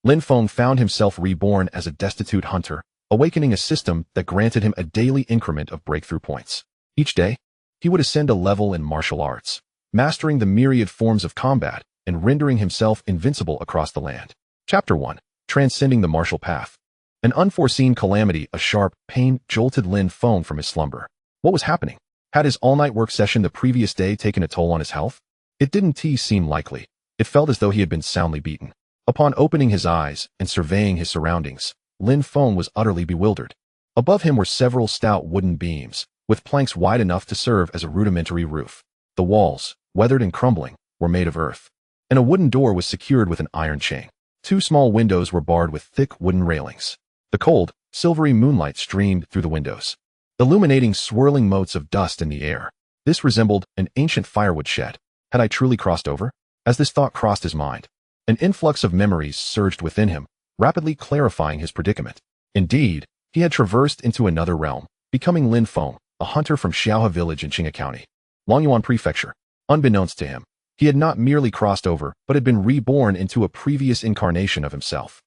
Lin Feng found himself reborn as a destitute hunter, awakening a system that granted him a daily increment of breakthrough points. Each day, he would ascend a level in martial arts, mastering the myriad forms of combat and rendering himself invincible across the land. Chapter 1. Transcending the Martial Path. An unforeseen calamity, a sharp pain, jolted Lin Feng from his slumber. What was happening? Had his all-night work session the previous day taken a toll on his health? It didn't seem likely. It felt as though he had been soundly beaten. Upon opening his eyes and surveying his surroundings, Lin Feng was utterly bewildered. Above him were several stout wooden beams, with planks wide enough to serve as a rudimentary roof. The walls, weathered and crumbling, were made of earth, and a wooden door was secured with an iron chain. 2 small windows were barred with thick wooden railings. The cold, silvery moonlight streamed through the windows, illuminating swirling motes of dust in the air. This resembled an ancient firewood shed. Had I truly crossed over? As this thought crossed his mind, an influx of memories surged within him, rapidly clarifying his predicament. Indeed, he had traversed into another realm, becoming Lin Feng, a hunter from Xiaohe Village in Qinghai County, Longyuan Prefecture. Unbeknownst to him, he had not merely crossed over, but had been reborn into a previous incarnation of himself.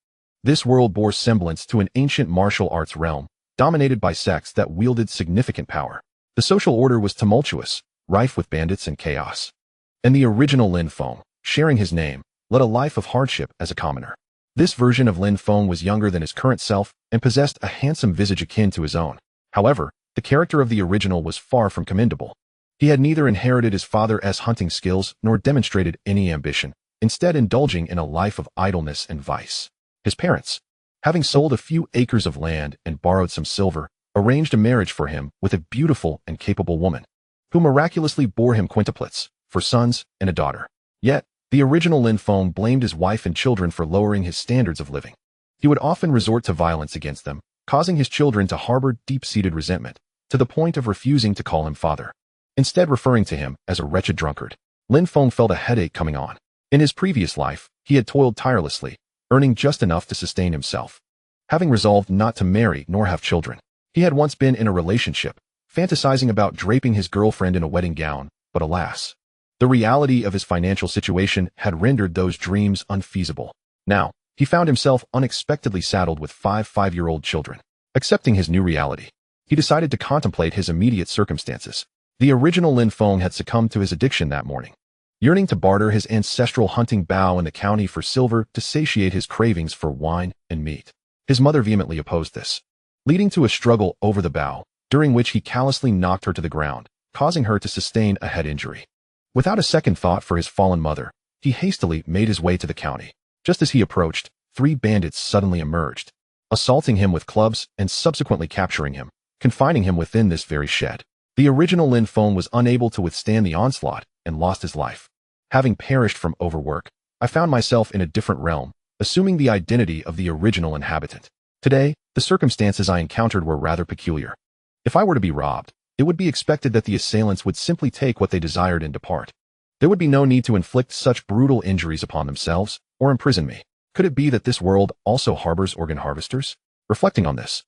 This world bore semblance to an ancient martial arts realm, dominated by sects that wielded significant power. The social order was tumultuous, rife with bandits and chaos. And the original Lin Feng, sharing his name, led a life of hardship as a commoner. This version of Lin Feng was younger than his current self and possessed a handsome visage akin to his own. However, the character of the original was far from commendable. He had neither inherited his father's hunting skills nor demonstrated any ambition, instead indulging in a life of idleness and vice. His parents, having sold a few acres of land and borrowed some silver, arranged a marriage for him with a beautiful and capable woman, who miraculously bore him quintuplets, 4 sons and a daughter. Yet, the original Lin Feng blamed his wife and children for lowering his standards of living. He would often resort to violence against them, causing his children to harbor deep-seated resentment, to the point of refusing to call him father, instead referring to him as a wretched drunkard. Lin Feng felt a headache coming on. In his previous life, he had toiled tirelessly, earning just enough to sustain himself. Having resolved not to marry nor have children, he had once been in a relationship, fantasizing about draping his girlfriend in a wedding gown, but alas, the reality of his financial situation had rendered those dreams unfeasible. Now, he found himself unexpectedly saddled with 5 5-year-old children. Accepting his new reality, he decided to contemplate his immediate circumstances. The original Lin Feng had succumbed to his addiction that morning, yearning to barter his ancestral hunting bow in the county for silver to satiate his cravings for wine and meat. His mother vehemently opposed this, leading to a struggle over the bow, during which he callously knocked her to the ground, causing her to sustain a head injury. Without a second thought for his fallen mother, he hastily made his way to the county. Just as he approached, 3 bandits suddenly emerged, assaulting him with clubs and subsequently capturing him, confining him within this very shed. The original Lin Feng was unable to withstand the onslaught and lost his life. Having perished from overwork, I found myself in a different realm, assuming the identity of the original inhabitant. Today, the circumstances I encountered were rather peculiar. If I were to be robbed, it would be expected that the assailants would simply take what they desired and depart. There would be no need to inflict such brutal injuries upon themselves or imprison me. Could it be that this world also harbors organ harvesters? Reflecting on this,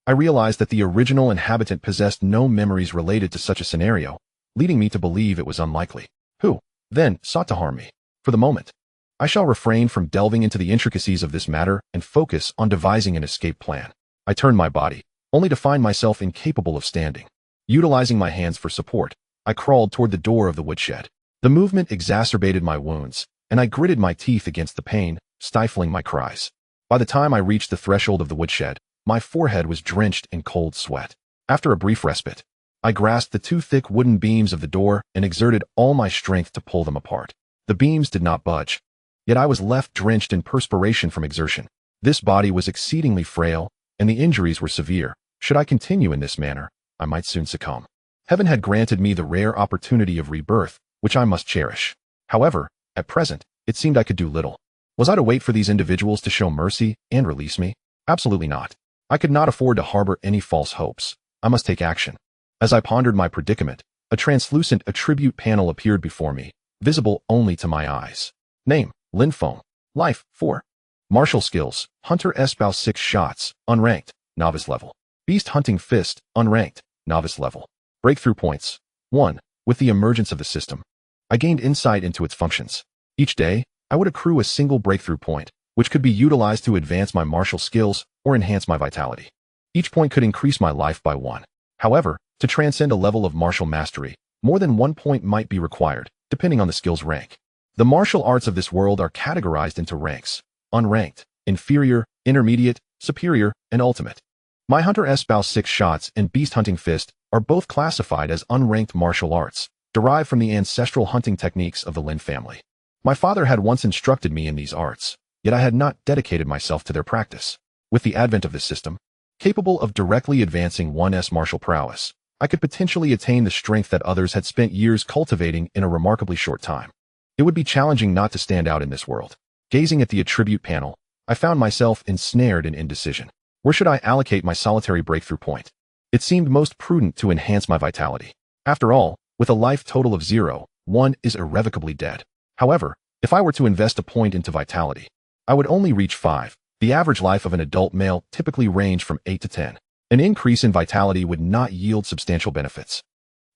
I realized that the original inhabitant possessed no memories related to such a scenario, leading me to believe it was unlikely. Who, then, sought to harm me? For the moment, I shall refrain from delving into the intricacies of this matter and focus on devising an escape plan. I turned my body, only to find myself incapable of standing. Utilizing my hands for support, I crawled toward the door of the woodshed. The movement exacerbated my wounds, and I gritted my teeth against the pain, stifling my cries. By the time I reached the threshold of the woodshed, my forehead was drenched in cold sweat. After a brief respite, I grasped the 2 thick wooden beams of the door and exerted all my strength to pull them apart. The beams did not budge, yet I was left drenched in perspiration from exertion. This body was exceedingly frail, and the injuries were severe. Should I continue in this manner, I might soon succumb. Heaven had granted me the rare opportunity of rebirth, which I must cherish. However, at present, it seemed I could do little. Was I to wait for these individuals to show mercy and release me? Absolutely not. I could not afford to harbor any false hopes. I must take action. As I pondered my predicament, a translucent attribute panel appeared before me, visible only to my eyes. Name, Lin Feng. Life, 4. Martial skills, Hunter Espow 6 shots, unranked, novice level. Beast Hunting Fist, unranked, novice level. Breakthrough points, 1. With the emergence of the system, I gained insight into its functions. Each day, I would accrue a single breakthrough point, which could be utilized to advance my martial skills or enhance my vitality. Each point could increase my life by 1. However, to transcend a level of martial mastery, more than 1 point might be required, depending on the skill's rank. The martial arts of this world are categorized into ranks: unranked, inferior, intermediate, superior, and ultimate. My Hunter S Bow 6 shots and Beast Hunting Fist are both classified as unranked martial arts, derived from the ancestral hunting techniques of the Lin family. My father had once instructed me in these arts, yet I had not dedicated myself to their practice. With the advent of this system, capable of directly advancing one's martial prowess, I could potentially attain the strength that others had spent years cultivating in a remarkably short time. It would be challenging not to stand out in this world. Gazing at the attribute panel, I found myself ensnared in indecision. Where should I allocate my solitary breakthrough point? It seemed most prudent to enhance my vitality. After all, with a life total of 0, 1 is irrevocably dead. However, if I were to invest a point into vitality, I would only reach 5. The average life of an adult male typically ranged from 8 to 10. An increase in vitality would not yield substantial benefits,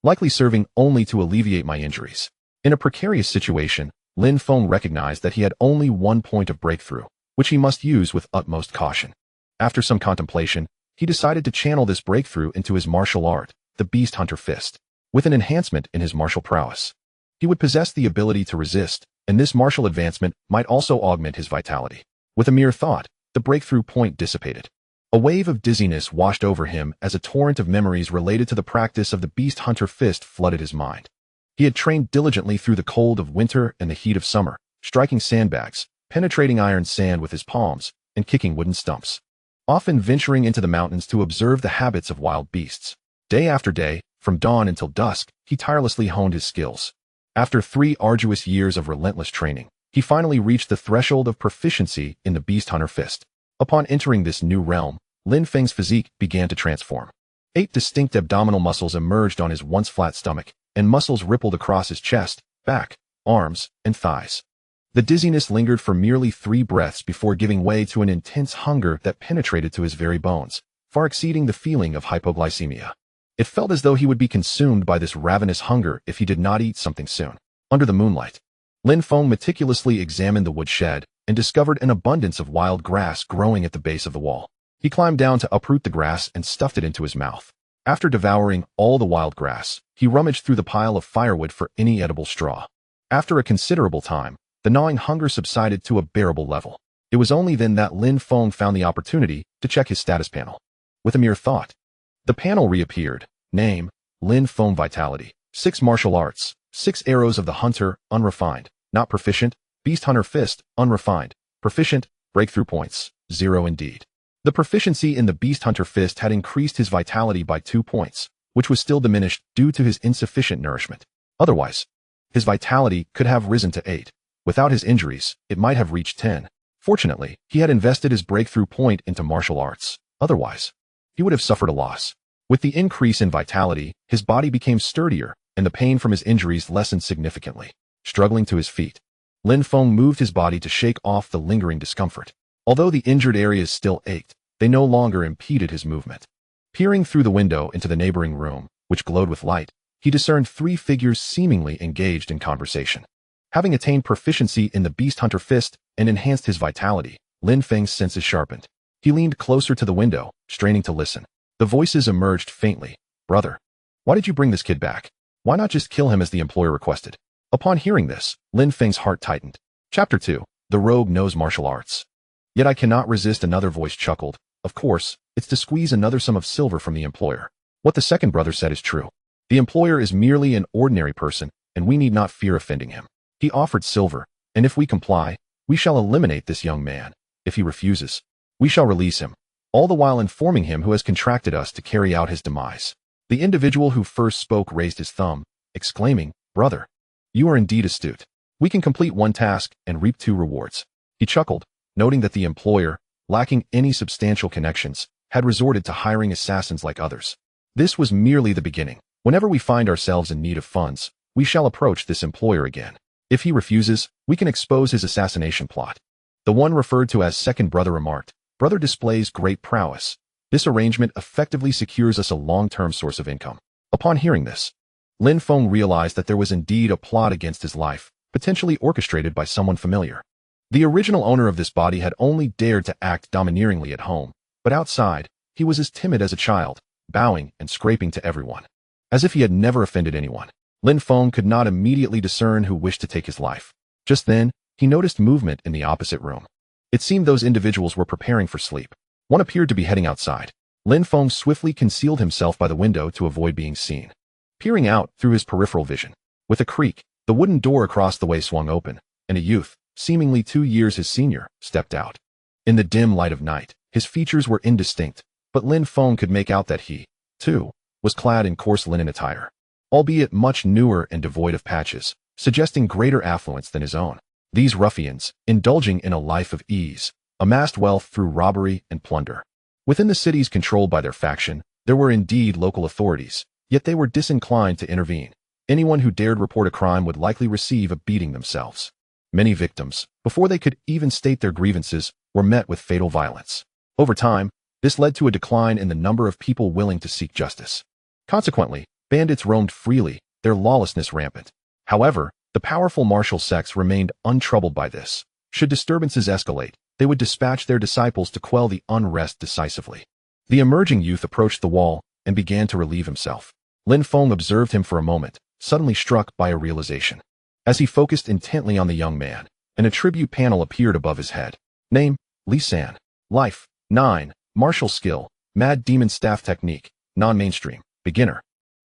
likely serving only to alleviate my injuries. In a precarious situation, Lin Feng recognized that he had only 1 point of breakthrough, which he must use with utmost caution. After some contemplation, he decided to channel this breakthrough into his martial art, the Beast Hunter Fist. With an enhancement in his martial prowess, he would possess the ability to resist, and this martial advancement might also augment his vitality. With a mere thought, the breakthrough point dissipated. A wave of dizziness washed over him as a torrent of memories related to the practice of the Beast Hunter Fist flooded his mind. He had trained diligently through the cold of winter and the heat of summer, striking sandbags, penetrating iron sand with his palms, and kicking wooden stumps, often venturing into the mountains to observe the habits of wild beasts. Day after day, from dawn until dusk, he tirelessly honed his skills. After 3 arduous years of relentless training, he finally reached the threshold of proficiency in the Beast Hunter Fist. Upon entering this new realm, Lin Feng's physique began to transform. 8 distinct abdominal muscles emerged on his once flat stomach, and muscles rippled across his chest, back, arms, and thighs. The dizziness lingered for merely 3 breaths before giving way to an intense hunger that penetrated to his very bones, far exceeding the feeling of hypoglycemia. It felt as though he would be consumed by this ravenous hunger if he did not eat something soon. Under the moonlight, Lin Feng meticulously examined the woodshed and discovered an abundance of wild grass growing at the base of the wall. He climbed down to uproot the grass and stuffed it into his mouth. After devouring all the wild grass, he rummaged through the pile of firewood for any edible straw. After a considerable time, the gnawing hunger subsided to a bearable level. It was only then that Lin Feng found the opportunity to check his status panel. With a mere thought, the panel reappeared. Name: Lin Feng Vitality. 6 martial arts. 6 arrows of the hunter, unrefined. Not proficient. Beast Hunter Fist, unrefined. Proficient. Breakthrough points, 0 indeed. The proficiency in the Beast Hunter Fist had increased his vitality by 2 points, which was still diminished due to his insufficient nourishment. Otherwise, his vitality could have risen to 8. Without his injuries, it might have reached 10. Fortunately, he had invested his breakthrough point into martial arts. Otherwise, he would have suffered a loss. With the increase in vitality, his body became sturdier, and the pain from his injuries lessened significantly. Struggling to his feet, Lin Feng moved his body to shake off the lingering discomfort. Although the injured areas still ached, they no longer impeded his movement. Peering through the window into the neighboring room, which glowed with light, he discerned 3 figures seemingly engaged in conversation. Having attained proficiency in the Beast Hunter Fist and enhanced his vitality, Lin Feng's senses sharpened. He leaned closer to the window, straining to listen. The voices emerged faintly. Brother, why did you bring this kid back? Why not just kill him as the employer requested? Upon hearing this, Lin Feng's heart tightened. Chapter 2. The Rogue Knows Martial Arts. Yet I cannot resist, another voice chuckled. Of course, it's to squeeze another sum of silver from the employer. What the second brother said is true. The employer is merely an ordinary person, and we need not fear offending him. He offered silver, and if we comply, we shall eliminate this young man. If he refuses, we shall release him, all the while informing him who has contracted us to carry out his demise. The individual who first spoke raised his thumb, exclaiming, Brother, you are indeed astute. We can complete 1 task and reap 2 rewards. He chuckled, noting that the employer, lacking any substantial connections, had resorted to hiring assassins like others. This was merely the beginning. Whenever we find ourselves in need of funds, we shall approach this employer again. If he refuses, we can expose his assassination plot. The one referred to as second brother remarked, Brother displays great prowess. This arrangement effectively secures us a long-term source of income. Upon hearing this, Lin Feng realized that there was indeed a plot against his life, potentially orchestrated by someone familiar. The original owner of this body had only dared to act domineeringly at home, but outside, he was as timid as a child, bowing and scraping to everyone, as if he had never offended anyone. Lin Feng could not immediately discern who wished to take his life. Just then, he noticed movement in the opposite room. It seemed those individuals were preparing for sleep. One appeared to be heading outside. Lin Feng swiftly concealed himself by the window to avoid being seen. Peering out through his peripheral vision, with a creak, the wooden door across the way swung open, and a youth, seemingly 2 years his senior, stepped out. In the dim light of night, his features were indistinct, but Lin Feng could make out that he, too, was clad in coarse linen attire, albeit much newer and devoid of patches, suggesting greater affluence than his own. These ruffians, indulging in a life of ease, amassed wealth through robbery and plunder. Within the cities controlled by their faction, there were indeed local authorities, yet they were disinclined to intervene. Anyone who dared report a crime would likely receive a beating themselves. Many victims, before they could even state their grievances, were met with fatal violence. Over time, this led to a decline in the number of people willing to seek justice. Consequently, bandits roamed freely, their lawlessness rampant. However, the powerful martial sects remained untroubled by this. Should disturbances escalate, they would dispatch their disciples to quell the unrest decisively. The emerging youth approached the wall and began to relieve himself. Lin Feng observed him for a moment, suddenly struck by a realization. As he focused intently on the young man, an attribute panel appeared above his head. Name, Li San. Life, 9. Martial skill, Mad Demon Staff Technique, non-mainstream, beginner.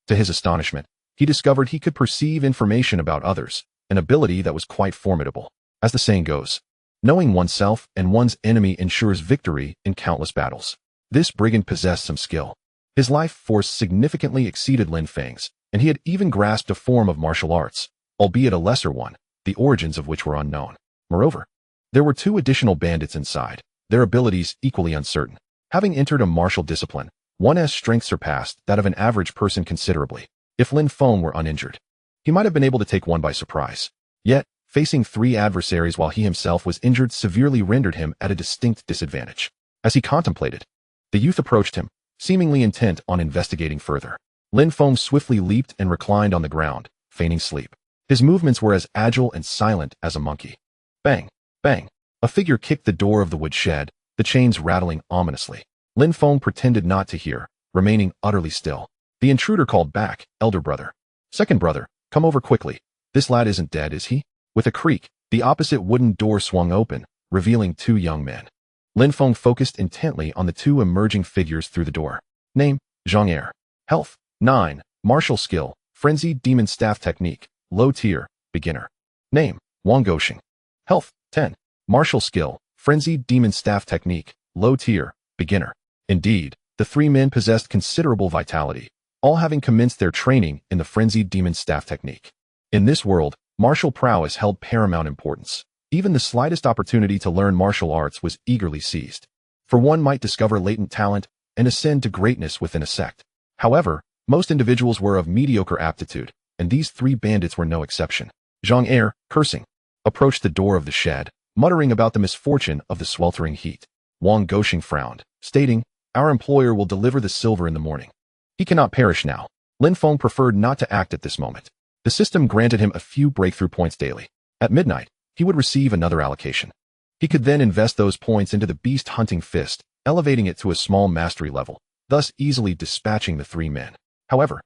To his astonishment, he discovered he could perceive information about others, an ability that was quite formidable. As the saying goes, knowing oneself and one's enemy ensures victory in countless battles. This brigand possessed some skill. His life force significantly exceeded Lin Feng's, and he had even grasped a form of martial arts, albeit a lesser one, the origins of which were unknown. Moreover, there were 2 additional bandits inside, their abilities equally uncertain. Having entered a martial discipline, one's strength surpassed that of an average person considerably. If Lin Feng were uninjured, he might have been able to take one by surprise. Yet, facing 3 adversaries while he himself was injured severely rendered him at a distinct disadvantage. As he contemplated, the youth approached him, seemingly intent on investigating further. Lin Feng swiftly leaped and reclined on the ground, feigning sleep. His movements were as agile and silent as a monkey. Bang! Bang! A figure kicked the door of the wood shed, the chains rattling ominously. Lin Feng pretended not to hear, remaining utterly still. The intruder called back, "Elder brother. Second brother, come over quickly. This lad isn't dead, is he?" With a creak, the opposite wooden door swung open, revealing 2 young men. Lin Feng focused intently on the 2 emerging figures through the door. Name, Xiaohe. Health, 9. Martial skill, Frenzied Demon Staff Technique, low tier, beginner. Name, Wang Goxing. Health, 10. Martial skill, Frenzied Demon Staff Technique, low tier, beginner. Indeed, the 3 men possessed considerable vitality, all having commenced their training in the Frenzied Demon Staff Technique. In this world, martial prowess held paramount importance. Even the slightest opportunity to learn martial arts was eagerly seized, for one might discover latent talent and ascend to greatness within a sect. However, most individuals were of mediocre aptitude, and these 3 bandits were no exception. Xiaohe, cursing, approached the door of the shed, muttering about the misfortune of the sweltering heat. Wang Goxing frowned, stating, "Our employer will deliver the silver in the morning. He cannot perish now." Lin Feng preferred not to act at this moment. The system granted him a few breakthrough points daily. At midnight, he would receive another allocation. He could then invest those points into the beast hunting fist, elevating it to a small mastery level, thus easily dispatching the 3 men. However,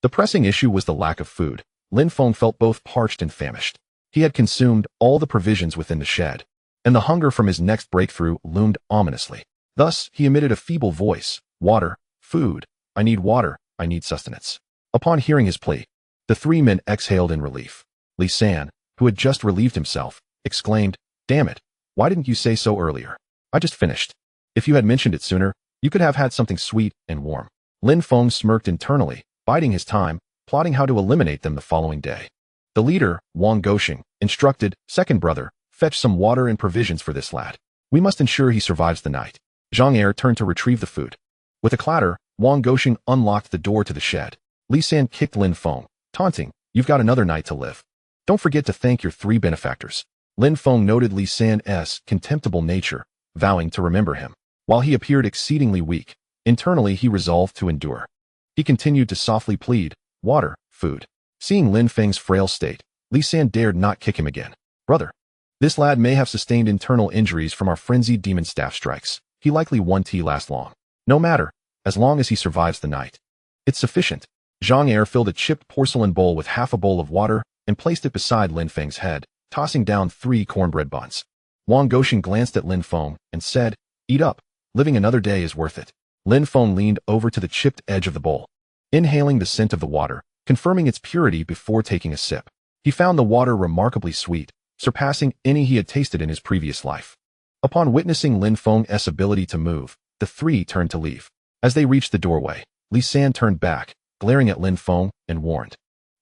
the pressing issue was the lack of food. Lin Feng felt both parched and famished. He had consumed all the provisions within the shed, and the hunger from his next breakthrough loomed ominously. Thus, he emitted a feeble voice, "Water, food, I need water, I need sustenance." Upon hearing his plea, the 3 men exhaled in relief. Li San, who had just relieved himself, exclaimed, "Damn it, why didn't you say so earlier? I just finished. If you had mentioned it sooner, you could have had something sweet and warm." Lin Feng smirked internally, biding his time, plotting how to eliminate them the following day. The leader, Wang Goxing, instructed, "Second brother, fetch some water and provisions for this lad. We must ensure he survives the night." Xiaohe turned to retrieve the food. With a clatter, Wang Goxing unlocked the door to the shed. Li San kicked Lin Feng, taunting, "You've got another night to live. Don't forget to thank your 3 benefactors." Lin Feng noted Li San's contemptible nature, vowing to remember him. While he appeared exceedingly weak, internally he resolved to endure. He continued to softly plead, "Water, food." Seeing Lin Feng's frail state, Li San dared not kick him again. "Brother, This lad may have sustained internal injuries from our frenzied demon staff strikes. He likely won't last long. No matter, as long as he survives the night. It's sufficient. Zhang Er filled a chipped porcelain bowl with half a bowl of water and placed it beside Lin Feng's head, tossing down 3 cornbread buns. Wang Goxing glanced at Lin Feng and said, "Eat up. Living another day is worth it." Lin Feng leaned over to the chipped edge of the bowl, inhaling the scent of the water, confirming its purity before taking a sip. He found the water remarkably sweet, surpassing any he had tasted in his previous life. Upon witnessing Lin Feng's ability to move, the 3 turned to leave. As they reached the doorway, Li San turned back, glaring at Lin Feng, and warned,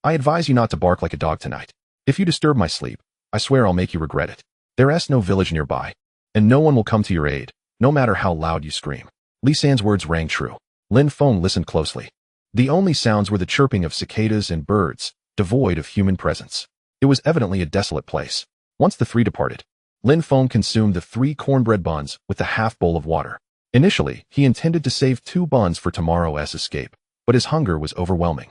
"I advise you not to bark like a dog tonight. If you disturb my sleep, I swear I'll make you regret it. There's no village nearby, and no one will come to your aid, no matter how loud you scream." Li San's words rang true. Lin Feng listened closely. The only sounds were the chirping of cicadas and birds, devoid of human presence. It was evidently a desolate place. Once the 3 departed, Lin Feng consumed the 3 cornbread buns with the half bowl of water. Initially, he intended to save 2 buns for tomorrow's escape, but his hunger was overwhelming,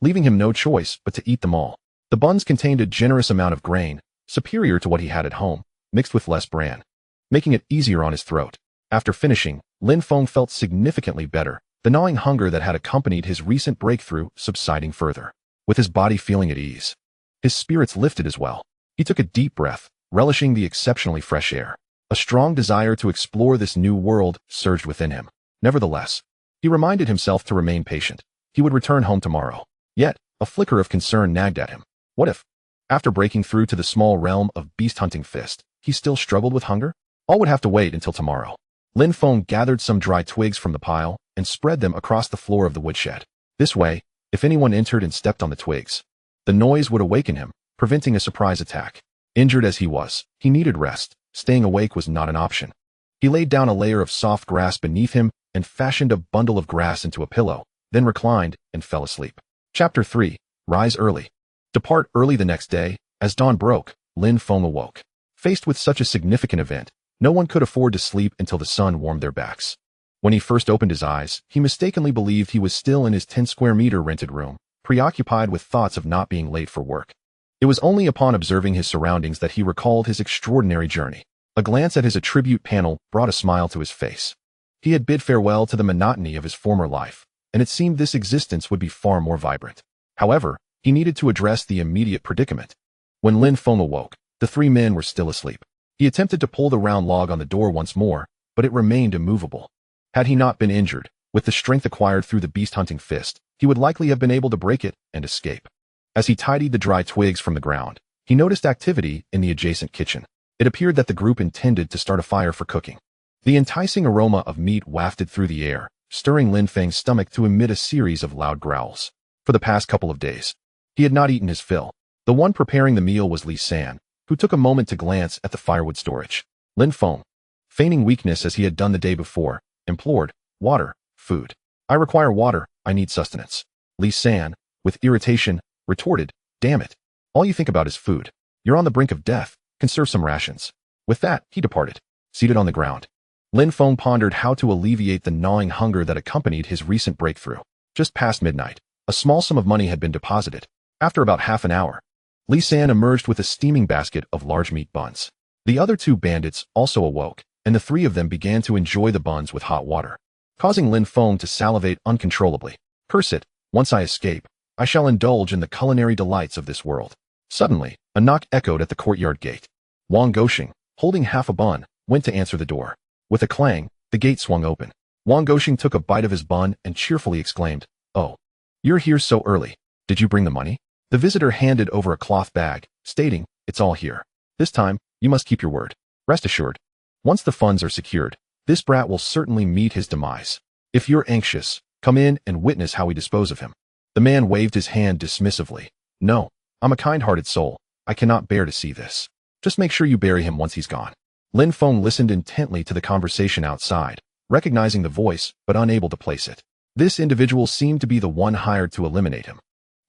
leaving him no choice but to eat them all. The buns contained a generous amount of grain, superior to what he had at home, mixed with less bran, making it easier on his throat. After finishing, Lin Feng felt significantly better, the gnawing hunger that had accompanied his recent breakthrough subsiding further. With his body feeling at ease, his spirits lifted as well. He took a deep breath, relishing the exceptionally fresh air. A strong desire to explore this new world surged within him. Nevertheless, he reminded himself to remain patient. He would return home tomorrow. Yet, a flicker of concern nagged at him. What if, after breaking through to the small realm of beast-hunting fist, he still struggled with hunger? All would have to wait until tomorrow. Lin Feng gathered some dry twigs from the pile and spread them across the floor of the woodshed. This way, if anyone entered and stepped on the twigs, the noise would awaken him, preventing a surprise attack. Injured as he was, he needed rest. Staying awake was not an option. He laid down a layer of soft grass beneath him and fashioned a bundle of grass into a pillow, then reclined and fell asleep. Chapter 3. Rise early. Depart early the next day. As dawn broke, Lin Feng awoke. Faced with such a significant event, no one could afford to sleep until the sun warmed their backs. When he first opened his eyes, he mistakenly believed he was still in his 10-square-meter rented room, preoccupied with thoughts of not being late for work. It was only upon observing his surroundings that he recalled his extraordinary journey. A glance at his attribute panel brought a smile to his face. He had bid farewell to the monotony of his former life, and it seemed this existence would be far more vibrant. However, he needed to address the immediate predicament. When Lin Feng awoke, the 3 men were still asleep. He attempted to pull the round log on the door once more, but it remained immovable. Had he not been injured, with the strength acquired through the beast-hunting fist, he would likely have been able to break it and escape. As he tidied the dry twigs from the ground, he noticed activity in the adjacent kitchen. It appeared that the group intended to start a fire for cooking. The enticing aroma of meat wafted through the air, stirring Lin Feng's stomach to emit a series of loud growls. For the past couple of days, he had not eaten his fill. The one preparing the meal was Li San, who took a moment to glance at the firewood storage. Lin Feng, feigning weakness as he had done the day before, implored, "Water, food. I require water, I need sustenance." Li San, with irritation, retorted, "Damn it. All you think about is food. You're on the brink of death. Conserve some rations." With that, he departed. Seated on the ground, Lin Feng pondered how to alleviate the gnawing hunger that accompanied his recent breakthrough. Just past midnight, a small sum of money had been deposited. After about half an hour, Li San emerged with a steaming basket of large meat buns. The other 2 bandits also awoke, and the 3 of them began to enjoy the buns with hot water, causing Lin Feng to salivate uncontrollably. Curse it, once I escape, I shall indulge in the culinary delights of this world. Suddenly, a knock echoed at the courtyard gate. Wang Goxing, holding half a bun, went to answer the door. With a clang, the gate swung open. Wang Goxing took a bite of his bun and cheerfully exclaimed, "Oh, you're here so early. Did you bring the money?" The visitor handed over a cloth bag, stating, "It's all here. This time, you must keep your word. Rest assured, once the funds are secured, this brat will certainly meet his demise. If you're anxious, come in and witness how we dispose of him." The man waved his hand dismissively. "No, I'm a kind-hearted soul. I cannot bear to see this. Just make sure you bury him once he's gone." Lin Feng listened intently to the conversation outside, recognizing the voice but unable to place it. This individual seemed to be the one hired to eliminate him.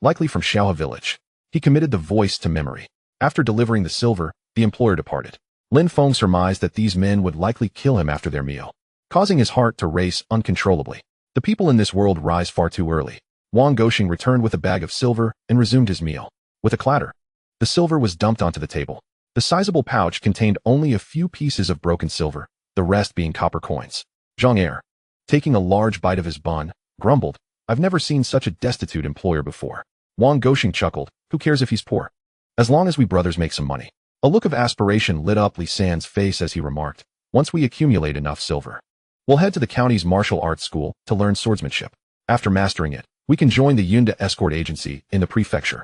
Likely from Xiaohe Village. He committed the voice to memory. After delivering the silver, the employer departed. Lin Feng surmised that these men would likely kill him after their meal, causing his heart to race uncontrollably. The people in this world rise far too early. Wang Goxing returned with a bag of silver and resumed his meal. With a clatter, the silver was dumped onto the table. The The sizable pouch contained only a few pieces of broken silver, the rest being copper coins. Zhang Er, taking a large bite of his bun, grumbled, "I've never seen such a destitute employer before." Wang Goxing chuckled, "Who cares if he's poor? As long as we brothers make some money." A look of aspiration lit up Li San's face as he remarked, "Once we accumulate enough silver, we'll head to the county's martial arts school to learn swordsmanship. After mastering it, we can join the Yunda escort agency in the prefecture.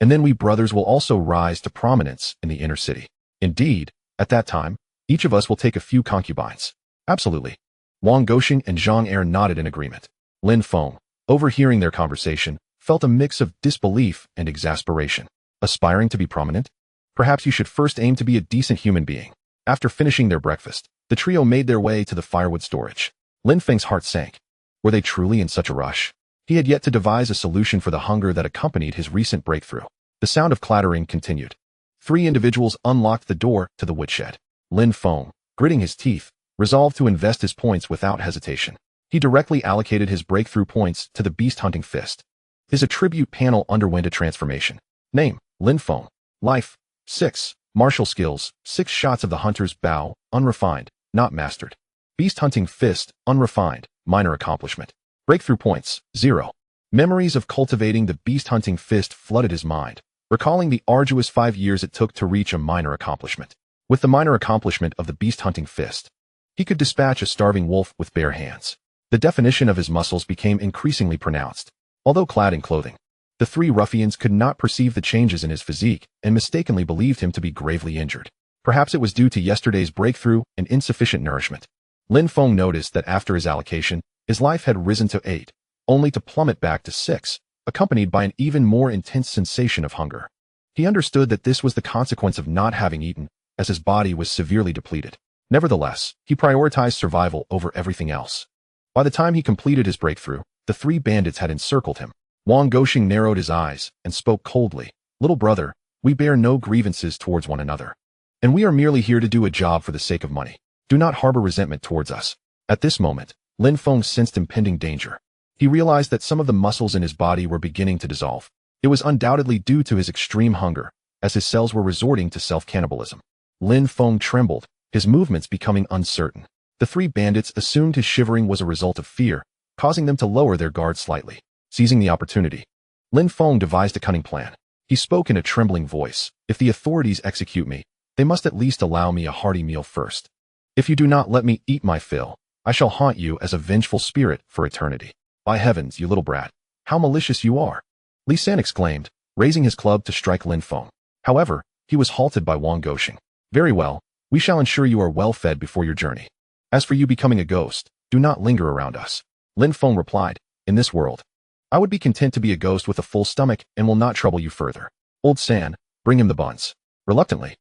And then we brothers will also rise to prominence in the inner city. Indeed, at that time, each of us will take a few concubines." "Absolutely." Wang Goxing and Zhang Er nodded in agreement. Lin Feng, overhearing their conversation, felt a mix of disbelief and exasperation. Aspiring to be prominent? Perhaps you should first aim to be a decent human being. After finishing their breakfast, the trio made their way to the firewood storage. Lin Feng's heart sank. Were they truly in such a rush? He had yet to devise a solution for the hunger that accompanied his recent breakthrough. The sound of clattering continued. 3 individuals unlocked the door to the woodshed. Lin Feng, gritting his teeth, resolved to invest his points without hesitation. He directly allocated his breakthrough points to the beast-hunting fist. His attribute panel underwent a transformation. Name, Lin Feng. Life, 6. Martial skills, 6 shots of the hunter's bow, unrefined, not mastered. Beast-hunting fist, unrefined, minor accomplishment. Breakthrough points, 0. Memories of cultivating the beast-hunting fist flooded his mind, recalling the arduous 5 years it took to reach a minor accomplishment. With the minor accomplishment of the beast-hunting fist, he could dispatch a starving wolf with bare hands. The definition of his muscles became increasingly pronounced. Although clad in clothing, the 3 ruffians could not perceive the changes in his physique and mistakenly believed him to be gravely injured. Perhaps it was due to yesterday's breakthrough and insufficient nourishment. Lin Feng noticed that after his allocation, his life had risen to 8, only to plummet back to 6, accompanied by an even more intense sensation of hunger. He understood that this was the consequence of not having eaten, as his body was severely depleted. Nevertheless, he prioritized survival over everything else. By the time he completed his breakthrough, the 3 bandits had encircled him. Wang Goxing narrowed his eyes and spoke coldly, "Little brother, we bear no grievances towards one another. And we are merely here to do a job for the sake of money. Do not harbor resentment towards us." At this moment, Lin Feng sensed impending danger. He realized that some of the muscles in his body were beginning to dissolve. It was undoubtedly due to his extreme hunger, as his cells were resorting to self-cannibalism. Lin Feng trembled, his movements becoming uncertain. The 3 bandits assumed his shivering was a result of fear, causing them to lower their guard slightly. Seizing the opportunity, Lin Feng devised a cunning plan. He spoke in a trembling voice, "If the authorities execute me, they must at least allow me a hearty meal first. If you do not let me eat my fill, I shall haunt you as a vengeful spirit for eternity." "By heavens, you little brat, how malicious you are!" Li San exclaimed, raising his club to strike Lin Feng. However, he was halted by Wang Goxing. "Very well, we shall ensure you are well fed before your journey. As for you becoming a ghost, do not linger around us." Lin Feng replied, "In this world, I would be content to be a ghost with a full stomach and will not trouble you further. Old San, bring him the buns." Reluctantly,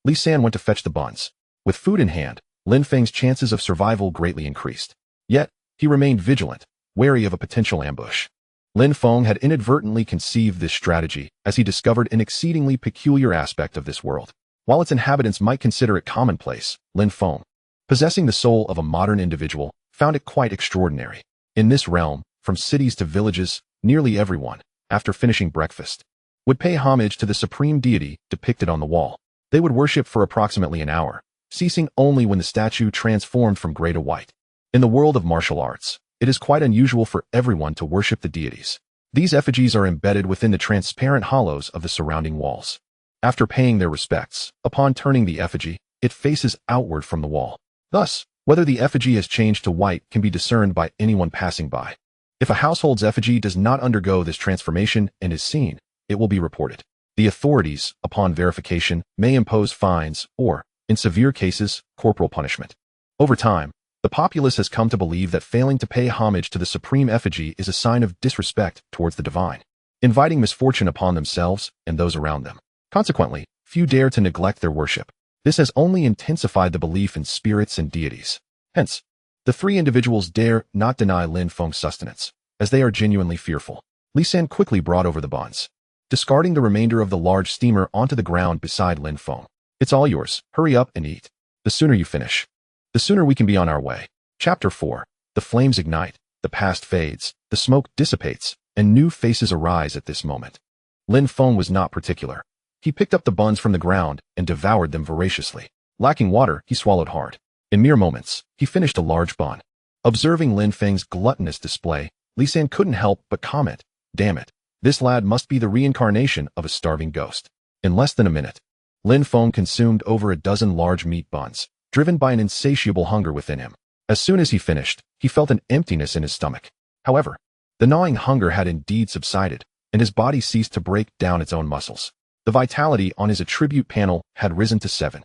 Li San went to fetch the buns. With food in hand, Lin Feng's chances of survival greatly increased. Yet, he remained vigilant, wary of a potential ambush. Lin Feng had inadvertently conceived this strategy as he discovered an exceedingly peculiar aspect of this world. While its inhabitants might consider it commonplace, Lin Feng, possessing the soul of a modern individual, found it quite extraordinary. In this realm, from cities to villages, nearly everyone, after finishing breakfast, would pay homage to the supreme deity depicted on the wall. They would worship for approximately an hour, ceasing only when the statue transformed from gray to white. In the world of martial arts, it is quite unusual for everyone to worship the deities. These effigies are embedded within the transparent hollows of the surrounding walls. After paying their respects, upon turning the effigy, it faces outward from the wall. Thus, whether the effigy has changed to white can be discerned by anyone passing by. If a household's effigy does not undergo this transformation and is seen, it will be reported. The authorities, upon verification, may impose fines or, in severe cases, corporal punishment. Over time, the populace has come to believe that failing to pay homage to the supreme effigy is a sign of disrespect towards the divine, inviting misfortune upon themselves and those around them. Consequently, few dare to neglect their worship. This has only intensified the belief in spirits and deities. Hence, the 3 individuals dare not deny Lin Feng's sustenance, as they are genuinely fearful. Li San quickly brought over the buns, discarding the remainder of the large steamer onto the ground beside Lin Feng. "It's all yours. Hurry up and eat. The sooner you finish, the sooner we can be on our way." Chapter 4. The flames ignite, the past fades, the smoke dissipates, and new faces arise at this moment. Lin Feng was not particular. He picked up the buns from the ground and devoured them voraciously. Lacking water, he swallowed hard. In mere moments, he finished a large bun. Observing Lin Feng's gluttonous display, Li San couldn't help but comment, "Damn it, this lad must be the reincarnation of a starving ghost." In less than a minute, Lin Feng consumed over a dozen large meat buns, driven by an insatiable hunger within him. As soon as he finished, he felt an emptiness in his stomach. However, the gnawing hunger had indeed subsided, and his body ceased to break down its own muscles. The vitality on his attribute panel had risen to 7.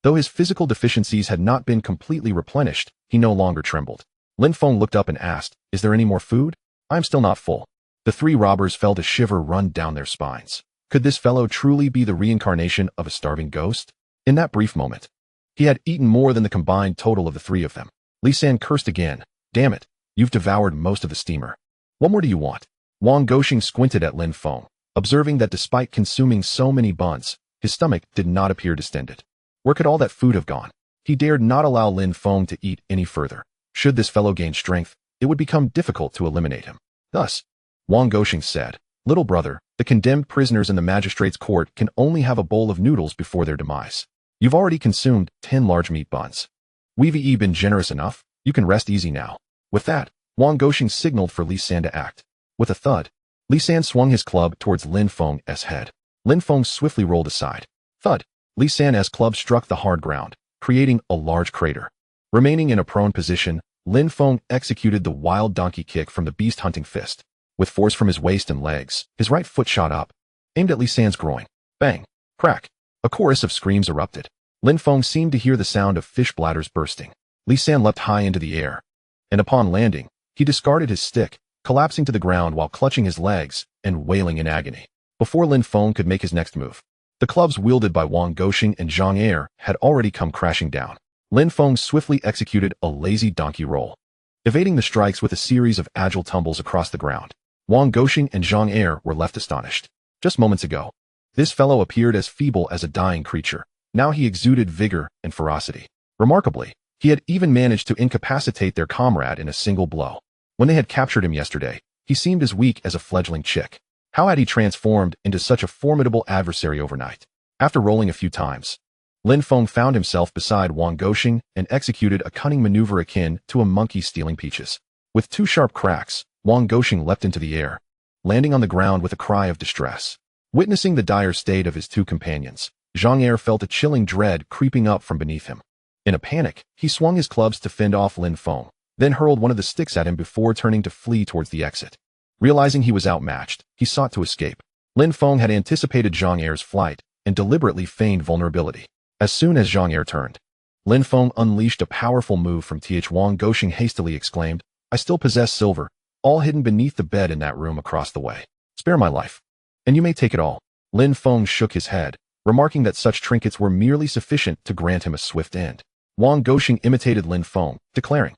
Though his physical deficiencies had not been completely replenished, he no longer trembled. Lin Feng looked up and asked, "Is there any more food? I'm still not full." The 3 robbers felt a shiver run down their spines. Could this fellow truly be the reincarnation of a starving ghost? In that brief moment, he had eaten more than the combined total of the 3 of them. Li San cursed again. "Damn it, you've devoured most of the steamer. What more do you want?" Wang Goxing squinted at Lin Feng, observing that despite consuming so many buns, his stomach did not appear distended. Where could all that food have gone? He dared not allow Lin Feng to eat any further. Should this fellow gain strength, it would become difficult to eliminate him. Thus, Wang Goxing said, "Little brother, the condemned prisoners in the magistrate's court can only have a bowl of noodles before their demise. You've already consumed 10 large meat buns. We've been generous enough. You can rest easy now." With that, Wang Goxing signaled for Li San to act. With a thud, Li San swung his club towards Lin Feng's head. Lin Feng swiftly rolled aside. Thud! Li San's club struck the hard ground, creating a large crater. Remaining in a prone position, Lin Feng executed the wild donkey kick from the beast-hunting fist. With force from his waist and legs, his right foot shot up, aimed at Li San's groin. Bang! Crack! A chorus of screams erupted. Lin Feng seemed to hear the sound of fish bladders bursting. Li San leapt high into the air, and upon landing, he discarded his stick, collapsing to the ground while clutching his legs and wailing in agony. Before Lin Feng could make his next move, the clubs wielded by Wang Goxing and Zhang Er had already come crashing down. Lin Feng swiftly executed a lazy donkey roll, evading the strikes with a series of agile tumbles across the ground. Wang Goxing and Zhang Er were left astonished. Just moments ago, this fellow appeared as feeble as a dying creature. Now he exuded vigor and ferocity. Remarkably, he had even managed to incapacitate their comrade in a single blow. When they had captured him yesterday, he seemed as weak as a fledgling chick. How had he transformed into such a formidable adversary overnight? After rolling a few times, Lin Feng found himself beside Wang Goxing and executed a cunning maneuver akin to a monkey stealing peaches. With 2 sharp cracks, Wang Goxing leapt into the air, landing on the ground with a cry of distress. Witnessing the dire state of his 2 companions, Zhang Er felt a chilling dread creeping up from beneath him. In a panic, he swung his clubs to fend off Lin Feng, then hurled one of the sticks at him before turning to flee towards the exit. Realizing he was outmatched, he sought to escape. Lin Feng had anticipated Zhang Er's flight and deliberately feigned vulnerability. As soon as Zhang Er turned, Lin Feng unleashed a powerful move from Th. Wang Goxing hastily exclaimed, "I still possess silver, all hidden beneath the bed in that room across the way. Spare my life, and you may take it all." Lin Feng shook his head, remarking that such trinkets were merely sufficient to grant him a swift end. Wang Goxing imitated Lin Feng, declaring,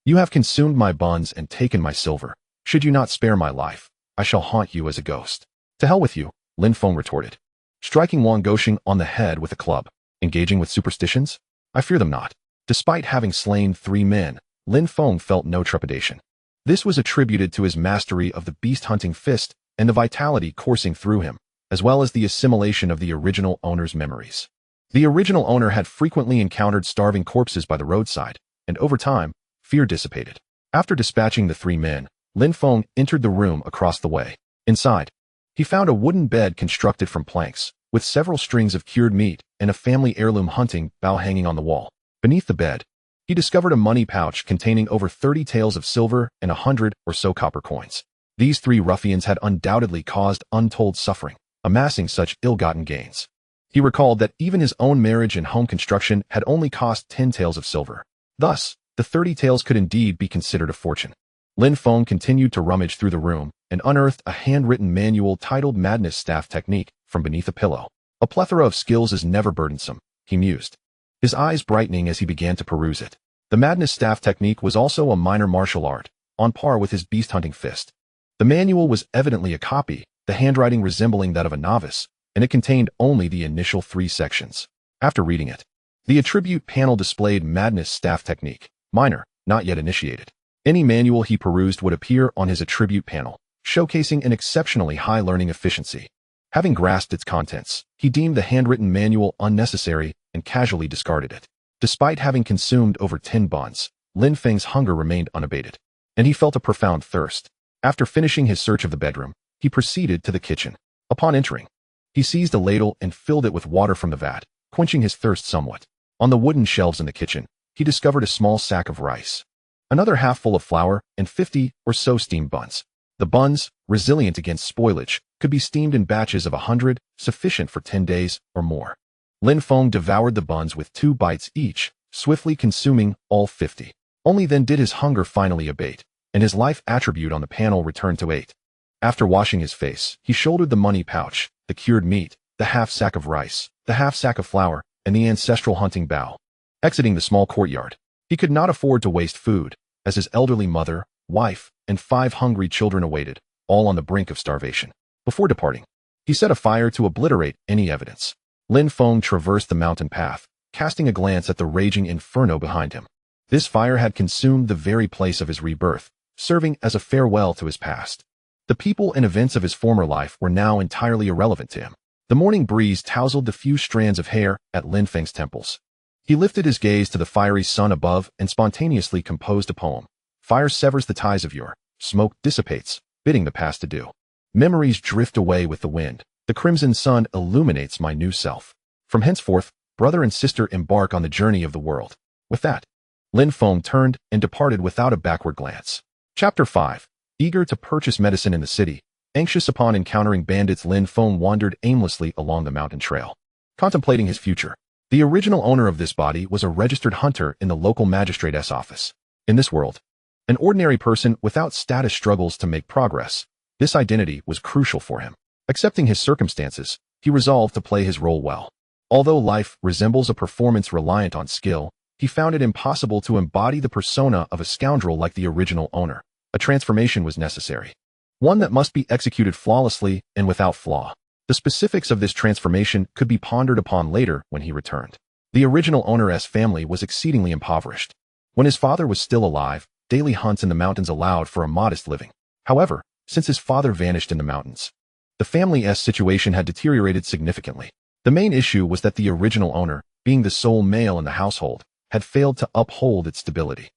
"You have consumed my buns and taken my silver. Should you not spare my life, I shall haunt you as a ghost." "To hell with you," Lin Feng retorted, striking Wang Goxing on the head with a club. "Engaging with superstitions? I fear them not." Despite having slain 3 men, Lin Feng felt no trepidation. This was attributed to his mastery of the beast-hunting fist and the vitality coursing through him, as well as the assimilation of the original owner's memories. The original owner had frequently encountered starving corpses by the roadside, and over time, fear dissipated. After dispatching the 3 men, Lin Feng entered the room across the way. Inside, he found a wooden bed constructed from planks, with several strings of cured meat and a family heirloom hunting bow hanging on the wall. Beneath the bed, he discovered a money pouch containing over 30 taels of silver and 100 or so copper coins. These 3 ruffians had undoubtedly caused untold suffering, amassing such ill-gotten gains. He recalled that even his own marriage and home construction had only cost 10 taels of silver. Thus, the 30 taels could indeed be considered a fortune. Lin Feng continued to rummage through the room and unearthed a handwritten manual titled Madness Staff Technique from beneath a pillow. A plethora of skills is never burdensome, he mused, his eyes brightening as he began to peruse it. The Madness Staff Technique was also a minor martial art, on par with his beast-hunting fist. The manual was evidently a copy, the handwriting resembling that of a novice, and it contained only the initial 3 sections. After reading it, the attribute panel displayed Madness Staff Technique, minor, not yet initiated. Any manual he perused would appear on his attribute panel, showcasing an exceptionally high learning efficiency. Having grasped its contents, he deemed the handwritten manual unnecessary and casually discarded it. Despite having consumed over 10 buns, Lin Feng's hunger remained unabated, and he felt a profound thirst. After finishing his search of the bedroom, he proceeded to the kitchen. Upon entering, he seized a ladle and filled it with water from the vat, quenching his thirst somewhat. On the wooden shelves in the kitchen, he discovered a small sack of rice, another half full of flour, and 50 or so steamed buns. The buns, resilient against spoilage, could be steamed in batches of 100, sufficient for 10 days or more. Lin Feng devoured the buns with 2 bites each, swiftly consuming all 50. Only then did his hunger finally abate, and his life attribute on the panel returned to 8. After washing his face, he shouldered the money pouch, the cured meat, the half sack of rice, the half sack of flour, and the ancestral hunting bow. Exiting the small courtyard, he could not afford to waste food, as his elderly mother, wife, and 5 hungry children awaited, all on the brink of starvation. Before departing, he set a fire to obliterate any evidence. Lin Feng traversed the mountain path, casting a glance at the raging inferno behind him. This fire had consumed the very place of his rebirth, serving as a farewell to his past. The people and events of his former life were now entirely irrelevant to him. The morning breeze tousled the few strands of hair at Lin Feng's temples. He lifted his gaze to the fiery sun above and spontaneously composed a poem. Fire severs the ties of yore, smoke dissipates, bidding the past adieu. Memories drift away with the wind. The crimson sun illuminates my new self. From henceforth, brother and sister embark on the journey of the world. With that, Lin Feng turned and departed without a backward glance. Chapter 5. Eager to purchase medicine in the city, anxious upon encountering bandits, Lin Feng wandered aimlessly along the mountain trail, contemplating his future. The original owner of this body was a registered hunter in the local magistrate's office. In this world, an ordinary person without status struggles to make progress. This identity was crucial for him. Accepting his circumstances, he resolved to play his role well. Although life resembles a performance reliant on skill, he found it impossible to embody the persona of a scoundrel like the original owner. A transformation was necessary, one that must be executed flawlessly and without flaw. The specifics of this transformation could be pondered upon later when he returned. The original owner's family was exceedingly impoverished. When his father was still alive, daily hunts in the mountains allowed for a modest living. However, since his father vanished in the mountains, the family's situation had deteriorated significantly. The main issue was that the original owner, being the sole male in the household, had failed to uphold its stability.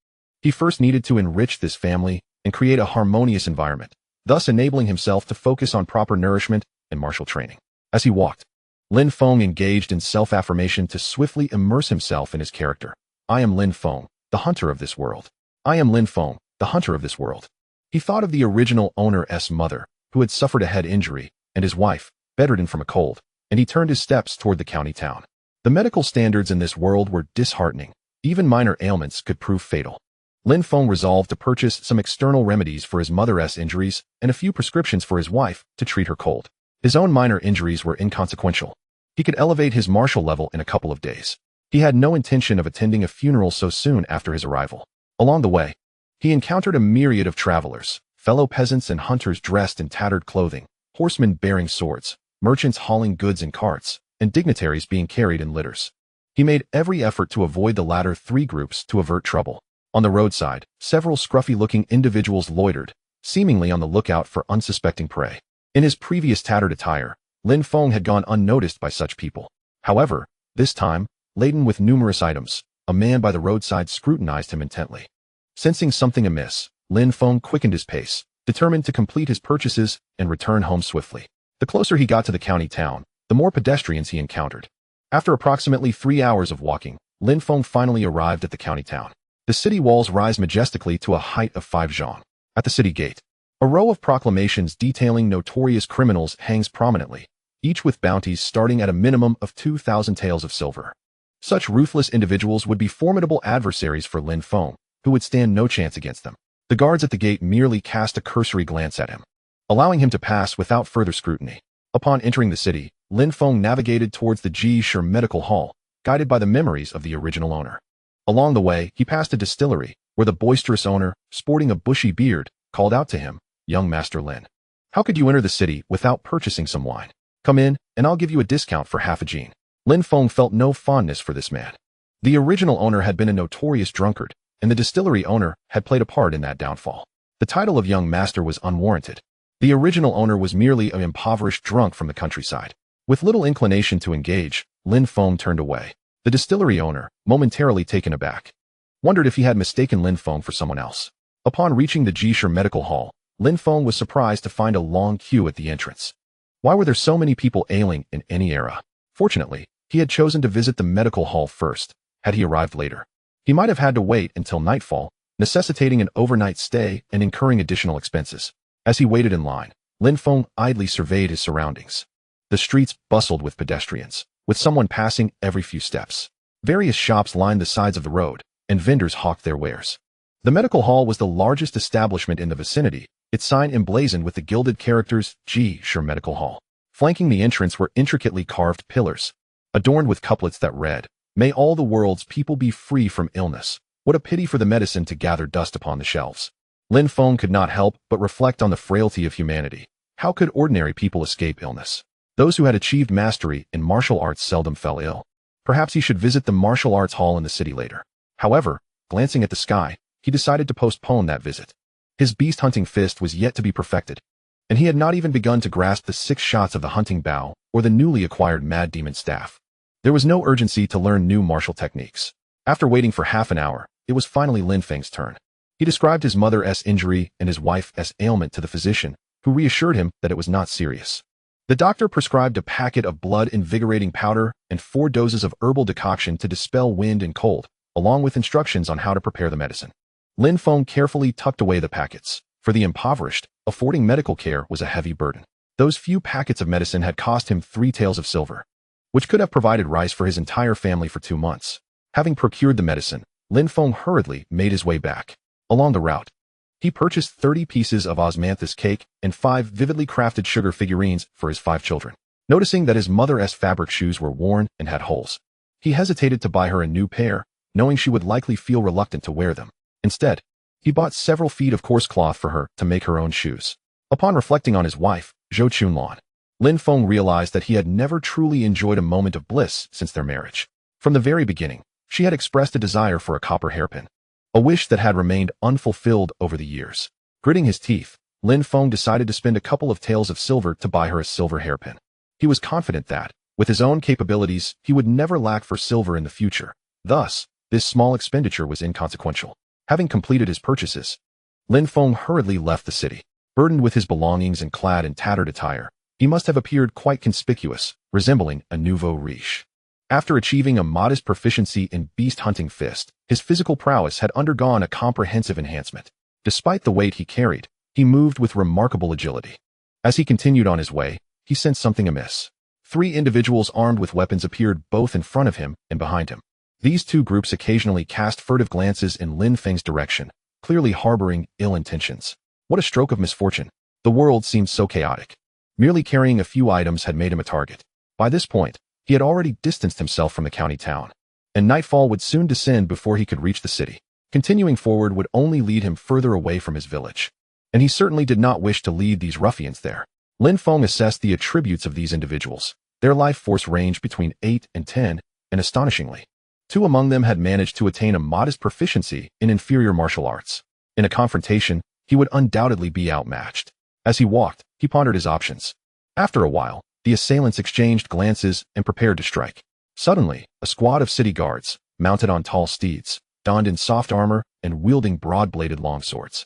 He first needed to enrich this family and create a harmonious environment, thus enabling himself to focus on proper nourishment and martial training. As he walked, Lin Feng engaged in self-affirmation to swiftly immerse himself in his character. I am Lin Feng, the hunter of this world. I am Lin Feng, the hunter of this world. He thought of the original owner's mother, who had suffered a head injury, and his wife, bedridden from a cold, and he turned his steps toward the county town. The medical standards in this world were disheartening. Even minor ailments could prove fatal. Lin Feng resolved to purchase some external remedies for his mother's injuries and a few prescriptions for his wife to treat her cold. His own minor injuries were inconsequential. He could elevate his martial level in a couple of days. He had no intention of attending a funeral so soon after his arrival. Along the way, he encountered a myriad of travelers, fellow peasants and hunters dressed in tattered clothing, horsemen bearing swords, merchants hauling goods in carts, and dignitaries being carried in litters. He made every effort to avoid the latter 3 groups to avert trouble. On the roadside, several scruffy-looking individuals loitered, seemingly on the lookout for unsuspecting prey. In his previous tattered attire, Lin Feng had gone unnoticed by such people. However, this time, laden with numerous items, a man by the roadside scrutinized him intently. Sensing something amiss, Lin Feng quickened his pace, determined to complete his purchases and return home swiftly. The closer he got to the county town, the more pedestrians he encountered. After approximately 3 hours of walking, Lin Feng finally arrived at the county town. The city walls rise majestically to a height of 5 zhang. At the city gate, a row of proclamations detailing notorious criminals hangs prominently, each with bounties starting at a minimum of 2,000 taels of silver. Such ruthless individuals would be formidable adversaries for Lin Feng, who would stand no chance against them. The guards at the gate merely cast a cursory glance at him, allowing him to pass without further scrutiny. Upon entering the city, Lin Feng navigated towards the Ji Shi Medical Hall, guided by the memories of the original owner. Along the way, he passed a distillery, where the boisterous owner, sporting a bushy beard, called out to him, "Young Master Lin, how could you enter the city without purchasing some wine? Come in, and I'll give you a discount for half a jin." Lin Feng felt no fondness for this man. The original owner had been a notorious drunkard, and the distillery owner had played a part in that downfall. The title of young master was unwarranted. The original owner was merely an impoverished drunk from the countryside. With little inclination to engage, Lin Feng turned away. The distillery owner, momentarily taken aback, wondered if he had mistaken Lin Feng for someone else. Upon reaching the Jisher Medical Hall, Lin Feng was surprised to find a long queue at the entrance. Why were there so many people ailing in any era? Fortunately, he had chosen to visit the medical hall first. Had he arrived later, he might have had to wait until nightfall, necessitating an overnight stay and incurring additional expenses. As he waited in line, Lin Feng idly surveyed his surroundings. The streets bustled with pedestrians, with someone passing every few steps. Various shops lined the sides of the road, and vendors hawked their wares. The medical hall was the largest establishment in the vicinity, its sign emblazoned with the gilded characters Jisher Medical Hall. Flanking the entrance were intricately carved pillars, adorned with couplets that read, "May all the world's people be free from illness. What a pity for the medicine to gather dust upon the shelves." Lin Feng could not help but reflect on the frailty of humanity. How could ordinary people escape illness? Those who had achieved mastery in martial arts seldom fell ill. Perhaps he should visit the martial arts hall in the city later. However, glancing at the sky, he decided to postpone that visit. His beast-hunting fist was yet to be perfected, and he had not even begun to grasp the 6 shots of the hunting bow or the newly acquired mad demon staff. There was no urgency to learn new martial techniques. After waiting for half an hour, it was finally Lin Feng's turn. He described his mother's injury and his wife's ailment to the physician, who reassured him that it was not serious. The doctor prescribed a packet of blood-invigorating powder and 4 doses of herbal decoction to dispel wind and cold, along with instructions on how to prepare the medicine. Lin Feng carefully tucked away the packets. For the impoverished, affording medical care was a heavy burden. Those few packets of medicine had cost him 3 taels of silver, which could have provided rice for his entire family for 2 months. Having procured the medicine, Lin Feng hurriedly made his way back. Along the route, he purchased 30 pieces of osmanthus cake and 5 vividly crafted sugar figurines for his 5 children. Noticing that his mother's fabric shoes were worn and had holes, he hesitated to buy her a new pair, knowing she would likely feel reluctant to wear them. Instead, he bought several feet of coarse cloth for her to make her own shoes. Upon reflecting on his wife, Zhou Chunlan, Lin Feng realized that he had never truly enjoyed a moment of bliss since their marriage. From the very beginning, she had expressed a desire for a copper hairpin, a wish that had remained unfulfilled over the years. Gritting his teeth, Lin Feng decided to spend a couple of taels of silver to buy her a silver hairpin. He was confident that, with his own capabilities, he would never lack for silver in the future. Thus, this small expenditure was inconsequential. Having completed his purchases, Lin Feng hurriedly left the city. Burdened with his belongings and clad in tattered attire, he must have appeared quite conspicuous, resembling a nouveau riche. After achieving a modest proficiency in beast-hunting fist, his physical prowess had undergone a comprehensive enhancement. Despite the weight he carried, he moved with remarkable agility. As he continued on his way, he sensed something amiss. 3 individuals armed with weapons appeared both in front of him and behind him. These 2 groups occasionally cast furtive glances in Lin Feng's direction, clearly harboring ill intentions. What a stroke of misfortune. The world seemed so chaotic. Merely carrying a few items had made him a target. By this point, he had already distanced himself from the county town, and nightfall would soon descend before he could reach the city. Continuing forward would only lead him further away from his village, and he certainly did not wish to lead these ruffians there. Lin Feng assessed the attributes of these individuals. Their life force ranged between 8 and 10, and astonishingly, 2 among them had managed to attain a modest proficiency in inferior martial arts. In a confrontation, he would undoubtedly be outmatched. As he walked, he pondered his options. After a while, the assailants exchanged glances and prepared to strike. Suddenly, a squad of city guards, mounted on tall steeds, donned in soft armor and wielding broad-bladed longswords,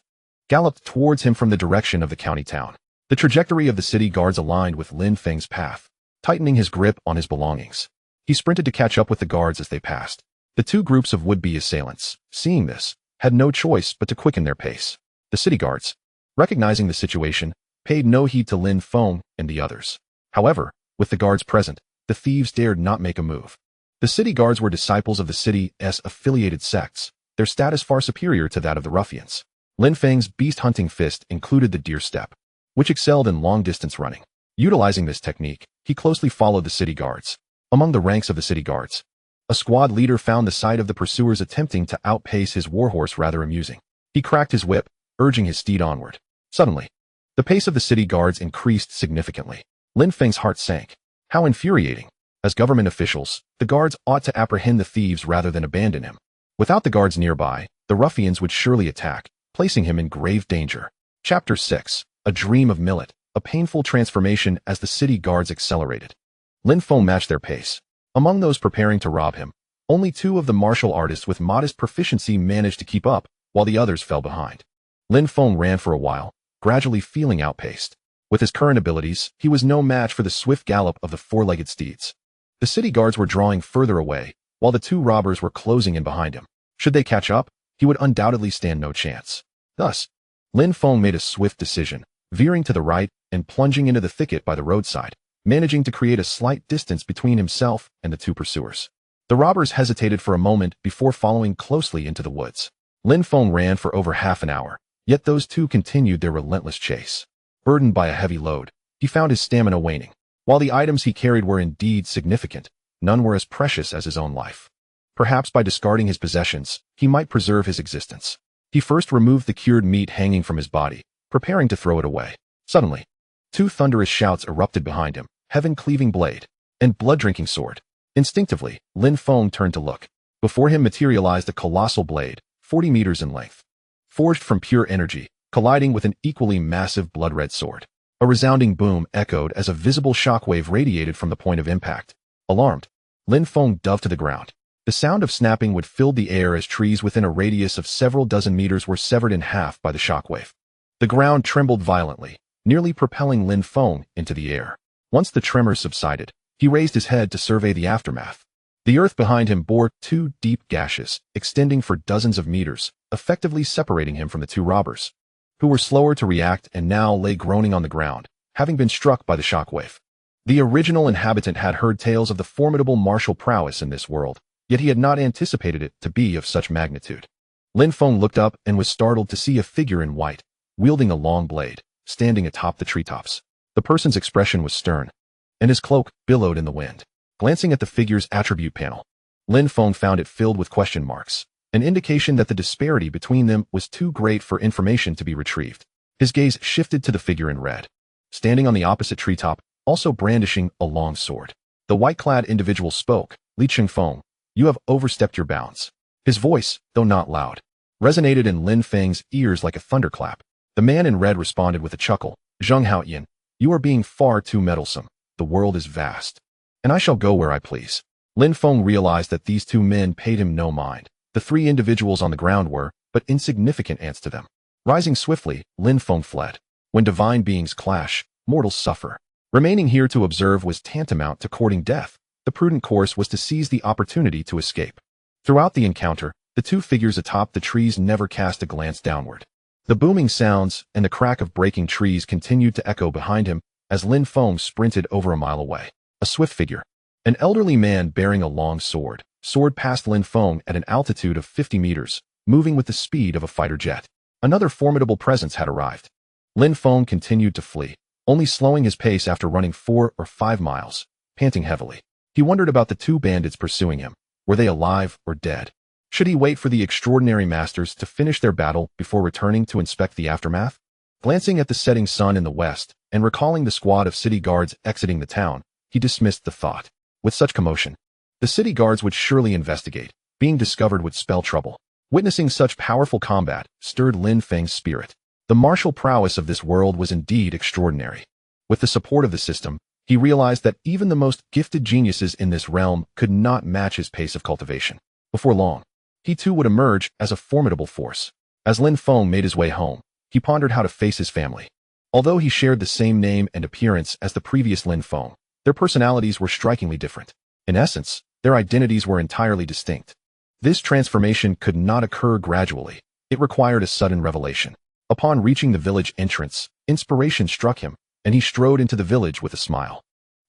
galloped towards him from the direction of the county town. The trajectory of the city guards aligned with Lin Feng's path, tightening his grip on his belongings. He sprinted to catch up with the guards as they passed. The 2 groups of would-be assailants, seeing this, had no choice but to quicken their pace. The city guards, recognizing the situation, paid no heed to Lin Feng and the others. However, with the guards present, the thieves dared not make a move. The city guards were disciples of the city's affiliated sects, their status far superior to that of the ruffians. Lin Feng's beast-hunting fist included the deer step, which excelled in long-distance running. Utilizing this technique, he closely followed the city guards. Among the ranks of the city guards, a squad leader found the sight of the pursuers attempting to outpace his warhorse rather amusing. He cracked his whip, urging his steed onward. Suddenly, the pace of the city guards increased significantly. Lin Feng's heart sank. How infuriating. As government officials, the guards ought to apprehend the thieves rather than abandon him. Without the guards nearby, the ruffians would surely attack, placing him in grave danger. Chapter 6. a dream of millet, a painful transformation as the city guards accelerated. Lin Feng matched their pace. Among those preparing to rob him, only 2 of the martial artists with modest proficiency managed to keep up, while the others fell behind. Lin Feng ran for a while, gradually feeling outpaced. With his current abilities, he was no match for the swift gallop of the 4-legged steeds. The city guards were drawing further away, while the 2 robbers were closing in behind him. Should they catch up, he would undoubtedly stand no chance. Thus, Lin Feng made a swift decision, veering to the right and plunging into the thicket by the roadside, managing to create a slight distance between himself and the 2 pursuers. The robbers hesitated for a moment before following closely into the woods. Lin Feng ran for over half an hour, yet those 2 continued their relentless chase. Burdened by a heavy load, he found his stamina waning. While the items he carried were indeed significant, none were as precious as his own life. Perhaps by discarding his possessions, he might preserve his existence. He first removed the cured meat hanging from his body, preparing to throw it away. Suddenly, 2 thunderous shouts erupted behind him, heaven-cleaving blade, and blood-drinking sword. Instinctively, Lin Feng turned to look. Before him materialized a colossal blade, 40 meters in length, forged from pure energy, colliding with an equally massive blood-red sword. A resounding boom echoed as a visible shockwave radiated from the point of impact. Alarmed, Lin Feng dove to the ground. The sound of snapping would fill the air as trees within a radius of several dozen meters were severed in half by the shockwave. The ground trembled violently, nearly propelling Lin Feng into the air. Once the tremors subsided, he raised his head to survey the aftermath. The earth behind him bore 2 deep gashes, extending for dozens of meters, effectively separating him from the 2 robbers, who were slower to react and now lay groaning on the ground, having been struck by the shockwave. The original inhabitant had heard tales of the formidable martial prowess in this world, yet he had not anticipated it to be of such magnitude. Lin Feng looked up and was startled to see a figure in white, wielding a long blade, standing atop the treetops. The person's expression was stern, and his cloak billowed in the wind. Glancing at the figure's attribute panel, Lin Feng found it filled with question marks, an indication that the disparity between them was too great for information to be retrieved. His gaze shifted to the figure in red, standing on the opposite treetop, also brandishing a long sword. The white-clad individual spoke. "Li Feng, you have overstepped your bounds." His voice, though not loud, resonated in Lin Feng's ears like a thunderclap. The man in red responded with a chuckle. "Zheng Haoyan, you are being far too meddlesome. The world is vast, and I shall go where I please." Lin Feng realized that these 2 men paid him no mind. The 3 individuals on the ground were but insignificant ants to them. Rising swiftly, Lin Feng fled. When divine beings clash, mortals suffer. Remaining here to observe was tantamount to courting death. The prudent course was to seize the opportunity to escape. Throughout the encounter, the 2 figures atop the trees never cast a glance downward. The booming sounds and the crack of breaking trees continued to echo behind him as Lin Feng sprinted over a mile away. A swift figure, an elderly man bearing a long sword, soared past Lin Feng at an altitude of 50 meters, moving with the speed of a fighter jet. Another formidable presence had arrived. Lin Feng continued to flee, only slowing his pace after running 4 or 5 miles, panting heavily. He wondered about the 2 bandits pursuing him. Were they alive or dead? Should he wait for the extraordinary masters to finish their battle before returning to inspect the aftermath? Glancing at the setting sun in the west and recalling the squad of city guards exiting the town, he dismissed the thought. With such commotion, the city guards would surely investigate. Being discovered would spell trouble. Witnessing such powerful combat stirred Lin Feng's spirit. The martial prowess of this world was indeed extraordinary. With the support of the system, he realized that even the most gifted geniuses in this realm could not match his pace of cultivation. Before long, he too would emerge as a formidable force. As Lin Feng made his way home, he pondered how to face his family. Although he shared the same name and appearance as the previous Lin Feng, their personalities were strikingly different. In essence, their identities were entirely distinct. This transformation could not occur gradually. It required a sudden revelation. Upon reaching the village entrance, inspiration struck him, and he strode into the village with a smile.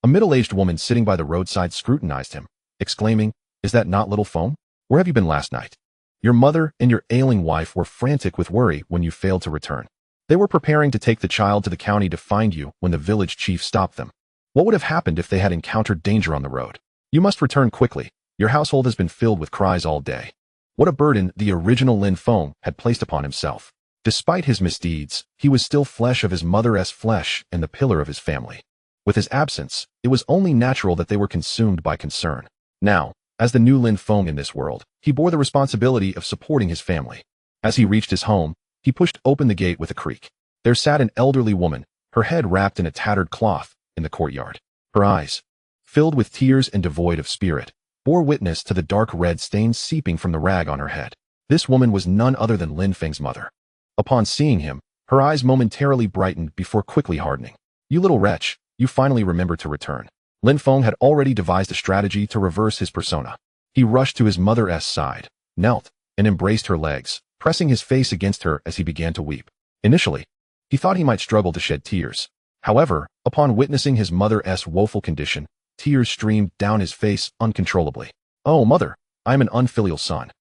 A middle-aged woman sitting by the roadside scrutinized him, exclaiming, "Is that not little Feng? Where have you been last night? Your mother and your ailing wife were frantic with worry when you failed to return. They were preparing to take the child to the county to find you when the village chief stopped them. What would have happened if they had encountered danger on the road? You must return quickly. Your household has been filled with cries all day." What a burden the original Lin Feng had placed upon himself. Despite his misdeeds, he was still flesh of his mother's flesh and the pillar of his family. With his absence, it was only natural that they were consumed by concern. Now, as the new Lin Feng in this world, he bore the responsibility of supporting his family. As he reached his home, he pushed open the gate with a creak. There sat an elderly woman, her head wrapped in a tattered cloth, in the courtyard. Her eyes, filled with tears and devoid of spirit, bore witness to the dark red stains seeping from the rag on her head. This woman was none other than Lin Feng's mother. Upon seeing him, her eyes momentarily brightened before quickly hardening. "You little wretch, you finally remembered to return." Lin Feng had already devised a strategy to reverse his persona. He rushed to his mother's side, knelt, and embraced her legs, pressing his face against her as he began to weep. Initially, he thought he might struggle to shed tears. However, upon witnessing his mother's woeful condition, tears streamed down his face uncontrollably. "Oh, mother, I am an unfilial son,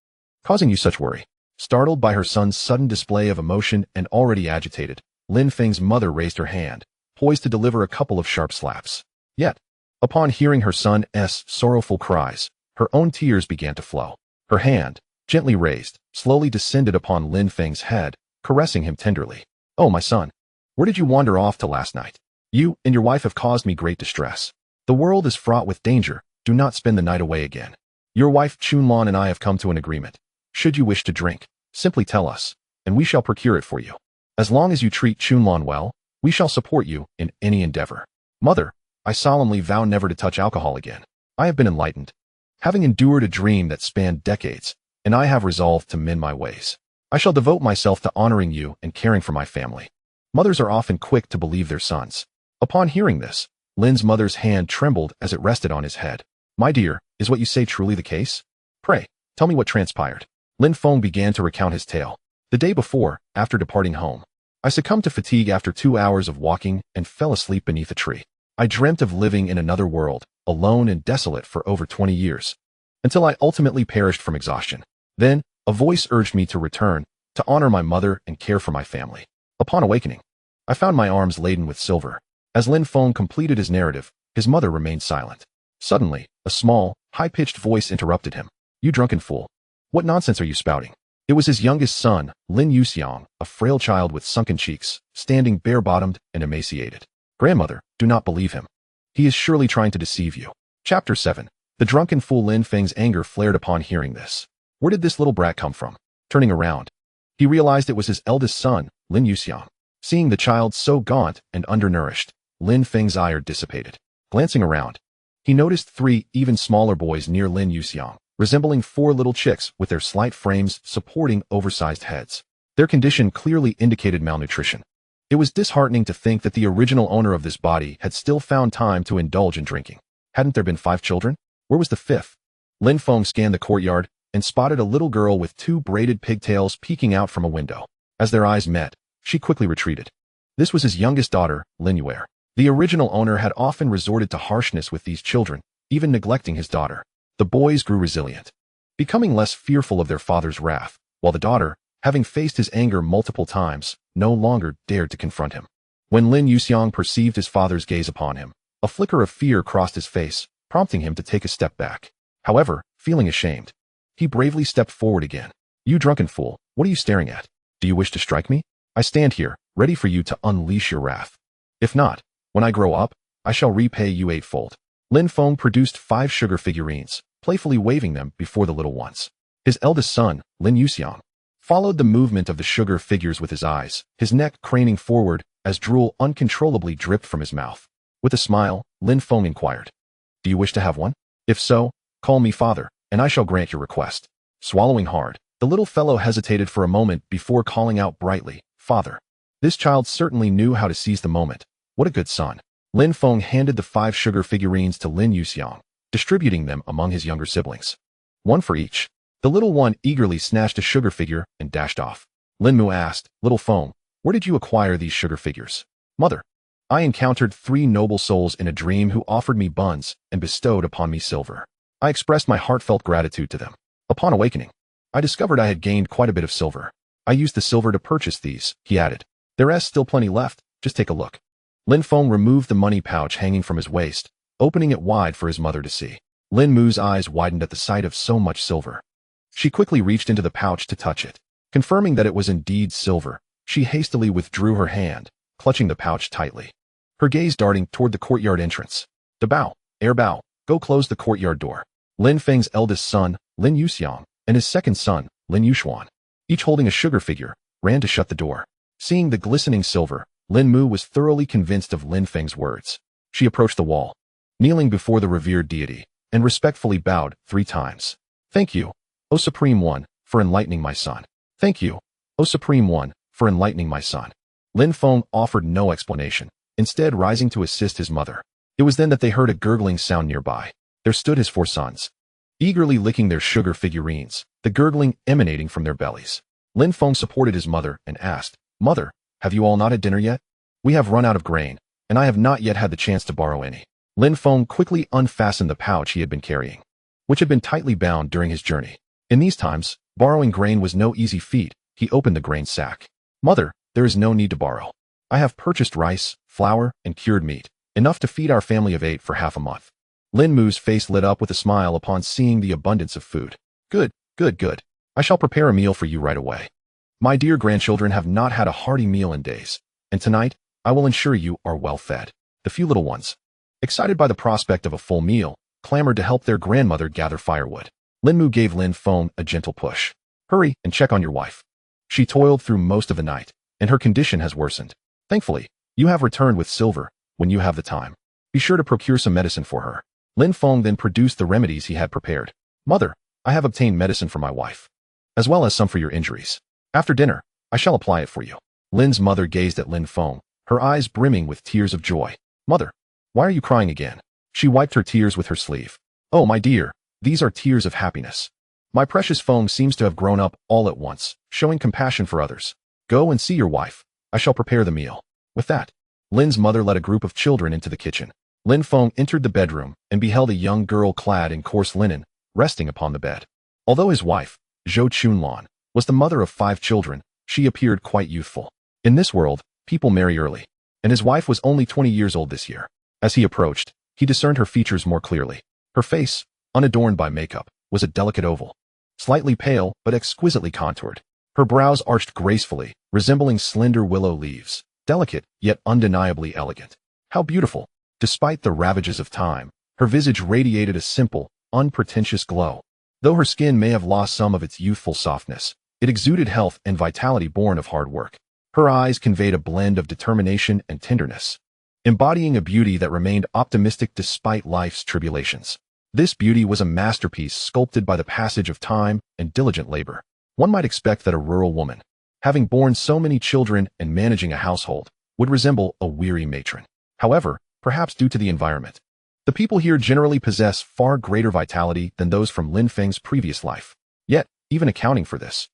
causing you such worry." Startled by her son's sudden display of emotion and already agitated, Lin Feng's mother raised her hand, poised to deliver a couple of sharp slaps. Yet, upon hearing her son's sorrowful cries, her own tears began to flow. Her hand, gently raised, slowly descended upon Lin Feng's head, caressing him tenderly. "Oh, my son, where did you wander off to last night? You and your wife have caused me great distress. The world is fraught with danger. Do not spend the night away again. Your wife Chunlan and I have come to an agreement. Should you wish to drink, simply tell us, and we shall procure it for you. As long as you treat Chunlan well, we shall support you in any endeavor. Mother, I solemnly vow never to touch alcohol again. I have been enlightened, having endured a dream that spanned decades, and I have resolved to mend my ways. I shall devote myself to honoring you and caring for my family." Mothers are often quick to believe their sons. Upon hearing this, Lin's mother's hand trembled as it rested on his head. "My dear, is what you say truly the case? Pray, tell me what transpired." Lin Feng began to recount his tale. "The day before, after departing home, I succumbed to fatigue after 2 hours of walking and fell asleep beneath a tree. I dreamt of living in another world, alone and desolate for over 20 years, until I ultimately perished from exhaustion. Then, a voice urged me to return, to honor my mother and care for my family. Upon awakening, I found my arms laden with silver." As Lin Feng completed his narrative, his mother remained silent. Suddenly, a small, high-pitched voice interrupted him. "You drunken fool. What nonsense are you spouting?" It was his youngest son, Lin Yuxiang, a frail child with sunken cheeks, standing bare-bottomed and emaciated. "Grandmother, do not believe him. He is surely trying to deceive you." Chapter 7. The drunken fool. Lin Feng's anger flared upon hearing this. Where did this little brat come from? Turning around, he realized it was his eldest son, Lin Yuxiang. Seeing the child so gaunt and undernourished, Lin Feng's ire dissipated. Glancing around, he noticed 3 even smaller boys near Lin Yuxiang, resembling 4 little chicks with their slight frames supporting oversized heads. Their condition clearly indicated malnutrition. It was disheartening to think that the original owner of this body had still found time to indulge in drinking. Hadn't there been 5 children? Where was the 5th? Lin Feng scanned the courtyard and spotted a little girl with 2 braided pigtails peeking out from a window. As their eyes met, she quickly retreated. This was his youngest daughter, Lin Yuer. The original owner had often resorted to harshness with these children, even neglecting his daughter. The boys grew resilient, becoming less fearful of their father's wrath, while the daughter, having faced his anger multiple times, no longer dared to confront him. When Lin Yuxiang perceived his father's gaze upon him, a flicker of fear crossed his face, prompting him to take a step back. However, feeling ashamed, he bravely stepped forward again. "You drunken fool, what are you staring at? Do you wish to strike me? I stand here, ready for you to unleash your wrath. If not, when I grow up, I shall repay you 8-fold. Lin Feng produced 5 sugar figurines, playfully waving them before the little ones. His eldest son, Lin Yuxiang, followed the movement of the sugar figures with his eyes, his neck craning forward as drool uncontrollably dripped from his mouth. With a smile, Lin Feng inquired, "Do you wish to have one? If so, call me father, and I shall grant your request." Swallowing hard, the little fellow hesitated for a moment before calling out brightly, "Father." This child certainly knew how to seize the moment. What a good son. Lin Feng handed the 5 sugar figurines to Lin Yuxiang, distributing them among his younger siblings. One for each. The little one eagerly snatched a sugar figure and dashed off. Lin Mu asked, "Little Feng, where did you acquire these sugar figures?" "Mother, I encountered 3 noble souls in a dream who offered me buns and bestowed upon me silver. I expressed my heartfelt gratitude to them. Upon awakening, I discovered I had gained quite a bit of silver. I used the silver to purchase these," he added. "There's still plenty left, just take a look." Lin Feng removed the money pouch hanging from his waist, opening it wide for his mother to see. Lin Mu's eyes widened at the sight of so much silver. She quickly reached into the pouch to touch it. Confirming that it was indeed silver, she hastily withdrew her hand, clutching the pouch tightly, her gaze darting toward the courtyard entrance. "Da Bao, Air Bao, go close the courtyard door." Lin Feng's eldest son, Lin Yuxiang, and his second son, Lin Yushuan, each holding a sugar figure, ran to shut the door. Seeing the glistening silver, Lin Mu was thoroughly convinced of Lin Feng's words. She approached the wall, kneeling before the revered deity, and respectfully bowed 3 times. Thank you, O Supreme One, for enlightening my son. Thank you, O Supreme One, for enlightening my son. Lin Feng offered no explanation, instead rising to assist his mother. It was then that they heard a gurgling sound nearby. There stood his 4 sons, eagerly licking their sugar figurines, the gurgling emanating from their bellies. Lin Feng supported his mother and asked, Mother, have you all not had dinner yet? We have run out of grain, and I have not yet had the chance to borrow any. Lin Feng quickly unfastened the pouch he had been carrying, which had been tightly bound during his journey. In these times, borrowing grain was no easy feat. He opened the grain sack. Mother, there is no need to borrow. I have purchased rice, flour, and cured meat, enough to feed our family of 8 for half a month. Lin Mu's face lit up with a smile upon seeing the abundance of food. Good, good, good. I shall prepare a meal for you right away. My dear grandchildren have not had a hearty meal in days, and tonight, I will ensure you are well fed. The few little ones, excited by the prospect of a full meal, clamored to help their grandmother gather firewood. Lin Mu gave Lin Feng a gentle push. Hurry and check on your wife. She toiled through most of the night, and her condition has worsened. Thankfully, you have returned with silver when you have the time. Be sure to procure some medicine for her. Lin Feng then produced the remedies he had prepared. Mother, I have obtained medicine for my wife, as well as some for your injuries. After dinner, I shall apply it for you. Lin's mother gazed at Lin Feng, her eyes brimming with tears of joy. Mother, why are you crying again? She wiped her tears with her sleeve. Oh, my dear, these are tears of happiness. My precious Feng seems to have grown up all at once, showing compassion for others. Go and see your wife. I shall prepare the meal. With that, Lin's mother led a group of children into the kitchen. Lin Feng entered the bedroom and beheld a young girl clad in coarse linen, resting upon the bed. Although his wife, Zhou Chunlan, was the mother of 5 children, she appeared quite youthful. In this world, people marry early, and his wife was only 20 years old this year. As he approached, he discerned her features more clearly. Her face, unadorned by makeup, was a delicate oval, slightly pale but exquisitely contoured. Her brows arched gracefully, resembling slender willow leaves, delicate yet undeniably elegant. How beautiful! Despite the ravages of time, her visage radiated a simple, unpretentious glow. Though her skin may have lost some of its youthful softness, it exuded health and vitality born of hard work. Her eyes conveyed a blend of determination and tenderness, embodying a beauty that remained optimistic despite life's tribulations. This beauty was a masterpiece sculpted by the passage of time and diligent labor. One might expect that a rural woman, having borne so many children and managing a household, would resemble a weary matron. However, perhaps due to the environment, the people here generally possess far greater vitality than those from Lin Feng's previous life. Yet, even accounting for this,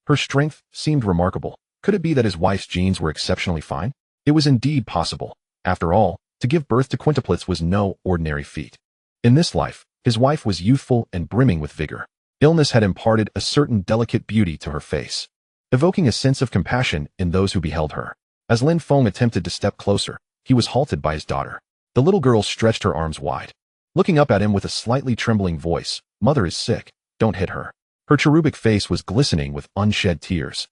her strength seemed remarkable. Could it be that his wife's genes were exceptionally fine? It was indeed possible. After all, to give birth to quintuplets was no ordinary feat. In this life, his wife was youthful and brimming with vigor. Illness had imparted a certain delicate beauty to her face, evoking a sense of compassion in those who beheld her. As Lin Feng attempted to step closer, he was halted by his daughter. The little girl stretched her arms wide, looking up at him with a slightly trembling voice. Mother is sick. Don't hit her. Her cherubic face was glistening with unshed tears,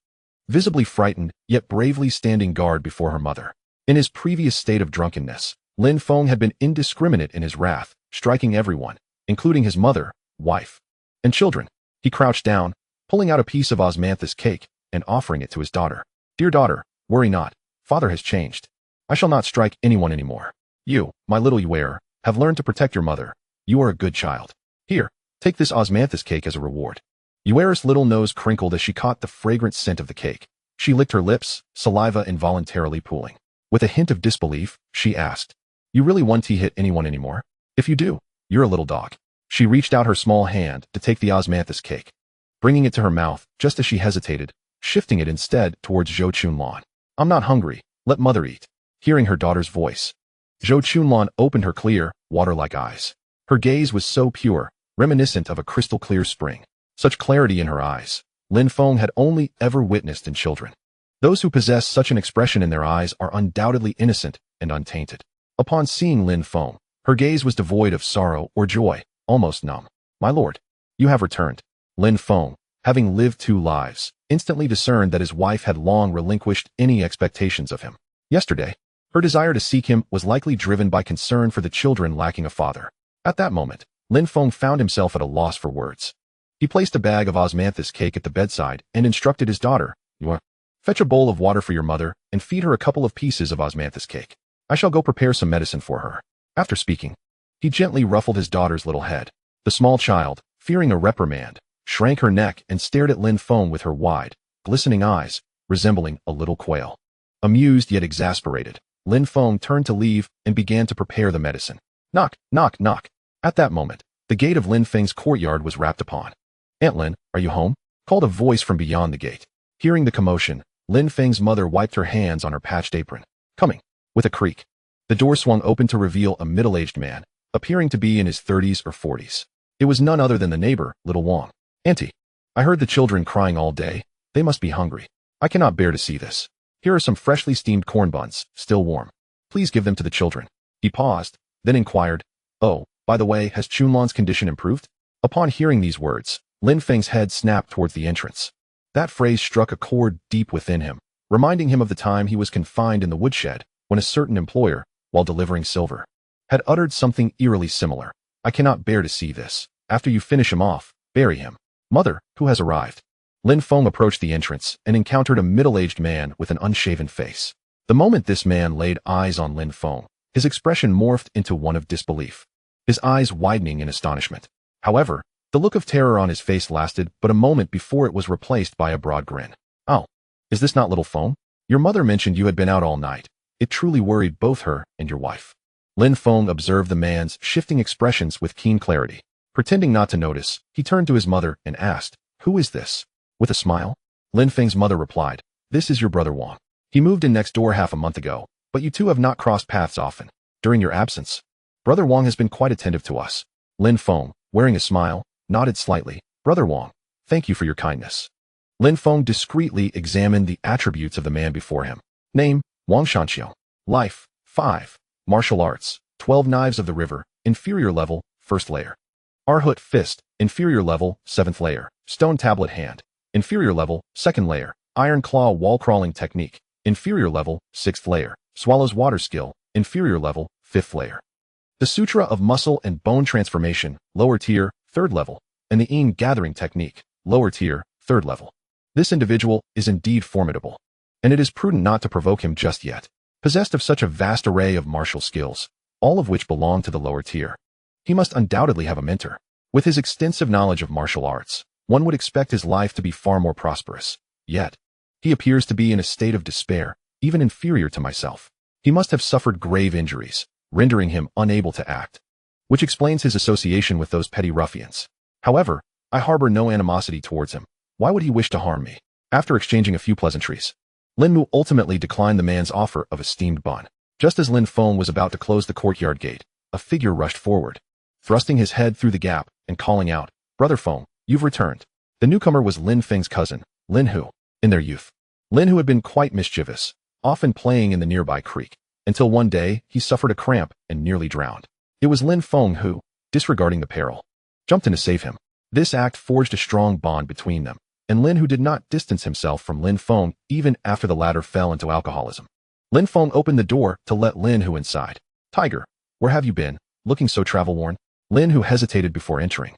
visibly frightened, yet bravely standing guard before her mother. In his previous state of drunkenness, Lin Feng had been indiscriminate in his wrath, striking everyone, including his mother, wife, and children. He crouched down, pulling out a piece of osmanthus cake and offering it to his daughter. Dear daughter, worry not. Father has changed. I shall not strike anyone anymore. You, my little Xiaohe, have learned to protect your mother. You are a good child. Here, take this osmanthus cake as a reward. Xiaohe's little nose crinkled as she caught the fragrant scent of the cake. She licked her lips, saliva involuntarily pooling. With a hint of disbelief, she asked, You really want to hit anyone anymore? If you do, you're a little dog. She reached out her small hand to take the osmanthus cake, bringing it to her mouth just as she hesitated, shifting it instead towards Zhou Chunlan. I'm not hungry. Let mother eat. Hearing her daughter's voice, Zhou Chunlan opened her clear, water-like eyes. Her gaze was so pure, reminiscent of a crystal-clear spring. Such clarity in her eyes, Lin Feng had only ever witnessed in children. Those who possess such an expression in their eyes are undoubtedly innocent and untainted. Upon seeing Lin Feng, her gaze was devoid of sorrow or joy, almost numb. My lord, you have returned. Lin Feng, having lived 2 lives, instantly discerned that his wife had long relinquished any expectations of him. Yesterday, her desire to seek him was likely driven by concern for the children lacking a father. At that moment, Lin Feng found himself at a loss for words. He placed a bag of osmanthus cake at the bedside and instructed his daughter, Fetch a bowl of water for your mother, and feed her a couple of pieces of osmanthus cake. I shall go prepare some medicine for her." After speaking, he gently ruffled his daughter's little head. The small child, fearing a reprimand, shrank her neck and stared at Lin Feng with her wide, glistening eyes, resembling a little quail. Amused yet exasperated, Lin Feng turned to leave and began to prepare the medicine. Knock, knock, knock. At that moment, the gate of Lin Feng's courtyard was rapped upon. "Aunt Lin, are you home?" called a voice from beyond the gate. Hearing the commotion, Lin Feng's mother wiped her hands on her patched apron. "Coming." With a creak, the door swung open to reveal a middle-aged man, appearing to be in his 30s or 40s. It was none other than the neighbor, little Wang. "Auntie, I heard the children crying all day. They must be hungry. I cannot bear to see this. Here are some freshly steamed corn buns, still warm. Please give them to the children." He paused, then inquired, "Oh, by the way, has Chunlan's condition improved?" Upon hearing these words, Lin Feng's head snapped towards the entrance. That phrase struck a chord deep within him, reminding him of the time he was confined in the woodshed, when a certain employer, while delivering silver, had uttered something eerily similar. "I cannot bear to see this. After you finish him off, bury him." "Mother, who has arrived?" Lin Feng approached the entrance and encountered a middle-aged man with an unshaven face. The moment this man laid eyes on Lin Feng, his expression morphed into one of disbelief, his eyes widening in astonishment. However, the look of terror on his face lasted but a moment before it was replaced by a broad grin. "Oh, is this not little Feng? Your mother mentioned you had been out all night. It truly worried both her and your wife." Lin Feng observed the man's shifting expressions with keen clarity. Pretending not to notice, he turned to his mother and asked, "Who is this?" With a smile, Lin Feng's mother replied, "This is your brother Wang. He moved in next door half a month ago, but you two have not crossed paths often. During your absence, Brother Wang has been quite attentive to us." Lin Feng, wearing a smile, nodded slightly. "Brother Wang, thank you for your kindness." Lin Feng discreetly examined the attributes of the man before him. Name, Wang Shanxiao. Life, 5. Martial arts, 12 Knives of the River, inferior level, 1st layer. Arhut Fist, inferior level, 7th layer. Stone Tablet Hand, inferior level, 2nd layer. Iron Claw Wall Crawling Technique, inferior level, 6th layer. Swallow's Water Skill, inferior level, 5th layer. The Sutra of Muscle and Bone Transformation, lower tier, 3rd level, and the Yin Gathering Technique, lower tier, 3rd level. This individual is indeed formidable, and it is prudent not to provoke him just yet. Possessed of such a vast array of martial skills, all of which belong to the lower tier, he must undoubtedly have a mentor. With his extensive knowledge of martial arts, one would expect his life to be far more prosperous. Yet, he appears to be in a state of despair, even inferior to myself. He must have suffered grave injuries, rendering him unable to act, which explains his association with those petty ruffians. However, I harbor no animosity towards him. Why would he wish to harm me? After exchanging a few pleasantries, Lin Mu ultimately declined the man's offer of a steamed bun. Just as Lin Feng was about to close the courtyard gate, a figure rushed forward, thrusting his head through the gap and calling out, "Brother Feng, you've returned." The newcomer was Lin Feng's cousin, Lin Hu. In their youth, Lin Hu had been quite mischievous, often playing in the nearby creek, until one day he suffered a cramp and nearly drowned. It was Lin Feng who, disregarding the peril, jumped in to save him. This act forged a strong bond between them, and Lin Hu did not distance himself from Lin Feng even after the latter fell into alcoholism. Lin Feng opened the door to let Lin Hu inside. "Tiger, where have you been, looking so travel-worn?" Lin Hu hesitated before entering,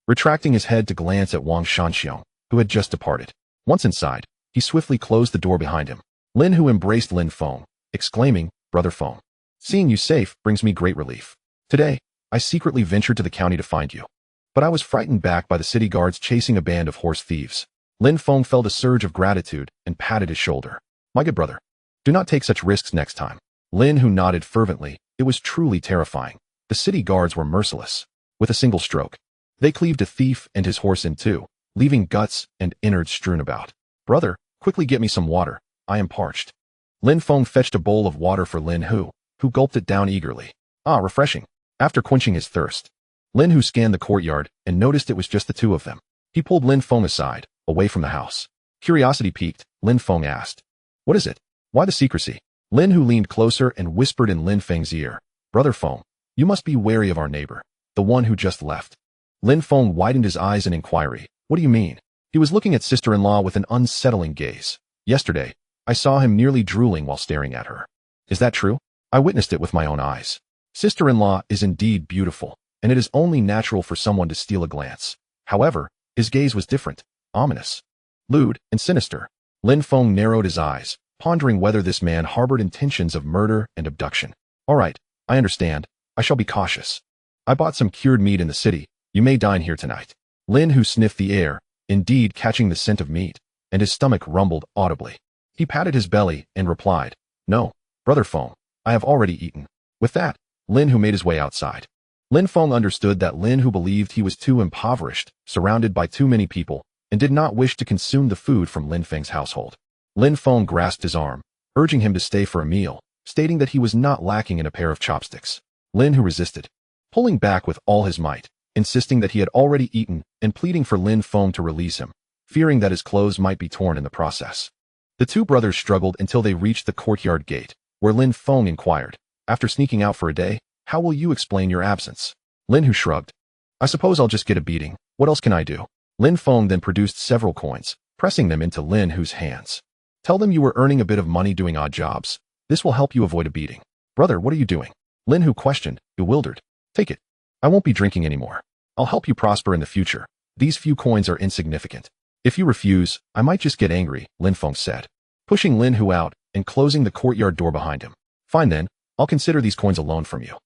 retracting his head to glance at Wang Shanxiang, who had just departed. Once inside, he swiftly closed the door behind him. Lin Hu embraced Lin Feng, exclaiming, "Brother Feng, seeing you safe brings me great relief. Today, I secretly ventured to the county to find you, but I was frightened back by the city guards chasing a band of horse thieves." Lin Feng felt a surge of gratitude and patted his shoulder. "My good brother, do not take such risks next time." Lin Hu nodded fervently. It was truly terrifying. The city guards were merciless. With a single stroke, they cleaved a thief and his horse in two, leaving guts and innards strewn about. "Brother, quickly get me some water. I am parched." Lin Feng fetched a bowl of water for Lin Hu, who gulped it down eagerly. "Ah, refreshing." After quenching his thirst, Lin Hu scanned the courtyard and noticed it was just the two of them. He pulled Lin Feng aside, away from the house. Curiosity piqued, Lin Feng asked, "What is it? Why the secrecy?" Lin Hu leaned closer and whispered in Lin Feng's ear, "Brother Feng, you must be wary of our neighbor, the one who just left." Lin Feng widened his eyes in inquiry. "What do you mean?" He was looking at sister-in-law with an unsettling gaze. "Yesterday, I saw him nearly drooling while staring at her." "Is that true?" "I witnessed it with my own eyes." Sister-in-law is indeed beautiful, and it is only natural for someone to steal a glance. However, his gaze was different, ominous, lewd, and sinister. Lin Feng narrowed his eyes, pondering whether this man harbored intentions of murder and abduction. All right, I understand. I shall be cautious. I bought some cured meat in the city. You may dine here tonight. Lin, who sniffed the air, indeed catching the scent of meat, and his stomach rumbled audibly. He patted his belly and replied, No, Brother Feng, I have already eaten. With that, Lin, who made his way outside. Lin Feng understood that Lin, who believed he was too impoverished, surrounded by too many people, and did not wish to consume the food from Lin Feng's household. Lin Feng grasped his arm, urging him to stay for a meal, stating that he was not lacking in a pair of chopsticks. Lin, who resisted, pulling back with all his might, insisting that he had already eaten and pleading for Lin Feng to release him, fearing that his clothes might be torn in the process. The two brothers struggled until they reached the courtyard gate, where Lin Feng inquired, After sneaking out for a day, how will you explain your absence? Lin, who shrugged, I suppose I'll just get a beating. What else can I do? Lin Feng then produced several coins, pressing them into Lin Hu's hands. Tell them you were earning a bit of money doing odd jobs. This will help you avoid a beating. Brother, what are you doing? Lin Hu questioned, bewildered. Take it. I won't be drinking anymore. I'll help you prosper in the future. These few coins are insignificant. If you refuse, I might just get angry, Lin Feng said, pushing Lin Hu out and closing the courtyard door behind him. Fine then, I'll consider these coins a loan from you.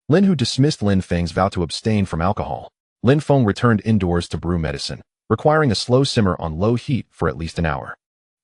Lin Hu dismissed Lin Feng's vow to abstain from alcohol. Lin Feng returned indoors to brew medicine, requiring a slow simmer on low heat for at least an hour.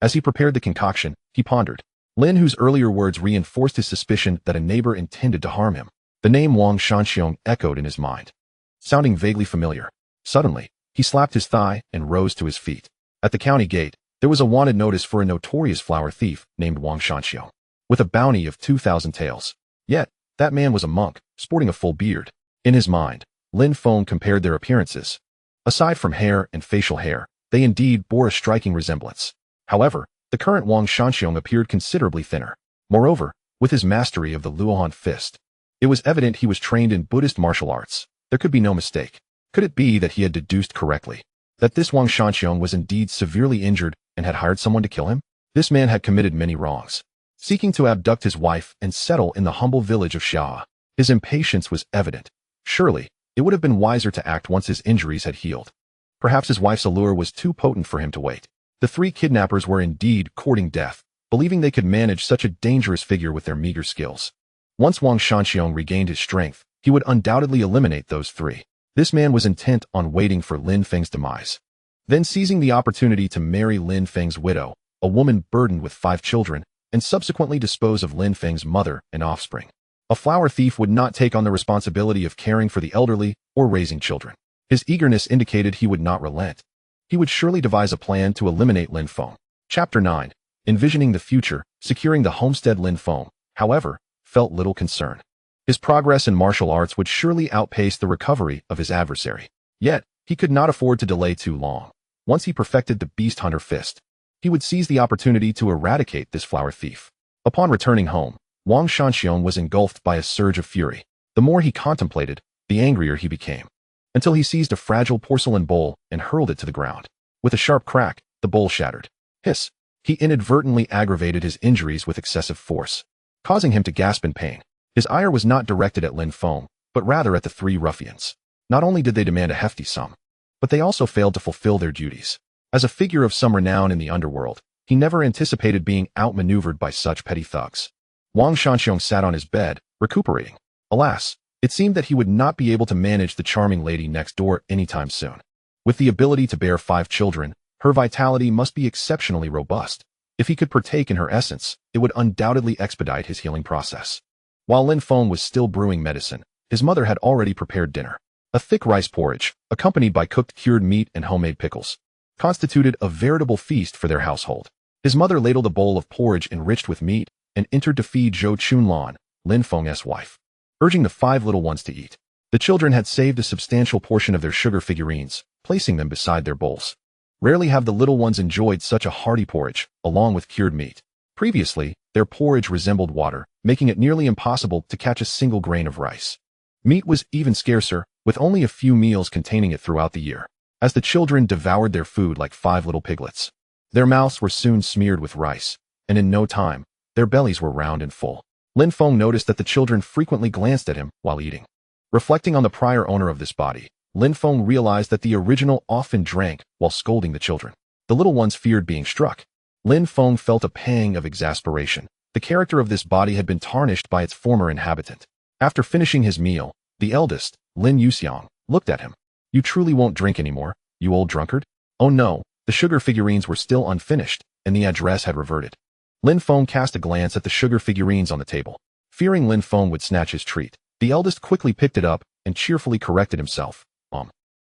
As he prepared the concoction, he pondered. Lin Hu's earlier words reinforced his suspicion that a neighbor intended to harm him. The name Wang Shanxiong echoed in his mind, sounding vaguely familiar. Suddenly, he slapped his thigh and rose to his feet. At the county gate, there was a wanted notice for a notorious flower thief named Wang Shanxiong, with a bounty of 2,000 taels. Yet, that man was a monk, sporting a full beard. In his mind, Lin Feng compared their appearances. Aside from hair and facial hair, they indeed bore a striking resemblance. However, the current Wang Shanxiong appeared considerably thinner. Moreover, with his mastery of the Luohan fist, it was evident he was trained in Buddhist martial arts. There could be no mistake. Could it be that he had deduced correctly? That this Wang Shanxiong was indeed severely injured and had hired someone to kill him? This man had committed many wrongs, seeking to abduct his wife and settle in the humble village of Xiaohe. His impatience was evident. Surely, it would have been wiser to act once his injuries had healed. Perhaps his wife's allure was too potent for him to wait. The three kidnappers were indeed courting death, believing they could manage such a dangerous figure with their meager skills. Once Wang Shanxiong regained his strength, he would undoubtedly eliminate those three. This man was intent on waiting for Lin Feng's demise, then seizing the opportunity to marry Lin Feng's widow, a woman burdened with 5 children, and subsequently dispose of Lin Feng's mother and offspring. A flower thief would not take on the responsibility of caring for the elderly or raising children. His eagerness indicated he would not relent. He would surely devise a plan to eliminate Lin Feng. Chapter 9. Envisioning the future, securing the homestead. Lin Feng, however, felt little concern. His progress in martial arts would surely outpace the recovery of his adversary. Yet, he could not afford to delay too long. Once he perfected the beast hunter fist, he would seize the opportunity to eradicate this flower thief. Upon returning home, Wang Shanxiong was engulfed by a surge of fury. The more he contemplated, the angrier he became, until he seized a fragile porcelain bowl and hurled it to the ground. With a sharp crack, the bowl shattered. Hiss! He inadvertently aggravated his injuries with excessive force, causing him to gasp in pain. His ire was not directed at Lin Feng, but rather at the 3 ruffians. Not only did they demand a hefty sum, but they also failed to fulfill their duties. As a figure of some renown in the underworld, he never anticipated being outmaneuvered by such petty thugs. Wang Shanxiong sat on his bed, recuperating. Alas, it seemed that he would not be able to manage the charming lady next door anytime soon. With the ability to bear 5 children, her vitality must be exceptionally robust. If he could partake in her essence, it would undoubtedly expedite his healing process. While Lin Feng was still brewing medicine, his mother had already prepared dinner. A thick rice porridge, accompanied by cooked cured meat and homemade pickles, constituted a veritable feast for their household. His mother ladled a bowl of porridge enriched with meat and entered to feed Zhou Chunlan, Lin Feng's wife, urging the 5 little ones to eat. The children had saved a substantial portion of their sugar figurines, placing them beside their bowls. Rarely have the little ones enjoyed such a hearty porridge, along with cured meat. Previously, their porridge resembled water, making it nearly impossible to catch a single grain of rice. Meat was even scarcer, with only a few meals containing it throughout the year. As the children devoured their food like 5 little piglets, their mouths were soon smeared with rice, and in no time, their bellies were round and full. Lin Feng noticed that the children frequently glanced at him while eating. Reflecting on the prior owner of this body, Lin Feng realized that the original often drank while scolding the children. The little ones feared being struck. Lin Feng felt a pang of exasperation. The character of this body had been tarnished by its former inhabitant. After finishing his meal, the eldest, Lin Yuxiang, looked at him. You truly won't drink anymore, you old drunkard? Oh no, the sugar figurines were still unfinished, and the address had reverted. Lin Feng cast a glance at the sugar figurines on the table. Fearing Lin Feng would snatch his treat, the eldest quickly picked it up and cheerfully corrected himself.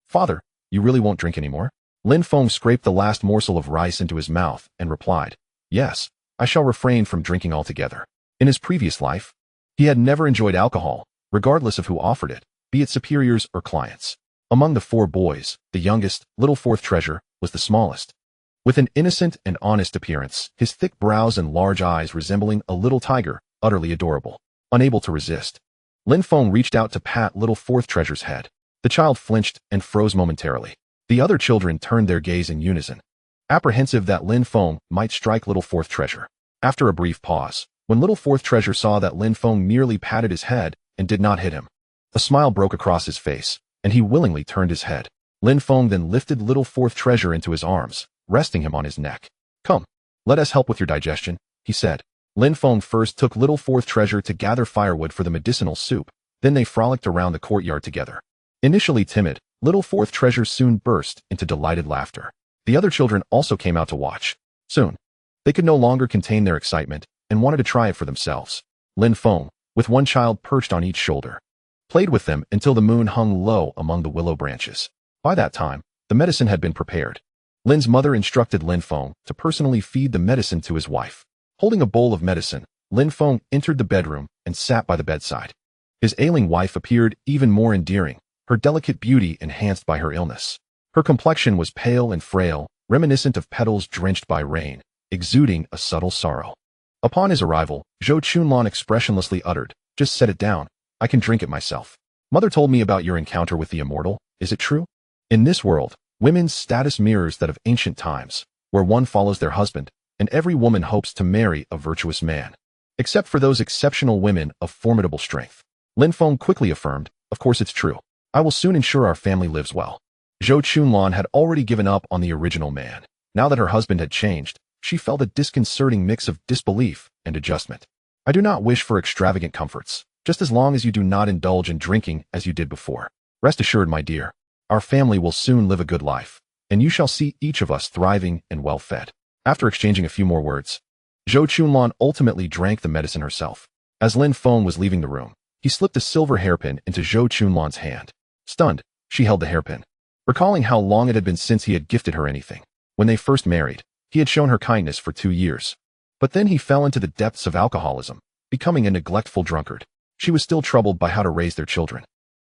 Father, you really won't drink anymore? Lin Feng scraped the last morsel of rice into his mouth and replied, Yes, I shall refrain from drinking altogether. In his previous life, he had never enjoyed alcohol, regardless of who offered it, be it superiors or clients. Among the 4 boys, the youngest, little fourth treasure, was the smallest. With an innocent and honest appearance, his thick brows and large eyes resembling a little tiger, utterly adorable. Unable to resist, Lin Feng reached out to pat little fourth treasure's head. The child flinched and froze momentarily. The other children turned their gaze in unison, apprehensive that Lin Feng might strike little fourth treasure. After a brief pause, when little fourth treasure saw that Lin Feng merely patted his head and did not hit him, a smile broke across his face, and he willingly turned his head. Lin Feng then lifted little fourth treasure into his arms, resting him on his neck. Come, let us help with your digestion, he said. Lin Feng first took little fourth treasure to gather firewood for the medicinal soup, then they frolicked around the courtyard together. Initially timid, little fourth treasure soon burst into delighted laughter. The other children also came out to watch. Soon, they could no longer contain their excitement and wanted to try it for themselves. Lin Feng, with one child perched on each shoulder, played with them until the moon hung low among the willow branches. By that time, the medicine had been prepared. Lin's mother instructed Lin Feng to personally feed the medicine to his wife. Holding a bowl of medicine, Lin Feng entered the bedroom and sat by the bedside. His ailing wife appeared even more endearing, her delicate beauty enhanced by her illness. Her complexion was pale and frail, reminiscent of petals drenched by rain, exuding a subtle sorrow. Upon his arrival, Zhou Chunlan expressionlessly uttered, Just set it down, I can drink it myself. Mother told me about your encounter with the immortal, is it true? In this world, women's status mirrors that of ancient times, where one follows their husband, and every woman hopes to marry a virtuous man. Except for those exceptional women of formidable strength. Lin Feng quickly affirmed, Of course it's true. I will soon ensure our family lives well. Zhou Chunlan had already given up on the original man. Now that her husband had changed, she felt a disconcerting mix of disbelief and adjustment. I do not wish for extravagant comforts, just as long as you do not indulge in drinking as you did before. Rest assured, my dear, our family will soon live a good life, and you shall see each of us thriving and well-fed. After exchanging a few more words, Zhou Chunlan ultimately drank the medicine herself. As Lin Feng was leaving the room, he slipped a silver hairpin into Zhou Chunlan's hand. Stunned, she held the hairpin, recalling how long it had been since he had gifted her anything. When they first married, he had shown her kindness for 2 years. But then he fell into the depths of alcoholism, becoming a neglectful drunkard. She was still troubled by how to raise their children.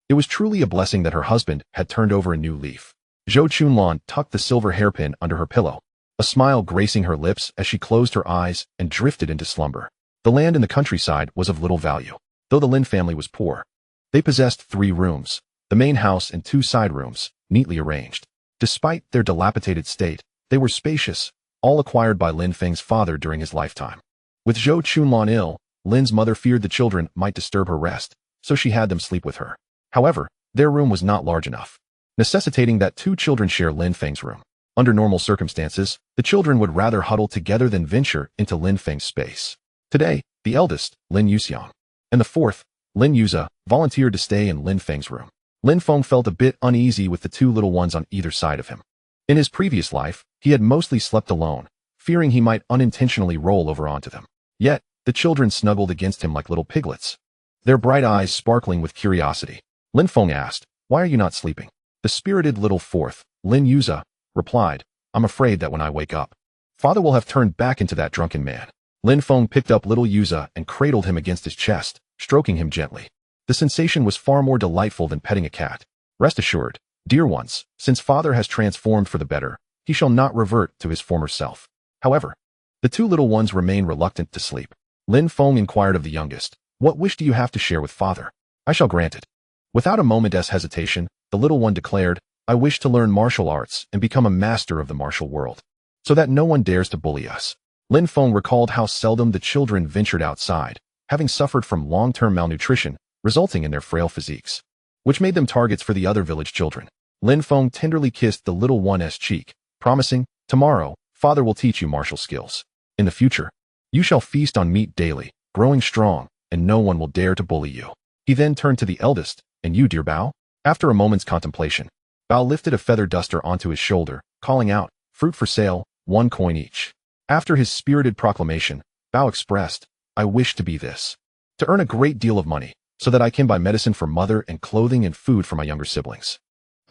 It was truly a blessing that her husband had turned over a new leaf. Zhou Chunlan tucked the silver hairpin under her pillow, a smile gracing her lips as she closed her eyes and drifted into slumber. The land in the countryside was of little value. Though the Lin family was poor, they possessed 3 rooms, the main house and 2 side rooms, neatly arranged. Despite their dilapidated state, they were spacious, all acquired by Lin Feng's father during his lifetime. With Zhou Chunlan ill, Lin's mother feared the children might disturb her rest, so she had them sleep with her. However, their room was not large enough, necessitating that 2 children share Lin Feng's room. Under normal circumstances, the children would rather huddle together than venture into Lin Feng's space. Today, the eldest, Lin Yuxiang, and the 4th, Lin Yuza, volunteered to stay in Lin Feng's room. Lin Feng felt a bit uneasy with the 2 little ones on either side of him. In his previous life, he had mostly slept alone, fearing he might unintentionally roll over onto them. Yet, the children snuggled against him like little piglets, their bright eyes sparkling with curiosity. Lin Feng asked, Why are you not sleeping? The spirited little 4th, Lin Yuza, replied, I'm afraid that when I wake up, Father will have turned back into that drunken man. Lin Feng picked up little Yuza and cradled him against his chest, stroking him gently. The sensation was far more delightful than petting a cat. Rest assured, dear ones, since Father has transformed for the better, he shall not revert to his former self. However, the 2 little ones remained reluctant to sleep. Lin Feng inquired of the youngest, What wish do you have to share with Father? I shall grant it. Without a moment's hesitation, the little one declared, I wish to learn martial arts and become a master of the martial world, so that no one dares to bully us. Lin Feng recalled how seldom the children ventured outside, having suffered from long-term malnutrition, resulting in their frail physiques, which made them targets for the other village children. Lin Feng tenderly kissed the little one's cheek, promising, Tomorrow, Father will teach you martial skills. In the future, you shall feast on meat daily, growing strong, and no one will dare to bully you." He then turned to the eldest, "And you, dear Bao?" After a moment's contemplation, Bao lifted a feather duster onto his shoulder, calling out, "Fruit for sale, 1 coin each." After his spirited proclamation, Bao expressed, "I wish to be this. To earn a great deal of money, so that I can buy medicine for mother and clothing and food for my younger siblings."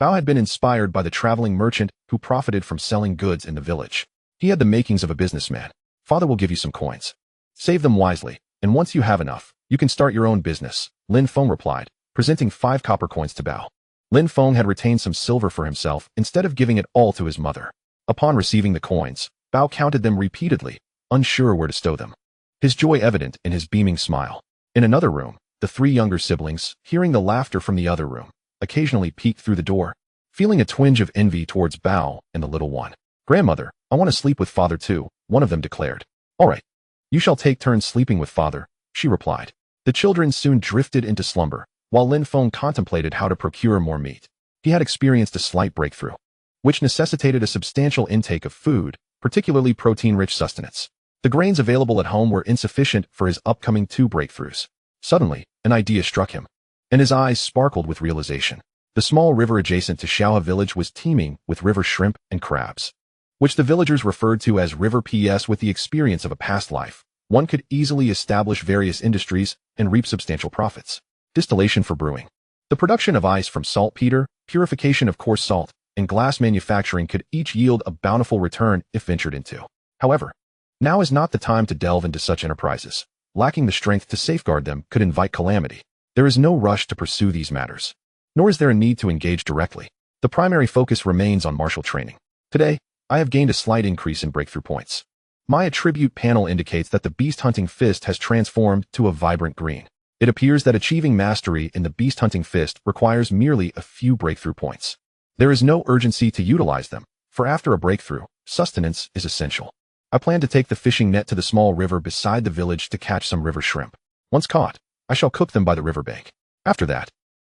Bao had been inspired by the traveling merchant who profited from selling goods in the village. He had the makings of a businessman. "Father will give you some coins. Save them wisely, and once you have enough, you can start your own business," Lin Feng replied, presenting 5 copper coins to Bao. Lin Feng had retained some silver for himself instead of giving it all to his mother. Upon receiving the coins, Bao counted them repeatedly, unsure where to stow them. His joy evident in his beaming smile. In another room, the 3 younger siblings, hearing the laughter from the other room, occasionally peeked through the door, feeling a twinge of envy towards Bao and the little one. "Grandmother, I want to sleep with father too," one of them declared. "All right, you shall take turns sleeping with father," she replied. The children soon drifted into slumber, while Lin Feng contemplated how to procure more meat. He had experienced a slight breakthrough, which necessitated a substantial intake of food, particularly protein-rich sustenance. The grains available at home were insufficient for his upcoming 2 breakthroughs. Suddenly, an idea struck him, and his eyes sparkled with realization. The small river adjacent to Xiaohe Village was teeming with river shrimp and crabs, which the villagers referred to as River PS. With the experience of a past life, one could easily establish various industries and reap substantial profits. Distillation for brewing. The production of ice from saltpeter, purification of coarse salt, and glass manufacturing could each yield a bountiful return if ventured into. However, now is not the time to delve into such enterprises. Lacking the strength to safeguard them could invite calamity. There is no rush to pursue these matters, nor is there a need to engage directly. The primary focus remains on martial training. Today, I have gained a slight increase in breakthrough points. My attribute panel indicates that the beast hunting fist has transformed to a vibrant green. It appears that achieving mastery in the beast hunting fist requires merely a few breakthrough points. There is no urgency to utilize them, for after a breakthrough, sustenance is essential. I plan to take the fishing net to the small river beside the village to catch some river shrimp. Once caught, I shall cook them by the riverbank. After that,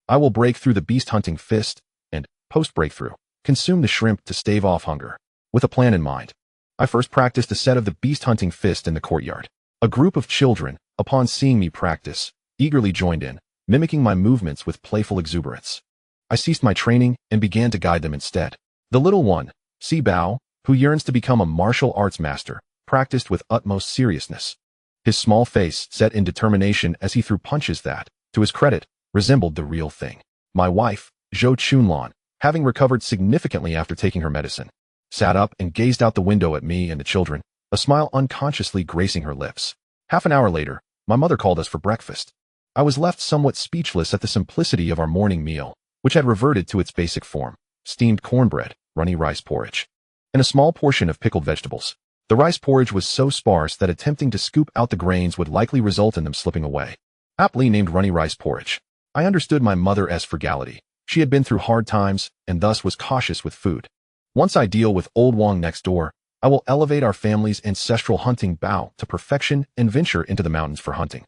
I will break through the beast hunting fist and, post-breakthrough, consume the shrimp to stave off hunger. With a plan in mind, I first practiced a set of the beast hunting fist in the courtyard. A group of children, upon seeing me practice, eagerly joined in, mimicking my movements with playful exuberance. I ceased my training and began to guide them instead. The little one, Si Bao, who yearns to become a martial arts master, practiced with utmost seriousness. His small face set in determination as he threw punches that, to his credit, resembled the real thing. My wife, Zhou Chunlan, having recovered significantly after taking her medicine, sat up and gazed out the window at me and the children, a smile unconsciously gracing her lips. Half an hour later, my mother called us for breakfast. I was left somewhat speechless at the simplicity of our morning meal, which had reverted to its basic form: steamed cornbread, runny rice porridge, and a small portion of pickled vegetables. The rice porridge was so sparse that attempting to scoop out the grains would likely result in them slipping away. Aptly named runny rice porridge, I understood my mother's frugality. She had been through hard times and thus was cautious with food. Once I deal with old Wang next door, I will elevate our family's ancestral hunting bow to perfection and venture into the mountains for hunting,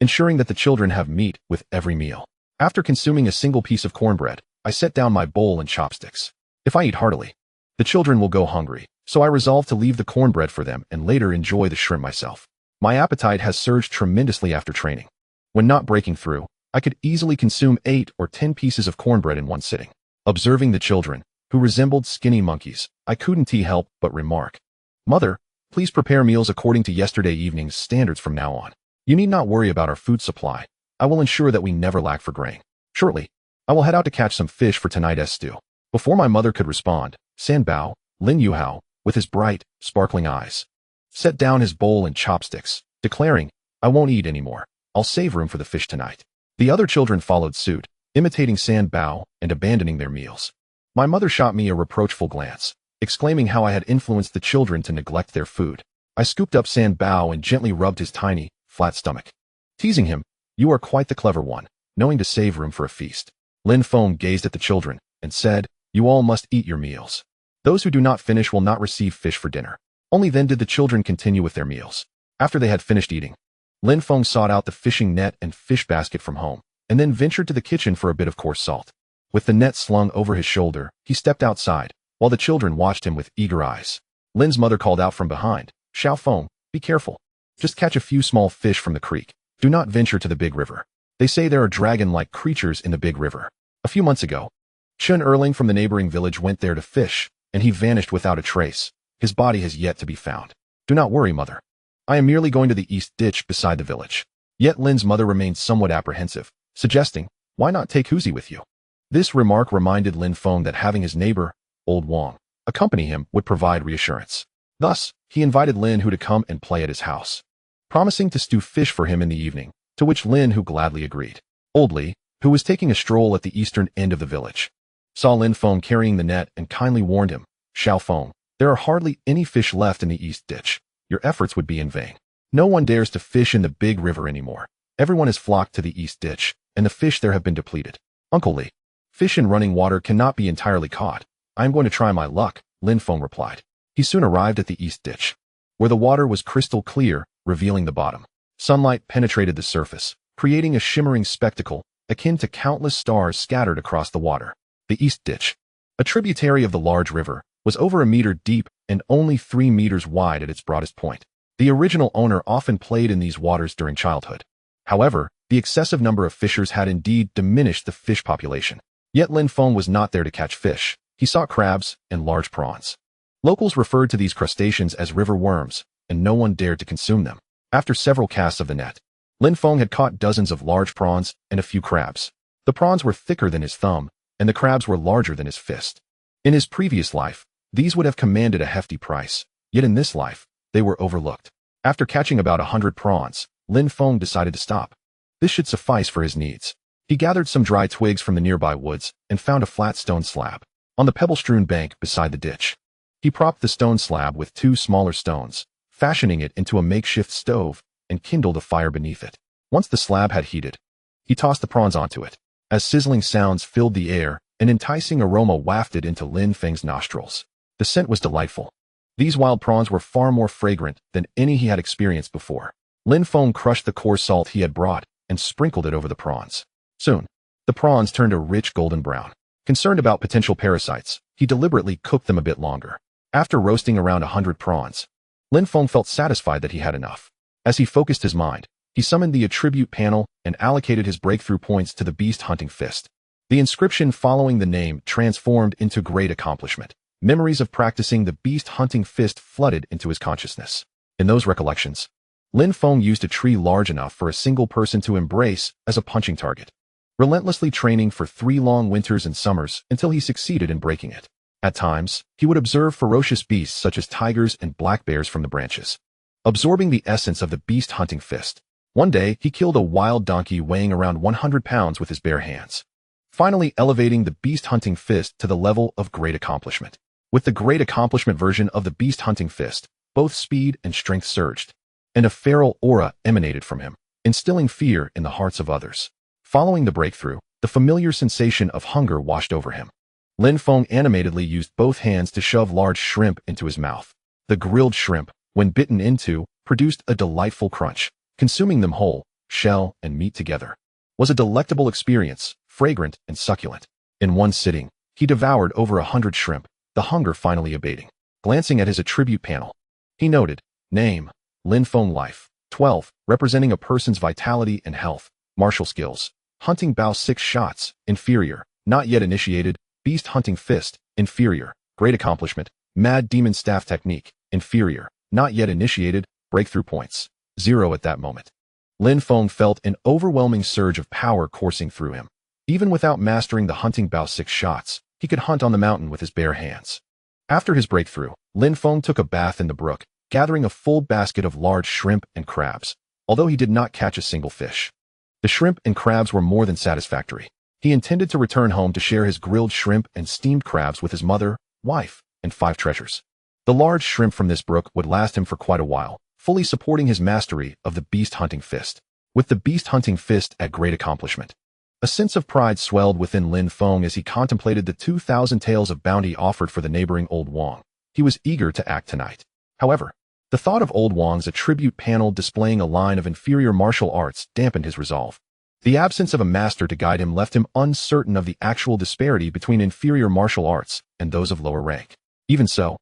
ensuring that the children have meat with every meal. After consuming a single piece of cornbread, I set down my bowl and chopsticks. If I eat heartily, the children will go hungry, so I resolve to leave the cornbread for them and later enjoy the shrimp myself. My appetite has surged tremendously after training. When not breaking through, I could easily consume 8 or 10 pieces of cornbread in one sitting. Observing the children, who resembled skinny monkeys, I couldn't help but remark, "Mother, please prepare meals according to yesterday evening's standards from now on. You need not worry about our food supply. I will ensure that we never lack for grain. Shortly, I will head out to catch some fish for tonight's stew." Before my mother could respond, San Bao, Lin Yuhao, with his bright, sparkling eyes, set down his bowl and chopsticks, declaring, "I won't eat anymore. I'll save room for the fish tonight." The other children followed suit, imitating San Bao and abandoning their meals. My mother shot me a reproachful glance, exclaiming how I had influenced the children to neglect their food. I scooped up San Bao and gently rubbed his tiny, flat stomach, teasing him, "You are quite the clever one, knowing to save room for a feast." Lin Feng gazed at the children and said, "You all must eat your meals. Those who do not finish will not receive fish for dinner." Only then did the children continue with their meals. After they had finished eating, Lin Feng sought out the fishing net and fish basket from home, and then ventured to the kitchen for a bit of coarse salt. With the net slung over his shoulder, he stepped outside, while the children watched him with eager eyes. Lin's mother called out from behind, "Xiao Feng, be careful. Just catch a few small fish from the creek. Do not venture to the big river. They say there are dragon-like creatures in the big river." A few months ago, Chun Erling from the neighboring village went there to fish, and he vanished without a trace. His body has yet to be found. "Do not worry, mother. I am merely going to the east ditch beside the village." Yet Lin's mother remained somewhat apprehensive, suggesting, "Why not take Huzi with you?" This remark reminded Lin Feng that having his neighbor, Old Wang, accompany him would provide reassurance. Thus, he invited Lin Hu to come and play at his house, promising to stew fish for him in the evening, to which Lin Hu gladly agreed. Old Li, who was taking a stroll at the eastern end of the village, saw Lin Feng carrying the net and kindly warned him, "Xiao Feng, there are hardly any fish left in the east ditch. Your efforts would be in vain. No one dares to fish in the big river anymore. Everyone has flocked to the east ditch, and the fish there have been depleted." "Uncle Li, fish in running water cannot be entirely caught. I am going to try my luck," Lin Feng replied. He soon arrived at the east ditch, where the water was crystal clear, revealing the bottom. Sunlight penetrated the surface, creating a shimmering spectacle akin to countless stars scattered across the water. The east ditch, a tributary of the large river, was over a meter deep and only 3 meters wide at its broadest point. The original owner often played in these waters during childhood. However, the excessive number of fishers had indeed diminished the fish population. Yet Lin Feng was not there to catch fish. He sought crabs and large prawns. Locals referred to these crustaceans as river worms, and no one dared to consume them. After several casts of the net, Lin Feng had caught dozens of large prawns and a few crabs. The prawns were thicker than his thumb, and the crabs were larger than his fist. In his previous life, these would have commanded a hefty price, yet in this life, they were overlooked. After catching about 100 prawns, Lin Feng decided to stop. This should suffice for his needs. He gathered some dry twigs from the nearby woods and found a flat stone slab on the pebble-strewn bank beside the ditch. He propped the stone slab with 2 smaller stones, fashioning it into a makeshift stove, and kindled a fire beneath it. Once the slab had heated, he tossed the prawns onto it. As sizzling sounds filled the air, an enticing aroma wafted into Lin Feng's nostrils. The scent was delightful. These wild prawns were far more fragrant than any he had experienced before. Lin Feng crushed the coarse salt he had brought and sprinkled it over the prawns. Soon, the prawns turned a rich golden brown. Concerned about potential parasites, he deliberately cooked them a bit longer. After roasting around 100 prawns, Lin Feng felt satisfied that he had enough. As he focused his mind, he summoned the attribute panel and allocated his breakthrough points to the beast hunting fist. The inscription following the name transformed into great accomplishment. Memories of practicing the beast hunting fist flooded into his consciousness. In those recollections, Lin Feng used a tree large enough for a single person to embrace as a punching target, relentlessly training for 3 long winters and summers until he succeeded in breaking it. At times, he would observe ferocious beasts such as tigers and black bears from the branches, absorbing the essence of the beast hunting fist. One day, he killed a wild donkey weighing around 100 pounds with his bare hands, finally elevating the beast hunting fist to the level of great accomplishment. With the great accomplishment version of the beast hunting fist, both speed and strength surged, and a feral aura emanated from him, instilling fear in the hearts of others. Following the breakthrough, the familiar sensation of hunger washed over him. Lin Feng animatedly used both hands to shove large shrimp into his mouth. The grilled shrimp, when bitten into, produced a delightful crunch. Consuming them whole, shell and meat together, was a delectable experience, fragrant and succulent. In one sitting, he devoured over 100 shrimp, the hunger finally abating. Glancing at his attribute panel, he noted, name, Lin Feng life, 12, representing a person's vitality and health. Martial skills, hunting bow 6 shots, inferior, not yet initiated. Beast hunting fist, inferior, great accomplishment. Mad demon staff technique, inferior, not yet initiated. Breakthrough points, 0 at that moment. Lin Feng felt an overwhelming surge of power coursing through him. Even without mastering the hunting bow 6 shots, he could hunt on the mountain with his bare hands. After his breakthrough, Lin Feng took a bath in the brook, gathering a full basket of large shrimp and crabs, although he did not catch a single fish. The shrimp and crabs were more than satisfactory. He intended to return home to share his grilled shrimp and steamed crabs with his mother, wife, and 5 treasures. The large shrimp from this brook would last him for quite a while, fully supporting his mastery of the beast hunting fist. With the beast hunting fist at great accomplishment, a sense of pride swelled within Lin Feng as he contemplated the 2,000 taels of bounty offered for the neighboring Old Wang. He was eager to act tonight. However, the thought of Old Wang's attribute panel displaying a line of inferior martial arts dampened his resolve. The absence of a master to guide him left him uncertain of the actual disparity between inferior martial arts and those of lower rank. Even so,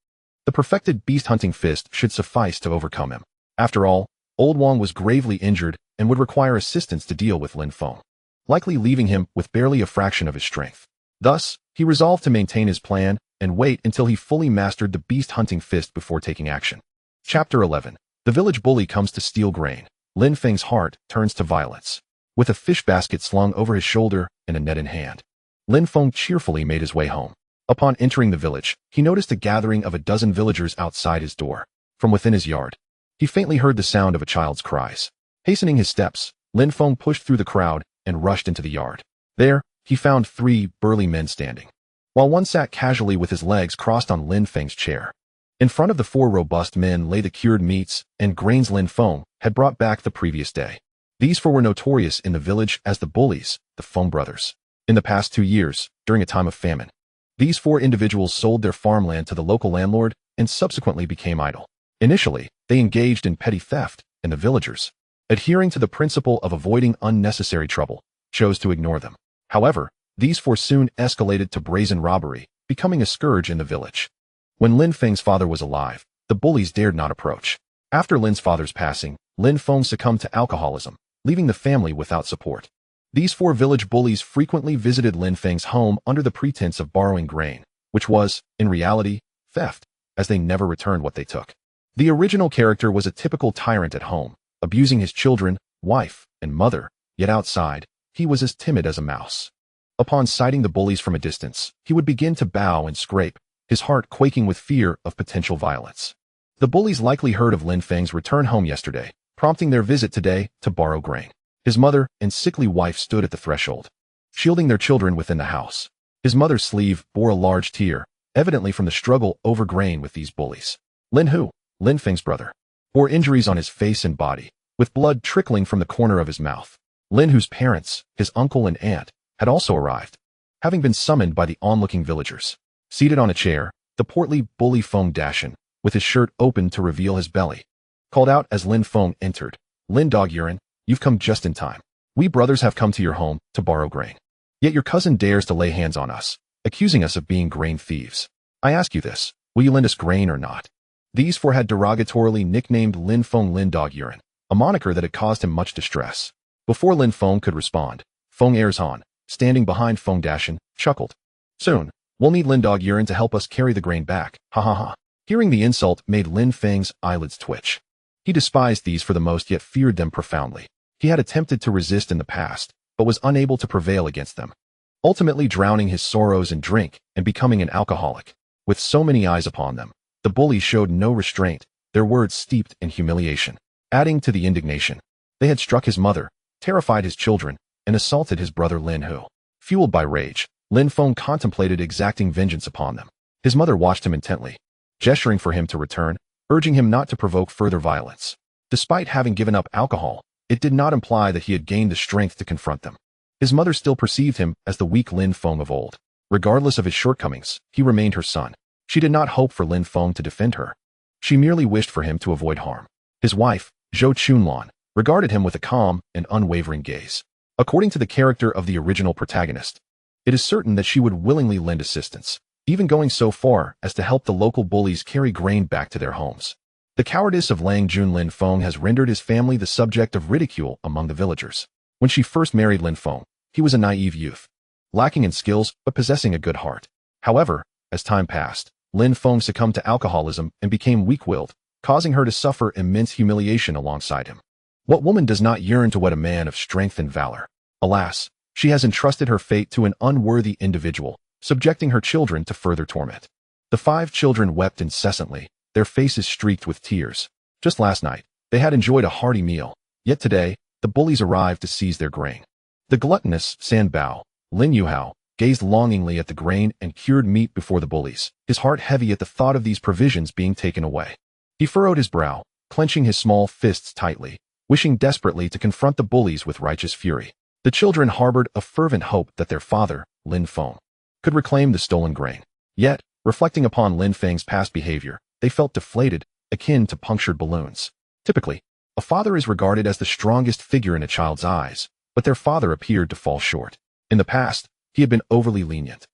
The perfected beast-hunting fist should suffice to overcome him. After all, Old Wang was gravely injured and would require assistance to deal with Lin Feng, likely leaving him with barely a fraction of his strength. Thus, he resolved to maintain his plan and wait until he fully mastered the beast-hunting fist before taking action. Chapter 11. The village bully comes to steal grain. Lin Feng's heart turns to violence. With a fish basket slung over his shoulder and a net in hand, Lin Feng cheerfully made his way home. Upon entering the village, he noticed a gathering of a dozen villagers outside his door. From within his yard, he faintly heard the sound of a child's cries. Hastening his steps, Lin Feng pushed through the crowd and rushed into the yard. There, he found 3 burly men standing, while one sat casually with his legs crossed on Lin Feng's chair. In front of the 4 robust men lay the cured meats and grains Lin Feng had brought back the previous day. These 4 were notorious in the village as the bullies, the Feng brothers. In the past 2 years, during a time of famine, these 4 individuals sold their farmland to the local landlord and subsequently became idle. Initially, they engaged in petty theft, and the villagers, adhering to the principle of avoiding unnecessary trouble, chose to ignore them. However, these 4 soon escalated to brazen robbery, becoming a scourge in the village. When Lin Feng's father was alive, the bullies dared not approach. After Lin's father's passing, Lin Feng succumbed to alcoholism, leaving the family without support. These 4 village bullies frequently visited Lin Feng's home under the pretense of borrowing grain, which was, in reality, theft, as they never returned what they took. The original character was a typical tyrant at home, abusing his children, wife, and mother, yet outside, he was as timid as a mouse. Upon sighting the bullies from a distance, he would begin to bow and scrape, his heart quaking with fear of potential violence. The bullies likely heard of Lin Feng's return home yesterday, prompting their visit today to borrow grain. His mother and sickly wife stood at the threshold, shielding their children within the house. His mother's sleeve bore a large tear, evidently from the struggle over grain with these bullies. Lin Feng's brother, bore injuries on his face and body, with blood trickling from the corner of his mouth. Lin, whose parents, his uncle and aunt, had also arrived, having been summoned by the onlooking villagers. Seated on a chair, the portly bully Feng Dashin, with his shirt open to reveal his belly, called out as Lin Feng entered, "Lin Dog Urine, you've come just in time. We brothers have come to your home to borrow grain. Yet your cousin dares to lay hands on us, accusing us of being grain thieves. I ask you this, will you lend us grain or not?" These 4 had derogatorily nicknamed Lin Feng Lin Dog Urine, a moniker that had caused him much distress. Before Lin Feng could respond, Feng Erzhan, standing behind Feng Dashin, chuckled. "Soon, we'll need Lin Dog Urine to help us carry the grain back, ha ha ha." Hearing the insult made Lin Feng's eyelids twitch. He despised these for the most yet feared them profoundly. He had attempted to resist in the past, but was unable to prevail against them, ultimately drowning his sorrows in drink and becoming an alcoholic. With so many eyes upon them, the bullies showed no restraint, their words steeped in humiliation. Adding to the indignation, they had struck his mother, terrified his children, and assaulted his brother Lin Hu. Fueled by rage, Lin Feng contemplated exacting vengeance upon them. His mother watched him intently, gesturing for him to return, urging him not to provoke further violence. Despite having given up alcohol, it did not imply that he had gained the strength to confront them. His mother still perceived him as the weak Lin Feng of old. Regardless of his shortcomings, he remained her son. She did not hope for Lin Feng to defend her. She merely wished for him to avoid harm. His wife, Zhou Chunlan, regarded him with a calm and unwavering gaze. According to the character of the original protagonist, it is certain that she would willingly lend assistance, even going so far as to help the local bullies carry grain back to their homes. The cowardice of Lang Jun Lin Feng has rendered his family the subject of ridicule among the villagers. When she first married Lin Feng, he was a naive youth, lacking in skills but possessing a good heart. However, as time passed, Lin Feng succumbed to alcoholism and became weak-willed, causing her to suffer immense humiliation alongside him. What woman does not yearn to wed a man of strength and valor? Alas, she has entrusted her fate to an unworthy individual, subjecting her children to further torment. The 5 children wept incessantly, their faces streaked with tears. Just last night, they had enjoyed a hearty meal, yet today, the bullies arrived to seize their grain. The gluttonous San Bao, Lin Yuhao, gazed longingly at the grain and cured meat before the bullies, his heart heavy at the thought of these provisions being taken away. He furrowed his brow, clenching his small fists tightly, wishing desperately to confront the bullies with righteous fury. The children harbored a fervent hope that their father, Lin Feng, could reclaim the stolen grain. Yet, reflecting upon Lin Feng's past behavior, they felt deflated, akin to punctured balloons. Typically, a father is regarded as the strongest figure in a child's eyes, but their father appeared to fall short. In the past, he had been overly lenient,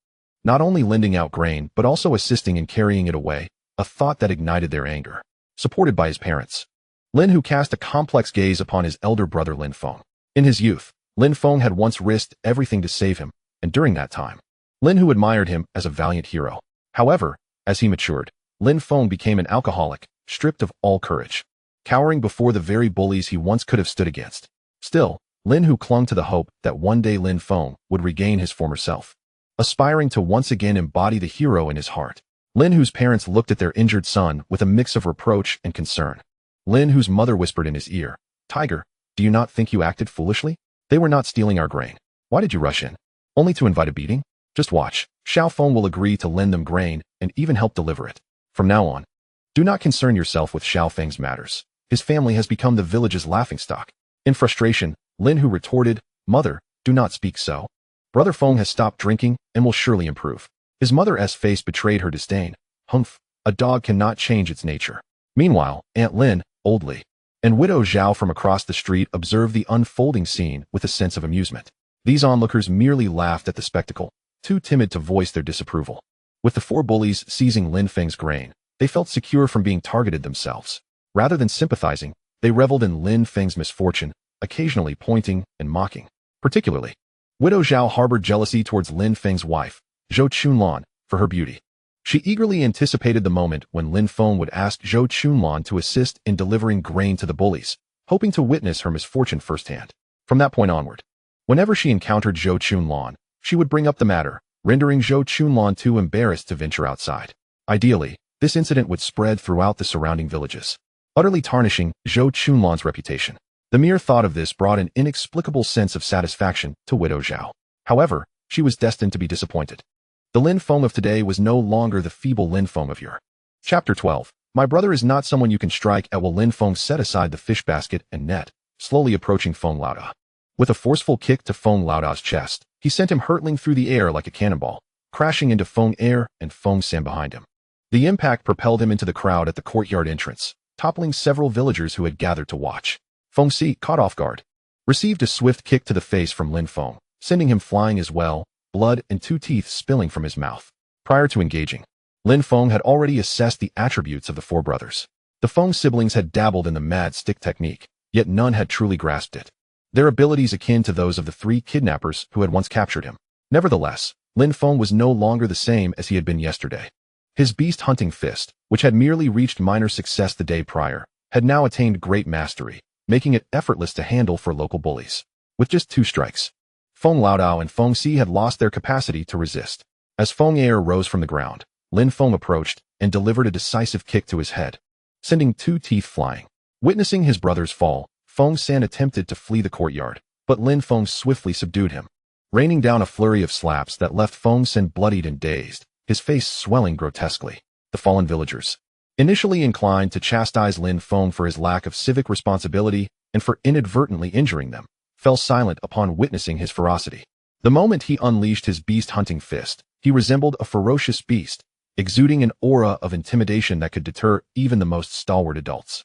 not only lending out grain but also assisting in carrying it away, a thought that ignited their anger. Supported by his parents, Lin Hu cast a complex gaze upon his elder brother Lin Feng. In his youth, Lin Feng had once risked everything to save him, and during that time, Lin Hu admired him as a valiant hero. However, as he matured, Lin Feng became an alcoholic, stripped of all courage, cowering before the very bullies he once could have stood against. Still, Lin Hu clung to the hope that one day Lin Feng would regain his former self, aspiring to once again embody the hero in his heart. Lin Hu's parents looked at their injured son with a mix of reproach and concern. Lin Hu's mother whispered in his ear, "Tiger, do you not think you acted foolishly? They were not stealing our grain. Why did you rush in? Only to invite a beating? Just watch. Xiao Feng will agree to lend them grain and even help deliver it. From now on, do not concern yourself with Xiao Feng's matters. His family has become the village's laughingstock." In frustration, Lin Hu retorted, "Mother, do not speak so. Brother Feng has stopped drinking and will surely improve." His mother's face betrayed her disdain. "Humph, a dog cannot change its nature." Meanwhile, Aunt Lin, Old Li, and Widow Zhao from across the street observed the unfolding scene with a sense of amusement. These onlookers merely laughed at the spectacle, too timid to voice their disapproval. With the four bullies seizing Lin Feng's grain, they felt secure from being targeted themselves. Rather than sympathizing, they reveled in Lin Feng's misfortune, occasionally pointing and mocking. Particularly, Widow Zhao harbored jealousy towards Lin Feng's wife, Zhou Chunlan, for her beauty. She eagerly anticipated the moment when Lin Feng would ask Zhou Chunlan to assist in delivering grain to the bullies, hoping to witness her misfortune firsthand. From that point onward, whenever she encountered Zhou Chunlan, she would bring up the matter, rendering Zhou Chunlan too embarrassed to venture outside. Ideally, this incident would spread throughout the surrounding villages, utterly tarnishing Zhou Chunlan's reputation. The mere thought of this brought an inexplicable sense of satisfaction to Widow Zhao. However, she was destined to be disappointed. The Lin Feng of today was no longer the feeble Lin Feng of yore. Chapter 12. My brother is not someone you can strike at. While Lin Feng set aside the fish basket and net, slowly approaching Feng Laoda. With a forceful kick to Feng Laoda's chest, he sent him hurtling through the air like a cannonball, crashing into Feng Air and Feng San behind him. The impact propelled him into the crowd at the courtyard entrance, toppling several villagers who had gathered to watch. Feng Si, caught off guard, received a swift kick to the face from Lin Feng, sending him flying as well, blood and two teeth spilling from his mouth. Prior to engaging, Lin Feng had already assessed the attributes of the four brothers. The Feng siblings had dabbled in the mad stick technique, yet none had truly grasped it. Their abilities akin to those of the three kidnappers who had once captured him. Nevertheless, Lin Feng was no longer the same as he had been yesterday. His beast-hunting fist, which had merely reached minor success the day prior, had now attained great mastery, making it effortless to handle for local bullies. With just 2 strikes, Feng Laodao and Feng Si had lost their capacity to resist. As Feng Air rose from the ground, Lin Feng approached and delivered a decisive kick to his head, sending 2 teeth flying. Witnessing his brother's fall, Feng San attempted to flee the courtyard, but Lin Feng swiftly subdued him, raining down a flurry of slaps that left Feng San bloodied and dazed, his face swelling grotesquely. The fallen villagers, initially inclined to chastise Lin Feng for his lack of civic responsibility and for inadvertently injuring them, fell silent upon witnessing his ferocity. The moment he unleashed his beast-hunting fist, he resembled a ferocious beast, exuding an aura of intimidation that could deter even the most stalwart adults.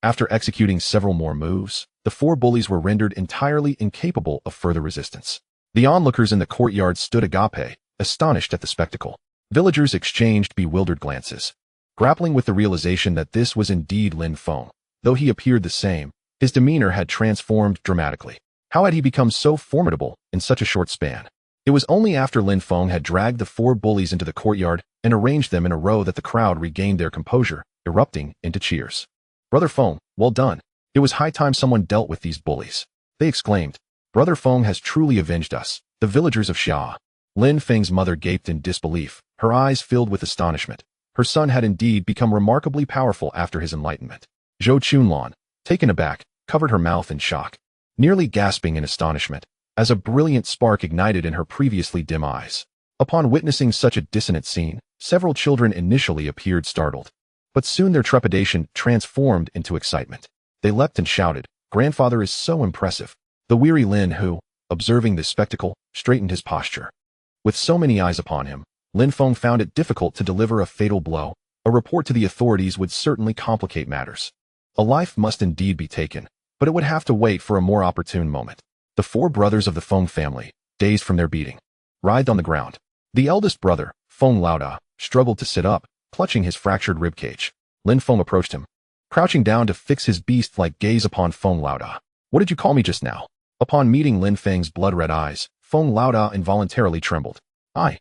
After executing several more moves, the 4 bullies were rendered entirely incapable of further resistance. The onlookers in the courtyard stood agape, astonished at the spectacle. Villagers exchanged bewildered glances, grappling with the realization that this was indeed Lin Feng. Though he appeared the same, his demeanor had transformed dramatically. How had he become so formidable in such a short span? It was only after Lin Feng had dragged the 4 bullies into the courtyard and arranged them in a row that the crowd regained their composure, erupting into cheers. "Brother Feng, well done. It was high time someone dealt with these bullies," they exclaimed. "Brother Feng has truly avenged us." The villagers of Xiaohe. Lin Feng's mother gaped in disbelief, her eyes filled with astonishment. Her son had indeed become remarkably powerful after his enlightenment. Zhou Chunlan, taken aback, covered her mouth in shock, nearly gasping in astonishment, as a brilliant spark ignited in her previously dim eyes. Upon witnessing such a dissonant scene, several children initially appeared startled, but soon their trepidation transformed into excitement. They leapt and shouted, "Grandfather is so impressive." The weary Lin Hu, observing this spectacle, straightened his posture. With so many eyes upon him, Lin Feng found it difficult to deliver a fatal blow. A report to the authorities would certainly complicate matters. A life must indeed be taken, but it would have to wait for a more opportune moment. The 4 brothers of the Feng family, dazed from their beating, writhed on the ground. The eldest brother, Feng Laoda, struggled to sit up, clutching his fractured ribcage. Lin Feng approached him, crouching down to fix his beast-like gaze upon Feng Laoda. What did you call me just now? Upon meeting Lin Feng's blood-red eyes, Feng Laoda involuntarily trembled. I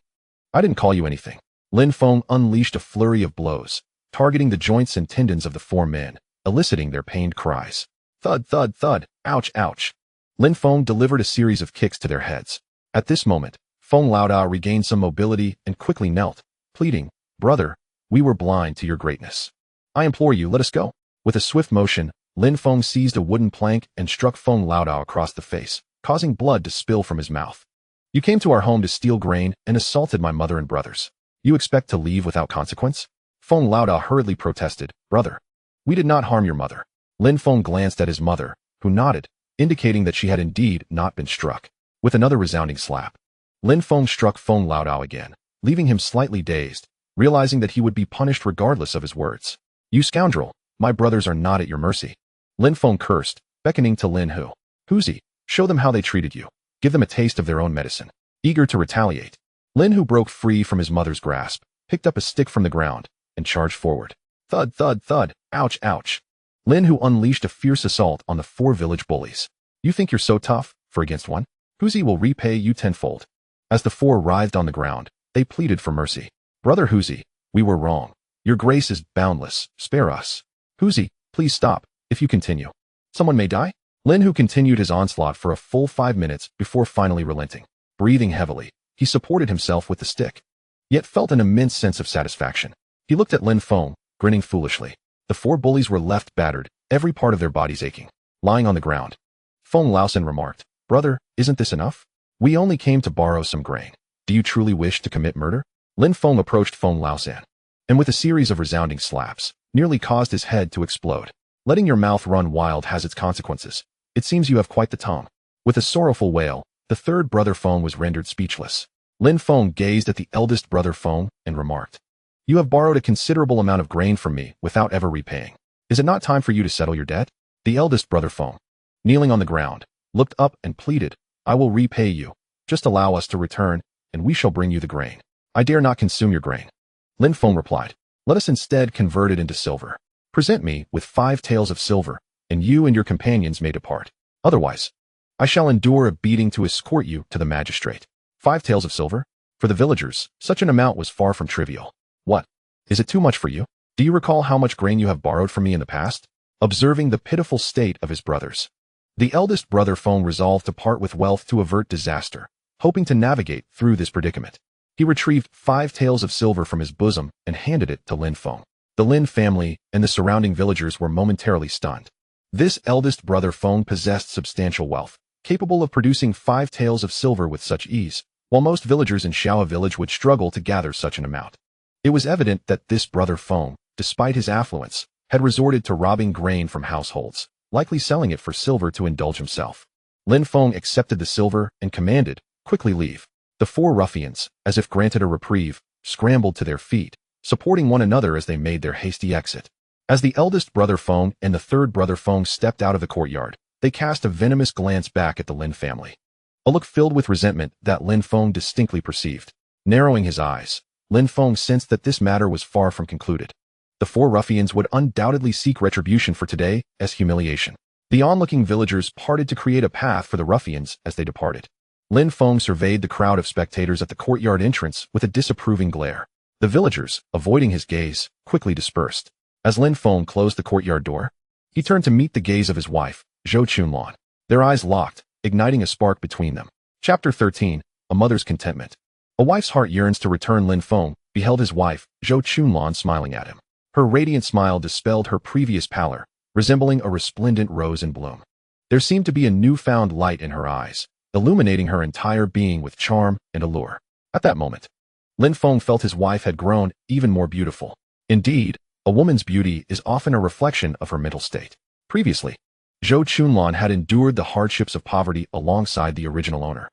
didn't call you anything. Lin Feng unleashed a flurry of blows, targeting the joints and tendons of the four men, eliciting their pained cries. Thud, thud, thud, ouch, ouch. Lin Feng delivered a series of kicks to their heads. At this moment, Feng Laoda regained some mobility and quickly knelt, pleading, Brother, we were blind to your greatness. I implore you, let us go. With a swift motion, Lin Feng seized a wooden plank and struck Feng Laoda across the face, causing blood to spill from his mouth. You came to our home to steal grain and assaulted my mother and brothers. You expect to leave without consequence? Feng Laoda hurriedly protested, Brother, we did not harm your mother. Lin Feng glanced at his mother, who nodded, indicating that she had indeed not been struck. With another resounding slap, Lin Feng struck Feng Laoda again, leaving him slightly dazed, realizing that he would be punished regardless of his words. You scoundrel, my brothers are not at your mercy. Lin Feng cursed, beckoning to Lin Hu. Huzi, show them how they treated you. Give them a taste of their own medicine. Eager to retaliate, Lin Hu broke free from his mother's grasp, picked up a stick from the ground, and charged forward. Thud, thud, thud, ouch, ouch. Lin Hu unleashed a fierce assault on the four village bullies. You think you're so tough, for against one? Huzi will repay you tenfold. As the four writhed on the ground, they pleaded for mercy. Brother Huzi, we were wrong. Your grace is boundless. Spare us. Huzi, please stop. If you continue, someone may die. Lin Hu continued his onslaught for a full 5 minutes before finally relenting. Breathing heavily, he supported himself with the stick, yet felt an immense sense of satisfaction. He looked at Lin Feng, grinning foolishly. The four bullies were left battered, every part of their bodies aching, lying on the ground. Feng Laosan remarked, Brother, isn't this enough? We only came to borrow some grain. Do you truly wish to commit murder? Lin Feng approached Feng Laosan, and with a series of resounding slaps, nearly caused his head to explode. Letting your mouth run wild has its consequences. It seems you have quite the tongue. With a sorrowful wail, the third brother Feng was rendered speechless. Lin Feng gazed at the eldest brother Feng and remarked, You have borrowed a considerable amount of grain from me without ever repaying. Is it not time for you to settle your debt? The eldest brother Feng, kneeling on the ground, looked up and pleaded, I will repay you. Just allow us to return, and we shall bring you the grain. I dare not consume your grain. Lin Feng replied, Let us instead convert it into silver. Present me with 5 taels of silver, and you and your companions may depart. Otherwise, I shall endure a beating to escort you to the magistrate. 5 taels of silver? For the villagers, such an amount was far from trivial. What? Is it too much for you? Do you recall how much grain you have borrowed from me in the past? Observing the pitiful state of his brothers, the eldest brother Feng resolved to part with wealth to avert disaster, hoping to navigate through this predicament. He retrieved 5 taels of silver from his bosom and handed it to Lin Feng. The Lin family and the surrounding villagers were momentarily stunned. This eldest brother Feng possessed substantial wealth, capable of producing 5 taels of silver with such ease, while most villagers in Xiaohe Village would struggle to gather such an amount. It was evident that this brother Feng, despite his affluence, had resorted to robbing grain from households, likely selling it for silver to indulge himself. Lin Feng accepted the silver and commanded, Quickly leave. The 4 ruffians, as if granted a reprieve, scrambled to their feet, supporting one another as they made their hasty exit. As the eldest brother Feng and the third brother Feng stepped out of the courtyard, they cast a venomous glance back at the Lin family. A look filled with resentment that Lin Feng distinctly perceived. Narrowing his eyes, Lin Feng sensed that this matter was far from concluded. The 4 ruffians would undoubtedly seek retribution for today as humiliation. The onlooking villagers parted to create a path for the ruffians as they departed. Lin Feng surveyed the crowd of spectators at the courtyard entrance with a disapproving glare. The villagers, avoiding his gaze, quickly dispersed. As Lin Feng closed the courtyard door, he turned to meet the gaze of his wife, Zhou Chunlan. Their eyes locked, igniting a spark between them. Chapter 13, A Mother's Contentment. A wife's heart yearns to return. Lin Feng beheld his wife, Zhou Chunlan, smiling at him. Her radiant smile dispelled her previous pallor, resembling a resplendent rose in bloom. There seemed to be a newfound light in her eyes, illuminating her entire being with charm and allure. At that moment, Lin Feng felt his wife had grown even more beautiful. Indeed, a woman's beauty is often a reflection of her mental state. Previously, Zhou Chunlan had endured the hardships of poverty alongside the original owner,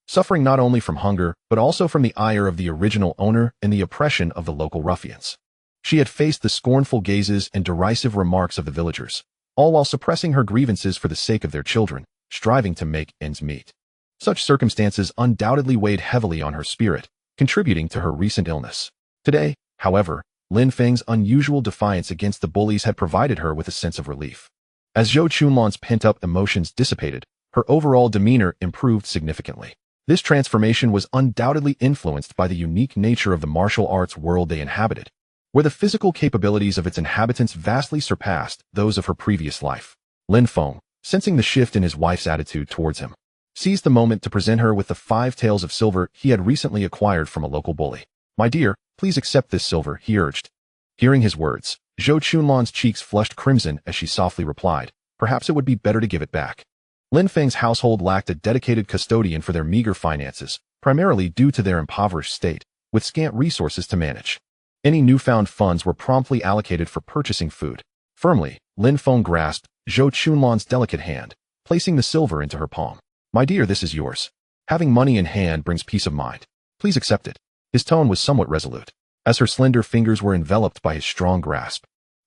suffering not only from hunger but also from the ire of the original owner and the oppression of the local ruffians. She had faced the scornful gazes and derisive remarks of the villagers, all while suppressing her grievances for the sake of their children, striving to make ends meet. Such circumstances undoubtedly weighed heavily on her spirit, contributing to her recent illness. Today, however, Lin Feng's unusual defiance against the bullies had provided her with a sense of relief. As Zhou Chunlan's pent-up emotions dissipated, her overall demeanor improved significantly. This transformation was undoubtedly influenced by the unique nature of the martial arts world they inhabited, where the physical capabilities of its inhabitants vastly surpassed those of her previous life. Lin Feng, sensing the shift in his wife's attitude towards him, seized the moment to present her with the 5 taels of silver he had recently acquired from a local bully. "My dear, please accept this silver," he urged. Hearing his words, Zhou Chunlan's cheeks flushed crimson as she softly replied, "Perhaps it would be better to give it back." Lin Feng's household lacked a dedicated custodian for their meager finances, primarily due to their impoverished state, with scant resources to manage. Any newfound funds were promptly allocated for purchasing food. Firmly, Lin Feng grasped Zhou Chunlan's delicate hand, placing the silver into her palm. "My dear, this is yours. Having money in hand brings peace of mind. Please accept it." His tone was somewhat resolute, as her slender fingers were enveloped by his strong grasp.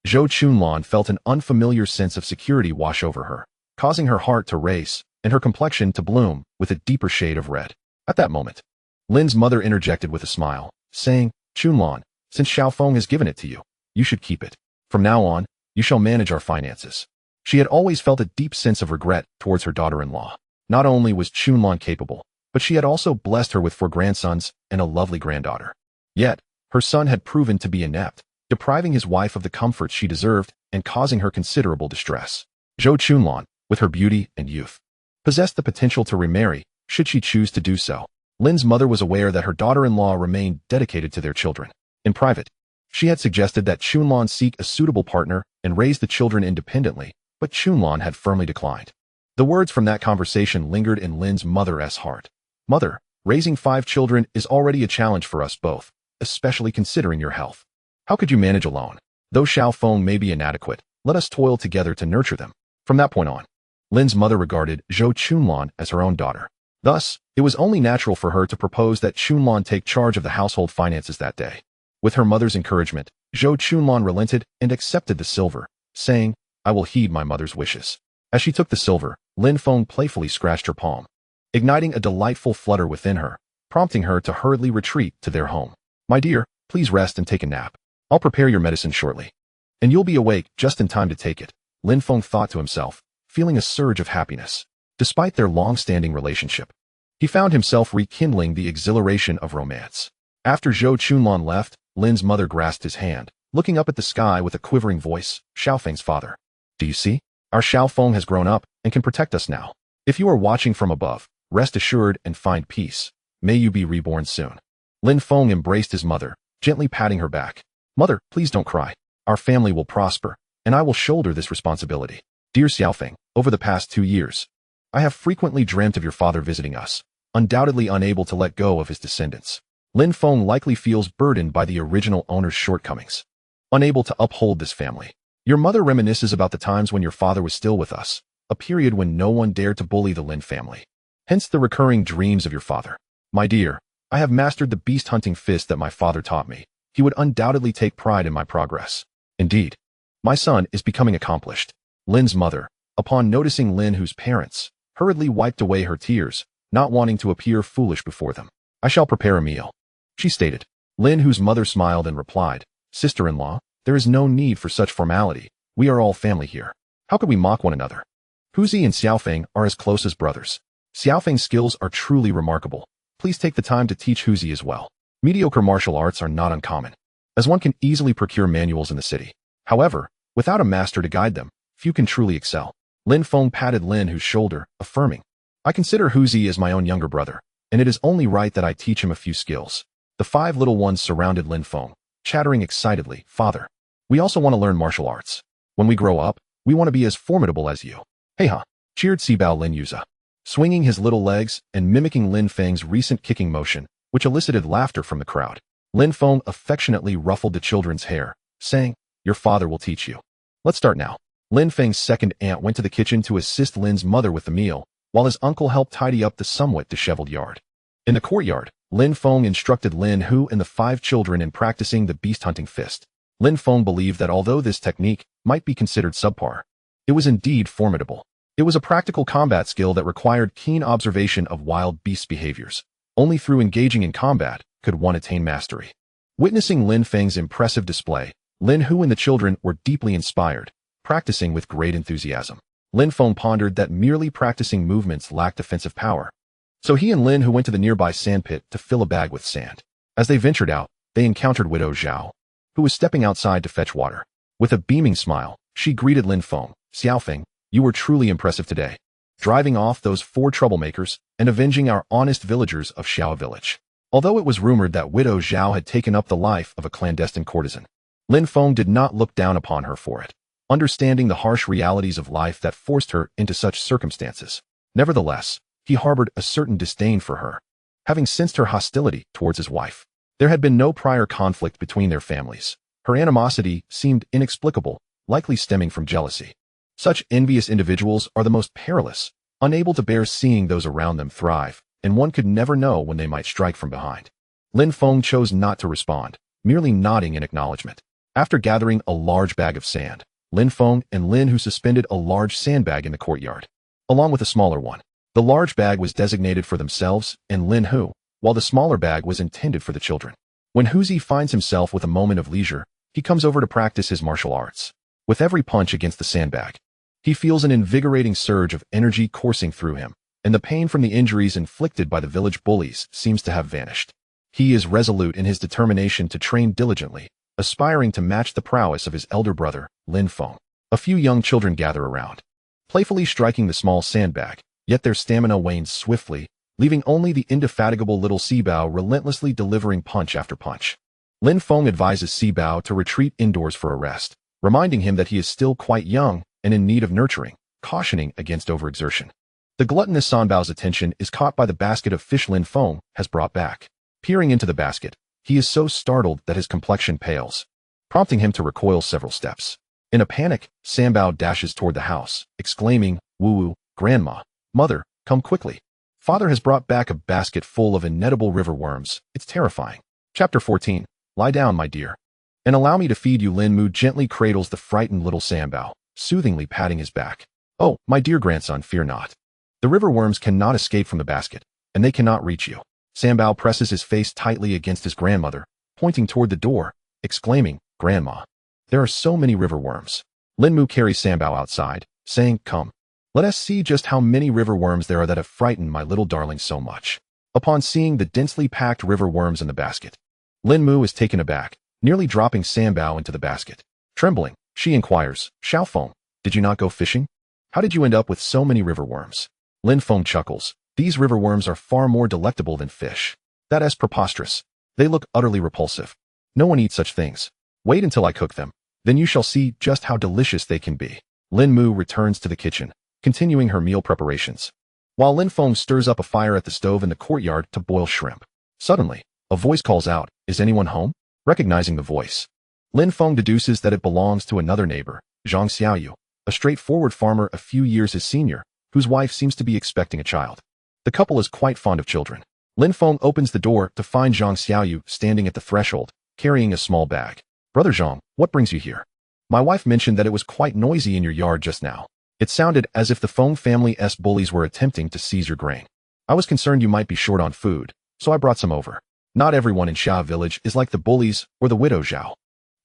Zhou Chunlan felt an unfamiliar sense of security wash over her, causing her heart to race and her complexion to bloom with a deeper shade of red. At that moment, Lin's mother interjected with a smile, saying, "Chunlan, since Xiaofeng has given it to you, you should keep it. From now on, you shall manage our finances." She had always felt a deep sense of regret towards her daughter-in-law. Not only was Chunlan capable, but she had also blessed her with 4 grandsons and a lovely granddaughter. Yet, her son had proven to be inept, depriving his wife of the comforts she deserved and causing her considerable distress. Zhou Chunlan, with her beauty and youth, possessed the potential to remarry, should she choose to do so. Lin's mother was aware that her daughter-in-law remained dedicated to their children. In private, she had suggested that Chunlan seek a suitable partner and raise the children independently, but Chunlan had firmly declined. The words from that conversation lingered in Lin's mother's heart. "Mother, raising 5 children is already a challenge for us both, especially considering your health. How could you manage alone? Though Xiaofeng may be inadequate, let us toil together to nurture them." From that point on, Lin's mother regarded Zhou Chunlan as her own daughter. Thus, it was only natural for her to propose that Chunlan take charge of the household finances that day. With her mother's encouragement, Zhou Chunlan relented and accepted the silver, saying, "I will heed my mother's wishes." As she took the silver, Lin Feng playfully scratched her palm, igniting a delightful flutter within her, prompting her to hurriedly retreat to their home. "My dear, please rest and take a nap. I'll prepare your medicine shortly. And you'll be awake just in time to take it," Lin Feng thought to himself, feeling a surge of happiness. Despite their long-standing relationship, he found himself rekindling the exhilaration of romance. After Zhou Chunlan left, Lin's mother grasped his hand, looking up at the sky with a quivering voice. "Xiaofeng's father. Do you see? Our Xiaofeng has grown up and can protect us now. If you are watching from above, rest assured and find peace. May you be reborn soon." Lin Feng embraced his mother, gently patting her back. "Mother, please don't cry. Our family will prosper, and I will shoulder this responsibility. Dear Xiaofeng, over the past 2 years, I have frequently dreamt of your father visiting us, undoubtedly unable to let go of his descendants. Lin Feng likely feels burdened by the original owner's shortcomings, unable to uphold this family. Your mother reminisces about the times when your father was still with us, a period when no one dared to bully the Lin family. Hence the recurring dreams of your father. My dear, I have mastered the beast-hunting fist that my father taught me. He would undoubtedly take pride in my progress. Indeed, my son is becoming accomplished." Lin's mother, upon noticing Lin whose parents, hurriedly wiped away her tears, not wanting to appear foolish before them. "I shall prepare a meal," she stated. Lin whose mother smiled and replied, "Sister-in-law, there is no need for such formality. We are all family here. How could we mock one another? Huzi and Xiaofeng are as close as brothers. Xiaofeng's skills are truly remarkable. Please take the time to teach Huzi as well. Mediocre martial arts are not uncommon, as one can easily procure manuals in the city. However, without a master to guide them, few can truly excel." Lin Feng patted Lin whose shoulder, affirming, "I consider Huzi as my own younger brother, and it is only right that I teach him a few skills." The 5 little ones surrounded Lin Feng, chattering excitedly, "Father, we also want to learn martial arts. When we grow up, we want to be as formidable as you." "Hey ha!" cheered Sibao Lin Yuza, swinging his little legs and mimicking Lin Feng's recent kicking motion, which elicited laughter from the crowd. Lin Feng affectionately ruffled the children's hair, saying, "Your father will teach you. Let's start now." Lin Feng's second aunt went to the kitchen to assist Lin's mother with the meal, while his uncle helped tidy up the somewhat disheveled yard. In the courtyard, Lin Feng instructed Lin Hu and the 5 children in practicing the beast-hunting fist. Lin Feng believed that although this technique might be considered subpar, it was indeed formidable. It was a practical combat skill that required keen observation of wild beast behaviors. Only through engaging in combat could one attain mastery. Witnessing Lin Feng's impressive display, Lin Hu and the children were deeply inspired, practicing with great enthusiasm. Lin Feng pondered that merely practicing movements lacked offensive power. So he and Lin Hu went to the nearby sandpit to fill a bag with sand. As they ventured out, they encountered Widow Zhao, who was stepping outside to fetch water. With a beaming smile, she greeted Lin Feng. "Xiaohe, you were truly impressive today, driving off those 4 troublemakers and avenging our honest villagers of Xiaohe Village." Although it was rumored that Widow Zhao had taken up the life of a clandestine courtesan, Lin Feng did not look down upon her for it, understanding the harsh realities of life that forced her into such circumstances. Nevertheless, he harbored a certain disdain for her, having sensed her hostility towards his wife. There had been no prior conflict between their families. Her animosity seemed inexplicable, likely stemming from jealousy. Such envious individuals are the most perilous, unable to bear seeing those around them thrive, and one could never know when they might strike from behind. Lin Feng chose not to respond, merely nodding in acknowledgement. After gathering a large bag of sand, Lin Feng and Lin Hu suspended a large sandbag in the courtyard, along with a smaller one. The large bag was designated for themselves and Lin Hu, while the smaller bag was intended for the children. When Huzi finds himself with a moment of leisure, he comes over to practice his martial arts. With every punch against the sandbag, he feels an invigorating surge of energy coursing through him, and the pain from the injuries inflicted by the village bullies seems to have vanished. He is resolute in his determination to train diligently, aspiring to match the prowess of his elder brother, Lin Feng. A few young children gather around, playfully striking the small sandbag, yet their stamina wanes swiftly, leaving only the indefatigable little Sibao relentlessly delivering punch after punch. Lin Feng advises Sibao to retreat indoors for a rest, reminding him that he is still quite young and in need of nurturing, cautioning against overexertion. The gluttonous Sanbao's attention is caught by the basket of fish Lin Feng has brought back. Peering into the basket, he is so startled that his complexion pales, prompting him to recoil several steps. In a panic, Sanbao dashes toward the house, exclaiming, "Woo-woo, Grandma, Mother, come quickly. Father has brought back a basket full of inedible river worms. It's terrifying." Chapter 14. Lie down, my dear, and allow me to feed you. Lin Mu gently cradles the frightened little Sanbao, soothingly patting his back. "Oh, my dear grandson, fear not. The river worms cannot escape from the basket, and they cannot reach you." Sanbao presses his face tightly against his grandmother, pointing toward the door, exclaiming, "Grandma, there are so many river worms." Lin Mu carries Sanbao outside, saying, "Come, let us see just how many river worms there are that have frightened my little darling so much." Upon seeing the densely packed river worms in the basket, Lin Mu is taken aback, nearly dropping Sanbao into the basket. Trembling, she inquires, "Xiaohe, did you not go fishing? How did you end up with so many river worms?" Lin Feng chuckles. "These river worms are far more delectable than fish." "That is preposterous. They look utterly repulsive. No one eats such things. Wait until I cook them. Then you shall see just how delicious they can be." Lin Mu returns to the kitchen, continuing her meal preparations, while Lin Feng stirs up a fire at the stove in the courtyard to boil shrimp. Suddenly, a voice calls out, "Is anyone home?" Recognizing the voice, Lin Feng deduces that it belongs to another neighbor, Zhang Xiaoyu, a straightforward farmer a few years his senior, whose wife seems to be expecting a child. The couple is quite fond of children. Lin Feng opens the door to find Zhang Xiaoyu standing at the threshold, carrying a small bag. "Brother Zhang, what brings you here? My wife mentioned that it was quite noisy in your yard just now. It sounded as if the Feng family's bullies were attempting to seize your grain. I was concerned you might be short on food, so I brought some over." Not everyone in Xiaohe Village is like the bullies or the widow Zhao.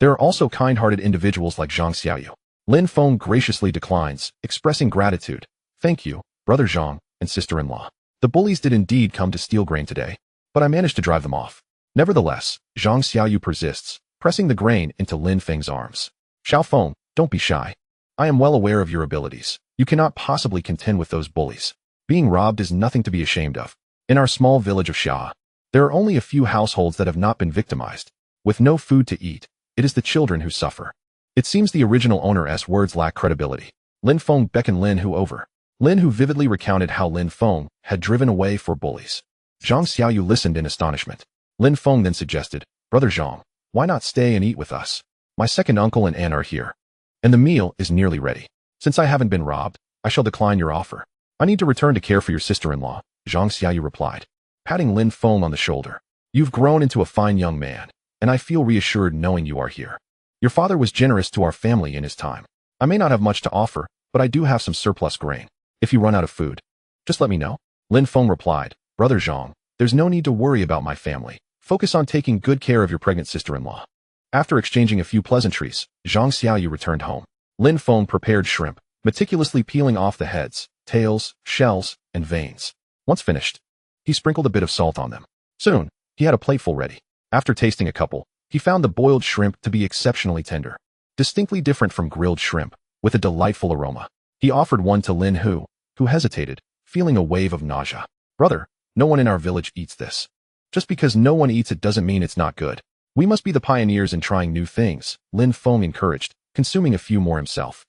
There are also kind-hearted individuals like Zhang Xiaoyu. Lin Feng graciously declines, expressing gratitude. "Thank you, Brother Zhang and sister-in-law. The bullies did indeed come to steal grain today, but I managed to drive them off." Nevertheless, Zhang Xiaoyu persists, pressing the grain into Lin Feng's arms. "Xiaohe, don't be shy. I am well aware of your abilities. You cannot possibly contend with those bullies. Being robbed is nothing to be ashamed of. In our small village of Xiaohe, there are only a few households that have not been victimized. With no food to eat, it is the children who suffer." It seems the original owner's words lack credibility. Lin Feng beckoned Lin Hu over. Lin Hu vividly recounted how Lin Feng had driven away 4 bullies. Zhang Xiaoyu listened in astonishment. Lin Feng then suggested, "Brother Zhang, why not stay and eat with us? My second uncle and aunt are here, and the meal is nearly ready. Since I haven't been robbed, I shall decline your offer. I need to return to care for your sister-in-law," Zhang Xiaoyu replied, patting Lin Feng on the shoulder. "You've grown into a fine young man, and I feel reassured knowing you are here. Your father was generous to our family in his time. I may not have much to offer, but I do have some surplus grain. If you run out of food, just let me know." Lin Feng replied, "Brother Zhang, there's no need to worry about my family. Focus on taking good care of your pregnant sister-in-law. After exchanging a few pleasantries, Zhang Xiaoyu returned home. Lin Feng prepared shrimp, meticulously peeling off the heads, tails, shells, and veins. Once finished, he sprinkled a bit of salt on them. Soon, he had a plateful ready. After tasting a couple, he found the boiled shrimp to be exceptionally tender, distinctly different from grilled shrimp, with a delightful aroma. He offered one to Lin Hu, who hesitated, feeling a wave of nausea. Brother, no one in our village eats this. Just because no one eats it doesn't mean it's not good. We must be the pioneers in trying new things, Lin Feng encouraged, consuming a few more himself.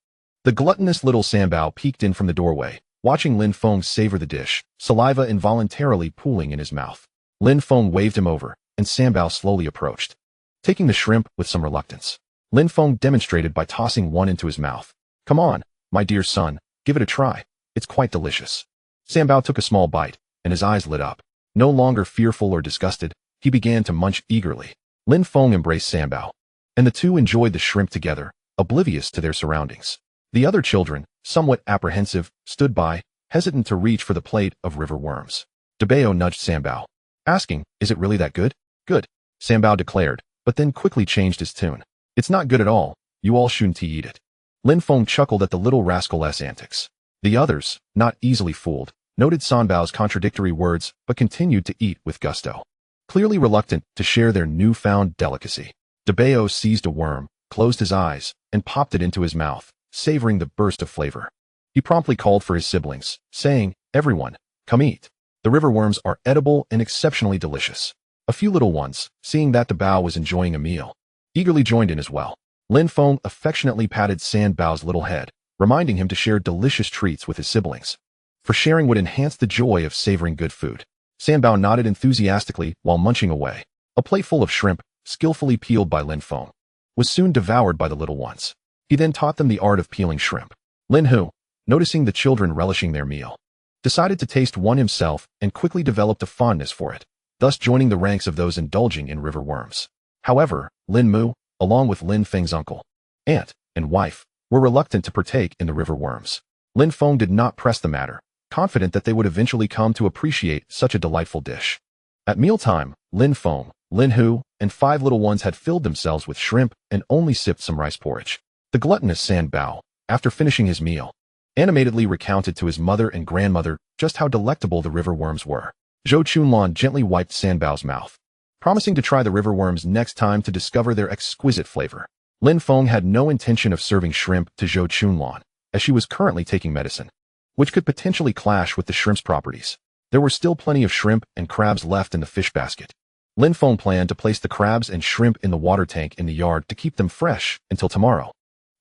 The gluttonous little Sanbao peeked in from the doorway, watching Lin Feng savor the dish, saliva involuntarily pooling in his mouth. Lin Feng waved him over, and Sanbao slowly approached, taking the shrimp with some reluctance. Lin Feng demonstrated by tossing one into his mouth. Come on, my dear son, give it a try. It's quite delicious. Sanbao took a small bite, and his eyes lit up. No longer fearful or disgusted, he began to munch eagerly. Lin Feng embraced Sanbao, and the two enjoyed the shrimp together, oblivious to their surroundings. The other children, somewhat apprehensive, stood by, hesitant to reach for the plate of river worms. Debeo nudged Sanbao, asking, is it really that good? Good, Sanbao declared, but then quickly changed his tune. It's not good at all. You all shouldn't eat it. Lin Feng chuckled at the little rascal's antics. The others, not easily fooled, noted Sanbao's contradictory words but continued to eat with gusto, clearly reluctant to share their newfound delicacy. Debeo seized a worm, closed his eyes, and popped it into his mouth, savoring the burst of flavor. He promptly called for his siblings, saying, everyone, come eat. The river worms are edible and exceptionally delicious. A few little ones, seeing that Debao was enjoying a meal, eagerly joined in as well. Lin Feng affectionately patted Sanbao's little head, reminding him to share delicious treats with his siblings, for sharing would enhance the joy of savoring good food. Sanbao nodded enthusiastically while munching away. A plateful of shrimp, skillfully peeled by Lin Feng, was soon devoured by the little ones. He then taught them the art of peeling shrimp. Lin Hu, noticing the children relishing their meal, decided to taste one himself and quickly developed a fondness for it, thus joining the ranks of those indulging in river worms. However, Lin Mu, along with Lin Feng's uncle, aunt, and wife, were reluctant to partake in the river worms. Lin Feng did not press the matter, confident that they would eventually come to appreciate such a delightful dish. At mealtime, Lin Feng, Lin Hu, and 5 little ones had filled themselves with shrimp and only sipped some rice porridge. The gluttonous Sanbao, after finishing his meal, animatedly recounted to his mother and grandmother just how delectable the river worms were. Zhou Chunlan gently wiped Sanbao's mouth, promising to try the river worms next time to discover their exquisite flavor. Lin Feng had no intention of serving shrimp to Zhou Chunlan, as she was currently taking medicine, which could potentially clash with the shrimp's properties. There were still plenty of shrimp and crabs left in the fish basket. Lin Feng planned to place the crabs and shrimp in the water tank in the yard to keep them fresh until tomorrow,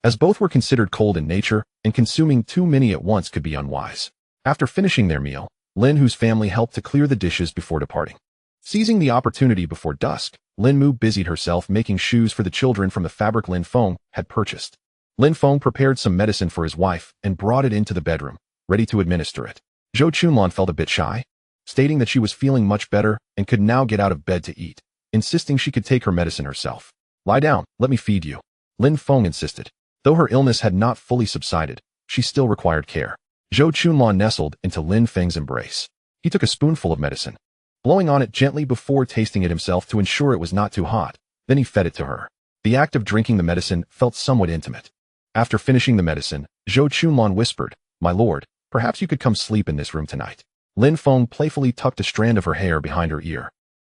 as both were considered cold in nature and consuming too many at once could be unwise. After finishing their meal, Lin Hu's family helped to clear the dishes before departing. Seizing the opportunity before dusk, Lin Mu busied herself making shoes for the children from the fabric Lin Feng had purchased. Lin Feng prepared some medicine for his wife and brought it into the bedroom, ready to administer it. Zhou Chunlan felt a bit shy, stating that she was feeling much better and could now get out of bed to eat, insisting she could take her medicine herself. Lie down, let me feed you, Lin Feng insisted. Though her illness had not fully subsided, she still required care. Zhou Chunlan nestled into Lin Feng's embrace. He took a spoonful of medicine, blowing on it gently before tasting it himself to ensure it was not too hot. Then he fed it to her. The act of drinking the medicine felt somewhat intimate. After finishing the medicine, Zhou Chunlan whispered, "My lord, perhaps you could come sleep in this room tonight." Lin Feng playfully tucked a strand of her hair behind her ear,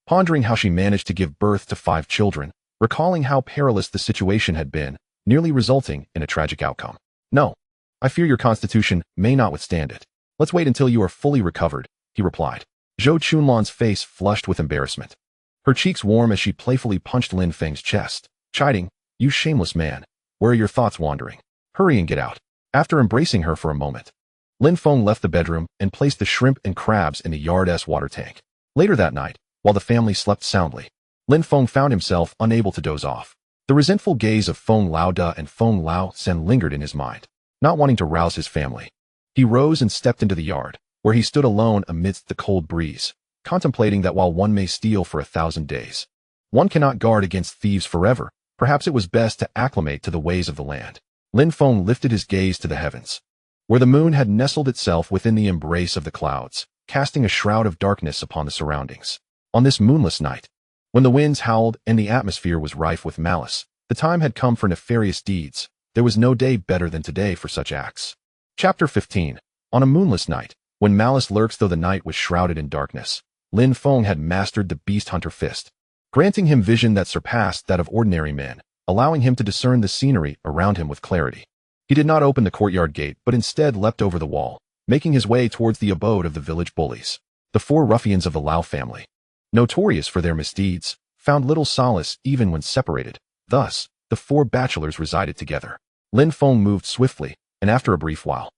pondering how she managed to give birth to 5 children, recalling how perilous the situation had been, nearly resulting in a tragic outcome. "No, I fear your constitution may not withstand it. Let's wait until you are fully recovered," he replied. Zhou Chunlan's face flushed with embarrassment, her cheeks warm as she playfully punched Lin Feng's chest, chiding, "You shameless man, where are your thoughts wandering? Hurry and get out." After embracing her for a moment, Lin Feng left the bedroom and placed the shrimp and crabs in the yard's water tank. Later that night, while the family slept soundly, Lin Feng found himself unable to doze off. The resentful gaze of Feng Lao Da and Feng Lao Sen lingered in his mind. Not wanting to rouse his family, he rose and stepped into the yard, where he stood alone amidst the cold breeze, contemplating that while one may steal for 1,000 days, one cannot guard against thieves forever. Perhaps it was best to acclimate to the ways of the land. Lin Feng lifted his gaze to the heavens, where the moon had nestled itself within the embrace of the clouds, casting a shroud of darkness upon the surroundings. On this moonless night, When the winds howled and the atmosphere was rife with malice, the time had come for nefarious deeds. There was no day better than today for such acts. Chapter 15. On a moonless night, when malice lurks though the night was shrouded in darkness, Lin Feng had mastered the beast hunter fist, granting him vision that surpassed that of ordinary men, allowing him to discern the scenery around him with clarity. He did not open the courtyard gate, but instead leapt over the wall, making his way towards the abode of the village bullies. The four ruffians of the Lao family, notorious for their misdeeds, found little solace even when separated. Thus, the four bachelors resided together. Lin Feng moved swiftly, and after a brief while,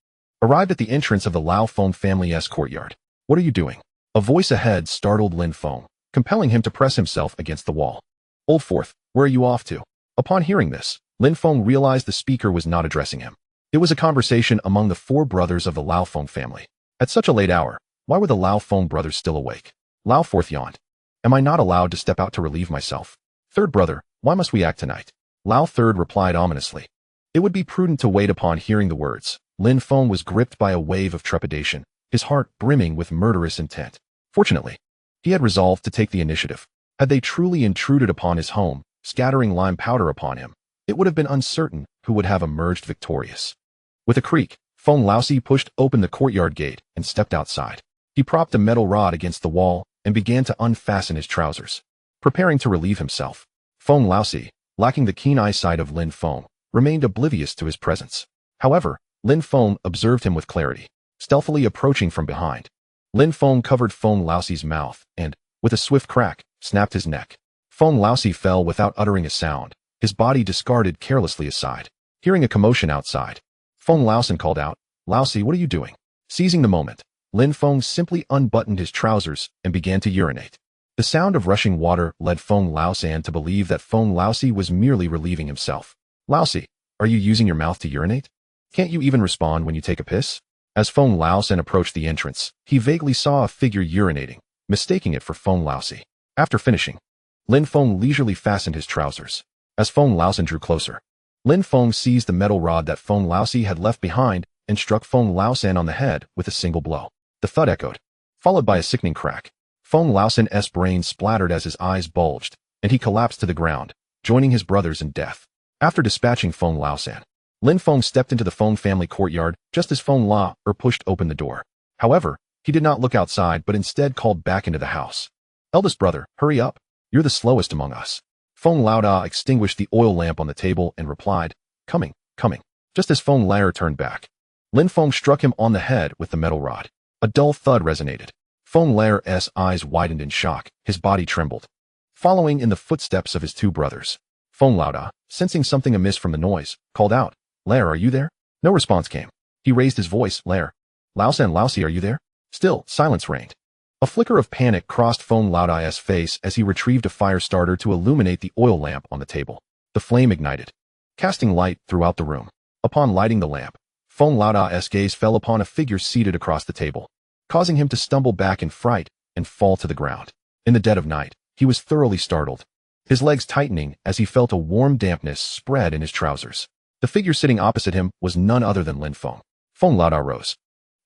arrived at the entrance of the Lao Feng family's courtyard. What are you doing? A voice ahead startled Lin Feng, compelling him to press himself against the wall. Old Fourth, where are you off to? Upon hearing this, Lin Feng realized the speaker was not addressing him. It was a conversation among the four brothers of the Lao Feng family. At such a late hour, why were the Lao Feng brothers still awake? Lao Fourth yawned. Am I not allowed to step out to relieve myself? Third brother, why must we act tonight? Lao Third replied ominously. It would be prudent to wait. Upon hearing the words, Lin Feng was gripped by a wave of trepidation, his heart brimming with murderous intent. Fortunately, he had resolved to take the initiative. Had they truly intruded upon his home, scattering lime powder upon him, it would have been uncertain who would have emerged victorious. With a creak, Feng Laosi pushed open the courtyard gate and stepped outside. He propped a metal rod against the wall and began to unfasten his trousers. Preparing to relieve himself, Feng Laosi, lacking the keen eyesight of Lin Feng, remained oblivious to his presence. However, Lin Feng observed him with clarity, stealthily approaching from behind. Lin Feng covered Feng Laosi's mouth and, with a swift crack, snapped his neck. Feng Laosi fell without uttering a sound, his body discarded carelessly aside. Hearing a commotion outside, Feng Laosen called out, Laosi, what are you doing? Seizing the moment, Lin Feng simply unbuttoned his trousers and began to urinate. The sound of rushing water led Feng Laosan to believe that Feng Laosi was merely relieving himself. Laosi, are you using your mouth to urinate? Can't you even respond when you take a piss? As Feng Laosan approached the entrance, he vaguely saw a figure urinating, mistaking it for Feng Laosi. After finishing, Lin Feng leisurely fastened his trousers. As Feng Laosan drew closer, Lin Feng seized the metal rod that Feng Laosi had left behind and struck Feng Laosan on the head with a single blow. The thud echoed, followed by a sickening crack. Feng Laosan's brain splattered as his eyes bulged, and he collapsed to the ground, joining his brothers in death. After dispatching Feng Laosan, Lin Feng stepped into the Feng family courtyard just as Feng Lao pushed open the door. However, he did not look outside but instead called back into the house. Eldest brother, hurry up. You're the slowest among us. Feng Lao extinguished the oil lamp on the table and replied, coming. Just as Feng Lao turned back, Lin Feng struck him on the head with the metal rod. A dull thud resonated. Feng Lao's eyes widened in shock, his body trembled. Following in the footsteps of his two brothers, Feng Lao, sensing something amiss from the noise, called out, Lao, are you there? No response came. He raised his voice, Lao. Laosan Laosi, are you there? Still, silence reigned. A flicker of panic crossed Feng Lao's face as he retrieved a fire starter to illuminate the oil lamp on the table. The flame ignited, casting light throughout the room. Upon lighting the lamp, Feng Lao's gaze fell upon a figure seated across the table, causing him to stumble back in fright and fall to the ground. In the dead of night, he was thoroughly startled, his legs tightening as he felt a warm dampness spread in his trousers. The figure sitting opposite him was none other than Lin Feng. Feng Lao rose,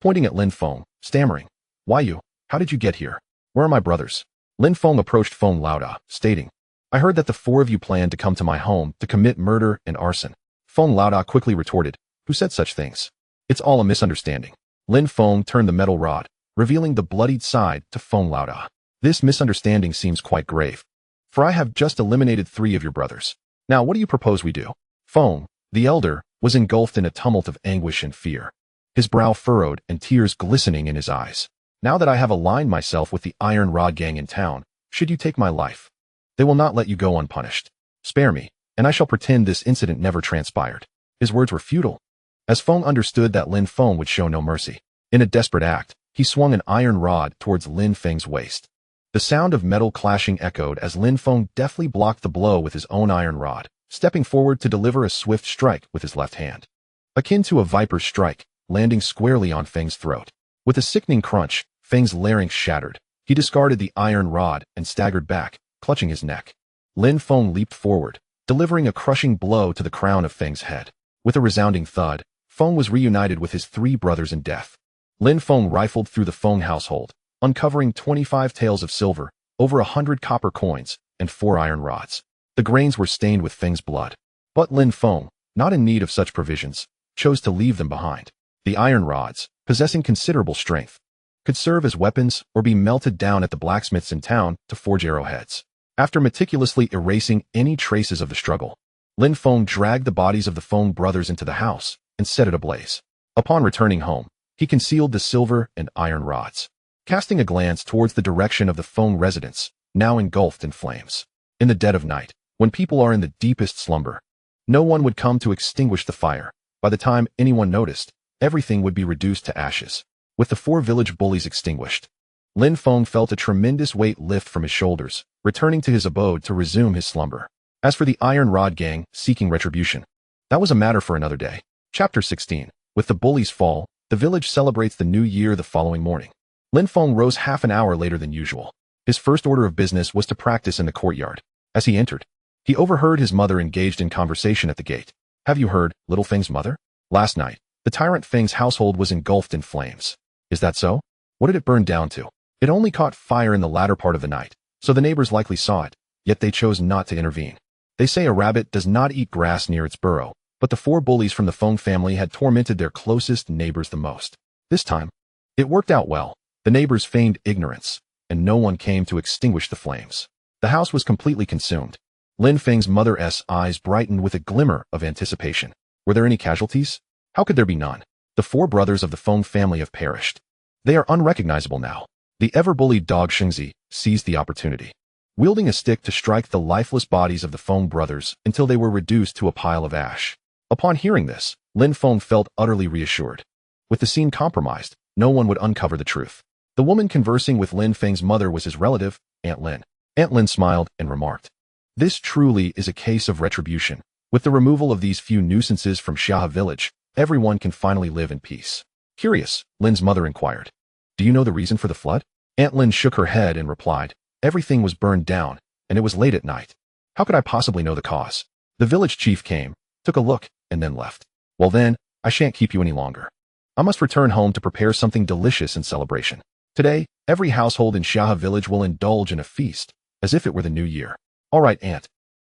pointing at Lin Feng, stammering, Why you? How did you get here? Where are my brothers? Lin Feng approached Feng Lao, stating, I heard that the four of you planned to come to my home to commit murder and arson. Feng Lao quickly retorted, Who said such things? It's all a misunderstanding. Lin Feng turned the metal rod, revealing the bloodied side to Feng Lao. This misunderstanding seems quite grave, for I have just eliminated 3 of your brothers. Now what do you propose we do? Feng, the elder, was engulfed in a tumult of anguish and fear, his brow furrowed and tears glistening in his eyes. Now that I have aligned myself with the Iron Rod gang in town, should you take my life, they will not let you go unpunished. Spare me, and I shall pretend this incident never transpired. His words were futile, as Feng understood that Lin Feng would show no mercy. In a desperate act, he swung an iron rod towards Lin Feng's waist. The sound of metal clashing echoed as Lin Feng deftly blocked the blow with his own iron rod, stepping forward to deliver a swift strike with his left hand, akin to a viper's strike, landing squarely on Feng's throat. With a sickening crunch, Feng's larynx shattered. He discarded the iron rod and staggered back, clutching his neck. Lin Feng leaped forward, delivering a crushing blow to the crown of Feng's head. With a resounding thud, Feng was reunited with his 3 brothers in death. Lin Feng rifled through the Feng household, uncovering 25 taels of silver, over 100 copper coins, and 4 iron rods. The grains were stained with Feng's blood. But Lin Feng, not in need of such provisions, chose to leave them behind. The iron rods, possessing considerable strength, could serve as weapons or be melted down at the blacksmiths in town to forge arrowheads. After meticulously erasing any traces of the struggle, Lin Feng dragged the bodies of the Feng brothers into the house and set it ablaze. Upon returning home, he concealed the silver and iron rods, casting a glance towards the direction of the Feng residence, now engulfed in flames. In the dead of night, when people are in the deepest slumber, no one would come to extinguish the fire. By the time anyone noticed, everything would be reduced to ashes. With the 4 village bullies extinguished, Lin Feng felt a tremendous weight lift from his shoulders, returning to his abode to resume his slumber. As for the Iron Rod gang seeking retribution, that was a matter for another day. Chapter 16. With the bullies' fall, the village celebrates the new year the following morning. Lin Feng rose half an hour later than usual. His first order of business was to practice in the courtyard. As he entered, he overheard his mother engaged in conversation at the gate. Have you heard, little Feng's mother? Last night, the tyrant Feng's household was engulfed in flames. Is that so? What did it burn down to? It only caught fire in the latter part of the night, so the neighbors likely saw it, yet they chose not to intervene. They say a rabbit does not eat grass near its burrow, but the 4 bullies from the Feng family had tormented their closest neighbors the most. This time, it worked out well. The neighbors feigned ignorance, and no one came to extinguish the flames. The house was completely consumed. Lin Feng's mother's eyes brightened with a glimmer of anticipation. Were there any casualties? How could there be none? The 4 brothers of the Feng family have perished. They are unrecognizable now. The ever-bullied dog Shengzi seized the opportunity, wielding a stick to strike the lifeless bodies of the Feng brothers until they were reduced to a pile of ash. Upon hearing this, Lin Feng felt utterly reassured. With the scene compromised, no one would uncover the truth. The woman conversing with Lin Feng's mother was his relative, Aunt Lin. Aunt Lin smiled and remarked, "This truly is a case of retribution. With the removal of these few nuisances from Xiaohe Village, everyone can finally live in peace." Curious, Lin's mother inquired, "Do you know the reason for the flood?" Aunt Lin shook her head and replied, "Everything was burned down, and it was late at night. How could I possibly know the cause? The village chief came, took a look, and then left. Well then, I shan't keep you any longer. I must return home to prepare something delicious in celebration. Today, every household in Xiaohe Village will indulge in a feast, as if it were the new year." "All right, Aunt.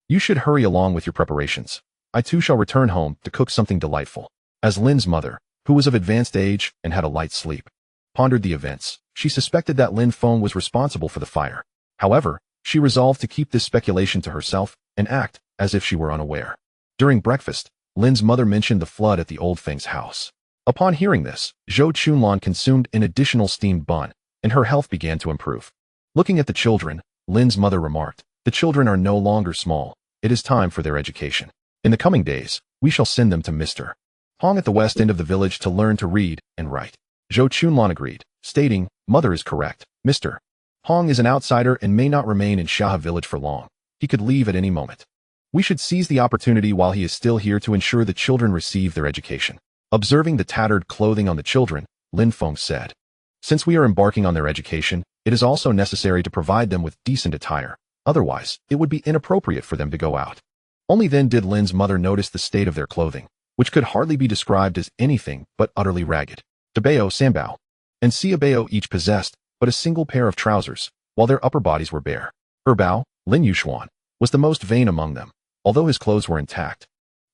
You should hurry along with your preparations. I too shall return home to cook something delightful." As Lin's mother, who was of advanced age and had a light sleep, pondered the events, she suspected that Lin Feng was responsible for the fire. However, she resolved to keep this speculation to herself and act as if she were unaware. During breakfast, Lin's mother mentioned the flood at the old Feng's house. Upon hearing this, Zhou Chunlan consumed an additional steamed bun, and her health began to improve. Looking at the children, Lin's mother remarked, "The children are no longer small. It is time for their education. In the coming days, we shall send them to Mr. Hong at the west end of the village to learn to read and write." Zhou Chunlan agreed, stating, "Mother is correct. Mr. Hong is an outsider and may not remain in Xiaohe Village for long. He could leave at any moment. We should seize the opportunity while he is still here to ensure the children receive their education." Observing the tattered clothing on the children, Lin Feng said, "Since we are embarking on their education, it is also necessary to provide them with decent attire. Otherwise, it would be inappropriate for them to go out." Only then did Lin's mother notice the state of their clothing, which could hardly be described as anything but utterly ragged. Dabao, Sanbao, and Xiaobao each possessed but a single pair of trousers, while their upper bodies were bare. Erbao, Lin Yushuan, was the most vain among them, although his clothes were intact.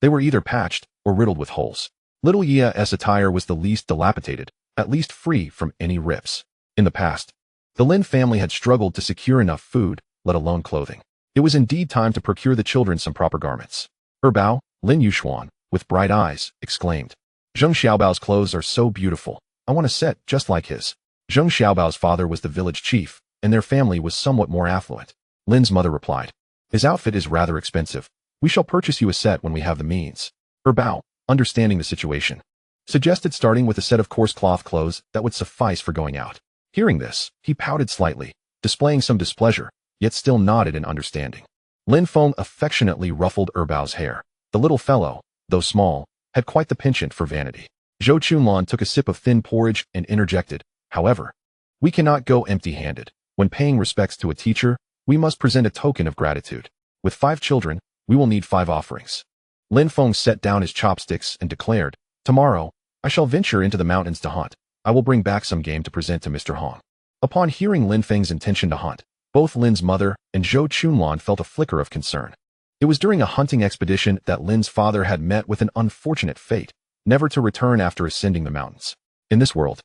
They were either patched or riddled with holes. Little Ye's attire was the least dilapidated, at least free from any rips. In the past, the Lin family had struggled to secure enough food, let alone clothing. It was indeed time to procure the children some proper garments. Erbao, Lin Yushuan, with bright eyes, exclaimed, "Zheng Xiaobao's clothes are so beautiful. I want a set just like his." Zheng Xiaobao's father was the village chief, and their family was somewhat more affluent. Lin's mother replied, "His outfit is rather expensive. We shall purchase you a set when we have the means." Erbao, understanding the situation, suggested starting with a set of coarse cloth clothes that would suffice for going out. Hearing this, he pouted slightly, displaying some displeasure, yet still nodded in understanding. Lin Feng affectionately ruffled Erbao's hair. The little fellow, though small, had quite the penchant for vanity. Zhou Chunlan took a sip of thin porridge and interjected, "However, we cannot go empty-handed. When paying respects to a teacher, we must present a token of gratitude. With 5 children, we will need 5 offerings." Lin Feng set down his chopsticks and declared, "Tomorrow, I shall venture into the mountains to hunt. I will bring back some game to present to Mr. Hong." Upon hearing Lin Feng's intention to hunt, Both Lin's mother and Zhou Chunlan felt a flicker of concern. It was during a hunting expedition that Lin's father had met with an unfortunate fate, never to return after ascending the mountains. In this world,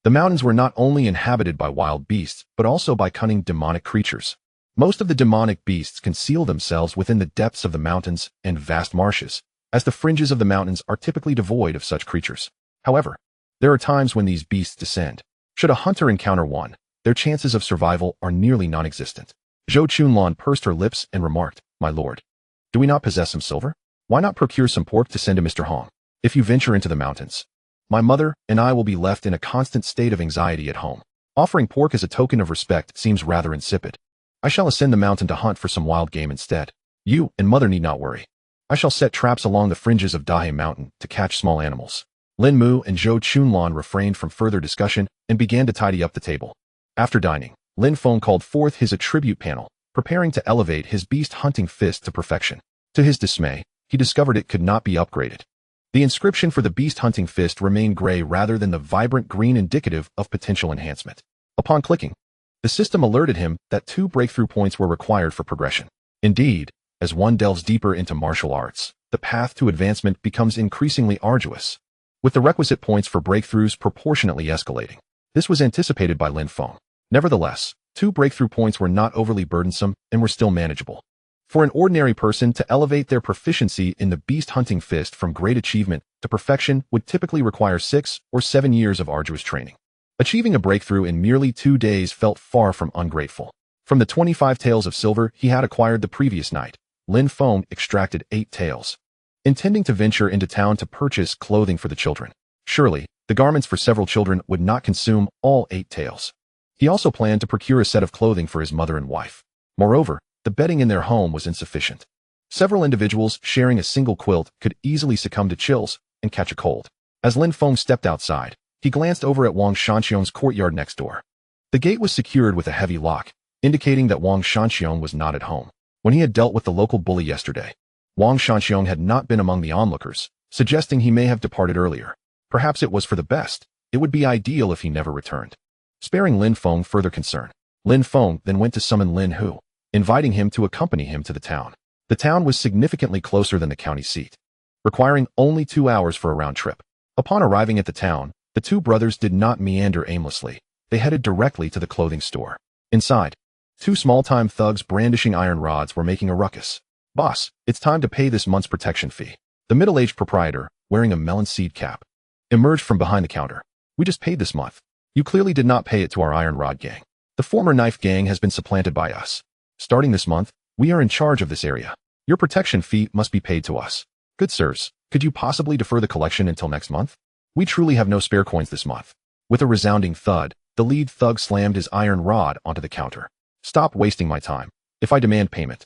the mountains were not only inhabited by wild beasts, but also by cunning demonic creatures. Most of the demonic beasts conceal themselves within the depths of the mountains and vast marshes, as the fringes of the mountains are typically devoid of such creatures. However, there are times when these beasts descend. Should a hunter encounter one, their chances of survival are nearly non-existent. Zhou Chunlan pursed her lips and remarked, "My lord, do we not possess some silver? Why not procure some pork to send to Mr. Hong? If you venture into the mountains, my mother and I will be left in a constant state of anxiety at home. Offering pork as a token of respect seems rather insipid. I shall ascend the mountain to hunt for some wild game instead. You and mother need not worry. I shall set traps along the fringes of Dahe Mountain to catch small animals." Lin Mu and Zhou Chunlan refrained from further discussion and began to tidy up the table. After dining, Lin Feng called forth his attribute panel, preparing to elevate his beast hunting fist to perfection. To his dismay, he discovered it could not be upgraded. The inscription for the beast hunting fist remained gray rather than the vibrant green indicative of potential enhancement. Upon clicking, the system alerted him that 2 breakthrough points were required for progression. Indeed, as one delves deeper into martial arts, the path to advancement becomes increasingly arduous, with the requisite points for breakthroughs proportionately escalating. This was anticipated by Lin Feng. Nevertheless, 2 breakthrough points were not overly burdensome and were still manageable. For an ordinary person to elevate their proficiency in the beast hunting fist from great achievement to perfection would typically require 6 or 7 years of arduous training. Achieving a breakthrough in merely 2 days felt far from ungrateful. From the 25 taels of silver he had acquired the previous night, Lin Feng extracted 8 taels, intending to venture into town to purchase clothing for the children. Surely, the garments for several children would not consume all 8 taels. He also planned to procure a set of clothing for his mother and wife. Moreover, the bedding in their home was insufficient. Several individuals sharing a single quilt could easily succumb to chills and catch a cold. As Lin Feng stepped outside, he glanced over at Wang Shanxiong's courtyard next door. The gate was secured with a heavy lock, indicating that Wang Shanxiong was not at home. When he had dealt with the local bully yesterday, Wang Shanxiong had not been among the onlookers, suggesting he may have departed earlier. Perhaps it was for the best. It would be ideal if he never returned. Sparing Lin Feng further concern, Lin Feng then went to summon Lin Hu, inviting him to accompany him to the town. The town was significantly closer than the county seat, requiring only 2 hours for a round trip. Upon arriving at the town, the 2 brothers did not meander aimlessly. They headed directly to the clothing store. Inside, 2 small-time thugs brandishing iron rods were making a ruckus. "Boss, it's time to pay this month's protection fee." The middle-aged proprietor, wearing a melon seed cap, emerged from behind the counter. "We just paid this month. You clearly did not pay it to our iron rod gang. The former knife gang has been supplanted by us. Starting this month, we are in charge of this area. Your protection fee must be paid to us. Good sirs, could you possibly defer the collection until next month? We truly have no spare coins this month." With a resounding thud, the lead thug slammed his iron rod onto the counter. "Stop wasting my time. If I demand payment,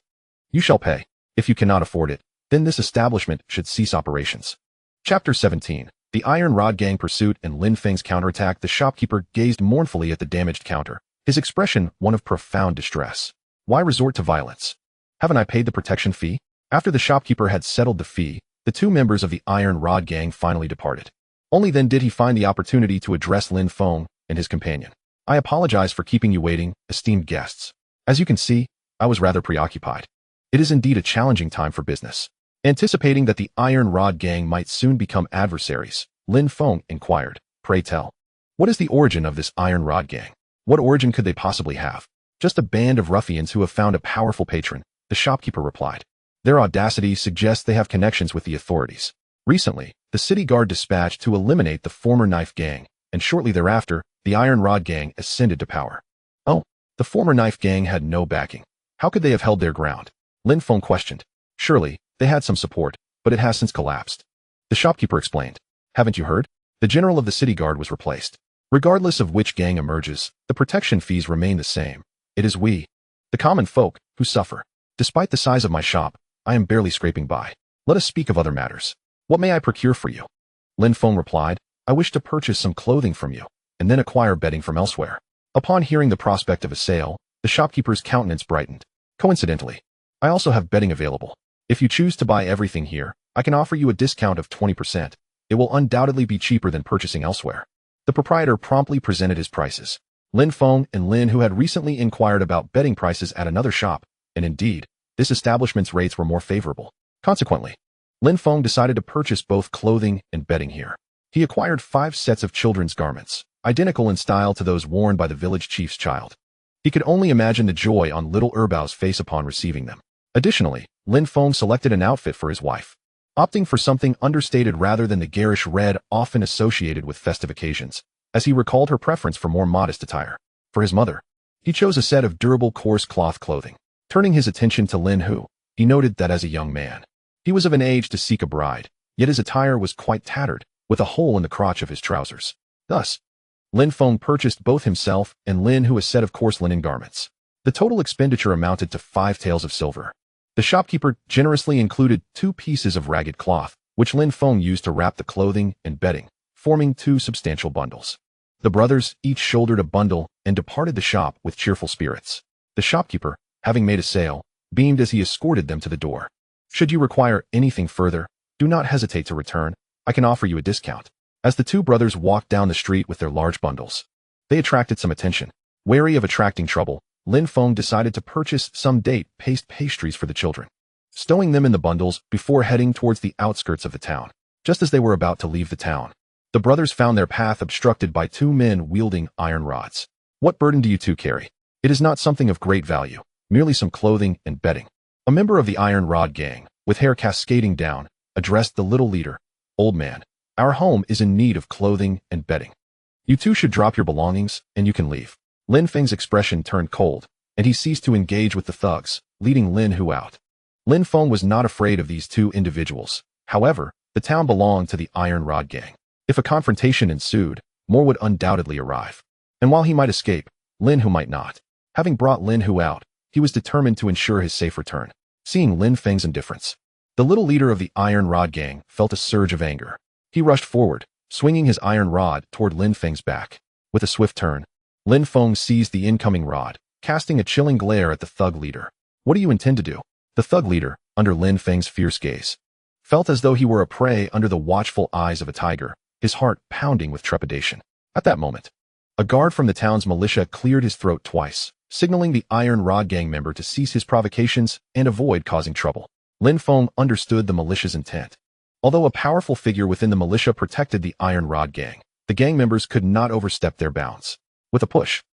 you shall pay. If you cannot afford it, then this establishment should cease operations." Chapter 17. The Iron Rod Gang Pursuit and Lin Feng's counterattack. The shopkeeper gazed mournfully at the damaged counter, his expression one of profound distress. Why resort to violence? Haven't I paid the protection fee? After the shopkeeper had settled the fee, the 2 members of the Iron Rod Gang finally departed. Only then did he find the opportunity to address Lin Feng and his companion. "I apologize for keeping you waiting, esteemed guests. As you can see, I was rather preoccupied. It is indeed a challenging time for business." Anticipating that the Iron Rod Gang might soon become adversaries, Lin Feng inquired, "Pray tell, what is the origin of this Iron Rod Gang? What origin could they possibly have?" "Just a band of ruffians who have found a powerful patron," the shopkeeper replied. "Their audacity suggests they have connections with the authorities. Recently, the city guard dispatched to eliminate the former knife gang, and shortly thereafter, the Iron Rod Gang ascended to power." "Oh, the former knife gang had no backing. How could they have held their ground?" Lin Feng questioned. "Surely, they had some support, but it has since collapsed," the shopkeeper explained. "Haven't you heard? The general of the city guard was replaced. Regardless of which gang emerges, the protection fees remain the same. It is we, the common folk, who suffer. Despite the size of my shop, I am barely scraping by. Let us speak of other matters. What may I procure for you?" Lin Feng replied, "I wish to purchase some clothing from you, and then acquire bedding from elsewhere." Upon hearing the prospect of a sale, the shopkeeper's countenance brightened. "Coincidentally, I also have bedding available. If you choose to buy everything here, I can offer you a discount of 20%. It will undoubtedly be cheaper than purchasing elsewhere." The proprietor promptly presented his prices. Lin Feng and Lin, who had recently inquired about betting prices at another shop, and indeed, this establishment's rates were more favorable. Consequently, Lin Feng decided to purchase both clothing and bedding here. He acquired 5 sets of children's garments, identical in style to those worn by the village chief's child. He could only imagine the joy on little Erbao's face upon receiving them. Additionally, Lin Feng selected an outfit for his wife, opting for something understated rather than the garish red often associated with festive occasions, as he recalled her preference for more modest attire. For his mother, he chose a set of durable coarse cloth clothing. Turning his attention to Lin Hu, he noted that as a young man, he was of an age to seek a bride, yet his attire was quite tattered, with a hole in the crotch of his trousers. Thus, Lin Feng purchased both himself and Lin Hu a set of coarse linen garments. The total expenditure amounted to 5 taels of silver. The shopkeeper generously included 2 pieces of ragged cloth, which Lin Feng used to wrap the clothing and bedding, forming 2 substantial bundles. The brothers each shouldered a bundle and departed the shop with cheerful spirits. The shopkeeper, having made a sale, beamed as he escorted them to the door. Should you require anything further, do not hesitate to return. I can offer you a discount. As the 2 brothers walked down the street with their large bundles, they attracted some attention. Wary of attracting trouble, Lin Feng decided to purchase some date paste pastries for the children, stowing them in the bundles before heading towards the outskirts of the town. Just as they were about to leave the town, the brothers found their path obstructed by 2 men wielding iron rods. What burden do you 2 carry? It is not something of great value, merely some clothing and bedding. A member of the iron rod gang, with hair cascading down, addressed the little leader. Old man, our home is in need of clothing and bedding. You 2 should drop your belongings, and you can leave. Lin Feng's expression turned cold, and he ceased to engage with the thugs, leading Lin Hu out. Lin Feng was not afraid of these 2 individuals. However, the town belonged to the iron rod gang. If a confrontation ensued, more would undoubtedly arrive. And while he might escape, Lin Hu might not. Having brought Lin Hu out, he was determined to ensure his safe return. Seeing Lin Feng's indifference, the little leader of the iron rod gang felt a surge of anger. He rushed forward, swinging his iron rod toward Lin Feng's back. With a swift turn, Lin Feng seized the incoming rod, casting a chilling glare at the thug leader. What do you intend to do? The thug leader, under Lin Feng's fierce gaze, felt as though he were a prey under the watchful eyes of a tiger, his heart pounding with trepidation. At that moment, a guard from the town's militia cleared his throat twice, signaling the iron rod gang member to cease his provocations and avoid causing trouble. Lin Feng understood the militia's intent. Although a powerful figure within the militia protected the iron rod gang, the gang members could not overstep their bounds. With a push,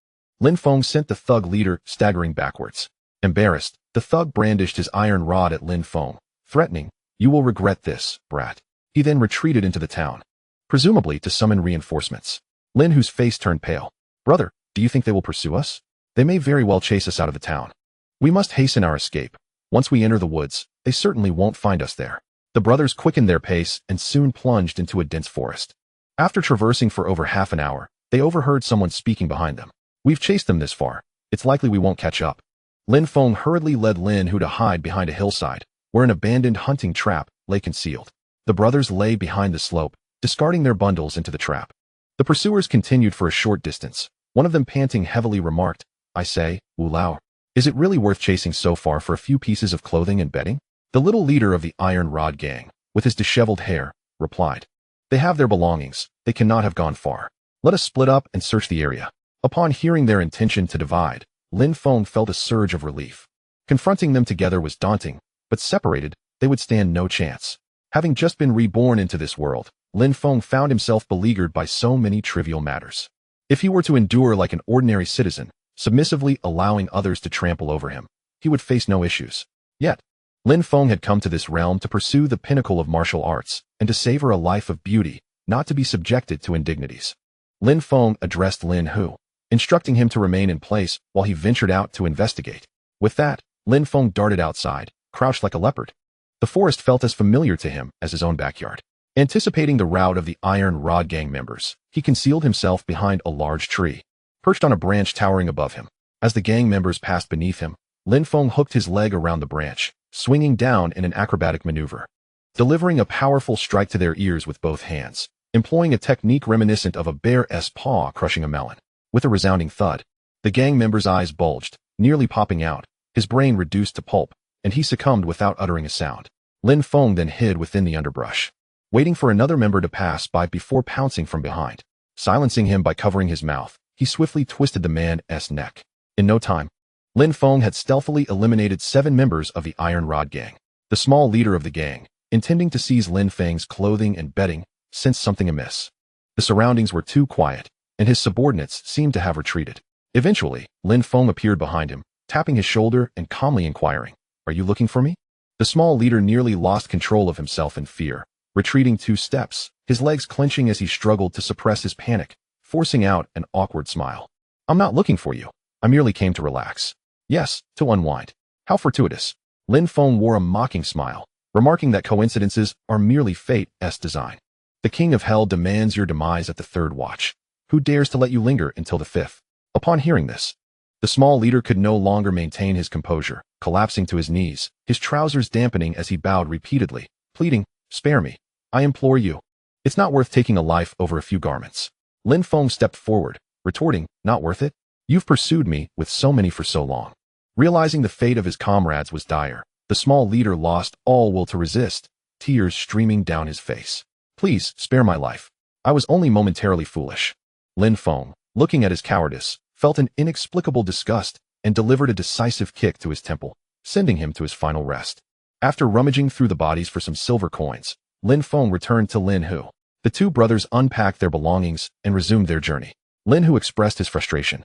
Lin Feng sent the thug leader staggering backwards. Embarrassed, the thug brandished his iron rod at Lin Feng, threatening, "You will regret this, brat." He then retreated into the town, presumably to summon reinforcements. Lin Hu's face turned pale. "Brother, do you think they will pursue us? They may very well chase us out of the town. We must hasten our escape. Once we enter the woods, they certainly won't find us there." The brothers quickened their pace and soon plunged into a dense forest. After traversing for over half an hour, they overheard someone speaking behind them. "We've chased them this far. It's likely we won't catch up." Lin Feng hurriedly led Lin Hu to hide behind a hillside, where an abandoned hunting trap lay concealed. The brothers lay behind the slope, discarding their bundles into the trap. The pursuers continued for a short distance. One of them, panting heavily, remarked, "I say, Wu Lao, is it really worth chasing so far for a few pieces of clothing and bedding?" The little leader of the iron rod gang, with his disheveled hair, replied, "They have their belongings. They cannot have gone far. Let us split up and search the area." Upon hearing their intention to divide, Lin Feng felt a surge of relief. Confronting them together was daunting, but separated, they would stand no chance. Having just been reborn into this world, Lin Feng found himself beleaguered by so many trivial matters. If he were to endure like an ordinary citizen, submissively allowing others to trample over him, he would face no issues. Yet, Lin Feng had come to this realm to pursue the pinnacle of martial arts and to savor a life of beauty, not to be subjected to indignities. Lin Feng addressed Lin Hu, instructing him to remain in place while he ventured out to investigate. With that, Lin Feng darted outside, crouched like a leopard. The forest felt as familiar to him as his own backyard. Anticipating the rout of the iron rod gang members, he concealed himself behind a large tree, perched on a branch towering above him. As the gang members passed beneath him, Lin Feng hooked his leg around the branch, swinging down in an acrobatic maneuver, delivering a powerful strike to their ears with both hands, employing a technique reminiscent of a bear's paw crushing a melon. With a resounding thud, the gang member's eyes bulged, nearly popping out, his brain reduced to pulp, and he succumbed without uttering a sound. Lin Feng then hid within the underbrush, waiting for another member to pass by before pouncing from behind. Silencing him by covering his mouth, he swiftly twisted the man's neck. In no time, Lin Feng had stealthily eliminated 7 members of the Iron Rod gang. The small leader of the gang, intending to seize Lin Feng's clothing and bedding, sensed something amiss. The surroundings were too quiet, and his subordinates seemed to have retreated. Eventually, Lin Feng appeared behind him, tapping his shoulder and calmly inquiring, "Are you looking for me?" The small leader nearly lost control of himself in fear, retreating 2 steps, his legs clenching as he struggled to suppress his panic, forcing out an awkward smile. "I'm not looking for you. I merely came to relax." "Yes, to unwind." "How fortuitous." Lin Feng wore a mocking smile, remarking that coincidences are merely fate's design. "The King of Hell demands your demise at the 3rd watch. Who dares to let you linger until the 5th? Upon hearing this, the small leader could no longer maintain his composure, collapsing to his knees, his trousers dampening as he bowed repeatedly, pleading, "Spare me. I implore you. It's not worth taking a life over a few garments." Lin Feng stepped forward, retorting, "Not worth it? You've pursued me with so many for so long." Realizing the fate of his comrades was dire, the small leader lost all will to resist, tears streaming down his face. "Please, spare my life. I was only momentarily foolish." Lin Feng, looking at his cowardice, felt an inexplicable disgust and delivered a decisive kick to his temple, sending him to his final rest. After rummaging through the bodies for some silver coins, Lin Feng returned to Lin Hu. The 2 brothers unpacked their belongings and resumed their journey. Lin Hu expressed his frustration,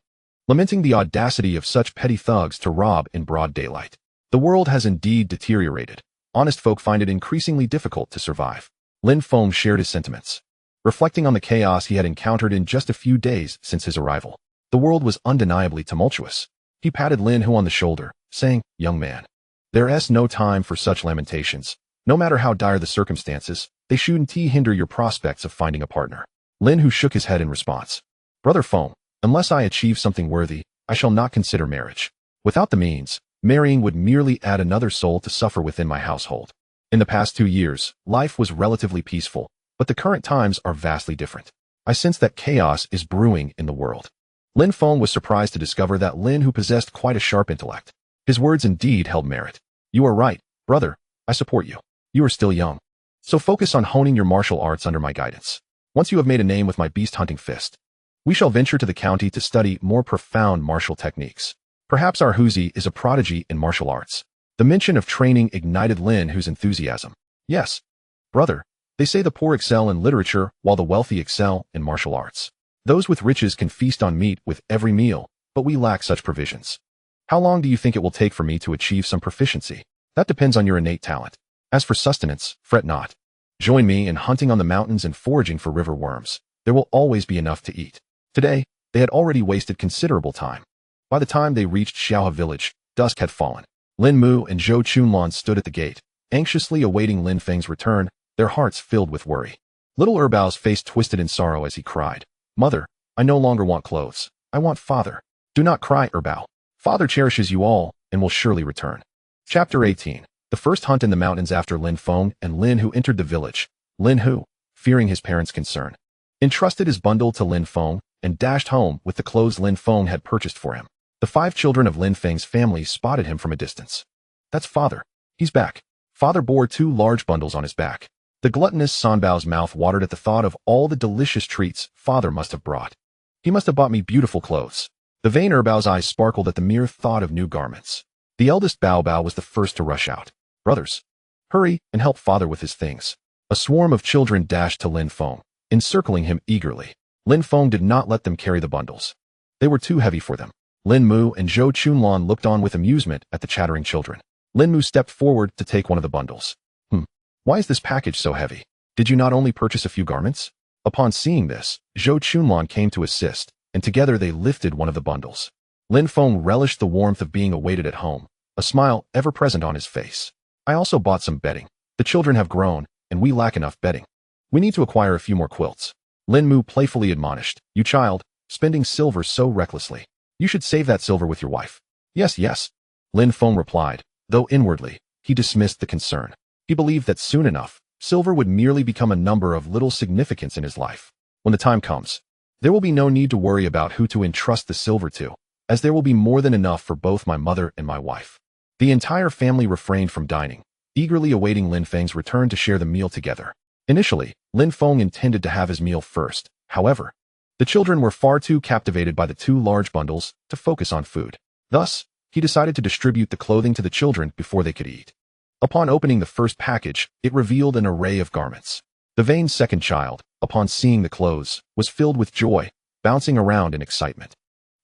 lamenting the audacity of such petty thugs to rob in broad daylight. "The world has indeed deteriorated. Honest folk find it increasingly difficult to survive." Lin Feng shared his sentiments, reflecting on the chaos he had encountered in just a few days since his arrival. The world was undeniably tumultuous. He patted Lin Hu on the shoulder, saying, "Young man, there's no time for such lamentations. No matter how dire the circumstances, they shouldn't hinder your prospects of finding a partner." Lin Hu shook his head in response. "Brother Feng, unless I achieve something worthy, I shall not consider marriage. Without the means, marrying would merely add another soul to suffer within my household. In the past 2 years, life was relatively peaceful, but the current times are vastly different. I sense that chaos is brewing in the world." Lin Feng was surprised to discover that Lin Hu possessed quite a sharp intellect. His words indeed held merit. "You are right, brother. I support you. You are still young. So focus on honing your martial arts under my guidance. Once you have made a name with my beast-hunting fist, we shall venture to the county to study more profound martial techniques. Perhaps our Huzi is a prodigy in martial arts." The mention of training ignited Lin Hu's enthusiasm. "Yes, brother. They say the poor excel in literature while the wealthy excel in martial arts. Those with riches can feast on meat with every meal, but we lack such provisions. How long do you think it will take for me to achieve some proficiency? That depends on your innate talent. As for sustenance, fret not. Join me in hunting on the mountains and foraging for river worms. There will always be enough to eat." Today, they had already wasted considerable time. By the time they reached Xiaohe Village, dusk had fallen. Lin Mu and Zhou Chunlan stood at the gate, anxiously awaiting Lin Feng's return, their hearts filled with worry. Little Erbao's face twisted in sorrow as he cried, "Mother, I no longer want clothes. I want father." "Do not cry, Erbao. Father cherishes you all and will surely return." Chapter 18. The first hunt in the mountains after Lin Feng and Lin Hu entered the village. Lin Hu, fearing his parents' concern, entrusted his bundle to Lin Feng and dashed home with the clothes Lin Feng had purchased for him. The 5 children of Lin Feng's family spotted him from a distance. "That's father. He's back." Father bore 2 large bundles on his back. The gluttonous Sanbao's mouth watered at the thought of all the delicious treats father must have brought. "He must have bought me beautiful clothes." The vain Erbao's eyes sparkled at the mere thought of new garments. The eldest Bao Bao was the first to rush out. "Brothers, hurry and help father with his things." A swarm of children dashed to Lin Feng, encircling him eagerly. Lin Feng did not let them carry the bundles. They were too heavy for them. Lin Mu and Zhou Chunlan looked on with amusement at the chattering children. Lin Mu stepped forward to take one of the bundles. Why is this package so heavy? Did you not only purchase a few garments?" Upon seeing this, Zhou Chunlan came to assist, and together they lifted one of the bundles. Lin Feng relished the warmth of being awaited at home, a smile ever present on his face. "I also bought some bedding. The children have grown, and we lack enough bedding. We need to acquire a few more quilts." Lin Mu playfully admonished, "You child, spending silver so recklessly. You should save that silver with your wife." Yes, yes," Lin Feng replied, though inwardly, he dismissed the concern. He believed that soon enough, silver would merely become a number of little significance in his life. When the time comes, there will be no need to worry about who to entrust the silver to, as there will be more than enough for both my mother and my wife. The entire family refrained from dining, eagerly awaiting Lin Feng's return to share the meal together. Initially, Lin Feng intended to have his meal first. However, The children were far too captivated by the two large bundles to focus on food. Thus, he decided to distribute the clothing to the children before they could eat. Upon opening the first package, it revealed an array of garments. The vain second child, upon seeing the clothes, was filled with joy, bouncing around in excitement.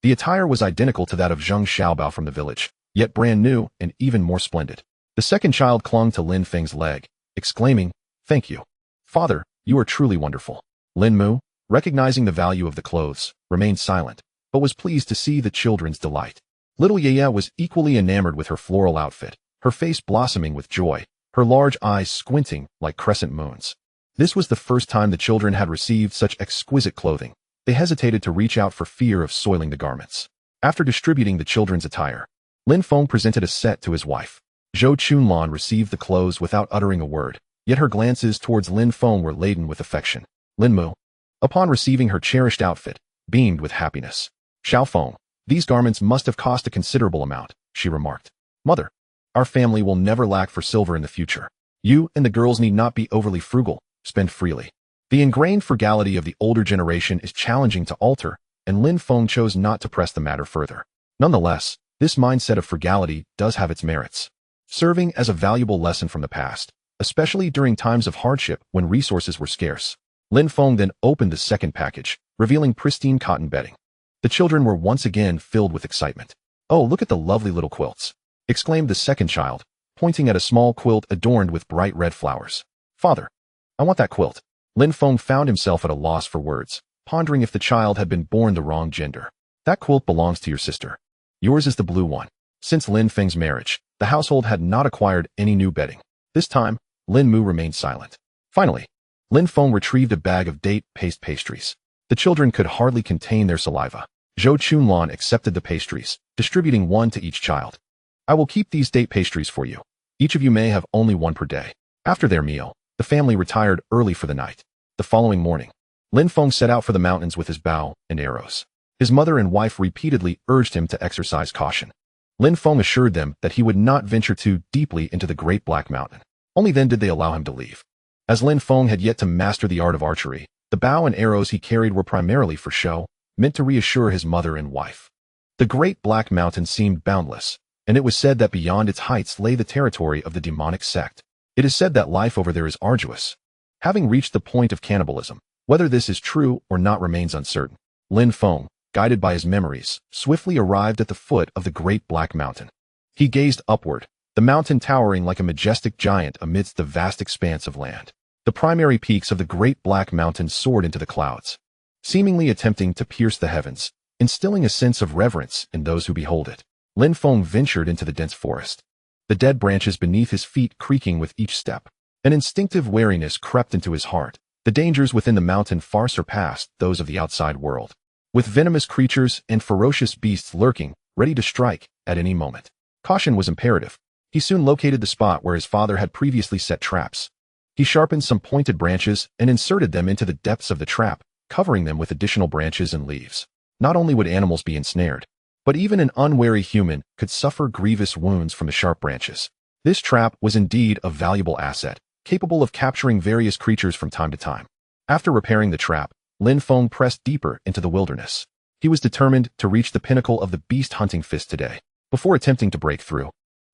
The attire was identical to that of Zheng Xiaobao from the village, yet brand new and even more splendid. The second child clung to Lin Feng's leg, exclaiming, "Thank you. Father, you are truly wonderful." Lin Mu, recognizing the value of the clothes, remained silent, but was pleased to see the children's delight. Little Yaya was equally enamored with her floral outfit, her face blossoming with joy, her large eyes squinting like crescent moons. This was the first time the children had received such exquisite clothing. They hesitated to reach out for fear of soiling the garments. After distributing the children's attire, Lin Feng presented a set to his wife. Zhou Chunlan received the clothes without uttering a word, yet her glances towards Lin Feng were laden with affection. Lin Mu, upon receiving her cherished outfit, beamed with happiness. "Xiao Feng, these garments must have cost a considerable amount," she remarked. "Mother, our family will never lack for silver in the future. You and the girls need not be overly frugal, spend freely." The ingrained frugality of the older generation is challenging to alter, and Lin Feng chose not to press the matter further. Nonetheless, this mindset of frugality does have its merits, serving as a valuable lesson from the past, especially during times of hardship when resources were scarce. Lin Feng then opened the second package, revealing pristine cotton bedding. The children were once again filled with excitement. "Oh, look at the lovely little quilts," exclaimed the second child, pointing at a small quilt adorned with bright red flowers. "Father, I want that quilt." Lin Feng found himself at a loss for words, pondering if the child had been born the wrong gender. "That quilt belongs to your sister. Yours is the blue one." Since Lin Feng's marriage, the household had not acquired any new bedding. This time, Lin Mu remained silent. Finally, Lin Feng retrieved a bag of date paste pastries. The children could hardly contain their saliva. Zhou Chunlan accepted the pastries, distributing one to each child. "I will keep these date pastries for you. Each of you may have only one per day." After their meal, the family retired early for the night. The following morning, Lin Feng set out for the mountains with his bow and arrows. His mother and wife repeatedly urged him to exercise caution. Lin Feng assured them that he would not venture too deeply into the Great Black Mountain. Only then did they allow him to leave. As Lin Feng had yet to master the art of archery, the bow and arrows he carried were primarily for show, meant to reassure his mother and wife. The Great Black Mountain seemed boundless, and it was said that beyond its heights lay the territory of the demonic sect. It is said that life over there is arduous, having reached the point of cannibalism. Whether this is true or not remains uncertain. Lin Feng, guided by his memories, swiftly arrived at the foot of the Great Black Mountain. He gazed upward, the mountain towering like a majestic giant amidst the vast expanse of land. The primary peaks of the Great Black Mountain soared into the clouds, seemingly attempting to pierce the heavens, instilling a sense of reverence in those who behold it. Lin Feng ventured into the dense forest, the dead branches beneath his feet creaking with each step. An instinctive wariness crept into his heart. The dangers within the mountain far surpassed those of the outside world, with venomous creatures and ferocious beasts lurking, ready to strike at any moment. Caution was imperative. He soon located the spot where his father had previously set traps. He sharpened some pointed branches and inserted them into the depths of the trap, covering them with additional branches and leaves. Not only would animals be ensnared, but even an unwary human could suffer grievous wounds from the sharp branches. This trap was indeed a valuable asset, capable of capturing various creatures from time to time. After repairing the trap, Lin Feng pressed deeper into the wilderness. He was determined to reach the pinnacle of the beast hunting fist today. Before attempting to break through,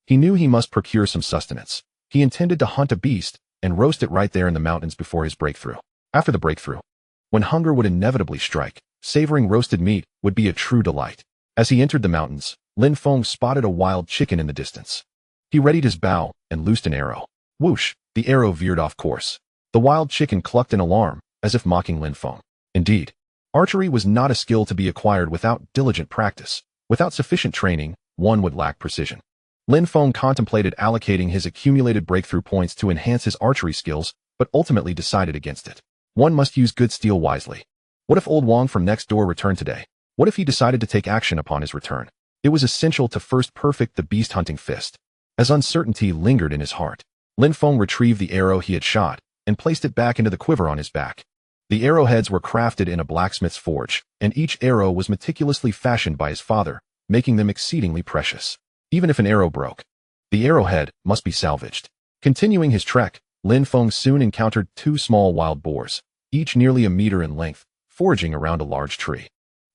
he knew he must procure some sustenance. He intended to hunt a beast and roast it right there in the mountains before his breakthrough. After the breakthrough, when hunger would inevitably strike, savoring roasted meat would be a true delight. As he entered the mountains, Lin Feng spotted a wild chicken in the distance. He readied his bow and loosed an arrow. Whoosh! The arrow veered off course. The wild chicken clucked in alarm, as if mocking Lin Feng. Indeed, archery was not a skill to be acquired without diligent practice. Without sufficient training, one would lack precision. Lin Feng contemplated allocating his accumulated breakthrough points to enhance his archery skills, but ultimately decided against it. One must use good steel wisely. What if old Wang from next door returned today? What if he decided to take action upon his return? It was essential to first perfect the beast hunting fist. As uncertainty lingered in his heart, Lin Feng retrieved the arrow he had shot and placed it back into the quiver on his back. The arrowheads were crafted in a blacksmith's forge, and each arrow was meticulously fashioned by his father, making them exceedingly precious. Even if an arrow broke, the arrowhead must be salvaged. Continuing his trek, Lin Feng soon encountered two small wild boars, each nearly a meter in length, foraging around a large tree.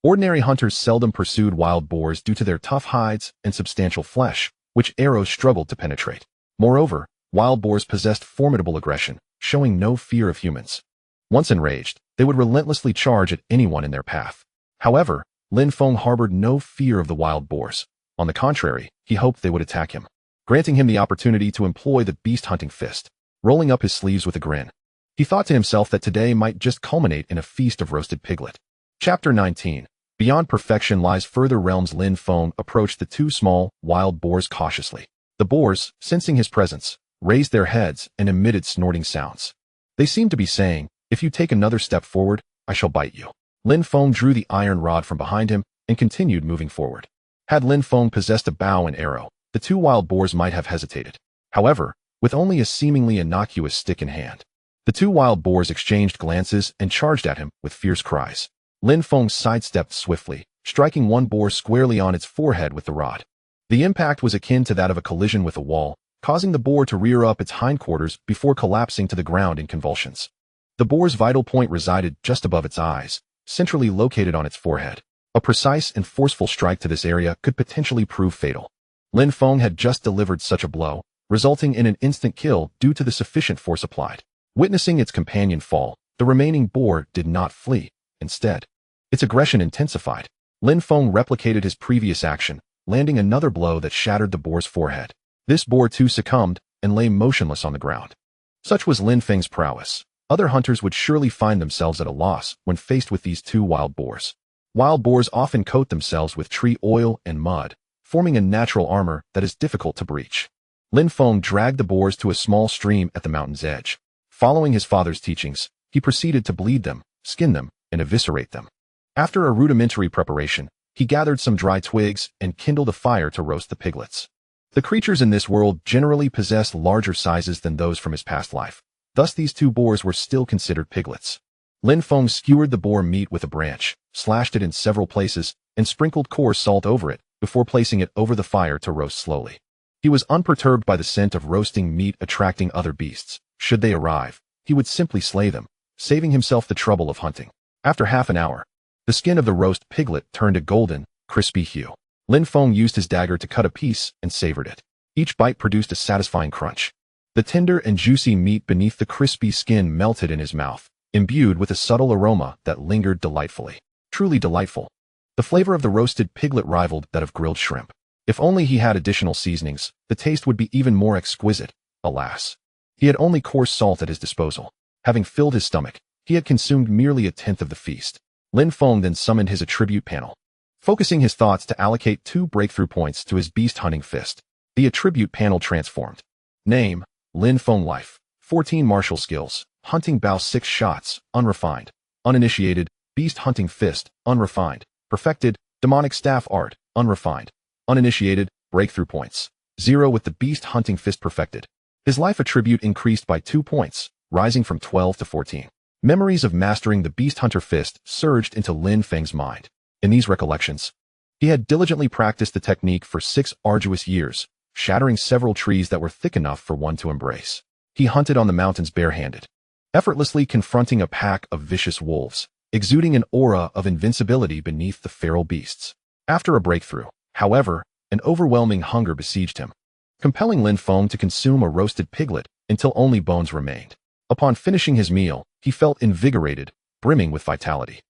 Ordinary hunters seldom pursued wild boars due to their tough hides and substantial flesh, which arrows struggled to penetrate. Moreover, wild boars possessed formidable aggression, showing no fear of humans. Once enraged, they would relentlessly charge at anyone in their path. However, Lin Feng harbored no fear of the wild boars. On the contrary, he hoped they would attack him, granting him the opportunity to employ the beast-hunting fist. Rolling up his sleeves with a grin, he thought to himself that today might just culminate in a feast of roasted piglet. Chapter 19. Beyond perfection lies further realms. Lin Feng approached the two small, wild boars cautiously. The boars, sensing his presence, raised their heads and emitted snorting sounds. They seemed to be saying, "If you take another step forward, I shall bite you." Lin Feng drew the iron rod from behind him and continued moving forward. Had Lin Feng possessed a bow and arrow, the two wild boars might have hesitated. However, with only a seemingly innocuous stick in hand, the two wild boars exchanged glances and charged at him with fierce cries. Lin Feng sidestepped swiftly, striking one boar squarely on its forehead with the rod. The impact was akin to that of a collision with a wall, causing the boar to rear up its hindquarters before collapsing to the ground in convulsions. The boar's vital point resided just above its eyes, centrally located on its forehead. A precise and forceful strike to this area could potentially prove fatal. Lin Feng had just delivered such a blow, resulting in an instant kill due to the sufficient force applied. Witnessing its companion fall, the remaining boar did not flee. Instead, its aggression intensified. Lin Feng replicated his previous action, landing another blow that shattered the boar's forehead. This boar too succumbed and lay motionless on the ground. Such was Lin Feng's prowess. Other hunters would surely find themselves at a loss when faced with these two wild boars. Wild boars often coat themselves with tree oil and mud, forming a natural armor that is difficult to breach. Lin Feng dragged the boars to a small stream at the mountain's edge. Following his father's teachings, he proceeded to bleed them, skin them, and eviscerate them. After a rudimentary preparation, he gathered some dry twigs and kindled a fire to roast the piglets. The creatures in this world generally possess larger sizes than those from his past life. Thus these two boars were still considered piglets. Lin Feng skewered the boar meat with a branch, slashed it in several places, and sprinkled coarse salt over it before placing it over the fire to roast slowly. He was unperturbed by the scent of roasting meat attracting other beasts. Should they arrive, he would simply slay them, saving himself the trouble of hunting. After half an hour, the skin of the roast piglet turned a golden, crispy hue. Lin Feng used his dagger to cut a piece and savored it. Each bite produced a satisfying crunch. The tender and juicy meat beneath the crispy skin melted in his mouth, imbued with a subtle aroma that lingered delightfully. Truly delightful. The flavor of the roasted piglet rivaled that of grilled shrimp. If only he had additional seasonings, the taste would be even more exquisite. Alas, he had only coarse salt at his disposal. Having filled his stomach, he had consumed merely a tenth of the feast. Lin Feng then summoned his attribute panel, focusing his thoughts to allocate 2 breakthrough points to his beast-hunting fist. The attribute panel transformed. Name: Lin Feng. Life: 14 martial skills, hunting bow 6 shots, unrefined. Uninitiated, beast hunting fist, unrefined. Perfected, demonic staff art, unrefined. Uninitiated, breakthrough points 0 with the beast hunting fist perfected. His life attribute increased by 2 points, rising from 12 to 14. Memories of mastering the beast hunter fist surged into Lin Feng's mind. In these recollections, he had diligently practiced the technique for 6 arduous years, shattering several trees that were thick enough for one to embrace. He hunted on the mountains barehanded, effortlessly confronting a pack of vicious wolves, exuding an aura of invincibility beneath the feral beasts. After a breakthrough, however, an overwhelming hunger besieged him, compelling Lin Feng to consume a roasted piglet until only bones remained. Upon finishing his meal, he felt invigorated, brimming with vitality.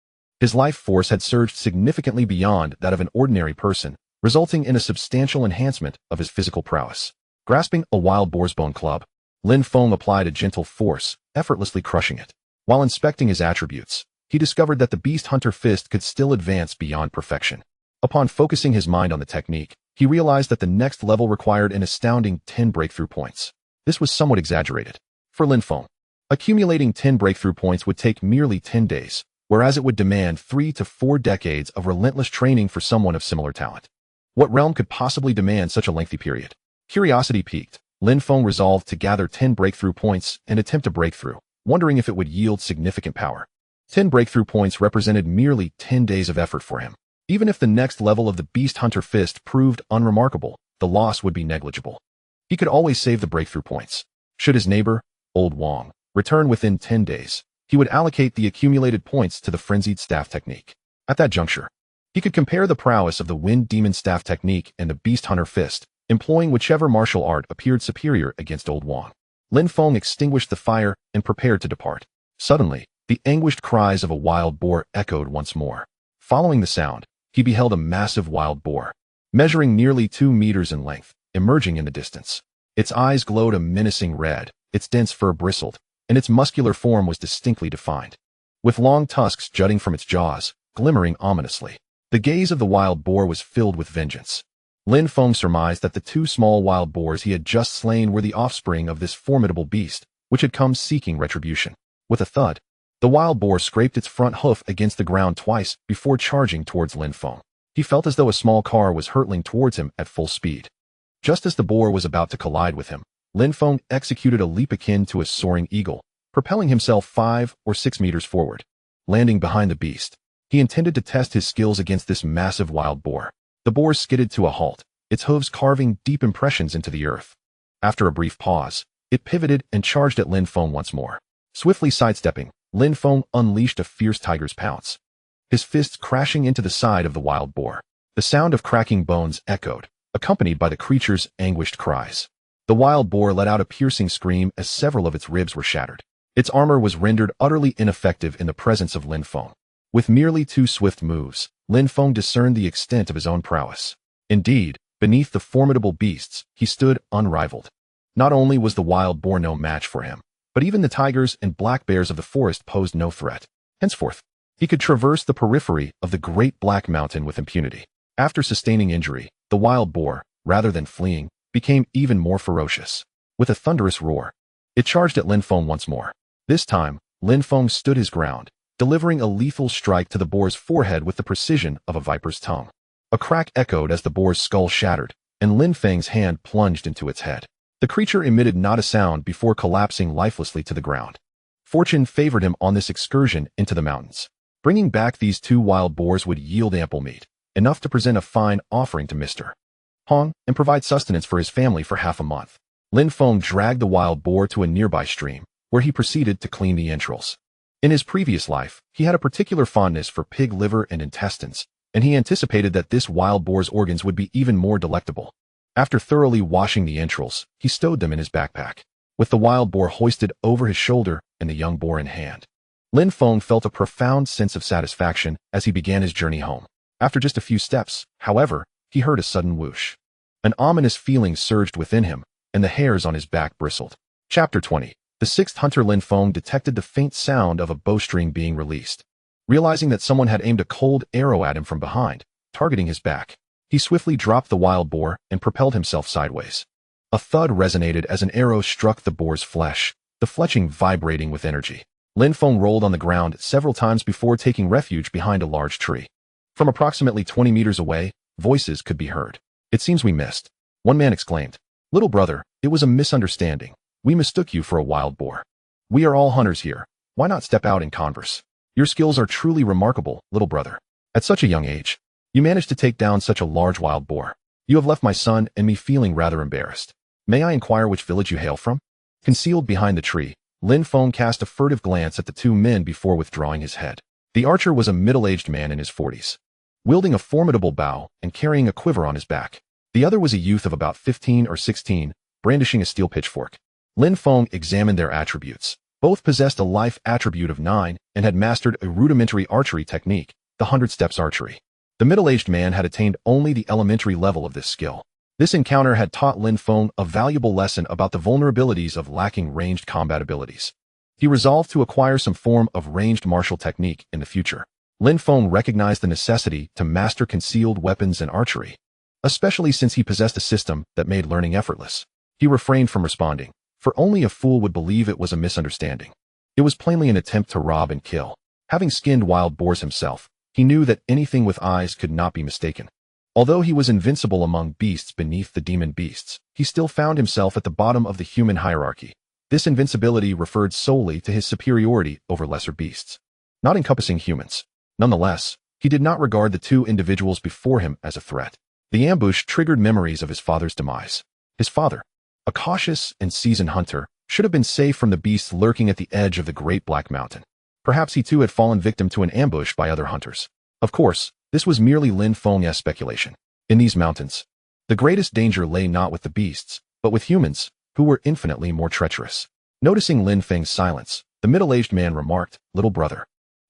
His life force had surged significantly beyond that of an ordinary person, resulting in a substantial enhancement of his physical prowess. Grasping a wild boar's bone club, Lin Feng applied a gentle force, effortlessly crushing it. While inspecting his attributes, he discovered that the beast hunter fist could still advance beyond perfection. Upon focusing his mind on the technique, he realized that the next level required an astounding 10 breakthrough points. This was somewhat exaggerated. For Lin Feng, accumulating 10 breakthrough points would take merely 10 days, whereas it would demand 3 to 4 decades of relentless training for someone of similar talent. What realm could possibly demand such a lengthy period? Curiosity piqued, Lin Feng resolved to gather 10 breakthrough points and attempt a breakthrough, wondering if it would yield significant power. 10 breakthrough points represented merely 10 days of effort for him. Even if the next level of the Beast Hunter Fist proved unremarkable, the loss would be negligible. He could always save the breakthrough points. Should his neighbor, Old Wong, return within 10 days, he would allocate the accumulated points to the frenzied staff technique. At that juncture, he could compare the prowess of the wind demon staff technique and the beast hunter fist, employing whichever martial art appeared superior against Old Wang. Lin Feng extinguished the fire and prepared to depart. Suddenly, the anguished cries of a wild boar echoed once more. Following the sound, he beheld a massive wild boar, measuring nearly 2 meters in length, emerging in the distance. Its eyes glowed a menacing red, its dense fur bristled, and its muscular form was distinctly defined, with long tusks jutting from its jaws, glimmering ominously. The gaze of the wild boar was filled with vengeance. Lin Feng surmised that the 2 small wild boars he had just slain were the offspring of this formidable beast, which had come seeking retribution. With a thud, the wild boar scraped its front hoof against the ground twice before charging towards Lin Feng. He felt as though a small car was hurtling towards him at full speed. Just as the boar was about to collide with him, Lin Feng executed a leap akin to a soaring eagle, propelling himself 5 or 6 meters forward. Landing behind the beast, he intended to test his skills against this massive wild boar. The boar skidded to a halt, its hooves carving deep impressions into the earth. After a brief pause, it pivoted and charged at Lin Feng once more. Swiftly sidestepping, Lin Feng unleashed a fierce tiger's pounce, his fists crashing into the side of the wild boar. The sound of cracking bones echoed, accompanied by the creature's anguished cries. The wild boar let out a piercing scream as several of its ribs were shattered. Its armor was rendered utterly ineffective in the presence of Lin Feng. With merely 2 swift moves, Lin Feng discerned the extent of his own prowess. Indeed, beneath the formidable beasts, he stood unrivaled. Not only was the wild boar no match for him, but even the tigers and black bears of the forest posed no threat. Henceforth, he could traverse the periphery of the Great Black Mountain with impunity. After sustaining injury, the wild boar, rather than fleeing, became even more ferocious. With a thunderous roar, it charged at Lin Feng once more. This time, Lin Feng stood his ground, delivering a lethal strike to the boar's forehead with the precision of a viper's tongue. A crack echoed as the boar's skull shattered, and Lin Feng's hand plunged into its head. The creature emitted not a sound before collapsing lifelessly to the ground. Fortune favored him on this excursion into the mountains. Bringing back these 2 wild boars would yield ample meat, enough to present a fine offering to Mr. Hong and provide sustenance for his family for half a month. Lin Feng dragged the wild boar to a nearby stream, where he proceeded to clean the entrails. In his previous life, he had a particular fondness for pig liver and intestines, and he anticipated that this wild boar's organs would be even more delectable. After thoroughly washing the entrails, he stowed them in his backpack, with the wild boar hoisted over his shoulder and the young boar in hand. Lin Feng felt a profound sense of satisfaction as he began his journey home. After just a few steps, however, he heard a sudden whoosh. An ominous feeling surged within him, and the hairs on his back bristled. Chapter 20. The 6th hunter Lin Feng detected the faint sound of a bowstring being released. Realizing that someone had aimed a cold arrow at him from behind, targeting his back, he swiftly dropped the wild boar and propelled himself sideways. A thud resonated as an arrow struck the boar's flesh, the fletching vibrating with energy. Lin Feng rolled on the ground several times before taking refuge behind a large tree. From approximately 20 meters away, voices could be heard. "It seems we missed," one man exclaimed. "Little brother, it was a misunderstanding. We mistook you for a wild boar. We are all hunters here. Why not step out and converse? Your skills are truly remarkable, little brother. At such a young age, you managed to take down such a large wild boar. You have left my son and me feeling rather embarrassed. May I inquire which village you hail from?" Concealed behind the tree, Lin Feng cast a furtive glance at the 2 men before withdrawing his head. The archer was a middle-aged man in his 40s, wielding a formidable bow and carrying a quiver on his back. The other was a youth of about 15 or 16, brandishing a steel pitchfork. Lin Feng examined their attributes. Both possessed a life attribute of 9 and had mastered a rudimentary archery technique, the 100 steps archery. The middle-aged man had attained only the elementary level of this skill. This encounter had taught Lin Feng a valuable lesson about the vulnerabilities of lacking ranged combat abilities. He resolved to acquire some form of ranged martial technique in the future. Lin Feng recognized the necessity to master concealed weapons and archery, especially since he possessed a system that made learning effortless. He refrained from responding, for only a fool would believe it was a misunderstanding. It was plainly an attempt to rob and kill. Having skinned wild boars himself, he knew that anything with eyes could not be mistaken. Although he was invincible among beasts beneath the demon beasts, he still found himself at the bottom of the human hierarchy. This invincibility referred solely to his superiority over lesser beasts, not encompassing humans. Nonetheless, he did not regard the 2 individuals before him as a threat. The ambush triggered memories of his father's demise. His father, a cautious and seasoned hunter, should have been safe from the beasts lurking at the edge of the Great Black Mountain. Perhaps he too had fallen victim to an ambush by other hunters. Of course, this was merely Lin Feng's speculation. In these mountains, the greatest danger lay not with the beasts, but with humans, who were infinitely more treacherous. Noticing Lin Feng's silence, the middle-aged man remarked, "Little brother,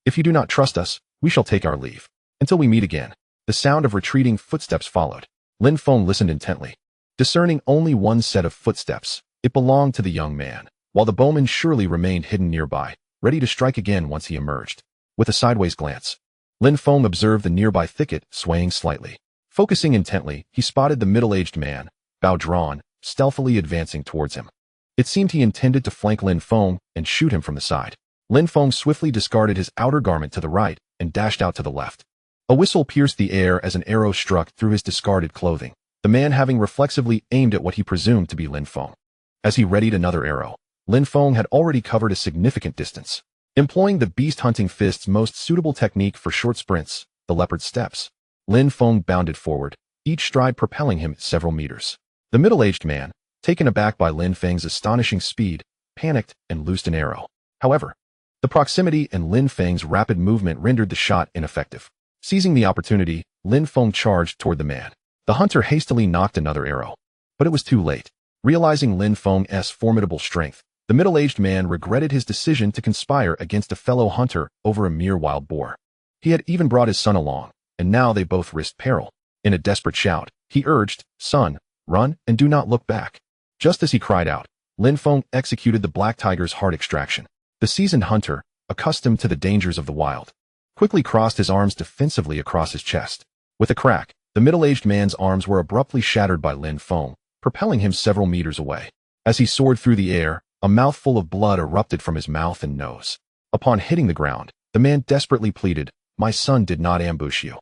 if you do not trust us, we shall take our leave. Until we meet again." The sound of retreating footsteps followed. Lin Feng listened intently, discerning only one set of footsteps. It belonged to the young man, while the bowman surely remained hidden nearby, ready to strike again once he emerged. With a sideways glance, Lin Feng observed the nearby thicket swaying slightly. Focusing intently, he spotted the middle-aged man, bow drawn, stealthily advancing towards him. It seemed he intended to flank Lin Feng and shoot him from the side. Lin Feng swiftly discarded his outer garment to the right and dashed out to the left. A whistle pierced the air as an arrow struck through his discarded clothing, the man having reflexively aimed at what he presumed to be Lin Feng. As he readied another arrow, Lin Feng had already covered a significant distance. Employing the beast-hunting fist's most suitable technique for short sprints, the leopard steps, Lin Feng bounded forward, each stride propelling him several meters. The middle-aged man, taken aback by Lin Feng's astonishing speed, panicked and loosed an arrow. However, the proximity and Lin Feng's rapid movement rendered the shot ineffective. Seizing the opportunity, Lin Feng charged toward the man. The hunter hastily nocked another arrow, but it was too late. Realizing Lin Feng's formidable strength, the middle-aged man regretted his decision to conspire against a fellow hunter over a mere wild boar. He had even brought his son along, and now they both risked peril. In a desperate shout, he urged, "Son, run and do not look back." Just as he cried out, Lin Feng executed the black tiger's heart extraction. The seasoned hunter, accustomed to the dangers of the wild, quickly crossed his arms defensively across his chest. With a crack, the middle-aged man's arms were abruptly shattered by Lin Feng, propelling him several meters away. As he soared through the air, a mouthful of blood erupted from his mouth and nose. Upon hitting the ground, the man desperately pleaded, "My son did not ambush you.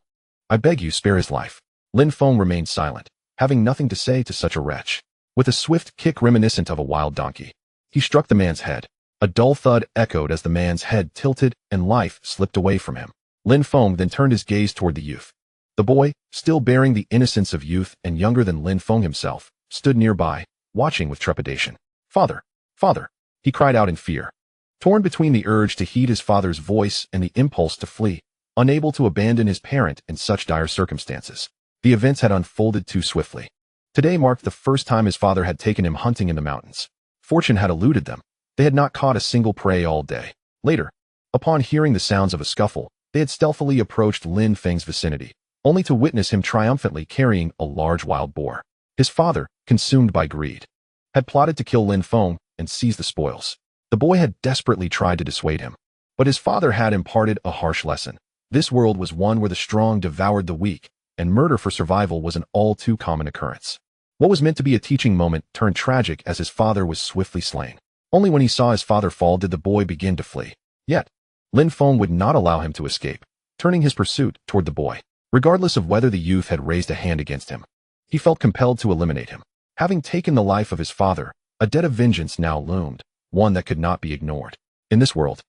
I beg you, spare his life." Lin Feng remained silent, having nothing to say to such a wretch. With a swift kick reminiscent of a wild donkey, he struck the man's head. A dull thud echoed as the man's head tilted and life slipped away from him. Lin Feng then turned his gaze toward the youth. The boy, still bearing the innocence of youth and younger than Lin Feng himself, stood nearby, watching with trepidation. "Father! Father!" he cried out in fear. Torn between the urge to heed his father's voice and the impulse to flee, unable to abandon his parent in such dire circumstances. The events had unfolded too swiftly. Today marked the first time his father had taken him hunting in the mountains. Fortune had eluded them. They had not caught a single prey all day. Later, upon hearing the sounds of a scuffle, they had stealthily approached Lin Feng's vicinity, only to witness him triumphantly carrying a large wild boar. His father, consumed by greed, had plotted to kill Lin Feng and seize the spoils. The boy had desperately tried to dissuade him, but his father had imparted a harsh lesson. This world was one where the strong devoured the weak, and murder for survival was an all too common occurrence. What was meant to be a teaching moment turned tragic as his father was swiftly slain. Only when he saw his father fall did the boy begin to flee. Yet, Lin Feng would not allow him to escape, turning his pursuit toward the boy. Regardless of whether the youth had raised a hand against him, he felt compelled to eliminate him. Having taken the life of his father, a debt of vengeance now loomed, one that could not be ignored. In this world,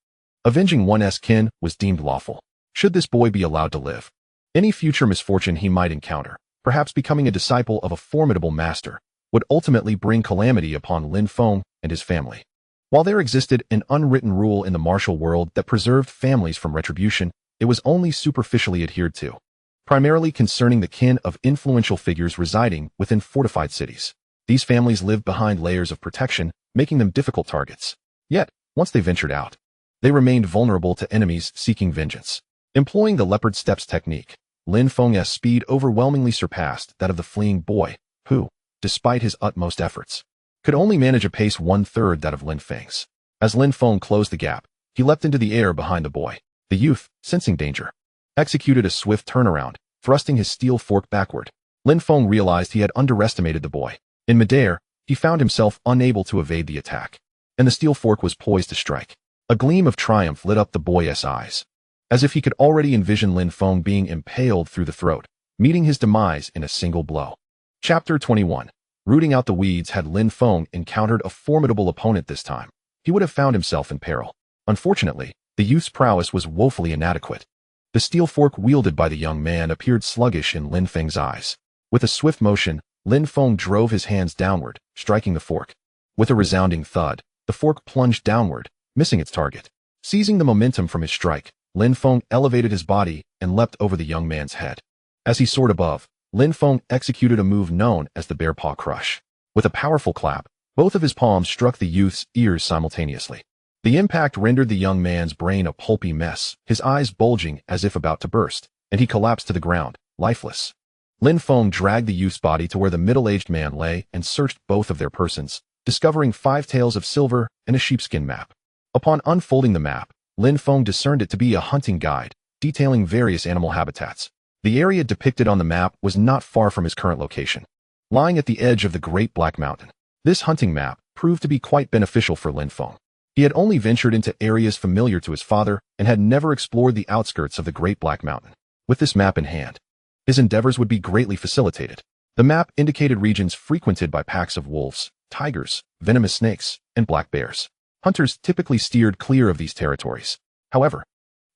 avenging one's kin was deemed lawful. Should this boy be allowed to live, any future misfortune he might encounter, perhaps becoming a disciple of a formidable master, would ultimately bring calamity upon Lin Feng and his family. While there existed an unwritten rule in the martial world that preserved families from retribution, it was only superficially adhered to, primarily concerning the kin of influential figures residing within fortified cities. These families lived behind layers of protection, making them difficult targets. Yet, once they ventured out, they remained vulnerable to enemies seeking vengeance. Employing the leopard steps technique, Lin Feng's speed overwhelmingly surpassed that of the fleeing boy, who, despite his utmost efforts, could only manage a pace 1/3 that of Lin Feng's. As Lin Feng closed the gap, he leapt into the air behind the boy. The youth, sensing danger, executed a swift turnaround, thrusting his steel fork backward. Lin Feng realized he had underestimated the boy. In midair, he found himself unable to evade the attack, and the steel fork was poised to strike. A gleam of triumph lit up the boy's eyes, as if he could already envision Lin Feng being impaled through the throat, meeting his demise in a single blow. Chapter 21. Rooting out the weeds. Had Lin Feng encountered a formidable opponent this time, he would have found himself in peril. Unfortunately, the youth's prowess was woefully inadequate. The steel fork wielded by the young man appeared sluggish in Lin Feng's eyes. With a swift motion, Lin Feng drove his hands downward, striking the fork. With a resounding thud, the fork plunged downward, missing its target. Seizing the momentum from his strike, Lin Feng elevated his body and leapt over the young man's head. As he soared above, Lin Feng executed a move known as the bear paw crush. With a powerful clap, both of his palms struck the youth's ears simultaneously. The impact rendered the young man's brain a pulpy mess, his eyes bulging as if about to burst, and he collapsed to the ground, lifeless. Lin Feng dragged the youth's body to where the middle-aged man lay and searched both of their persons, discovering 5 taels of silver and a sheepskin map. Upon unfolding the map, Lin Feng discerned it to be a hunting guide, detailing various animal habitats. The area depicted on the map was not far from his current location, lying at the edge of the Great Black Mountain. This hunting map proved to be quite beneficial for Lin Feng. He had only ventured into areas familiar to his father and had never explored the outskirts of the Great Black Mountain. With this map in hand, his endeavors would be greatly facilitated. The map indicated regions frequented by packs of wolves, tigers, venomous snakes, and black bears. Hunters typically steered clear of these territories. However,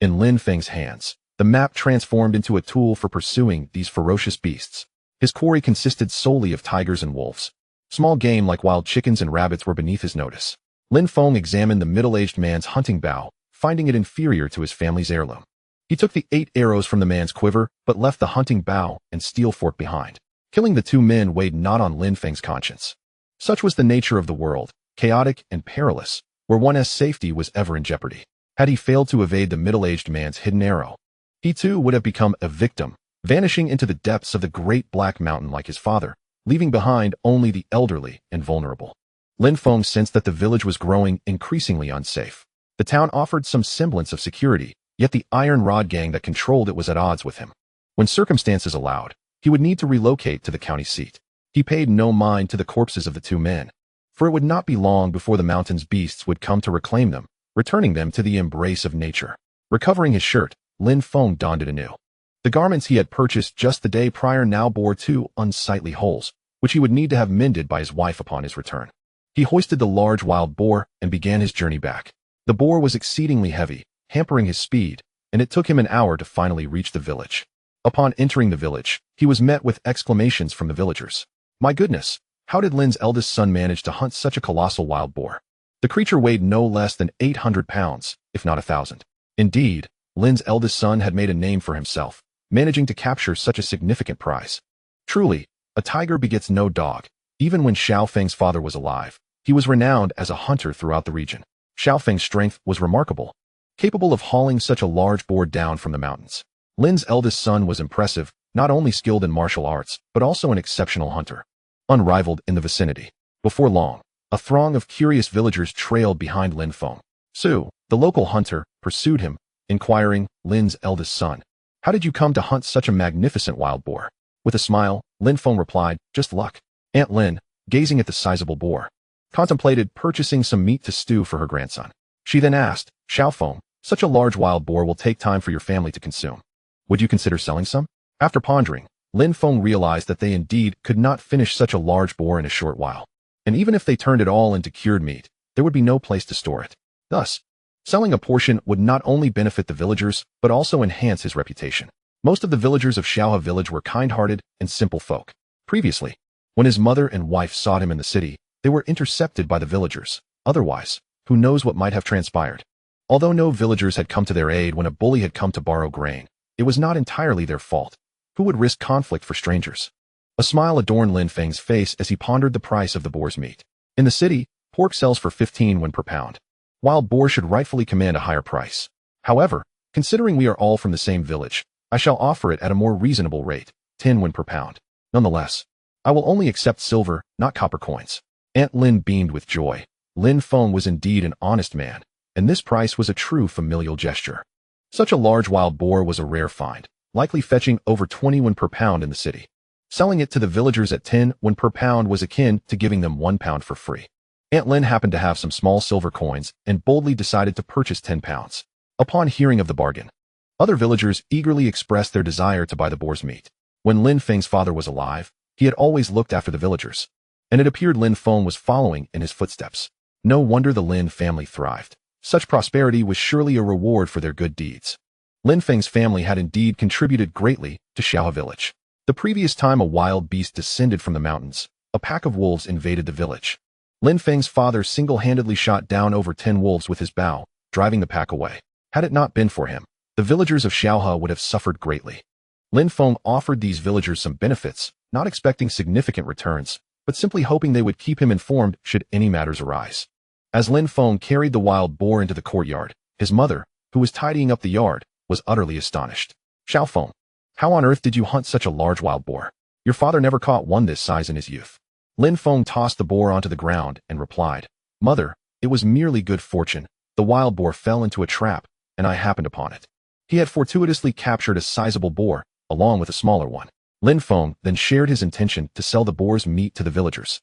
in Lin Feng's hands, the map transformed into a tool for pursuing these ferocious beasts. His quarry consisted solely of tigers and wolves. Small game like wild chickens and rabbits were beneath his notice. Lin Feng examined the middle-aged man's hunting bow, finding it inferior to his family's heirloom. He took the 8 arrows from the man's quiver, but left the hunting bow and steel fork behind. Killing the 2 men weighed not on Lin Feng's conscience. Such was the nature of the world, chaotic and perilous, where one's safety was ever in jeopardy. Had he failed to evade the middle-aged man's hidden arrow, he too would have become a victim, vanishing into the depths of the Great Black Mountain like his father, leaving behind only the elderly and vulnerable. Lin Feng sensed that the village was growing increasingly unsafe. The town offered some semblance of security, yet the iron rod gang that controlled it was at odds with him. When circumstances allowed, he would need to relocate to the county seat. He paid no mind to the corpses of the 2 men, for it would not be long before the mountain's beasts would come to reclaim them, returning them to the embrace of nature. Recovering his shirt, Lin Feng donned it anew. The garments he had purchased just the day prior now bore 2 unsightly holes, which he would need to have mended by his wife upon his return. He hoisted the large wild boar and began his journey back. The boar was exceedingly heavy, hampering his speed, and it took him an hour to finally reach the village. Upon entering the village, he was met with exclamations from the villagers. My goodness, how did Lin's eldest son manage to hunt such a colossal wild boar? The creature weighed no less than 800 pounds, if not 1,000. Indeed, Lin's eldest son had made a name for himself, managing to capture such a significant prize. Truly, a tiger begets no dog. Even when Xiaofeng's father was alive, he was renowned as a hunter throughout the region. Xiaofeng's strength was remarkable, capable of hauling such a large boar down from the mountains. Lin's eldest son was impressive, not only skilled in martial arts, but also an exceptional hunter, unrivaled in the vicinity. Before long, a throng of curious villagers trailed behind Lin Feng. Su, the local hunter, pursued him, inquiring, Lin's eldest son, how did you come to hunt such a magnificent wild boar? With a smile, Lin Feng replied, just luck. Aunt Lin, gazing at the sizable boar, contemplated purchasing some meat to stew for her grandson. She then asked, Xiaofeng, such a large wild boar will take time for your family to consume. Would you consider selling some? After pondering, Lin Feng realized that they indeed could not finish such a large boar in a short while. And even if they turned it all into cured meat, there would be no place to store it. Thus, selling a portion would not only benefit the villagers, but also enhance his reputation. Most of the villagers of Xiaohe Village were kind-hearted and simple folk. Previously, when his mother and wife sought him in the city, they were intercepted by the villagers. Otherwise, who knows what might have transpired. Although no villagers had come to their aid when a bully had come to borrow grain, it was not entirely their fault. Who would risk conflict for strangers? A smile adorned Lin Feng's face as he pondered the price of the boar's meat. In the city, pork sells for 15 won per pound. Wild boar should rightfully command a higher price. However, considering we are all from the same village, I shall offer it at a more reasonable rate, 10 won per pound. Nonetheless, I will only accept silver, not copper coins. Aunt Lin beamed with joy. Lin Feng was indeed an honest man, and this price was a true familial gesture. Such a large wild boar was a rare find, likely fetching over 20 won per pound in the city. Selling it to the villagers at 10 won per pound was akin to giving them 1 pound for free. Aunt Lin happened to have some small silver coins and boldly decided to purchase 10 pounds. Upon hearing of the bargain, other villagers eagerly expressed their desire to buy the boar's meat. When Lin Feng's father was alive, he had always looked after the villagers, and it appeared Lin Feng was following in his footsteps. No wonder the Lin family thrived. Such prosperity was surely a reward for their good deeds. Lin Feng's family had indeed contributed greatly to Xiaohe Village. The previous time a wild beast descended from the mountains, a pack of wolves invaded the village. Lin Feng's father single-handedly shot down over 10 wolves with his bow, driving the pack away. Had it not been for him, the villagers of Xiaohe would have suffered greatly. Lin Feng offered these villagers some benefits, not expecting significant returns, but simply hoping they would keep him informed should any matters arise. As Lin Feng carried the wild boar into the courtyard, his mother, who was tidying up the yard, was utterly astonished. Xiao Feng, how on earth did you hunt such a large wild boar? Your father never caught one this size in his youth. Lin Feng tossed the boar onto the ground and replied, Mother, it was merely good fortune. The wild boar fell into a trap, and I happened upon it. He had fortuitously captured a sizable boar, along with a smaller one. Lin Feng then shared his intention to sell the boar's meat to the villagers,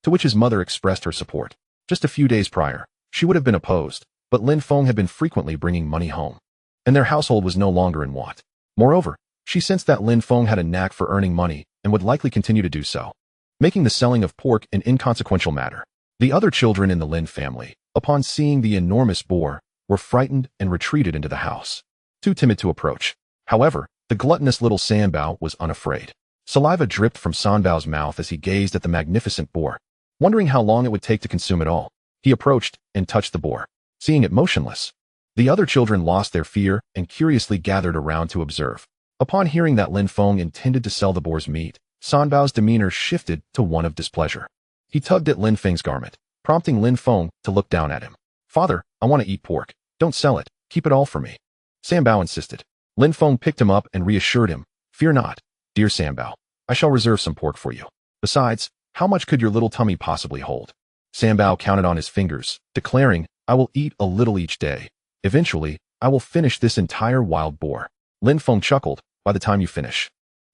to which his mother expressed her support. Just a few days prior, she would have been opposed, but Lin Feng had been frequently bringing money home, and their household was no longer in want. Moreover, she sensed that Lin Feng had a knack for earning money and would likely continue to do so, making the selling of pork an inconsequential matter. The other children in the Lin family, upon seeing the enormous boar, were frightened and retreated into the house, too timid to approach. However, the gluttonous little Sanbao was unafraid. Saliva dripped from Sanbao's mouth as he gazed at the magnificent boar, wondering how long it would take to consume it all. He approached and touched the boar, seeing it motionless. The other children lost their fear and curiously gathered around to observe. Upon hearing that Lin Feng intended to sell the boar's meat, Sanbao's demeanor shifted to one of displeasure. He tugged at Lin Feng's garment, prompting Lin Feng to look down at him. Father, I want to eat pork. Don't sell it. Keep it all for me. Sanbao insisted. Lin Feng picked him up and reassured him. Fear not, dear Sanbao. I shall reserve some pork for you. Besides, how much could your little tummy possibly hold? Sanbao counted on his fingers, declaring, I will eat a little each day. Eventually, I will finish this entire wild boar. Lin Feng chuckled. By the time you finish,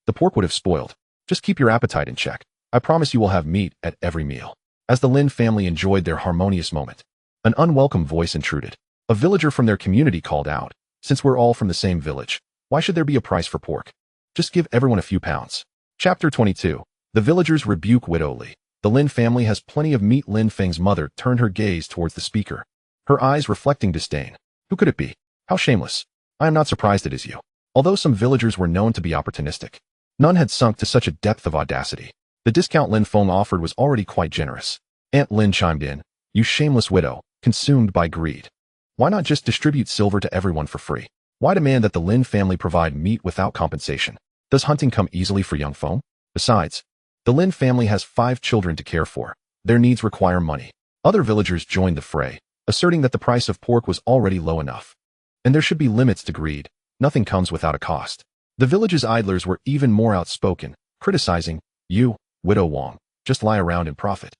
the pork would have spoiled. Just keep your appetite in check. I promise you will have meat at every meal. As the Lin family enjoyed their harmonious moment, an unwelcome voice intruded. A villager from their community called out, Since we're all from the same village, why should there be a price for pork? Just give everyone a few pounds. Chapter 22. The villagers rebuke Widow Li. The Lin family has plenty of meat. Lin Feng's mother turned her gaze towards the speaker, her eyes reflecting disdain. Who could it be? How shameless. I am not surprised it is you. Although some villagers were known to be opportunistic, none had sunk to such a depth of audacity. The discount Lin Feng offered was already quite generous. Aunt Lin chimed in, You shameless widow, consumed by greed. Why not just distribute silver to everyone for free? Why demand that the Lin family provide meat without compensation? Does hunting come easily for young Feng? Besides, the Lin family has 5 children to care for. Their needs require money. Other villagers joined the fray, asserting that the price of pork was already low enough, and there should be limits to greed. Nothing comes without a cost. The village's idlers were even more outspoken, criticizing, You, Widow Wang, just lie around and profit.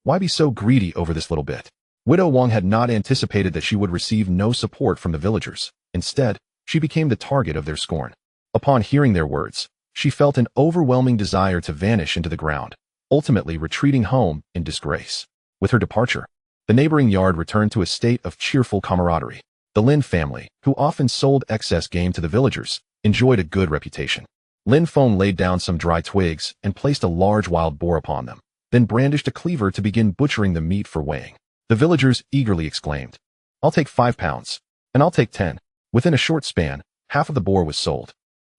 Why be so greedy over this little bit? Widow Wang had not anticipated that she would receive no support from the villagers. Instead, she became the target of their scorn. Upon hearing their words, she felt an overwhelming desire to vanish into the ground, ultimately retreating home in disgrace. With her departure, the neighboring yard returned to a state of cheerful camaraderie. The Lin family, who often sold excess game to the villagers, enjoyed a good reputation. Lin Feng laid down some dry twigs and placed a large wild boar upon them, then brandished a cleaver to begin butchering the meat for weighing. The villagers eagerly exclaimed, I'll take 5 pounds. And I'll take 10. Within a short span, half of the boar was sold.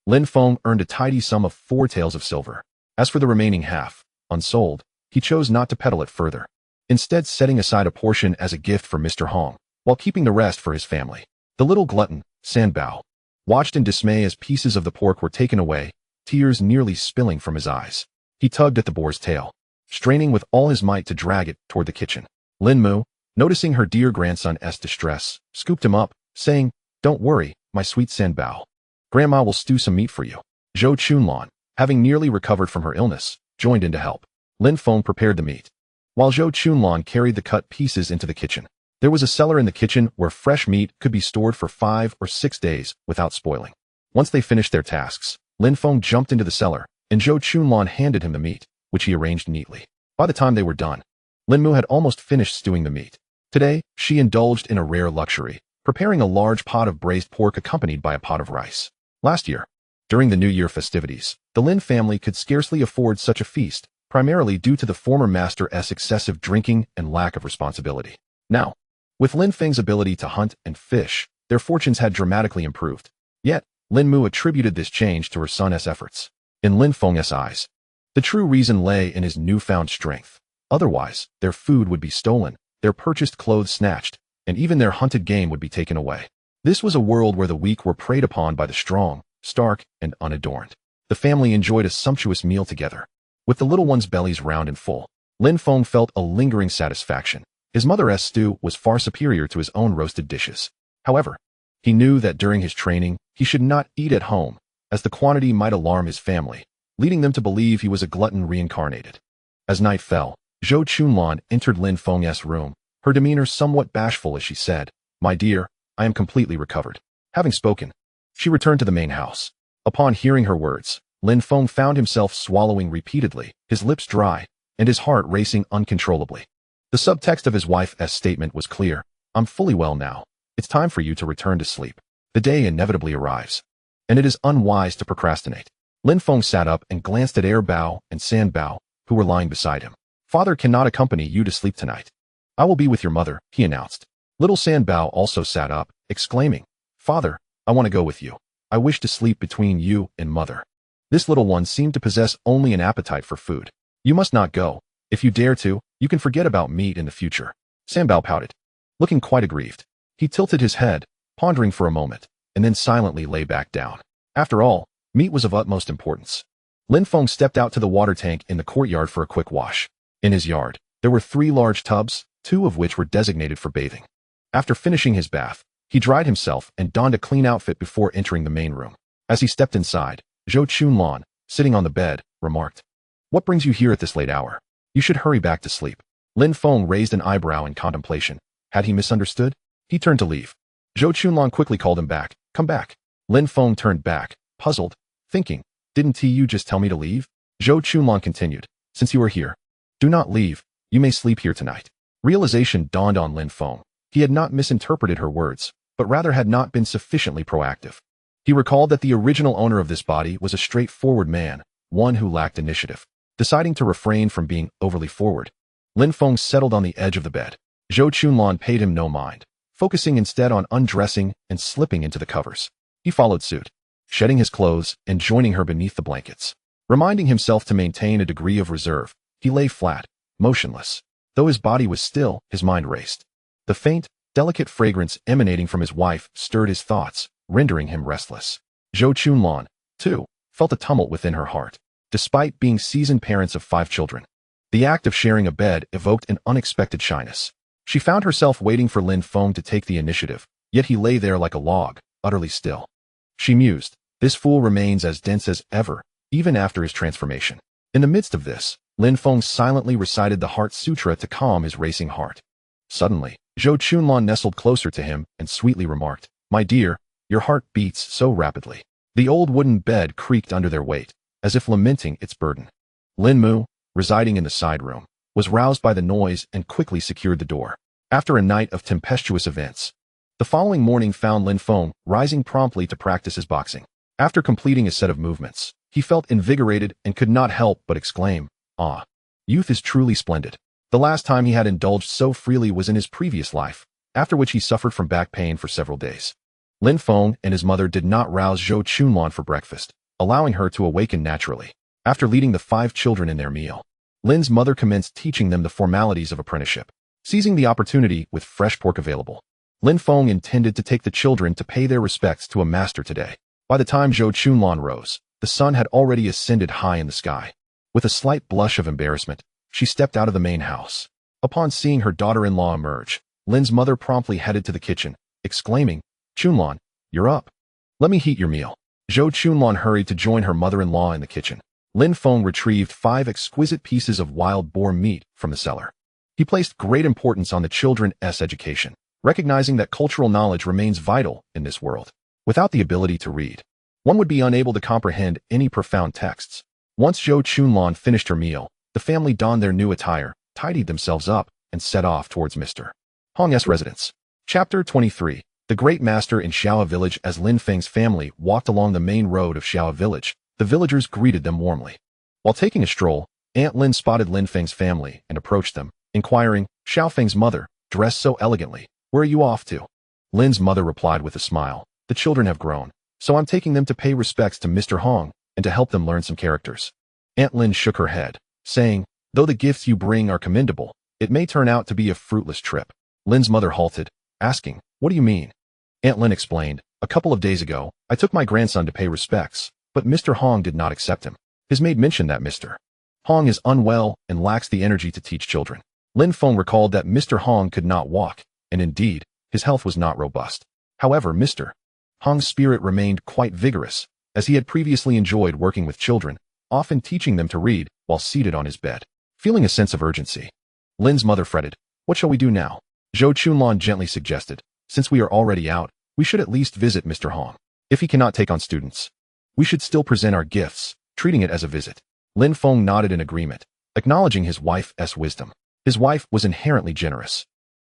Lin Feng earned a tidy sum of 4 taels of silver. As for the remaining half, unsold, he chose not to peddle it further, instead setting aside a portion as a gift for Mr. Hong, while keeping the rest for his family. The little glutton, Sanbao, watched in dismay as pieces of the pork were taken away, tears nearly spilling from his eyes. He tugged at the boar's tail, straining with all his might to drag it toward the kitchen. Lin Mu, noticing her dear grandson's distress, scooped him up, saying, Don't worry, my sweet Sanbao. Grandma will stew some meat for you. Zhou Chunlan, having nearly recovered from her illness, joined in to help. Lin Feng prepared the meat, while Zhou Chunlan carried the cut pieces into the kitchen. There was a cellar in the kitchen where fresh meat could be stored for 5 or 6 days without spoiling. Once they finished their tasks, Lin Feng jumped into the cellar, and Zhou Chunlan handed him the meat, which he arranged neatly. By the time they were done, Lin Mu had almost finished stewing the meat. Today, she indulged in a rare luxury, preparing a large pot of braised pork accompanied by a pot of rice. Last year, during the New Year festivities, the Lin family could scarcely afford such a feast, primarily due to the former master's excessive drinking and lack of responsibility. Now, with Lin Feng's ability to hunt and fish, their fortunes had dramatically improved. Yet, Lin Mu attributed this change to her son's efforts. In Lin Feng's eyes, the true reason lay in his newfound strength. Otherwise, their food would be stolen, their purchased clothes snatched, and even their hunted game would be taken away. This was a world where the weak were preyed upon by the strong, stark, and unadorned. The family enjoyed a sumptuous meal together. With the little ones' bellies round and full, Lin Feng felt a lingering satisfaction. His mother's stew was far superior to his own roasted dishes. However, he knew that during his training, he should not eat at home, as the quantity might alarm his family, leading them to believe he was a glutton reincarnated. As night fell, Zhou Chunlan entered Lin Feng's room, her demeanor somewhat bashful as she said, "My dear, I am completely recovered." Having spoken, she returned to the main house. Upon hearing her words, Lin Feng found himself swallowing repeatedly, his lips dry, and his heart racing uncontrollably. The subtext of his wife's statement was clear. "I'm fully well now. It's time for you to return to sleep. The day inevitably arrives, and it is unwise to procrastinate." Lin Feng sat up and glanced at Air Bao and San Bao, who were lying beside him. "Father cannot accompany you to sleep tonight. I will be with your mother," he announced. Little San Bao also sat up, exclaiming, "Father, I want to go with you. I wish to sleep between you and mother." This little one seemed to possess only an appetite for food. "You must not go. If you dare to, you can forget about meat in the future." San Bao pouted, looking quite aggrieved. He tilted his head, pondering for a moment, and then silently lay back down. After all, meat was of utmost importance. Lin Feng stepped out to the water tank in the courtyard for a quick wash. In his yard, there were 3 large tubs, 2 of which were designated for bathing. After finishing his bath, he dried himself and donned a clean outfit before entering the main room. As he stepped inside, Zhou Chunlan, sitting on the bed, remarked, "What brings you here at this late hour? You should hurry back to sleep." Lin Feng raised an eyebrow in contemplation. Had he misunderstood? He turned to leave. Zhou Chunlan quickly called him back. "Come back." Lin Feng turned back, puzzled, thinking, "Didn't you just tell me to leave?" Zhou Chunlan continued, "Since you are here, do not leave. You may sleep here tonight." Realization dawned on Lin Feng. He had not misinterpreted her words, but rather had not been sufficiently proactive. He recalled that the original owner of this body was a straightforward man, one who lacked initiative. Deciding to refrain from being overly forward, Lin Feng settled on the edge of the bed. Zhou Chunlan paid him no mind, focusing instead on undressing and slipping into the covers. He followed suit, shedding his clothes and joining her beneath the blankets. Reminding himself to maintain a degree of reserve, he lay flat, motionless. Though his body was still, his mind raced. The faint, delicate fragrance emanating from his wife stirred his thoughts, rendering him restless. Zhou Chunlan, too, felt a tumult within her heart. Despite being seasoned parents of 5 children, the act of sharing a bed evoked an unexpected shyness. She found herself waiting for Lin Feng to take the initiative, yet he lay there like a log, utterly still. She mused, "This fool remains as dense as ever, even after his transformation." In the midst of this, Lin Feng silently recited the Heart Sutra to calm his racing heart. Suddenly, Zhou Chunlan nestled closer to him and sweetly remarked, "My dear, your heart beats so rapidly." The old wooden bed creaked under their weight, as if lamenting its burden. Lin Mu, residing in the side room, was roused by the noise and quickly secured the door. After a night of tempestuous events, the following morning found Lin Feng rising promptly to practice his boxing. After completing a set of movements, he felt invigorated and could not help but exclaim, "Ah, youth is truly splendid." The last time he had indulged so freely was in his previous life, after which he suffered from back pain for several days. Lin Feng and his mother did not rouse Zhou Chunlan for breakfast, allowing her to awaken naturally. After leading the 5 children in their meal, Lin's mother commenced teaching them the formalities of apprenticeship. Seizing the opportunity with fresh pork available, Lin Feng intended to take the children to pay their respects to a master today. By the time Zhou Chunlan rose, the sun had already ascended high in the sky. With a slight blush of embarrassment, she stepped out of the main house. Upon seeing her daughter-in-law emerge, Lin's mother promptly headed to the kitchen, exclaiming, "Chunlan, you're up. Let me heat your meal." Zhou Chunlan hurried to join her mother-in-law in the kitchen. Lin Feng retrieved 5 exquisite pieces of wild boar meat from the cellar. He placed great importance on the children's education, recognizing that cultural knowledge remains vital in this world. Without the ability to read, one would be unable to comprehend any profound texts. Once Zhou Chunlan finished her meal, the family donned their new attire, tidied themselves up, and set off towards Mr. Hong's residence. Chapter 23. The Great Master in Xiaohe Village. As Lin Feng's family walked along the main road of Xiaohe Village, the villagers greeted them warmly. While taking a stroll, Aunt Lin spotted Lin Feng's family and approached them, inquiring, "Xiao Feng's mother, dressed so elegantly, where are you off to?" Lin's mother replied with a smile, "The children have grown, so I'm taking them to pay respects to Mr. Hong and to help them learn some characters." Aunt Lin shook her head, saying, "Though the gifts you bring are commendable, it may turn out to be a fruitless trip." Lin's mother halted, asking, "What do you mean?" Aunt Lin explained, "A couple of days ago, I took my grandson to pay respects, but Mr. Hong did not accept him. His maid mentioned that Mr. Hong is unwell and lacks the energy to teach children." Lin Feng recalled that Mr. Hong could not walk, and indeed, his health was not robust. However, Mr. Hong's spirit remained quite vigorous, as he had previously enjoyed working with children, often teaching them to read while seated on his bed. Feeling a sense of urgency, Lin's mother fretted, "What shall we do now?" Zhou Chunlan gently suggested, "Since we are already out, we should at least visit Mr. Hong. If he cannot take on students, we should still present our gifts, treating it as a visit." Lin Feng nodded in agreement, acknowledging his wife's wisdom. His wife was inherently generous,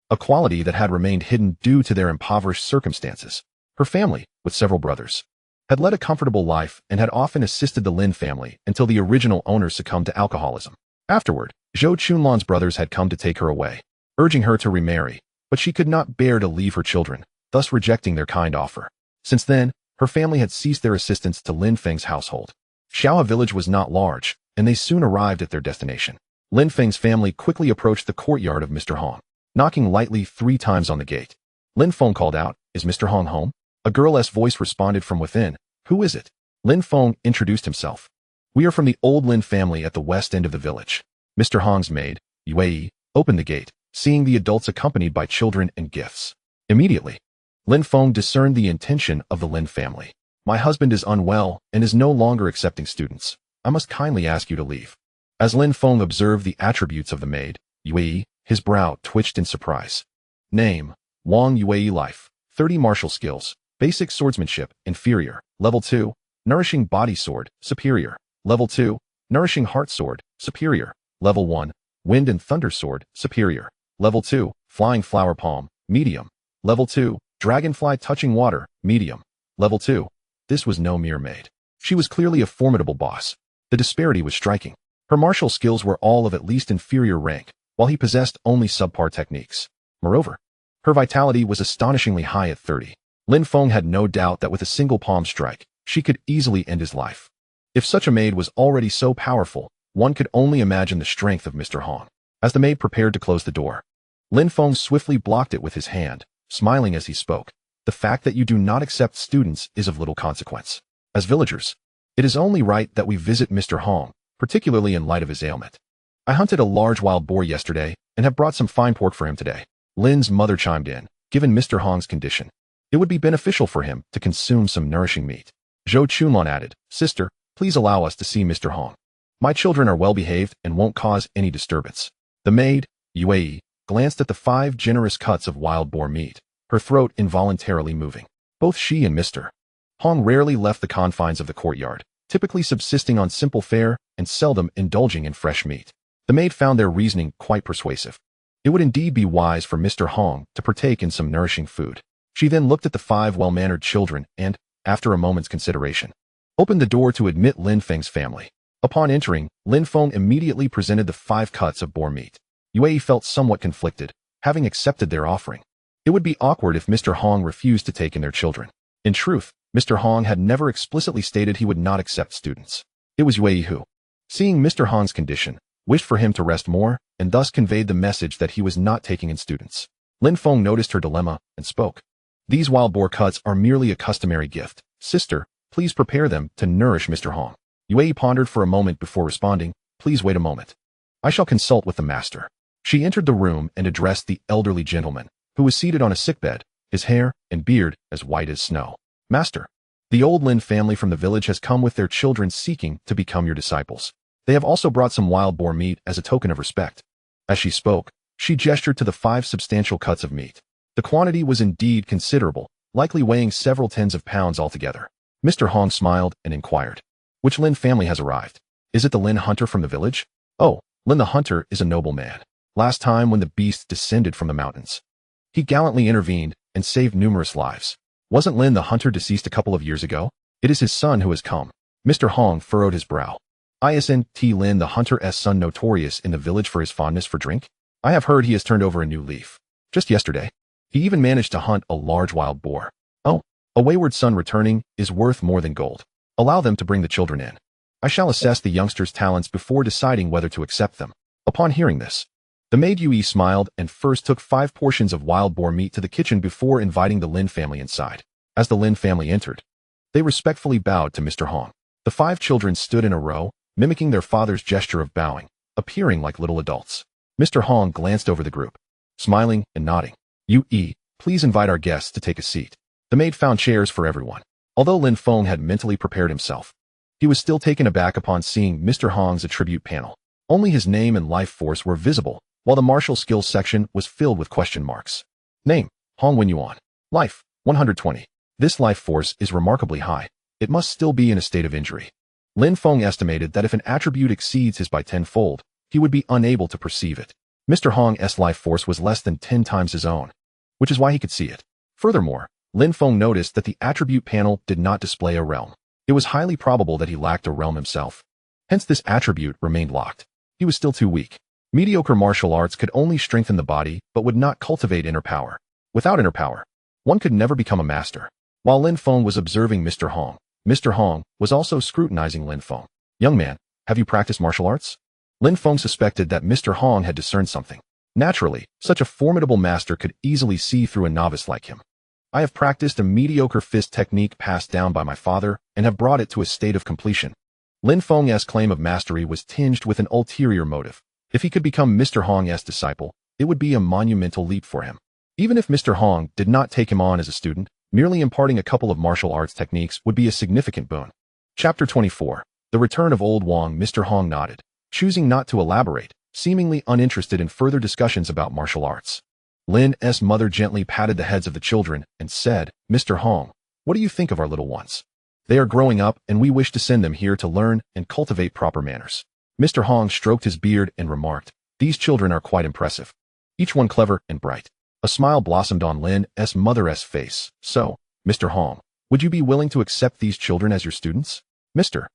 a quality that had remained hidden due to their impoverished circumstances. Her family, with several brothers, had led a comfortable life and had often assisted the Lin family until the original owners succumbed to alcoholism. Afterward, Zhou Chunlan's brothers had come to take her away, urging her to remarry, but she could not bear to leave her children, thus rejecting their kind offer. Since then, her family had ceased their assistance to Lin Feng's household. Xiaohe Village was not large, and they soon arrived at their destination. Lin Feng's family quickly approached the courtyard of Mr. Hong, knocking lightly 3 times on the gate. Lin Feng called out, "Is Mr. Hong home?" A girl's voice responded from within, "Who is it?" Lin Feng introduced himself. "We are from the old Lin family at the west end of the village." Mr. Hong's maid, Yue, opened the gate, seeing the adults accompanied by children and gifts. Immediately, Lin Feng discerned the intention of the Lin family. "My husband is unwell and is no longer accepting students. I must kindly ask you to leave." As Lin Feng observed the attributes of the maid, Yue, his brow twitched in surprise. Name, Wang Yue. Life, 30 martial skills, basic swordsmanship, inferior, level 2, nourishing body sword, superior, level 2, nourishing heart sword, superior, level 1, wind and thunder sword, superior, level 2, flying flower palm, medium, level 2, dragonfly touching water, medium, level 2. This was no mere maid. She was clearly a formidable boss. The disparity was striking. Her martial skills were all of at least inferior rank, while he possessed only subpar techniques. Moreover, her vitality was astonishingly high at 30. Lin Feng had no doubt that with a single palm strike, she could easily end his life. If such a maid was already so powerful, one could only imagine the strength of Mr. Hong. As the maid prepared to close the door, Lin Feng swiftly blocked it with his hand, smiling as he spoke. "The fact that you do not accept students is of little consequence. As villagers, it is only right that we visit Mr. Hong, particularly in light of his ailment. I hunted a large wild boar yesterday and have brought some fine pork for him today." Lin's mother chimed in, "Given Mr. Hong's condition, it would be beneficial for him to consume some nourishing meat." Zhou Chunlan added, "Sister, please allow us to see Mr. Hong. My children are well behaved and won't cause any disturbance." The maid, Yue, glanced at the 5 generous cuts of wild boar meat, her throat involuntarily moving. Both she and Mr. Hong rarely left the confines of the courtyard, typically subsisting on simple fare and seldom indulging in fresh meat. The maid found their reasoning quite persuasive. It would indeed be wise for Mr. Hong to partake in some nourishing food. She then looked at the 5 well-mannered children and, after a moment's consideration, opened the door to admit Lin Feng's family. Upon entering, Lin Feng immediately presented the 5 cuts of boar meat. Yue felt somewhat conflicted, having accepted their offering. It would be awkward if Mr. Hong refused to take in their children. In truth, Mr. Hong had never explicitly stated he would not accept students. It was Yue who, seeing Mr. Hong's condition, wished for him to rest more, and thus conveyed the message that he was not taking in students. Lin Feng noticed her dilemma and spoke. "These wild boar cuts are merely a customary gift. Sister, please prepare them to nourish Mr. Hong." Yue pondered for a moment before responding, "Please wait a moment. I shall consult with the master." She entered the room and addressed the elderly gentleman, who was seated on a sickbed, his hair and beard as white as snow. "Master, the old Lin family from the village has come with their children seeking to become your disciples. They have also brought some wild boar meat as a token of respect." As she spoke, she gestured to the 5 substantial cuts of meat. The quantity was indeed considerable, likely weighing several tens of pounds altogether. Mr. Hong smiled and inquired, "Which Lin family has arrived? Is it the Lin hunter from the village?" "Oh, Lin the hunter is a noble man. Last time when the beasts descended from the mountains, he gallantly intervened and saved numerous lives. Wasn't Lin the hunter deceased a couple of years ago? It is his son who has come." Mr. Hong furrowed his brow. "Isn't Lin the hunter's son notorious in the village for his fondness for drink? I have heard he has turned over a new leaf. Just yesterday, he even managed to hunt a large wild boar. Oh, a wayward son returning is worth more than gold. Allow them to bring the children in. I shall assess the youngster's talents before deciding whether to accept them." Upon hearing this, The maid Yue smiled and first took 5 portions of wild boar meat to the kitchen before inviting the Lin family inside. As the Lin family entered, they respectfully bowed to Mr. Hong. The 5 children stood in a row, mimicking their father's gesture of bowing, appearing like little adults. Mr. Hong glanced over the group, smiling and nodding. Yue, please invite our guests to take a seat. The maid found chairs for everyone. Although Lin Feng had mentally prepared himself, he was still taken aback upon seeing Mr. Hong's attribute panel. Only his name and life force were visible, while the martial skills section was filled with question marks. Name, Hong Wenyuan. Life, 120. This life force is remarkably high. It must still be in a state of injury. Lin Feng estimated that if an attribute exceeds his by 10-fold, he would be unable to perceive it. Mr. Hong's life force was less than 10 times his own, which is why he could see it. Furthermore, Lin Feng noticed that the attribute panel did not display a realm. It was highly probable that he lacked a realm himself. Hence this attribute remained locked. He was still too weak. Mediocre martial arts could only strengthen the body but would not cultivate inner power. Without inner power, one could never become a master. While Lin Feng was observing Mr. Hong was also scrutinizing Lin Feng. Young man, have you practiced martial arts? Lin Feng suspected that Mr. Hong had discerned something. Naturally, such a formidable master could easily see through a novice like him. I have practiced a mediocre fist technique passed down by my father and have brought it to a state of completion. Lin Feng's claim of mastery was tinged with an ulterior motive. If he could become Mr. Hong's disciple, it would be a monumental leap for him. Even if Mr. Hong did not take him on as a student, merely imparting a couple of martial arts techniques would be a significant boon. Chapter 24. The Return of Old Wang. Mr. Hong nodded, choosing not to elaborate, seemingly uninterested in further discussions about martial arts. Lin's mother gently patted the heads of the children and said, Mr. Hong, what do you think of our little ones? They are growing up and we wish to send them here to learn and cultivate proper manners. Mr. Hong stroked his beard and remarked, these children are quite impressive. Each one clever and bright. A smile blossomed on Lin's mother's face. So, Mr. Hong, would you be willing to accept these children as your students? Mr.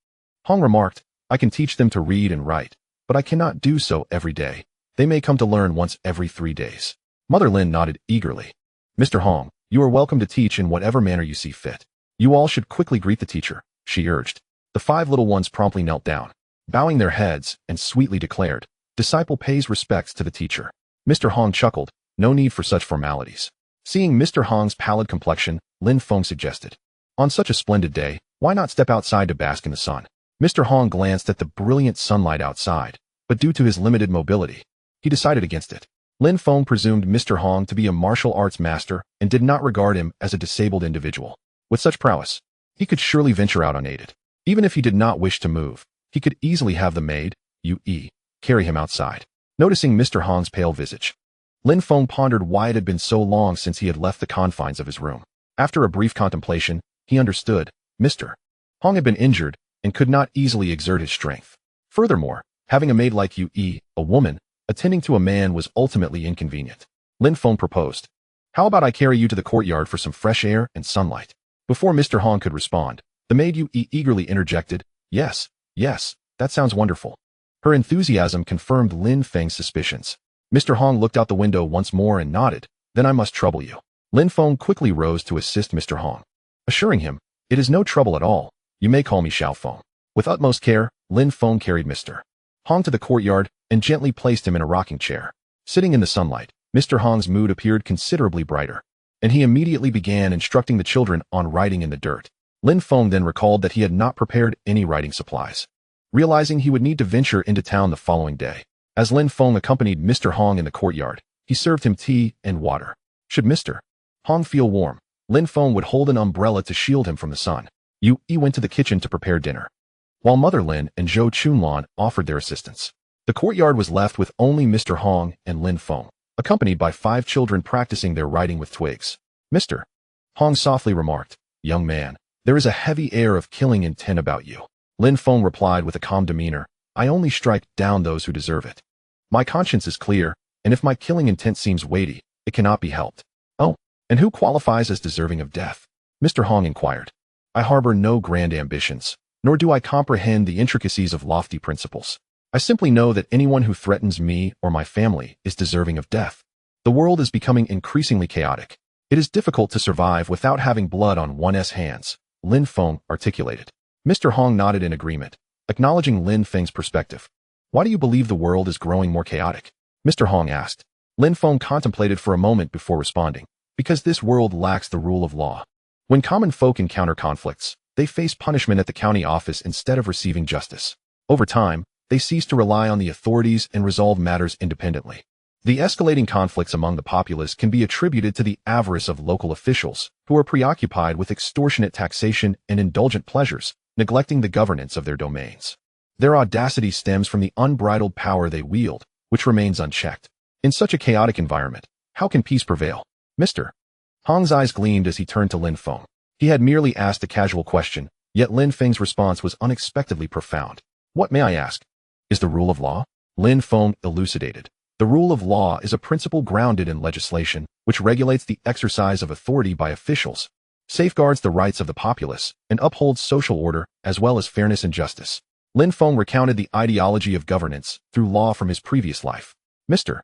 Hong remarked, I can teach them to read and write, but I cannot do so every day. They may come to learn once every 3 days. Mother Lin nodded eagerly. Mr. Hong, you are welcome to teach in whatever manner you see fit. You all should quickly greet the teacher, she urged. The 5 little ones promptly knelt down, bowing their heads, and sweetly declared, disciple pays respects to the teacher. Mr. Hong chuckled, no need for such formalities. Seeing Mr. Hong's pallid complexion, Lin Feng suggested, on such a splendid day, why not step outside to bask in the sun? Mr. Hong glanced at the brilliant sunlight outside, but due to his limited mobility, he decided against it. Lin Feng presumed Mr. Hong to be a martial arts master and did not regard him as a disabled individual. With such prowess, he could surely venture out unaided. Even if he did not wish to move, he could easily have the maid, Yue, carry him outside. Noticing Mr. Hong's pale visage, Lin Feng pondered why it had been so long since he had left the confines of his room. After a brief contemplation, he understood. Mr. Hong had been injured and could not easily exert his strength. Furthermore, having a maid like Yue, a woman, attending to a man was ultimately inconvenient. Lin Feng proposed, how about I carry you to the courtyard for some fresh air and sunlight? Before Mr. Hong could respond, the maid Yue eagerly interjected, yes, that sounds wonderful. Her enthusiasm confirmed Lin Feng's suspicions. Mr. Hong looked out the window once more and nodded, then I must trouble you. Lin Feng quickly rose to assist Mr. Hong, assuring him, it is no trouble at all, you may call me Xiao Feng. With utmost care, Lin Feng carried Mr. Hong to the courtyard and gently placed him in a rocking chair. Sitting in the sunlight, Mr. Hong's mood appeared considerably brighter, and he immediately began instructing the children on writing in the dirt. Lin Feng then recalled that he had not prepared any writing supplies, realizing he would need to venture into town the following day. As Lin Feng accompanied Mr. Hong in the courtyard, he served him tea and water. Should Mr. Hong feel warm, Lin Feng would hold an umbrella to shield him from the sun. Yue went to the kitchen to prepare dinner, while Mother Lin and Zhou Chunlan offered their assistance. The courtyard was left with only Mr. Hong and Lin Feng, accompanied by 5 children practicing their writing with twigs. Mr. Hong softly remarked, young man, there is a heavy air of killing intent about you. Lin Feng replied with a calm demeanor, I only strike down those who deserve it. My conscience is clear, and if my killing intent seems weighty, it cannot be helped. Oh, and who qualifies as deserving of death? Mr. Hong inquired. I harbor no grand ambitions, nor do I comprehend the intricacies of lofty principles. I simply know that anyone who threatens me or my family is deserving of death. The world is becoming increasingly chaotic. It is difficult to survive without having blood on one's hands, Lin Feng articulated. Mr. Hong nodded in agreement, acknowledging Lin Feng's perspective. Why do you believe the world is growing more chaotic? Mr. Hong asked. Lin Feng contemplated for a moment before responding. Because this world lacks the rule of law. When common folk encounter conflicts, they face punishment at the county office instead of receiving justice. Over time, they cease to rely on the authorities and resolve matters independently. The escalating conflicts among the populace can be attributed to the avarice of local officials, who are preoccupied with extortionate taxation and indulgent pleasures, neglecting the governance of their domains. Their audacity stems from the unbridled power they wield, which remains unchecked. In such a chaotic environment, how can peace prevail? Mr. Hong's eyes gleamed as he turned to Lin Feng. He had merely asked a casual question, yet Lin Feng's response was unexpectedly profound. What, may I ask, is the rule of law? Lin Feng elucidated. The rule of law is a principle grounded in legislation, which regulates the exercise of authority by officials, safeguards the rights of the populace, and upholds social order as well as fairness and justice. Lin Feng recounted the ideology of governance through law from his previous life. Mr.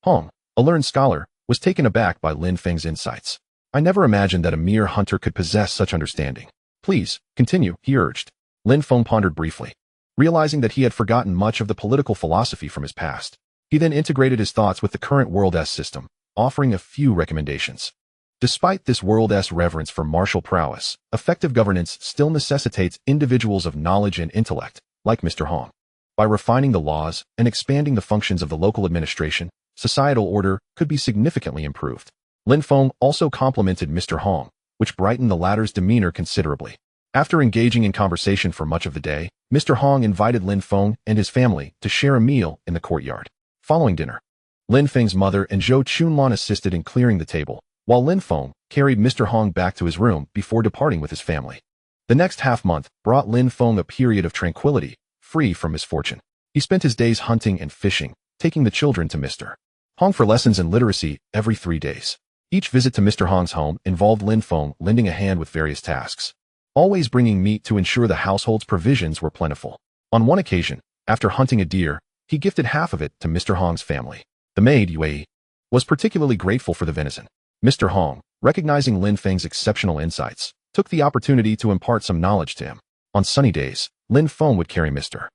Hong, a learned scholar, was taken aback by Lin Feng's insights. I never imagined that a mere hunter could possess such understanding. Please, continue, he urged. Lin Feng pondered briefly, realizing that he had forgotten much of the political philosophy from his past. He then integrated his thoughts with the current world-S system, offering a few recommendations. Despite this world-S reverence for martial prowess, effective governance still necessitates individuals of knowledge and intellect, like Mr. Hong. By refining the laws and expanding the functions of the local administration, societal order could be significantly improved. Lin Feng also complimented Mr. Hong, which brightened the latter's demeanor considerably. After engaging in conversation for much of the day, Mr. Hong invited Lin Feng and his family to share a meal in the courtyard. Following dinner, Lin Feng's mother and Zhou Chunlan assisted in clearing the table, while Lin Feng carried Mr. Hong back to his room before departing with his family. The next half-month brought Lin Feng a period of tranquility, free from misfortune. He spent his days hunting and fishing, taking the children to Mr. Hong for lessons in literacy every 3 days. Each visit to Mr. Hong's home involved Lin Feng lending a hand with various tasks, always bringing meat to ensure the household's provisions were plentiful. On one occasion, after hunting a deer, he gifted half of it to Mr. Hong's family. The maid, Yue, was particularly grateful for the venison. Mr. Hong, recognizing Lin Feng's exceptional insights, took the opportunity to impart some knowledge to him. On sunny days, Lin Feng would carry Mr.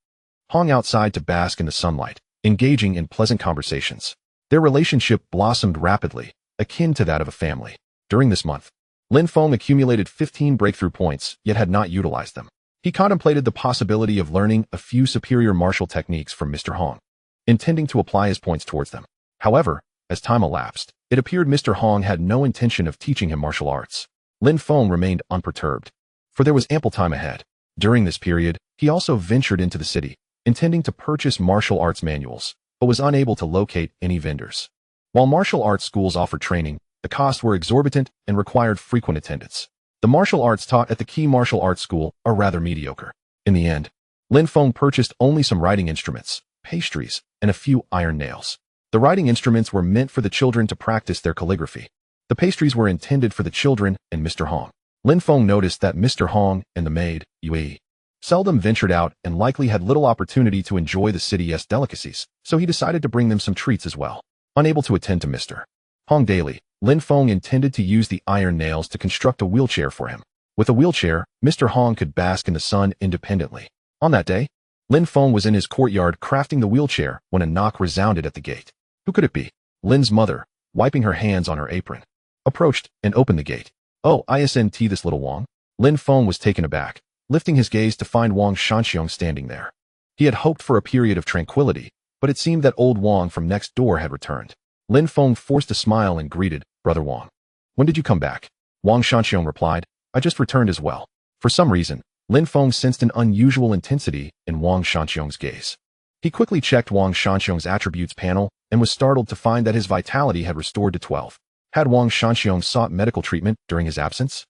Hong outside to bask in the sunlight, engaging in pleasant conversations. Their relationship blossomed rapidly, akin to that of a family. During this month, Lin Feng accumulated 15 breakthrough points, yet had not utilized them. He contemplated the possibility of learning a few superior martial techniques from Mr. Hong, intending to apply his points towards them. However, as time elapsed, it appeared Mr. Hong had no intention of teaching him martial arts. Lin Feng remained unperturbed, for there was ample time ahead. During this period, he also ventured into the city, intending to purchase martial arts manuals, but was unable to locate any vendors. While martial arts schools offered training, the costs were exorbitant and required frequent attendance. The martial arts taught at the key martial arts school are rather mediocre. In the end, Lin Feng purchased only some writing instruments, pastries, and a few iron nails. The writing instruments were meant for the children to practice their calligraphy. The pastries were intended for the children and Mr. Hong. Lin Feng noticed that Mr. Hong and the maid, Yue, seldom ventured out and likely had little opportunity to enjoy the city's delicacies, so he decided to bring them some treats as well. Unable to attend to Mr. Hong daily, Lin Feng intended to use the iron nails to construct a wheelchair for him. With a wheelchair, Mr. Hong could bask in the sun independently. On that day, Lin Feng was in his courtyard crafting the wheelchair when a knock resounded at the gate. Who could it be? Lin's mother, wiping her hands on her apron, approached and opened the gate. Oh, isn't this little Wang? Lin Feng was taken aback, lifting his gaze to find Wang Shanxiong standing there. He had hoped for a period of tranquility, but it seemed that old Wang from next door had returned. Lin Feng forced a smile and greeted, Brother Wang. When did you come back? Wang Shanxiong replied, I just returned as well. For some reason, Lin Feng sensed an unusual intensity in Wang Shanxiong's gaze. He quickly checked Wang Shanxiong's attributes panel and was startled to find that his vitality had restored to 12. Had Wang Shanxiong sought medical treatment during his absence?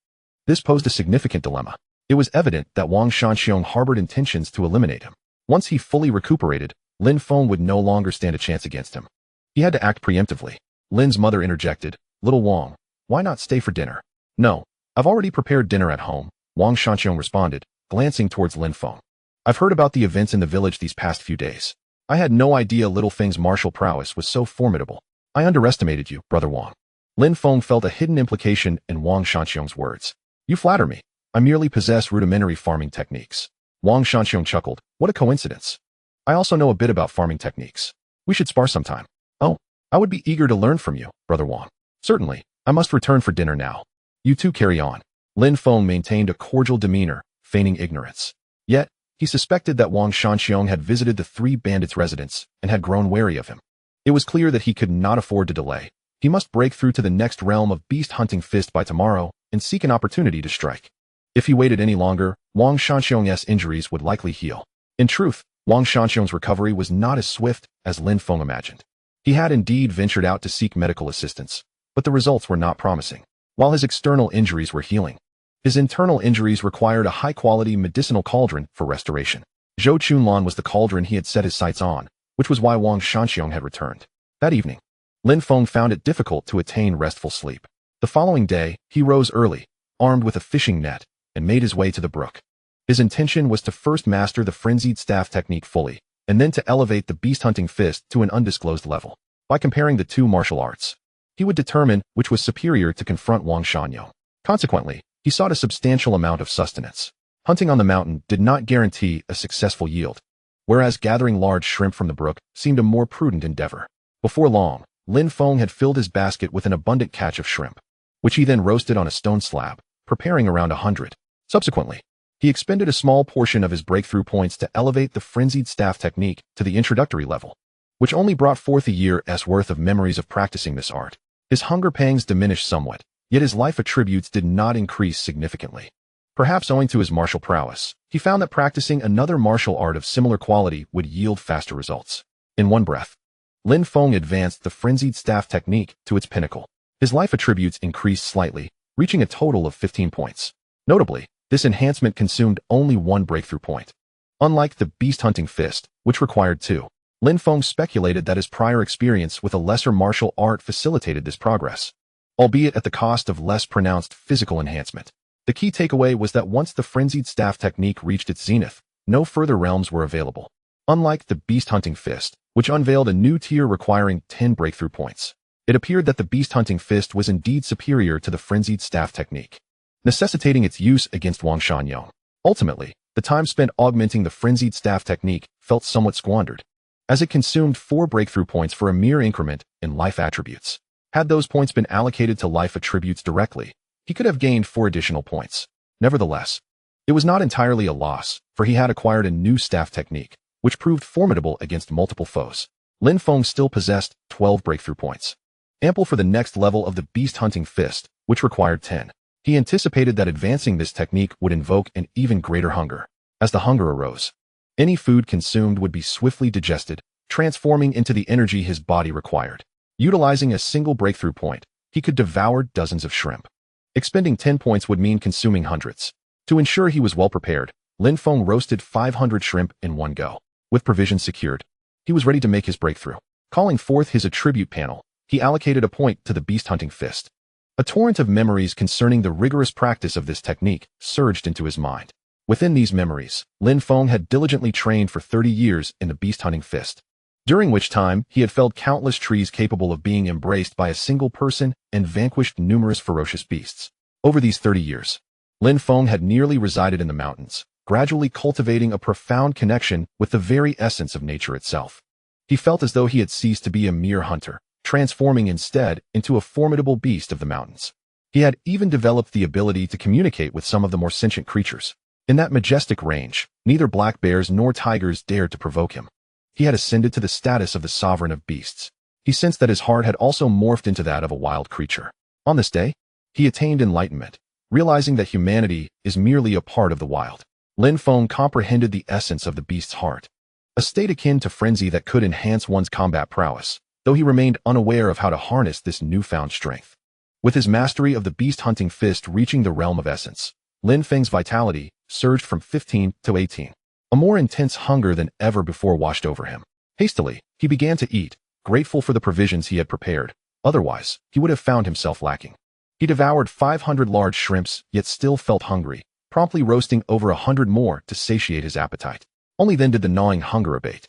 This posed a significant dilemma. It was evident that Wang Shanxiong harbored intentions to eliminate him. Once he fully recuperated, Lin Feng would no longer stand a chance against him. He had to act preemptively. Lin's mother interjected, Little Wang, why not stay for dinner? No, I've already prepared dinner at home, Wang Shanxiong responded, glancing towards Lin Feng. I've heard about the events in the village these past few days. I had no idea Little Feng's martial prowess was so formidable. I underestimated you, Brother Wang. Lin Feng felt a hidden implication in Wang Shanxiong's words. You flatter me. I merely possess rudimentary farming techniques. Wang Shanxiong chuckled. What a coincidence. I also know a bit about farming techniques. We should spar sometime. Oh, I would be eager to learn from you, Brother Wang. Certainly, I must return for dinner now. You two carry on. Lin Feng maintained a cordial demeanor, feigning ignorance. Yet, he suspected that Wang Shanxiong had visited the three bandits' residence and had grown wary of him. It was clear that he could not afford to delay. He must break through to the next realm of beast-hunting fist by tomorrow and seek an opportunity to strike. If he waited any longer, Wang Shanxiong's injuries would likely heal. In truth, Wang Shanxiong's recovery was not as swift as Lin Feng imagined. He had indeed ventured out to seek medical assistance, but the results were not promising. While his external injuries were healing, his internal injuries required a high-quality medicinal cauldron for restoration. Zhou Chunlan was the cauldron he had set his sights on, which was why Wang Shanxiong had returned. That evening, Lin Feng found it difficult to attain restful sleep. The following day, he rose early, armed with a fishing net, and made his way to the brook. His intention was to first master the frenzied staff technique fully, and then to elevate the beast-hunting fist to an undisclosed level. By comparing the two martial arts, he would determine which was superior to confront Wang Shanxiong. Consequently, he sought a substantial amount of sustenance. Hunting on the mountain did not guarantee a successful yield, whereas gathering large shrimp from the brook seemed a more prudent endeavor. Before long, Lin Feng had filled his basket with an abundant catch of shrimp, which he then roasted on a stone slab, preparing around 100. Subsequently, he expended a small portion of his breakthrough points to elevate the frenzied staff technique to the introductory level, which only brought forth a year's worth of memories of practicing this art. His hunger pangs diminished somewhat, yet his life attributes did not increase significantly. Perhaps owing to his martial prowess, he found that practicing another martial art of similar quality would yield faster results. In one breath, Lin Feng advanced the frenzied staff technique to its pinnacle. His life attributes increased slightly, reaching a total of 15 points. Notably, this enhancement consumed only one breakthrough point. Unlike the beast-hunting fist, which required 2, Lin Feng speculated that his prior experience with a lesser martial art facilitated this progress, albeit at the cost of less pronounced physical enhancement. The key takeaway was that once the frenzied staff technique reached its zenith, no further realms were available. Unlike the beast-hunting fist, which unveiled a new tier requiring 10 breakthrough points, it appeared that the beast-hunting fist was indeed superior to the frenzied staff technique, necessitating its use against Wang Shanxiong. Ultimately, the time spent augmenting the frenzied staff technique felt somewhat squandered, as it consumed 4 breakthrough points for a mere increment in life attributes. Had those points been allocated to life attributes directly, he could have gained 4 additional points. Nevertheless, it was not entirely a loss, for he had acquired a new staff technique, which proved formidable against multiple foes. Lin Feng still possessed 12 breakthrough points, ample for the next level of the beast-hunting fist, which required 10. He anticipated that advancing this technique would invoke an even greater hunger. As the hunger arose, any food consumed would be swiftly digested, transforming into the energy his body required. Utilizing a single breakthrough point, he could devour dozens of shrimp. Expending 10 points would mean consuming hundreds. To ensure he was well prepared, Lin Feng roasted 500 shrimp in one go. With provisions secured, he was ready to make his breakthrough. Calling forth his attribute panel, he allocated a point to the beast-hunting fist. A torrent of memories concerning the rigorous practice of this technique surged into his mind. Within these memories, Lin Feng had diligently trained for 30 years in the beast-hunting fist, during which time he had felled countless trees capable of being embraced by a single person and vanquished numerous ferocious beasts. Over these 30 years, Lin Feng had nearly resided in the mountains, gradually cultivating a profound connection with the very essence of nature itself. He felt as though he had ceased to be a mere hunter, transforming instead into a formidable beast of the mountains. He had even developed the ability to communicate with some of the more sentient creatures. In that majestic range, neither black bears nor tigers dared to provoke him. He had ascended to the status of the sovereign of beasts. He sensed that his heart had also morphed into that of a wild creature. On this day, he attained enlightenment, realizing that humanity is merely a part of the wild. Lin Feng comprehended the essence of the beast's heart, a state akin to frenzy that could enhance one's combat prowess, though he remained unaware of how to harness this newfound strength. With his mastery of the beast-hunting fist reaching the realm of essence, Lin Feng's vitality surged from 15 to 18. A more intense hunger than ever before washed over him. Hastily, he began to eat, grateful for the provisions he had prepared. Otherwise, he would have found himself lacking. He devoured 500 large shrimps, yet still felt hungry, promptly roasting over 100 more to satiate his appetite. Only then did the gnawing hunger abate.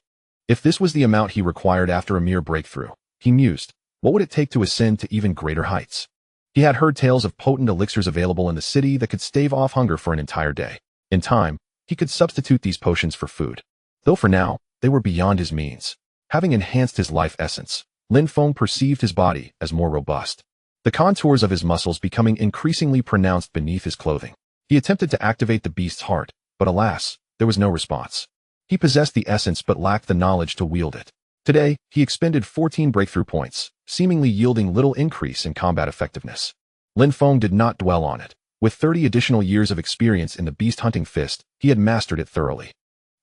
If this was the amount he required after a mere breakthrough, he mused, what would it take to ascend to even greater heights? He had heard tales of potent elixirs available in the city that could stave off hunger for an entire day. In time, he could substitute these potions for food. Though for now, they were beyond his means. Having enhanced his life essence, Lin Feng perceived his body as more robust, the contours of his muscles becoming increasingly pronounced beneath his clothing. He attempted to activate the beast's heart, but alas, there was no response. He possessed the essence but lacked the knowledge to wield it. Today, he expended 14 breakthrough points, seemingly yielding little increase in combat effectiveness. Lin Feng did not dwell on it. With 30 additional years of experience in the beast hunting fist, he had mastered it thoroughly.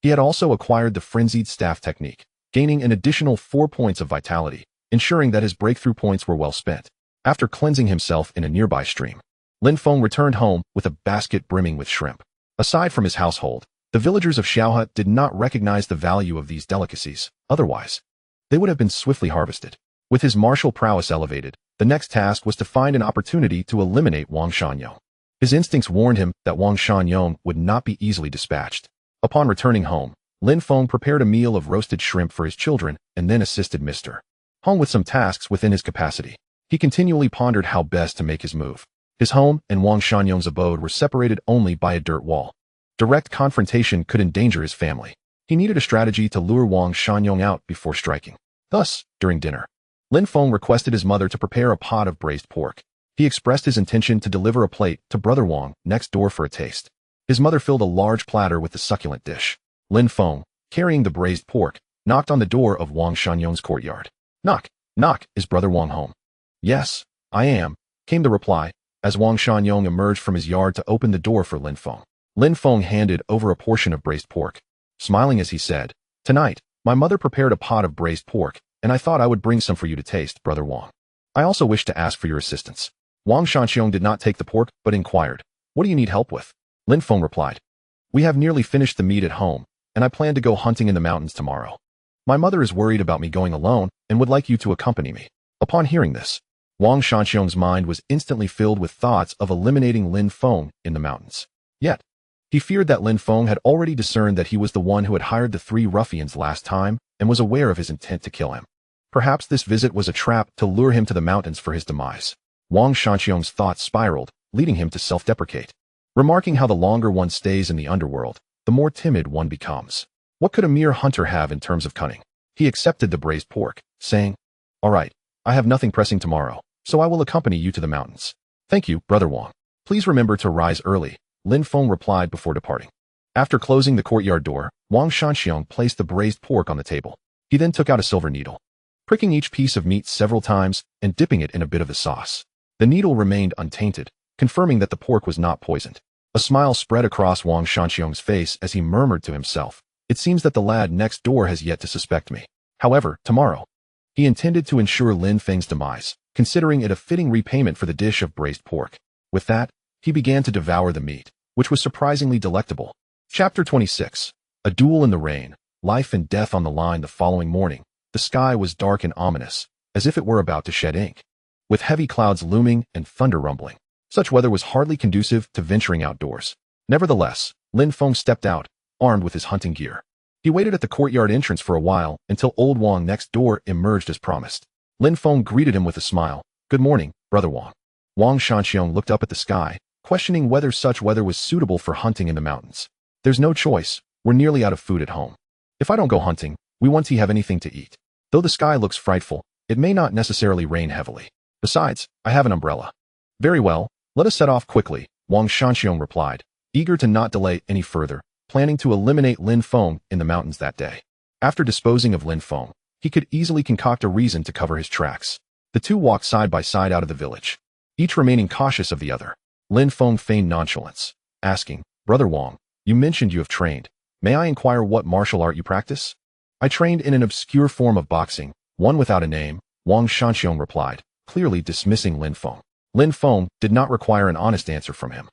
He had also acquired the frenzied staff technique, gaining an additional 4 points of vitality, ensuring that his breakthrough points were well spent. After cleansing himself in a nearby stream, Lin Feng returned home with a basket brimming with shrimp. Aside from his household, the villagers of Xiaohe did not recognize the value of these delicacies. Otherwise, they would have been swiftly harvested. With his martial prowess elevated, the next task was to find an opportunity to eliminate Wang Shangyong. His instincts warned him that Wang Shangyong would not be easily dispatched. Upon returning home, Lin Feng prepared a meal of roasted shrimp for his children and then assisted Mr. Hong with some tasks within his capacity. He continually pondered how best to make his move. His home and Wang Shangyong's abode were separated only by a dirt wall. Direct confrontation could endanger his family. He needed a strategy to lure Wang Shangyong out before striking. Thus, during dinner, Lin Feng requested his mother to prepare a pot of braised pork. He expressed his intention to deliver a plate to Brother Wang next door for a taste. His mother filled a large platter with the succulent dish. Lin Feng, carrying the braised pork, knocked on the door of Wang Shangyong's courtyard. Knock, knock, is Brother Wang home? Yes, I am, came the reply, as Wang Shangyong emerged from his yard to open the door for Lin Feng. Lin Feng handed over a portion of braised pork. Smiling as he said, "Tonight, my mother prepared a pot of braised pork, and I thought I would bring some for you to taste, Brother Wang. I also wish to ask for your assistance." Wang Shanxiong did not take the pork, but inquired, "What do you need help with?" Lin Feng replied, "We have nearly finished the meat at home, and I plan to go hunting in the mountains tomorrow. My mother is worried about me going alone and would like you to accompany me." Upon hearing this, Wang Shanxiong's mind was instantly filled with thoughts of eliminating Lin Feng in the mountains. Yet, he feared that Lin Feng had already discerned that he was the one who had hired the 3 ruffians last time and was aware of his intent to kill him. Perhaps this visit was a trap to lure him to the mountains for his demise. Wang Shanxiong's thoughts spiraled, leading him to self-deprecate. Remarking how the longer one stays in the underworld, the more timid one becomes. What could a mere hunter have in terms of cunning? He accepted the braised pork, saying, "All right, I have nothing pressing tomorrow, so I will accompany you to the mountains." "Thank you, Brother Wang. Please remember to rise early," Lin Feng replied before departing. After closing the courtyard door, Wang Shanxiong placed the braised pork on the table. He then took out a silver needle, pricking each piece of meat several times and dipping it in a bit of the sauce. The needle remained untainted, confirming that the pork was not poisoned. A smile spread across Wang Shanxiong's face as he murmured to himself, "It seems that the lad next door has yet to suspect me." However, tomorrow, he intended to ensure Lin Feng's demise, considering it a fitting repayment for the dish of braised pork. With that, he began to devour the meat, which was surprisingly delectable. Chapter 26. A duel in the rain, life and death on the line. The following morning, the sky was dark and ominous, as if it were about to shed ink, with heavy clouds looming and thunder rumbling. Such weather was hardly conducive to venturing outdoors. Nevertheless, Lin Feng stepped out, armed with his hunting gear. He waited at the courtyard entrance for a while until old Wang next door emerged as promised. Lin Feng greeted him with a smile. "Good morning, Brother Wang." Wang Shanxiong looked up at the sky, questioning whether such weather was suitable for hunting in the mountains. "There's no choice, we're nearly out of food at home. If I don't go hunting, we won't have anything to eat. Though the sky looks frightful, it may not necessarily rain heavily. Besides, I have an umbrella." "Very well, let us set off quickly," Wang Shanxiong replied, eager to not delay any further, planning to eliminate Lin Feng in the mountains that day. After disposing of Lin Feng, he could easily concoct a reason to cover his tracks. The two walked side by side out of the village, each remaining cautious of the other. Lin Feng feigned nonchalance, asking, "Brother Wang, you mentioned you have trained. May I inquire what martial art you practice?" "I trained in an obscure form of boxing, one without a name," Wang Shanxiong replied, clearly dismissing Lin Feng. Lin Feng did not require an honest answer from him.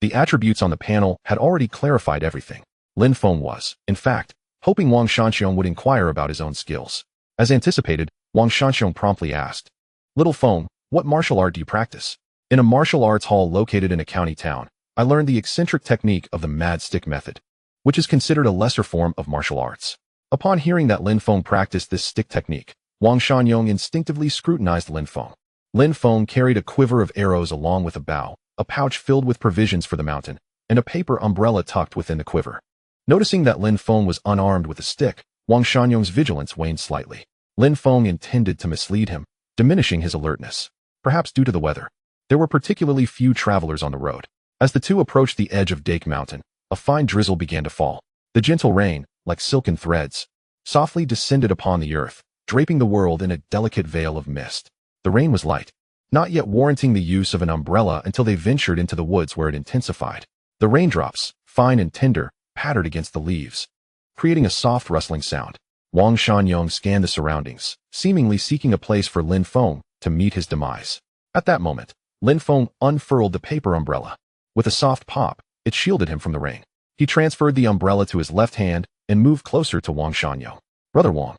The attributes on the panel had already clarified everything. Lin Feng was, in fact, hoping Wang Shanxiong would inquire about his own skills. As anticipated, Wang Shanxiong promptly asked, "Little Feng, what martial art do you practice?" "In a martial arts hall located in a county town, I learned the eccentric technique of the mad stick method, which is considered a lesser form of martial arts." Upon hearing that Lin Feng practiced this stick technique, Wang Shanxiong instinctively scrutinized Lin Feng. Lin Feng carried a quiver of arrows along with a bow, a pouch filled with provisions for the mountain, and a paper umbrella tucked within the quiver. Noticing that Lin Feng was unarmed with a stick, Wang Shanxiong's vigilance waned slightly. Lin Feng intended to mislead him, diminishing his alertness. Perhaps due to the weather, there were particularly few travelers on the road. As the two approached the edge of Dake Mountain, a fine drizzle began to fall. The gentle rain, like silken threads, softly descended upon the earth, draping the world in a delicate veil of mist. The rain was light, not yet warranting the use of an umbrella until they ventured into the woods where it intensified. The raindrops, fine and tender, pattered against the leaves, creating a soft rustling sound. Wang Shunyong scanned the surroundings, seemingly seeking a place for Lin Feng to meet his demise. At that moment, Lin Feng unfurled the paper umbrella. With a soft pop, it shielded him from the rain. He transferred the umbrella to his left hand and moved closer to Wang Shunyong. "Brother Wang,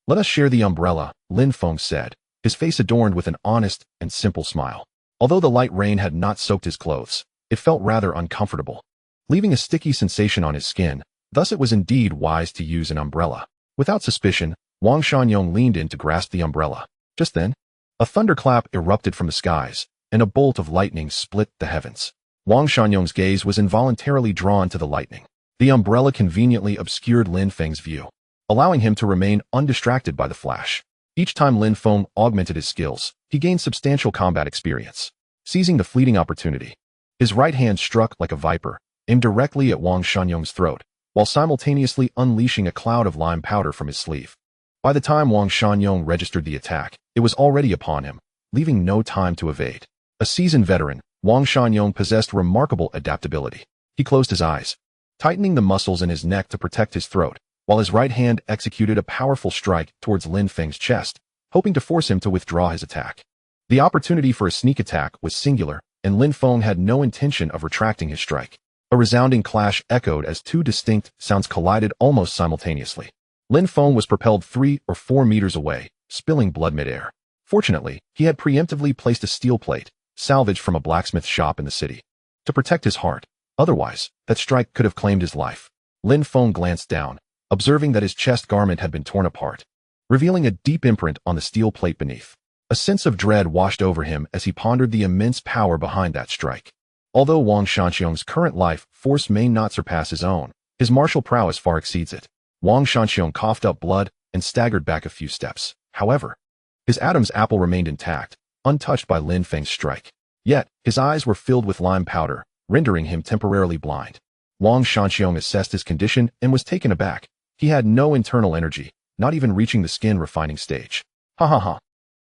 let us share the umbrella," Lin Feng said, his face adorned with an honest and simple smile. Although the light rain had not soaked his clothes, it felt rather uncomfortable, leaving a sticky sensation on his skin. Thus it was indeed wise to use an umbrella. Without suspicion, Wang Shunyong leaned in to grasp the umbrella. Just then, a thunderclap erupted from the skies, and a bolt of lightning split the heavens. Wang Shunyong's gaze was involuntarily drawn to the lightning. The umbrella conveniently obscured Lin Feng's view, allowing him to remain undistracted by the flash. Each time Lin Feng augmented his skills, he gained substantial combat experience. Seizing the fleeting opportunity, his right hand struck like a viper, aimed directly at Wang Shunyong's throat, while simultaneously unleashing a cloud of lime powder from his sleeve. By the time Wang Shunyong registered the attack, it was already upon him, leaving no time to evade. A seasoned veteran, Wang Shunyong possessed remarkable adaptability. He closed his eyes, tightening the muscles in his neck to protect his throat, while his right hand executed a powerful strike towards Lin Feng's chest, hoping to force him to withdraw his attack. The opportunity for a sneak attack was singular, and Lin Feng had no intention of retracting his strike. A resounding clash echoed as two distinct sounds collided almost simultaneously. Lin Feng was propelled 3 or 4 meters away, spilling blood midair. Fortunately, he had preemptively placed a steel plate, salvaged from a blacksmith shop in the city, to protect his heart. Otherwise, that strike could have claimed his life. Lin Feng glanced down, observing that his chest garment had been torn apart, revealing a deep imprint on the steel plate beneath. A sense of dread washed over him as he pondered the immense power behind that strike. Although Wang Shunyong's current life force may not surpass his own, his martial prowess far exceeds it. Wang Shunyong coughed up blood and staggered back a few steps. However, his Adam's apple remained intact, untouched by Lin Feng's strike. Yet, his eyes were filled with lime powder, rendering him temporarily blind. Wang Shunyong assessed his condition and was taken aback. He had no internal energy, not even reaching the skin refining stage. Ha ha ha.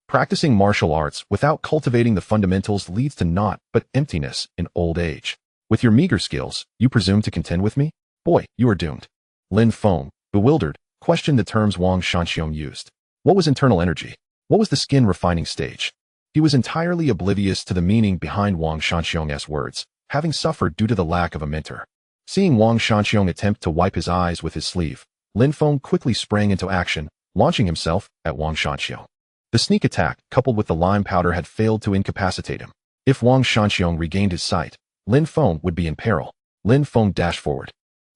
Practicing martial arts without cultivating the fundamentals leads to naught but emptiness in old age. With your meager skills, you presume to contend with me? Boy, you are doomed. Lin Feng, bewildered, questioned the terms Wang Shunyong used. What was internal energy? What was the skin refining stage? He was entirely oblivious to the meaning behind Wang Shunyong's words, having suffered due to the lack of a mentor. Seeing Wang Shunyong attempt to wipe his eyes with his sleeve, Lin Feng quickly sprang into action, launching himself at Wang Shunyong. The sneak attack, coupled with the lime powder, had failed to incapacitate him. If Wang Shunyong regained his sight, Lin Feng would be in peril. Lin Feng dashed forward,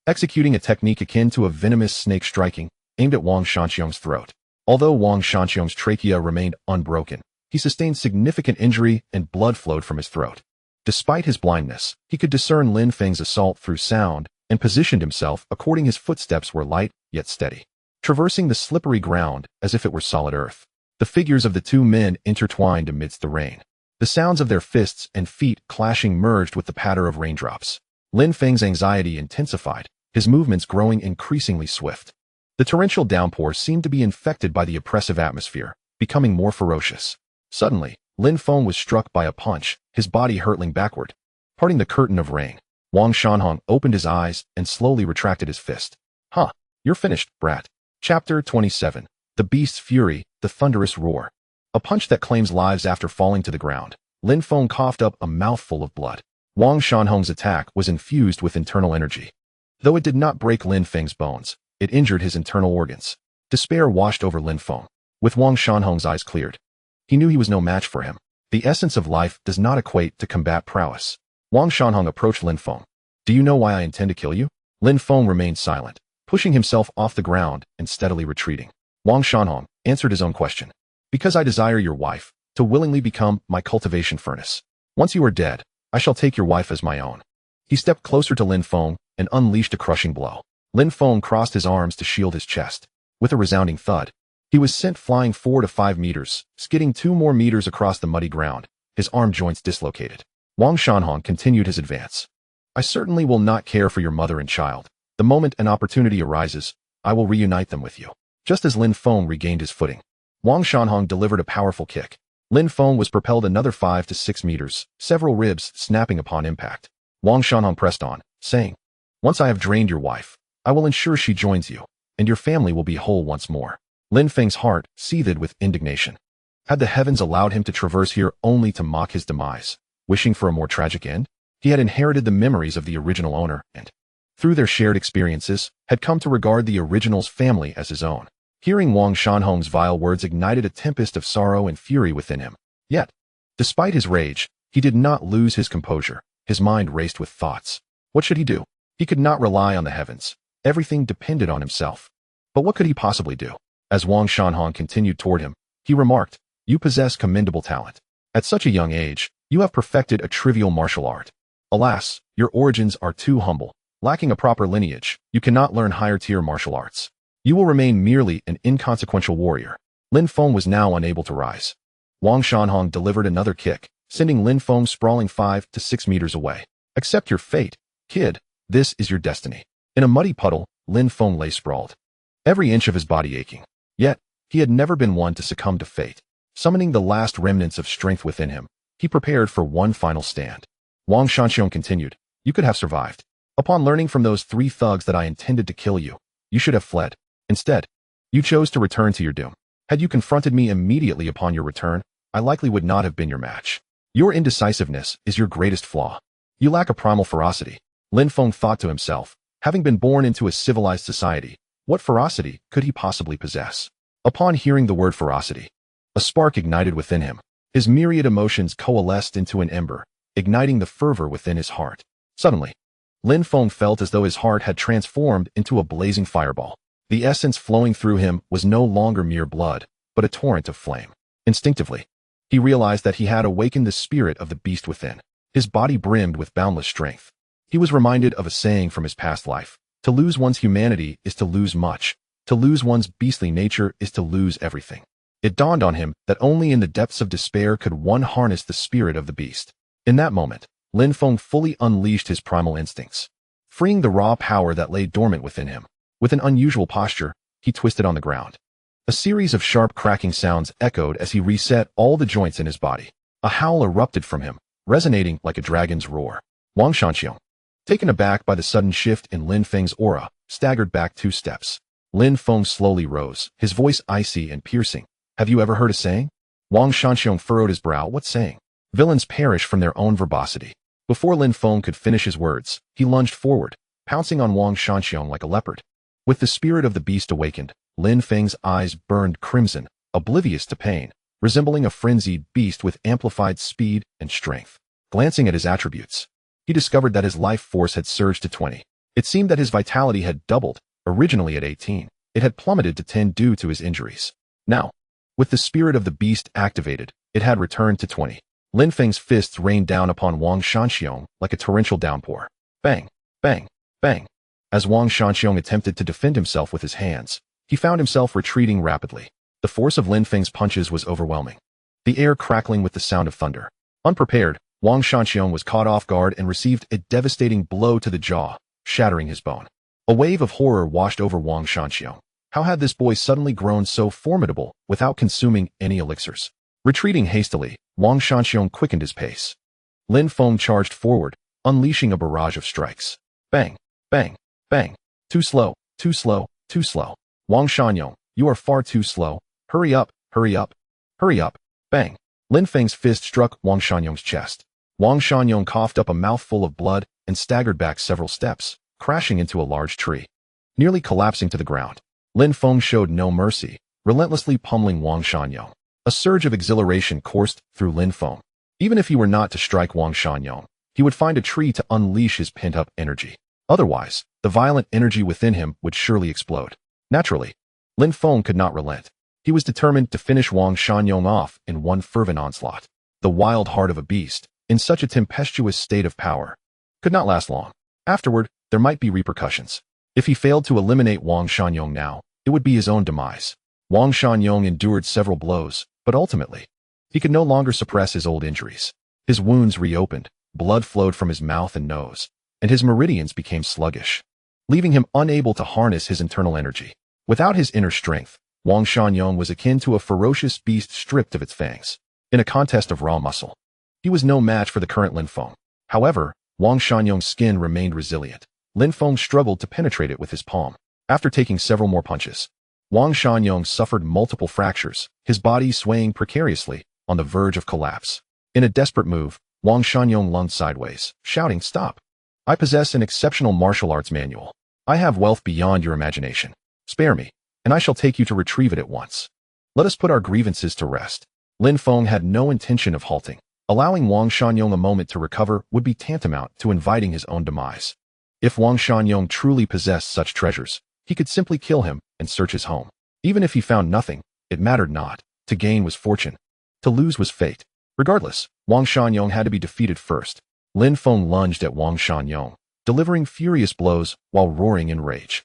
executing a technique akin to a venomous snake striking, aimed at Wang Shunyong's throat. Although Wang Shunyong's trachea remained unbroken, he sustained significant injury and blood flowed from his throat. Despite his blindness, he could discern Lin Feng's assault through sound and positioned himself according his footsteps were light yet steady, traversing the slippery ground as if it were solid earth. The figures of the two men intertwined amidst the rain. The sounds of their fists and feet clashing merged with the patter of raindrops. Lin Feng's anxiety intensified, his movements growing increasingly swift. The torrential downpour seemed to be infected by the oppressive atmosphere, becoming more ferocious. Suddenly, Lin Feng was struck by a punch, his body hurtling backward, parting the curtain of rain. Wang Shunyong opened his eyes and slowly retracted his fist. Huh, you're finished, brat. Chapter 27. The Beast's Fury, the Thunderous Roar. A punch that claims lives after falling to the ground. Lin Feng coughed up a mouthful of blood. Wang Shunyong's attack was infused with internal energy. Though it did not break Lin Feng's bones, it injured his internal organs. Despair washed over Lin Feng. With Wang Shunyong's eyes cleared, he knew he was no match for him. The essence of life does not equate to combat prowess. Wang Shunyong approached Lin Feng. Do you know why I intend to kill you? Lin Feng remained silent, pushing himself off the ground and steadily retreating. Wang Shunyong answered his own question. Because I desire your wife, to willingly become my cultivation furnace. Once you are dead, I shall take your wife as my own. He stepped closer to Lin Feng and unleashed a crushing blow. Lin Feng crossed his arms to shield his chest. With a resounding thud, He was sent flying 4 to 5 meters, skidding 2 more meters across the muddy ground, his arm joints dislocated. Wang Shanhong continued his advance. I certainly will not care for your mother and child. The moment an opportunity arises, I will reunite them with you. Just as Lin Feng regained his footing, Wang Shanhong delivered a powerful kick. Lin Feng was propelled another 5 to 6 meters, several ribs snapping upon impact. Wang Shanhong pressed on, saying, Once I have drained your wife, I will ensure she joins you, and your family will be whole once more. Lin Feng's heart seethed with indignation. Had the heavens allowed him to traverse here only to mock his demise, wishing for a more tragic end? He had inherited the memories of the original owner and, through their shared experiences, had come to regard the original's family as his own. Hearing Wang Shanhong's vile words ignited a tempest of sorrow and fury within him. Yet, despite his rage, he did not lose his composure. His mind raced with thoughts. What should he do? He could not rely on the heavens. Everything depended on himself. But what could he possibly do? As Wang Shanhong continued toward him, he remarked, You possess commendable talent. At such a young age, you have perfected a trivial martial art. Alas, your origins are too humble. Lacking a proper lineage, you cannot learn higher-tier martial arts. You will remain merely an inconsequential warrior. Lin Feng was now unable to rise. Wang Shanhong delivered another kick, sending Lin Feng sprawling 5 to 6 meters away. Accept your fate, kid. This is your destiny. In a muddy puddle, Lin Feng lay sprawled, every inch of his body aching. Yet, he had never been one to succumb to fate. Summoning the last remnants of strength within him, he prepared for one final stand. Wang Shanxiong continued, You could have survived. Upon learning from those 3 thugs that I intended to kill you, you should have fled. Instead, you chose to return to your doom. Had you confronted me immediately upon your return, I likely would not have been your match. Your indecisiveness is your greatest flaw. You lack a primal ferocity. Lin Feng thought to himself, having been born into a civilized society, what ferocity could he possibly possess? Upon hearing the word ferocity, a spark ignited within him. His myriad emotions coalesced into an ember, igniting the fervor within his heart. Suddenly, Lin Feng felt as though his heart had transformed into a blazing fireball. The essence flowing through him was no longer mere blood, but a torrent of flame. Instinctively, he realized that he had awakened the spirit of the beast within. His body brimmed with boundless strength. He was reminded of a saying from his past life. To lose one's humanity is to lose much. To lose one's beastly nature is to lose everything. It dawned on him that only in the depths of despair could one harness the spirit of the beast. In that moment, Lin Feng fully unleashed his primal instincts, freeing the raw power that lay dormant within him. With an unusual posture, he twisted on the ground. A series of sharp cracking sounds echoed as he reset all the joints in his body. A howl erupted from him, resonating like a dragon's roar. Wang Shanxiong, taken aback by the sudden shift in Lin Feng's aura, staggered back 2 steps. Lin Feng slowly rose, his voice icy and piercing. Have you ever heard a saying? Wang Shanxiong furrowed his brow. What saying? Villains perish from their own verbosity. Before Lin Feng could finish his words, he lunged forward, pouncing on Wang Shanxiong like a leopard. With the spirit of the beast awakened, Lin Feng's eyes burned crimson, oblivious to pain, resembling a frenzied beast with amplified speed and strength. Glancing at his attributes, he discovered that his life force had surged to 20. It seemed that his vitality had doubled. Originally at 18, it had plummeted to 10 due to his injuries. Now, with the spirit of the beast activated, it had returned to 20. Lin Feng's fists rained down upon Wang Shanxiong like a torrential downpour. Bang, bang, bang. As Wang Shanxiong attempted to defend himself with his hands, he found himself retreating rapidly. The force of Lin Feng's punches was overwhelming, the air crackling with the sound of thunder. Unprepared, Wang Shanxiong was caught off guard and received a devastating blow to the jaw, shattering his bone. A wave of horror washed over Wang Shanxiong. How had this boy suddenly grown so formidable without consuming any elixirs? Retreating hastily, Wang Shanxiong quickened his pace. Lin Feng charged forward, unleashing a barrage of strikes. Bang, bang, bang. Too slow, too slow, too slow. Wang Shanxiong, you are far too slow. Hurry up, hurry up, hurry up. Bang. Lin Feng's fist struck Wang Shanxiong's chest. Wang Shanxiong coughed up a mouthful of blood and staggered back several steps, crashing into a large tree. Nearly collapsing to the ground, Lin Feng showed no mercy, relentlessly pummeling Wang Shanxiong. A surge of exhilaration coursed through Lin Feng. Even if he were not to strike Wang Shanxiong, he would find a tree to unleash his pent-up energy. Otherwise, the violent energy within him would surely explode. Naturally, Lin Feng could not relent. He was determined to finish Wang Shanxiong off in one fervent onslaught. The wild heart of a beast, in such a tempestuous state of power, could not last long. Afterward, there might be repercussions. If he failed to eliminate Wang Shanxiong now, it would be his own demise. Wang Shangyong endured several blows, but ultimately, he could no longer suppress his old injuries. His wounds reopened, blood flowed from his mouth and nose, and his meridians became sluggish, leaving him unable to harness his internal energy. Without his inner strength, Wang Shangyong was akin to a ferocious beast stripped of its fangs. In a contest of raw muscle, he was no match for the current Lin Feng. However, Wang Shangyong's skin remained resilient. Lin Feng struggled to penetrate it with his palm. After taking several more punches, Wang Shangyong suffered multiple fractures, his body swaying precariously on the verge of collapse. In a desperate move, Wang Shangyong lunged sideways, shouting, "Stop! I possess an exceptional martial arts manual. I have wealth beyond your imagination. Spare me, and I shall take you to retrieve it at once. Let us put our grievances to rest." Lin Feng had no intention of halting. Allowing Wang Shangyong a moment to recover would be tantamount to inviting his own demise. If Wang Shangyong truly possessed such treasures, he could simply kill him and search his home. Even if he found nothing, it mattered not. To gain was fortune. To lose was fate. Regardless, Wang Shangyong had to be defeated first. Lin Feng lunged at Wang Shangyong, delivering furious blows while roaring in rage.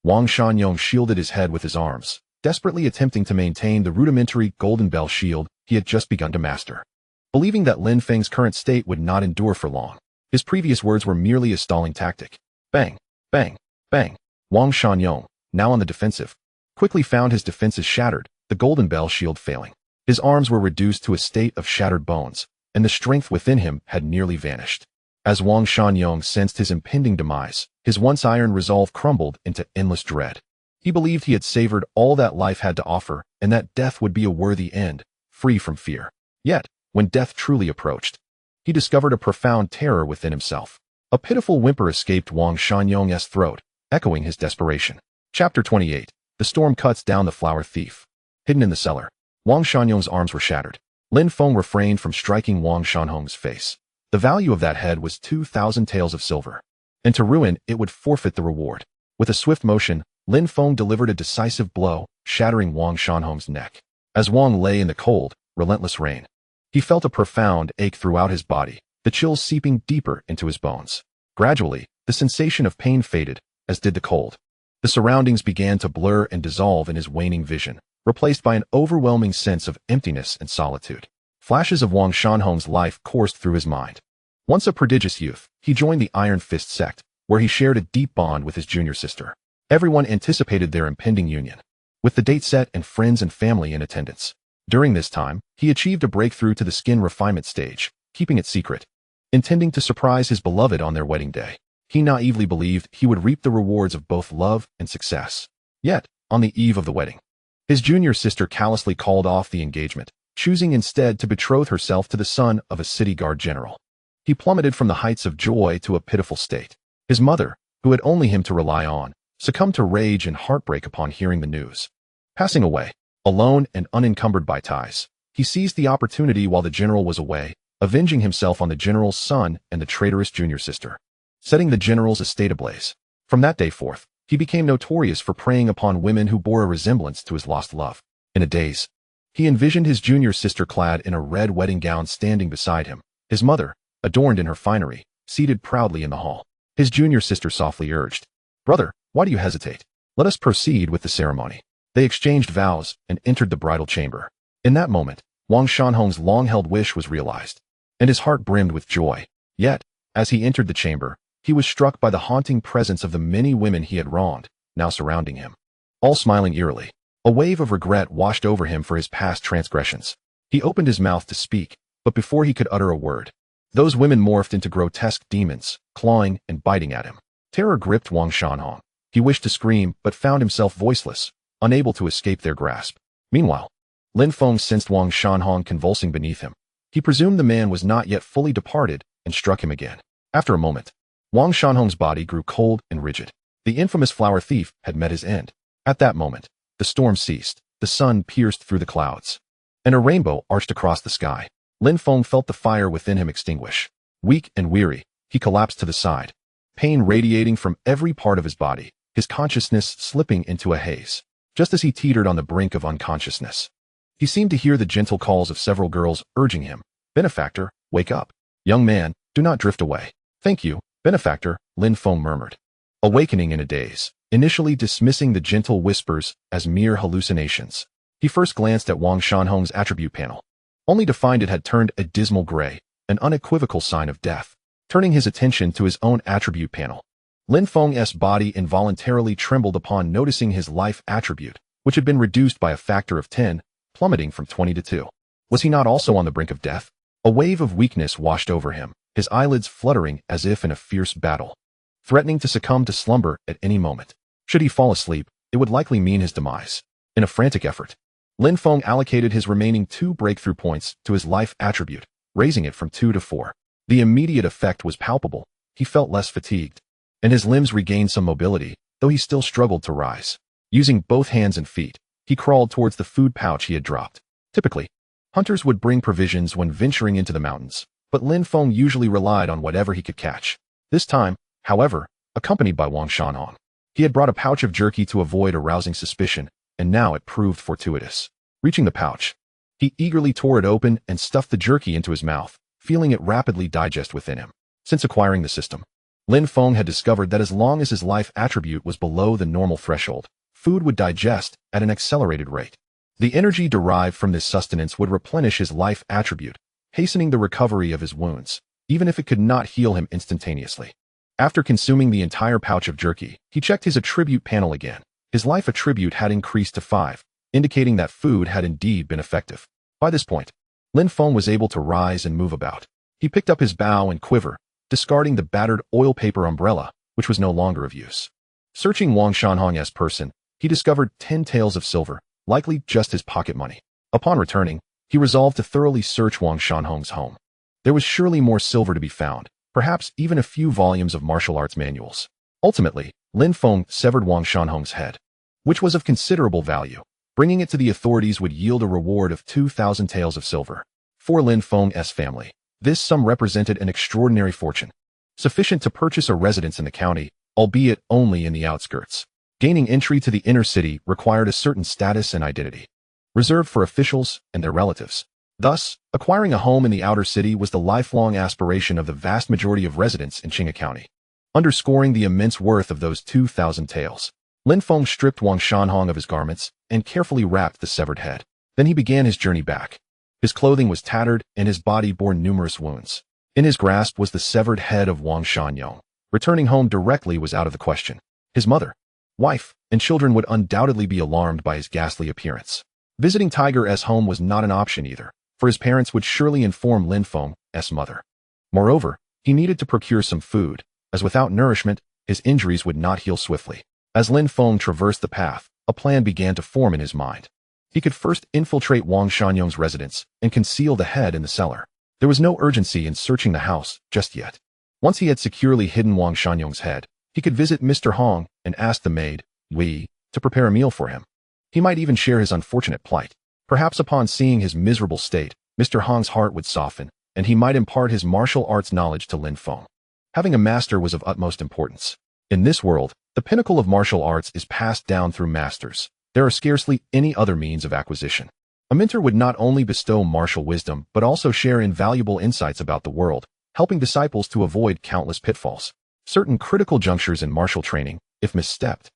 Wang Shangyong shielded his head with his arms, desperately attempting to maintain the rudimentary golden bell shield he had just begun to master. Believing that Lin Feng's current state would not endure for long, his previous words were merely a stalling tactic. Bang, bang, bang. Wang Shangyong, now on the defensive, quickly found his defenses shattered, the golden bell shield failing. His arms were reduced to a state of shattered bones, and the strength within him had nearly vanished. As Wang Shangyong sensed his impending demise, his once iron resolve crumbled into endless dread. He believed he had savored all that life had to offer, and that death would be a worthy end, free from fear. Yet, when death truly approached, he discovered a profound terror within himself. A pitiful whimper escaped Wang Shangyong's throat, echoing his desperation. Chapter 28. The storm cuts down the flower thief. Hidden in the cellar, Wang Shangyong's arms were shattered. Lin Feng refrained from striking Wang Shangyong's face. The value of that head was 2,000 taels of silver, and to ruin it would forfeit the reward. With a swift motion, Lin Feng delivered a decisive blow, shattering Wang Shangyong's neck. As Wang lay in the cold, relentless rain, he felt a profound ache throughout his body, the chills seeping deeper into his bones. Gradually, the sensation of pain faded, as did the cold. The surroundings began to blur and dissolve in his waning vision, replaced by an overwhelming sense of emptiness and solitude. Flashes of Wang Shangyong's life coursed through his mind. Once a prodigious youth, he joined the Iron Fist sect, where he shared a deep bond with his junior sister. Everyone anticipated their impending union, with the date set and friends and family in attendance. During this time, he achieved a breakthrough to the skin refinement stage, keeping it secret. Intending to surprise his beloved on their wedding day, he naively believed he would reap the rewards of both love and success. Yet, on the eve of the wedding, his junior sister callously called off the engagement, choosing instead to betroth herself to the son of a city guard general. He plummeted from the heights of joy to a pitiful state. His mother, who had only him to rely on, succumbed to rage and heartbreak upon hearing the news. Passing away, alone and unencumbered by ties, he seized the opportunity while the general was away, avenging himself on the general's son and the traitorous junior sister, setting the general's estate ablaze. From that day forth, he became notorious for preying upon women who bore a resemblance to his lost love. In a daze, he envisioned his junior sister clad in a red wedding gown standing beside him, his mother, adorned in her finery, seated proudly in the hall. His junior sister softly urged, "Brother, why do you hesitate? Let us proceed with the ceremony." They exchanged vows and entered the bridal chamber. In that moment, Wang Shangyong's long-held wish was realized, and his heart brimmed with joy. Yet, as he entered the chamber, he was struck by the haunting presence of the many women he had wronged, now surrounding him, all smiling eerily. A wave of regret washed over him for his past transgressions. He opened his mouth to speak, but before he could utter a word, those women morphed into grotesque demons, clawing and biting at him. Terror gripped Wang Shangyong. He wished to scream, but found himself voiceless, unable to escape their grasp. Meanwhile, Lin Feng sensed Wang Shangyong convulsing beneath him. He presumed the man was not yet fully departed and struck him again. After a moment, Wang Shangyong's body grew cold and rigid. The infamous flower thief had met his end. At that moment, the storm ceased, the sun pierced through the clouds, and a rainbow arched across the sky. Lin Feng felt the fire within him extinguish. Weak and weary, he collapsed to the side, pain radiating from every part of his body, his consciousness slipping into a haze. Just as he teetered on the brink of unconsciousness, he seemed to hear the gentle calls of several girls urging him, "Benefactor, wake up. Young man, do not drift away." "Thank you, benefactor," Lin Feng murmured. Awakening in a daze, initially dismissing the gentle whispers as mere hallucinations. He first glanced at Wang Shanhong's attribute panel, only to find it had turned a dismal gray, an unequivocal sign of death. Turning his attention to his own attribute panel, Lin Feng's body involuntarily trembled upon noticing his life attribute, which had been reduced by a factor of 10, plummeting from 20 to 2. Was he not also on the brink of death? A wave of weakness washed over him, his eyelids fluttering as if in a fierce battle, threatening to succumb to slumber at any moment. Should he fall asleep, it would likely mean his demise. In a frantic effort, Lin Feng allocated his remaining 2 breakthrough points to his life attribute, raising it from 2 to 4. The immediate effect was palpable. He felt less fatigued, and his limbs regained some mobility, though he still struggled to rise. Using both hands and feet, he crawled towards the food pouch he had dropped. Typically, hunters would bring provisions when venturing into the mountains, but Lin Feng usually relied on whatever he could catch. This time, however, accompanied by Wang Shanhong, he had brought a pouch of jerky to avoid arousing suspicion, and now it proved fortuitous. Reaching the pouch, he eagerly tore it open and stuffed the jerky into his mouth, feeling it rapidly digest within him. Since acquiring the system, Lin Feng had discovered that as long as his life attribute was below the normal threshold, food would digest at an accelerated rate. The energy derived from this sustenance would replenish his life attribute, hastening the recovery of his wounds, even if it could not heal him instantaneously. After consuming the entire pouch of jerky, he checked his attribute panel again. His life attribute had increased to 5, indicating that food had indeed been effective. By this point, Lin Feng was able to rise and move about. He picked up his bow and quiver, discarding the battered oil paper umbrella, which was no longer of use. Searching Wang Shanhong's person, he discovered 10 taels of silver, likely just his pocket money. Upon returning, he resolved to thoroughly search Wang Shanhong's home. There was surely more silver to be found, perhaps even a few volumes of martial arts manuals. Ultimately, Lin Feng severed Wang Shanhong's head, which was of considerable value. Bringing it to the authorities would yield a reward of 2,000 taels of silver. For Lin Feng's family, this sum represented an extraordinary fortune, sufficient to purchase a residence in the county, albeit only in the outskirts. Gaining entry to the inner city required a certain status and identity, reserved for officials and their relatives. Thus, acquiring a home in the outer city was the lifelong aspiration of the vast majority of residents in Qinghai County. Underscoring the immense worth of those 2,000 taels, Lin Feng stripped Wang Shanhong of his garments and carefully wrapped the severed head. Then he began his journey back. His clothing was tattered and his body bore numerous wounds. In his grasp was the severed head of Wang Shanhong. Returning home directly was out of the question. His mother, wife, and children would undoubtedly be alarmed by his ghastly appearance. Visiting Tiger's home was not an option either, for his parents would surely inform Lin Feng's mother. Moreover, he needed to procure some food, as without nourishment, his injuries would not heal swiftly. As Lin Feng traversed the path, a plan began to form in his mind. He could first infiltrate Wang Shanhong's residence and conceal the head in the cellar. There was no urgency in searching the house just yet. Once he had securely hidden Wang Shanhong's head, he could visit Mr. Hong and ask the maid, Wei, to prepare a meal for him. He might even share his unfortunate plight. Perhaps upon seeing his miserable state, Mr. Hong's heart would soften, and he might impart his martial arts knowledge to Lin Feng. Having a master was of utmost importance. In this world, the pinnacle of martial arts is passed down through masters. There are scarcely any other means of acquisition. A mentor would not only bestow martial wisdom but also share invaluable insights about the world, helping disciples to avoid countless pitfalls. Certain critical junctures in martial training, if misstepped,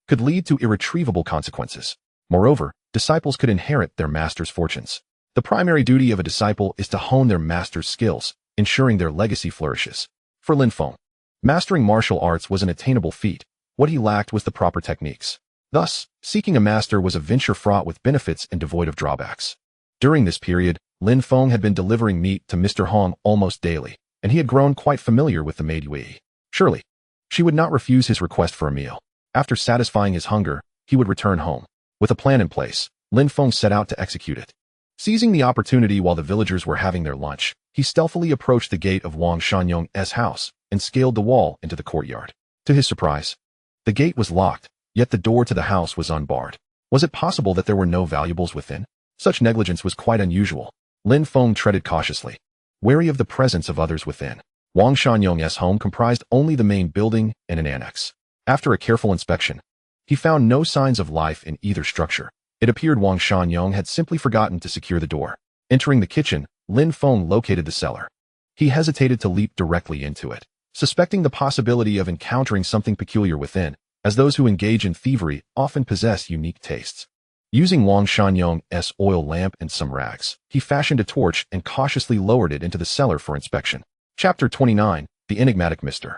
could lead to irretrievable consequences. Moreover, disciples could inherit their master's fortunes. The primary duty of a disciple is to hone their master's skills, ensuring their legacy flourishes. For Lin Feng, mastering martial arts was an attainable feat. What he lacked was the proper techniques. Thus, seeking a master was a venture fraught with benefits and devoid of drawbacks. During this period, Lin Feng had been delivering meat to Mr. Hong almost daily, and he had grown quite familiar with the maid Wei. Surely, she would not refuse his request for a meal. After satisfying his hunger, he would return home. With a plan in place, Lin Feng set out to execute it. Seizing the opportunity while the villagers were having their lunch, he stealthily approached the gate of Wang Shanhong's house and scaled the wall into the courtyard. To his surprise, the gate was locked, yet the door to the house was unbarred. Was it possible that there were no valuables within? Such negligence was quite unusual. Lin Feng treaded cautiously, wary of the presence of others within. Wang Shanhong's home comprised only the main building and an annex. After a careful inspection, he found no signs of life in either structure. It appeared Wang Shanhong had simply forgotten to secure the door. Entering the kitchen, Lin Feng located the cellar. He hesitated to leap directly into it. Suspecting the possibility of encountering something peculiar within, as those who engage in thievery often possess unique tastes. Using Wang Shanyong's oil lamp and some rags, he fashioned a torch and cautiously lowered it into the cellar for inspection. Chapter 29, The Enigmatic Mr.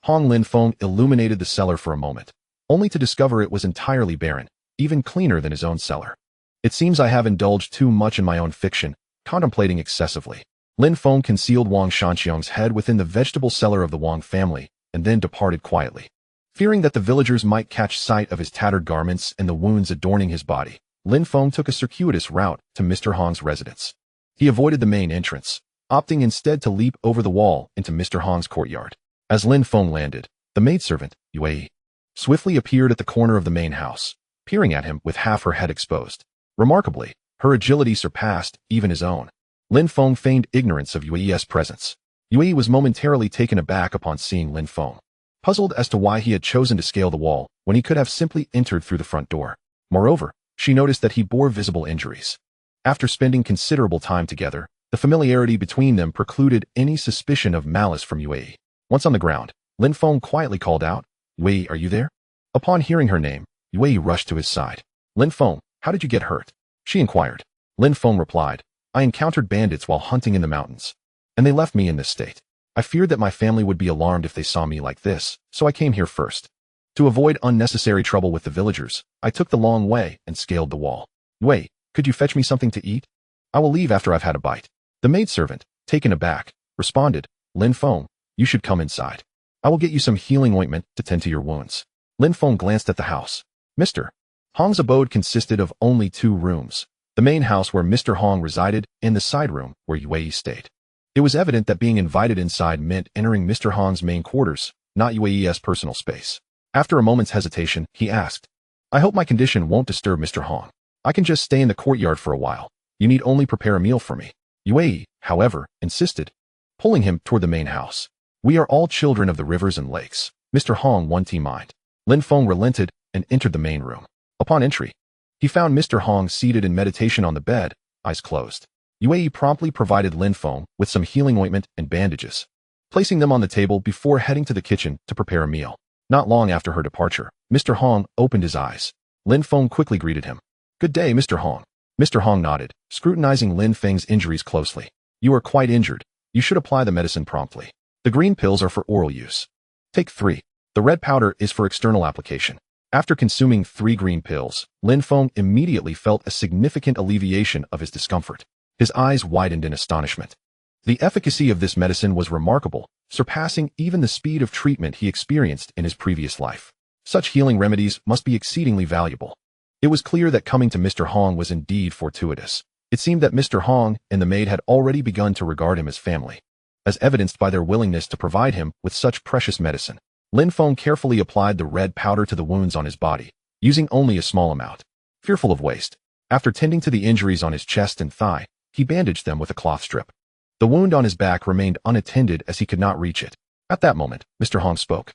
Lin Feng illuminated the cellar for a moment, only to discover it was entirely barren, even cleaner than his own cellar. It seems I have indulged too much in my own fiction, contemplating excessively. Lin Feng concealed Wang Shanqiang's head within the vegetable cellar of the Wang family, and then departed quietly. Fearing that the villagers might catch sight of his tattered garments and the wounds adorning his body, Lin Feng took a circuitous route to Mr. Hong's residence. He avoided the main entrance, opting instead to leap over the wall into Mr. Hong's courtyard. As Lin Feng landed, the maidservant, Xiaohe, swiftly appeared at the corner of the main house, peering at him with half her head exposed. Remarkably, her agility surpassed even his own. Lin Feng feigned ignorance of Xiaohe's presence. Xiaohe was momentarily taken aback upon seeing Lin Feng, puzzled as to why he had chosen to scale the wall when he could have simply entered through the front door. Moreover, she noticed that he bore visible injuries. After spending considerable time together, the familiarity between them precluded any suspicion of malice from Xiaohe. Once on the ground, Lin Feng quietly called out, "Xiaohe, are you there?" Upon hearing her name, Xiaohe rushed to his side. "Lin Feng, how did you get hurt?" she inquired. Lin Feng replied, "I encountered bandits while hunting in the mountains, and they left me in this state. I feared that my family would be alarmed if they saw me like this, so I came here first. To avoid unnecessary trouble with the villagers, I took the long way and scaled the wall. Xiaohe, could you fetch me something to eat? I will leave after I've had a bite." The maidservant, taken aback, responded, "Lin Feng, you should come inside. I will get you some healing ointment to tend to your wounds." Lin Feng glanced at the house. Mr. Hong's abode consisted of only 2 rooms, the main house where Mr. Hong resided and the side room where Xiaohe stayed. It was evident that being invited inside meant entering Mr. Hong's main quarters, not Xiaohe's personal space. After a moment's hesitation, he asked, "I hope my condition won't disturb Mr. Hong. I can just stay in the courtyard for a while. You need only prepare a meal for me." Xiaohe, however, insisted, pulling him toward the main house. "We are all children of the rivers and lakes. Mr. Hong won't mind." Lin Feng relented and entered the main room. Upon entry, he found Mr. Hong seated in meditation on the bed, eyes closed. Xiaohe promptly provided Lin Feng with some healing ointment and bandages, placing them on the table before heading to the kitchen to prepare a meal. Not long after her departure, Mr. Hong opened his eyes. Lin Feng quickly greeted him. "Good day, Mr. Hong." Mr. Hong nodded, scrutinizing Lin Feng's injuries closely. "You are quite injured. You should apply the medicine promptly. The green pills are for oral use. Take 3. The red powder is for external application." After consuming 3 green pills, Lin Feng immediately felt a significant alleviation of his discomfort. His eyes widened in astonishment. The efficacy of this medicine was remarkable, surpassing even the speed of treatment he experienced in his previous life. Such healing remedies must be exceedingly valuable. It was clear that coming to Mr. Hong was indeed fortuitous. It seemed that Mr. Hong and the maid had already begun to regard him as family, as evidenced by their willingness to provide him with such precious medicine. Lin Feng carefully applied the red powder to the wounds on his body, using only a small amount. Fearful of waste, after tending to the injuries on his chest and thigh, he bandaged them with a cloth strip. The wound on his back remained unattended as he could not reach it. At that moment, Mr. Hong spoke,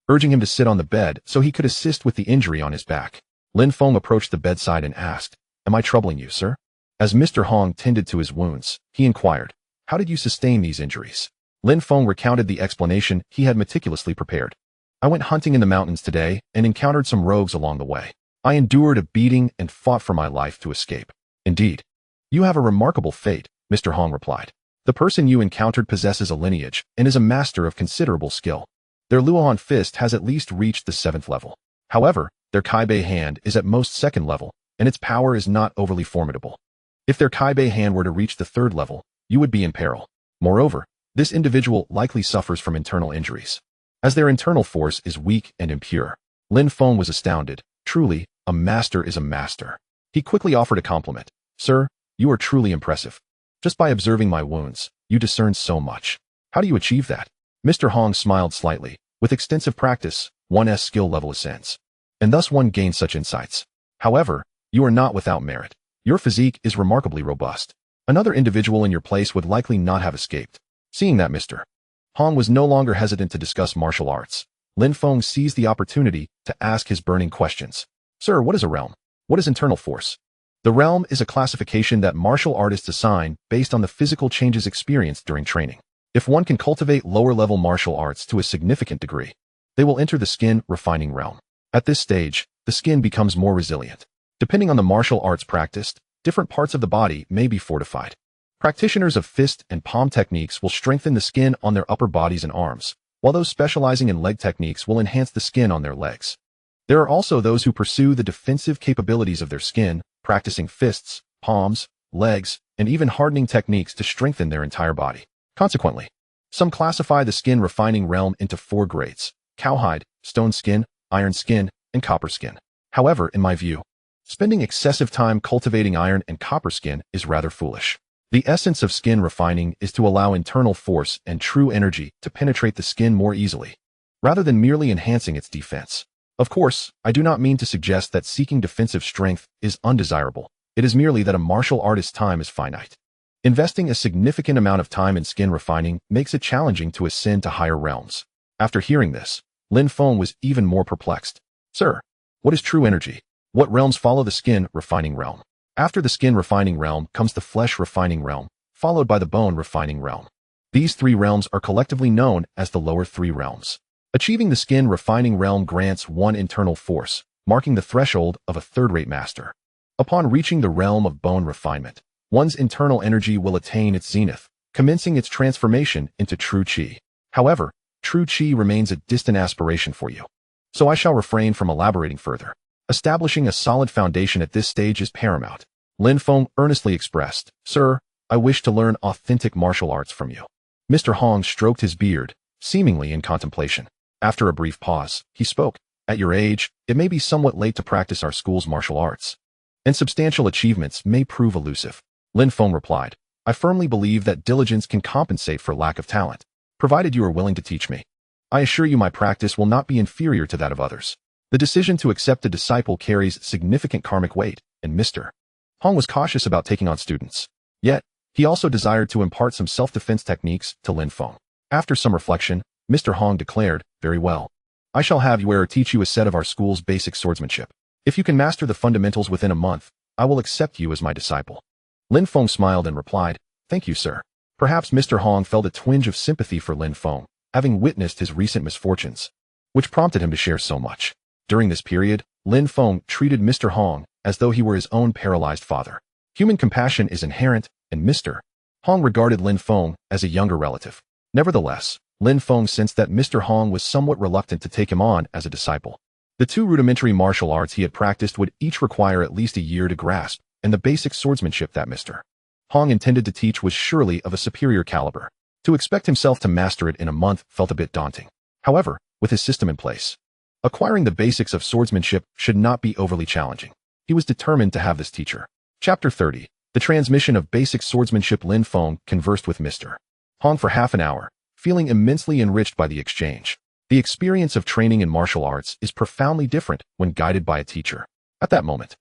urging him to sit on the bed so he could assist with the injury on his back. Lin Feng approached the bedside and asked, "Am I troubling you, sir?" As Mr. Hong tended to his wounds, he inquired, "How did you sustain these injuries?" Lin Feng recounted the explanation he had meticulously prepared. "I went hunting in the mountains today and encountered some rogues along the way. I endured a beating and fought for my life to escape." "Indeed. You have a remarkable fate," Mr. Hong replied. "The person you encountered possesses a lineage and is a master of considerable skill. Their Luohan fist has at least reached the 7th level. However, their Kaibei hand is at most 2nd level, and its power is not overly formidable. If their Kaibei hand were to reach the 3rd level, you would be in peril. Moreover, this individual likely suffers from internal injuries, as their internal force is weak and impure." Lin Feng was astounded. Truly, a master is a master. He quickly offered a compliment. "Sir, you are truly impressive. Just by observing my wounds, you discern so much. How do you achieve that?" Mr. Hong smiled slightly. "With extensive practice, one's skill level ascends, and thus one gains such insights. However, you are not without merit. Your physique is remarkably robust. Another individual in your place would likely not have escaped." Seeing that Mr. Hong was no longer hesitant to discuss martial arts, Lin Feng seized the opportunity to ask his burning questions. "Sir, what is a realm? What is internal force?" The realm is a classification that martial artists assign based on the physical changes experienced during training. If one can cultivate lower-level martial arts to a significant degree, they will enter the skin refining realm. At this stage, the skin becomes more resilient. Depending on the martial arts practiced, different parts of the body may be fortified. Practitioners of fist and palm techniques will strengthen the skin on their upper bodies and arms, while those specializing in leg techniques will enhance the skin on their legs. There are also those who pursue the defensive capabilities of their skin, practicing fists, palms, legs, and even hardening techniques to strengthen their entire body. Consequently, some classify the skin refining realm into 4 grades: cowhide, stone skin, iron skin, and copper skin. However, in my view, spending excessive time cultivating iron and copper skin is rather foolish. The essence of skin refining is to allow internal force and true energy to penetrate the skin more easily, rather than merely enhancing its defense. Of course, I do not mean to suggest that seeking defensive strength is undesirable. It is merely that a martial artist's time is finite. Investing a significant amount of time in skin refining makes it challenging to ascend to higher realms. After hearing this, Lin Feng was even more perplexed. Sir, what is true energy? What realms follow the skin refining realm? After the skin refining realm comes the flesh refining realm, followed by the bone refining realm. These 3 realms are collectively known as the lower 3 realms. Achieving the skin refining realm grants one internal force, marking the threshold of a third-rate master. Upon reaching the realm of bone refinement, one's internal energy will attain its zenith, commencing its transformation into true qi. However, true qi remains a distant aspiration for you, so I shall refrain from elaborating further. Establishing a solid foundation at this stage is paramount. Lin Feng earnestly expressed, Sir, I wish to learn authentic martial arts from you. Mr. Hong stroked his beard, seemingly in contemplation. After a brief pause, he spoke, At your age, it may be somewhat late to practice our school's martial arts, and substantial achievements may prove elusive. Lin Feng replied, I firmly believe that diligence can compensate for lack of talent, provided you are willing to teach me. I assure you my practice will not be inferior to that of others. The decision to accept a disciple carries significant karmic weight, and Mr. Hong was cautious about taking on students. Yet, he also desired to impart some self-defense techniques to Lin Feng. After some reflection, Mr. Hong declared, Very well. I shall have you teach you a set of our school's basic swordsmanship. If you can master the fundamentals within a month, I will accept you as my disciple. Lin Feng smiled and replied, Thank you, sir. Perhaps Mr. Hong felt a twinge of sympathy for Lin Feng, having witnessed his recent misfortunes, which prompted him to share so much. During this period, Lin Feng treated Mr. Hong as though he were his own paralyzed father. Human compassion is inherent, and Mr. Hong regarded Lin Feng as a younger relative. Nevertheless, Lin Feng sensed that Mr. Hong was somewhat reluctant to take him on as a disciple. The 2 rudimentary martial arts he had practiced would each require at least a year to grasp, and the basic swordsmanship that Mr. Hong intended to teach was surely of a superior caliber. To expect himself to master it in a month felt a bit daunting. However, with his system in place, acquiring the basics of swordsmanship should not be overly challenging. He was determined to have this teacher. Chapter 30. The transmission of basic swordsmanship. Lin Feng conversed with Mr. Hong for half an hour, feeling immensely enriched by the exchange. The experience of training in martial arts is profoundly different when guided by a teacher. At that moment,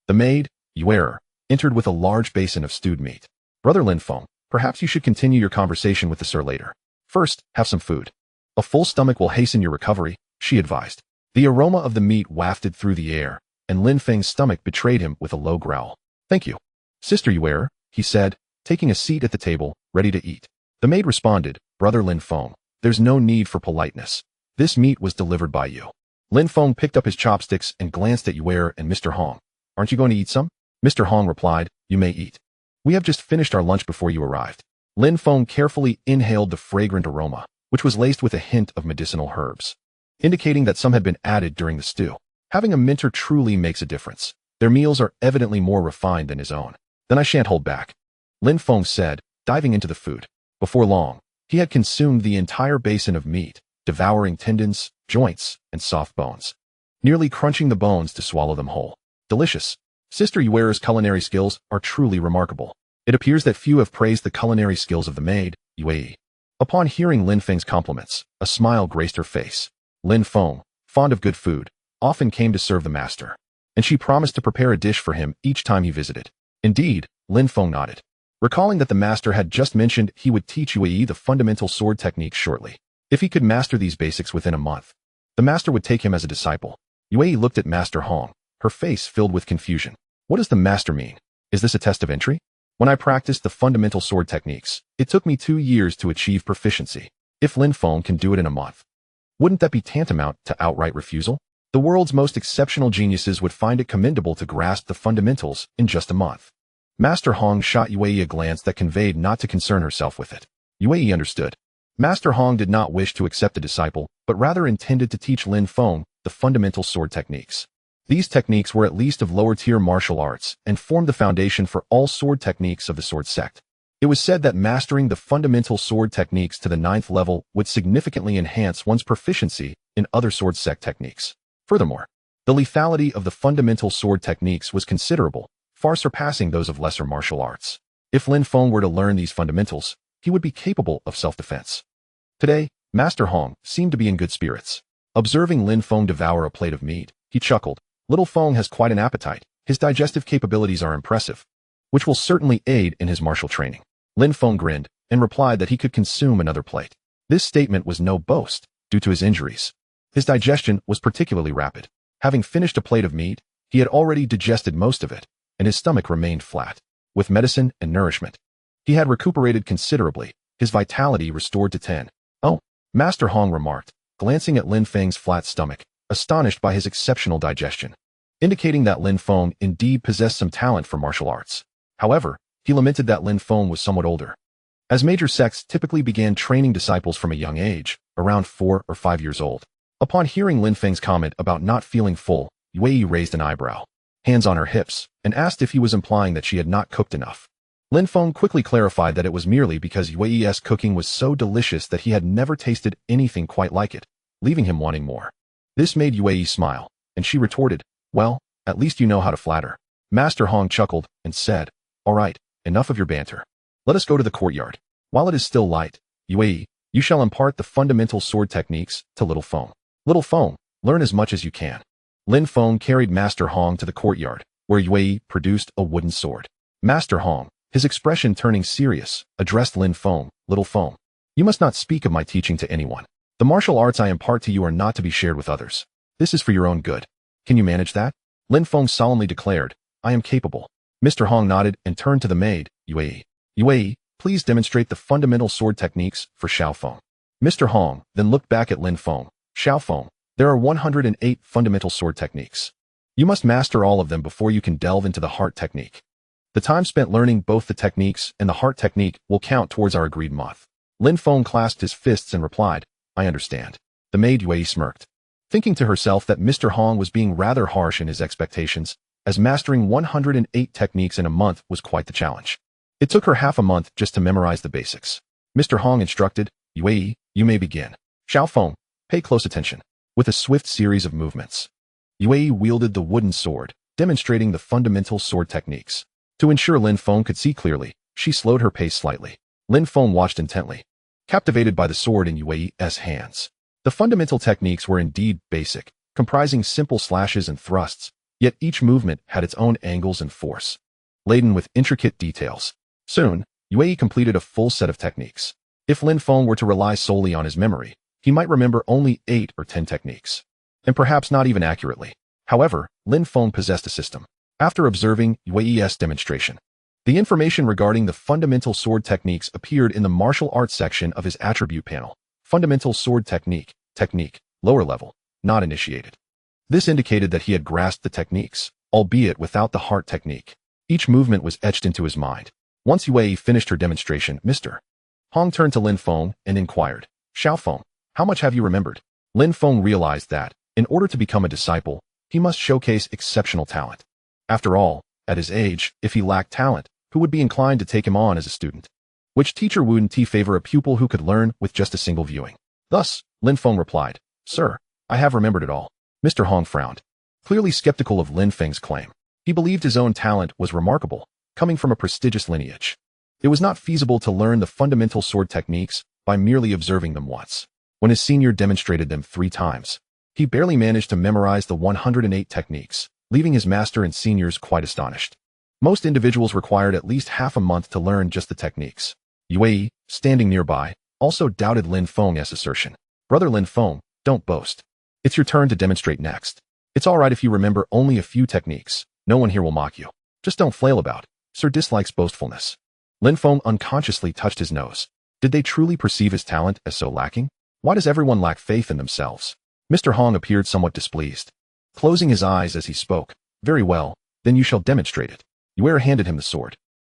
the maid, Xiaohe, entered with a large basin of stewed meat. Brother Lin Feng, perhaps you should continue your conversation with the sir later. First, have some food. A full stomach will hasten your recovery, she advised. The aroma of the meat wafted through the air, and Lin Feng's stomach betrayed him with a low growl. Thank you, Sister Xiaohe, he said, taking a seat at the table, ready to eat. The maid responded, Brother Lin Feng, there's no need for politeness. This meat was delivered by you. Lin Feng picked up his chopsticks and glanced at Xiaohe and Mr. Hong. Aren't you going to eat some? Mr. Hong replied, You may eat. We have just finished our lunch before you arrived. Lin Feng carefully inhaled the fragrant aroma, which was laced with a hint of medicinal herbs, indicating that some had been added during the stew. Having a mentor truly makes a difference. Their meals are evidently more refined than his own. Then I shan't hold back, Lin Feng said, diving into the food. Before long, he had consumed the entire basin of meat, devouring tendons, joints, and soft bones, nearly crunching the bones to swallow them whole. Delicious. Sister Xiaohe's culinary skills are truly remarkable. It appears that few have praised the culinary skills of the maid, Xiaohe. Upon hearing Lin Feng's compliments, a smile graced her face. Lin Feng, fond of good food, often came to serve the master, and she promised to prepare a dish for him each time he visited. Indeed, Lin Feng nodded, recalling that the master had just mentioned he would teach Xiaohe the fundamental sword techniques shortly. If he could master these basics within a month, the master would take him as a disciple. Xiaohe looked at Master Hong, her face filled with confusion. What does the master mean? Is this a test of entry? When I practiced the fundamental sword techniques, it took me 2 years to achieve proficiency. If Lin Feng can do it in a month, wouldn't that be tantamount to outright refusal? The world's most exceptional geniuses would find it commendable to grasp the fundamentals in just a month. Master Hong shot Yue a glance that conveyed not to concern herself with it. Yue understood. Master Hong did not wish to accept a disciple, but rather intended to teach Lin Feng the fundamental sword techniques. These techniques were at least of lower-tier martial arts and formed the foundation for all sword techniques of the sword sect. It was said that mastering the fundamental sword techniques to the 9th level would significantly enhance one's proficiency in other sword sect techniques. Furthermore, the lethality of the fundamental sword techniques was considerable, far surpassing those of lesser martial arts. If Lin Feng were to learn these fundamentals, he would be capable of self-defense. Today, Master Hong seemed to be in good spirits. Observing Lin Feng devour a plate of meat, he chuckled. Little Feng has quite an appetite. His digestive capabilities are impressive, which will certainly aid in his martial training. Lin Feng grinned and replied that he could consume another plate. This statement was no boast, due to his injuries. His digestion was particularly rapid. Having finished a plate of meat, he had already digested most of it, and his stomach remained flat. With medicine and nourishment, he had recuperated considerably, his vitality restored to 10. Oh, Master Hong remarked, glancing at Lin Feng's flat stomach, astonished by his exceptional digestion, indicating that Lin Feng indeed possessed some talent for martial arts. However, he lamented that Lin Feng was somewhat older, as major sects typically began training disciples from a young age, around 4 or 5 years old. Upon hearing Lin Feng's comment about not feeling full, Yue raised an eyebrow, hands on her hips, and asked if he was implying that she had not cooked enough. Lin Feng quickly clarified that it was merely because Yue's cooking was so delicious that he had never tasted anything quite like it, leaving him wanting more. This made Yue smile, and she retorted, "Well, at least you know how to flatter." Master Hong chuckled and said, "All right, enough of your banter. Let us go to the courtyard. While it is still light, Yue, you shall impart the fundamental sword techniques to Little Feng. Little Feng, learn as much as you can." Lin Feng carried Master Hong to the courtyard, where Yue produced a wooden sword. Master Hong, his expression turning serious, addressed Lin Feng, "Little Feng, you must not speak of my teaching to anyone. The martial arts I impart to you are not to be shared with others. This is for your own good. Can you manage that?" Lin Feng solemnly declared, "I am capable." Mr. Hong nodded and turned to the maid, Yue. "Yue, please demonstrate the fundamental sword techniques for Xiao Feng." Mr. Hong then looked back at Lin Feng. "Xiao Feng, there are 108 fundamental sword techniques. You must master all of them before you can delve into the heart technique. The time spent learning both the techniques and the heart technique will count towards our agreed month." Lin Feng clasped his fists and replied, "I understand." The maid Yue smirked, thinking to herself that Mr. Hong was being rather harsh in his expectations, as mastering 108 techniques in a month was quite the challenge. It took her half a month just to memorize the basics. Mr. Hong instructed, "Yue, you may begin. Xiao Feng, pay close attention." With a swift series of movements, Yue wielded the wooden sword, demonstrating the fundamental sword techniques. To ensure Lin Feng could see clearly, she slowed her pace slightly. Lin Feng watched intently, captivated by the sword in Yue's hands. The fundamental techniques were indeed basic, comprising simple slashes and thrusts, yet each movement had its own angles and force, laden with intricate details. Soon, Yue completed a full set of techniques. If Lin Feng were to rely solely on his memory, he might remember only 8 or 10 techniques, and perhaps not even accurately. However, Lin Feng possessed a system. After observing Yue's demonstration, the information regarding the fundamental sword techniques appeared in the martial arts section of his attribute panel. Fundamental sword technique, lower level, not initiated. This indicated that he had grasped the techniques, albeit without the heart technique. Each movement was etched into his mind. Once Yue finished her demonstration, Mr. Hong turned to Lin Feng and inquired, "Xiao Feng, how much have you remembered?" Lin Feng realized that, in order to become a disciple, he must showcase exceptional talent. After all, at his age, if he lacked talent, who would be inclined to take him on as a student? Which teacher wouldn't favor a pupil who could learn with just a single viewing? Thus, Lin Feng replied, "Sir, I have remembered it all." Mr. Hong frowned, clearly skeptical of Lin Feng's claim. He believed his own talent was remarkable, coming from a prestigious lineage. It was not feasible to learn the fundamental sword techniques by merely observing them once. When his senior demonstrated them 3 times, he barely managed to memorize the 108 techniques, leaving his master and seniors quite astonished. Most individuals required at least half a month to learn just the techniques. Yue, standing nearby, also doubted Lin Feng's assertion. "Brother Lin Feng, don't boast. It's your turn to demonstrate next. It's all right if you remember only a few techniques. No one here will mock you. Just don't flail about. Sir dislikes boastfulness." Lin Feng unconsciously touched his nose. Did they truly perceive his talent as so lacking? Why does everyone lack faith in themselves? Mr. Hong appeared somewhat displeased. closing his eyes as he spoke. Very well, then you shall demonstrate it. Yue handed him the sword.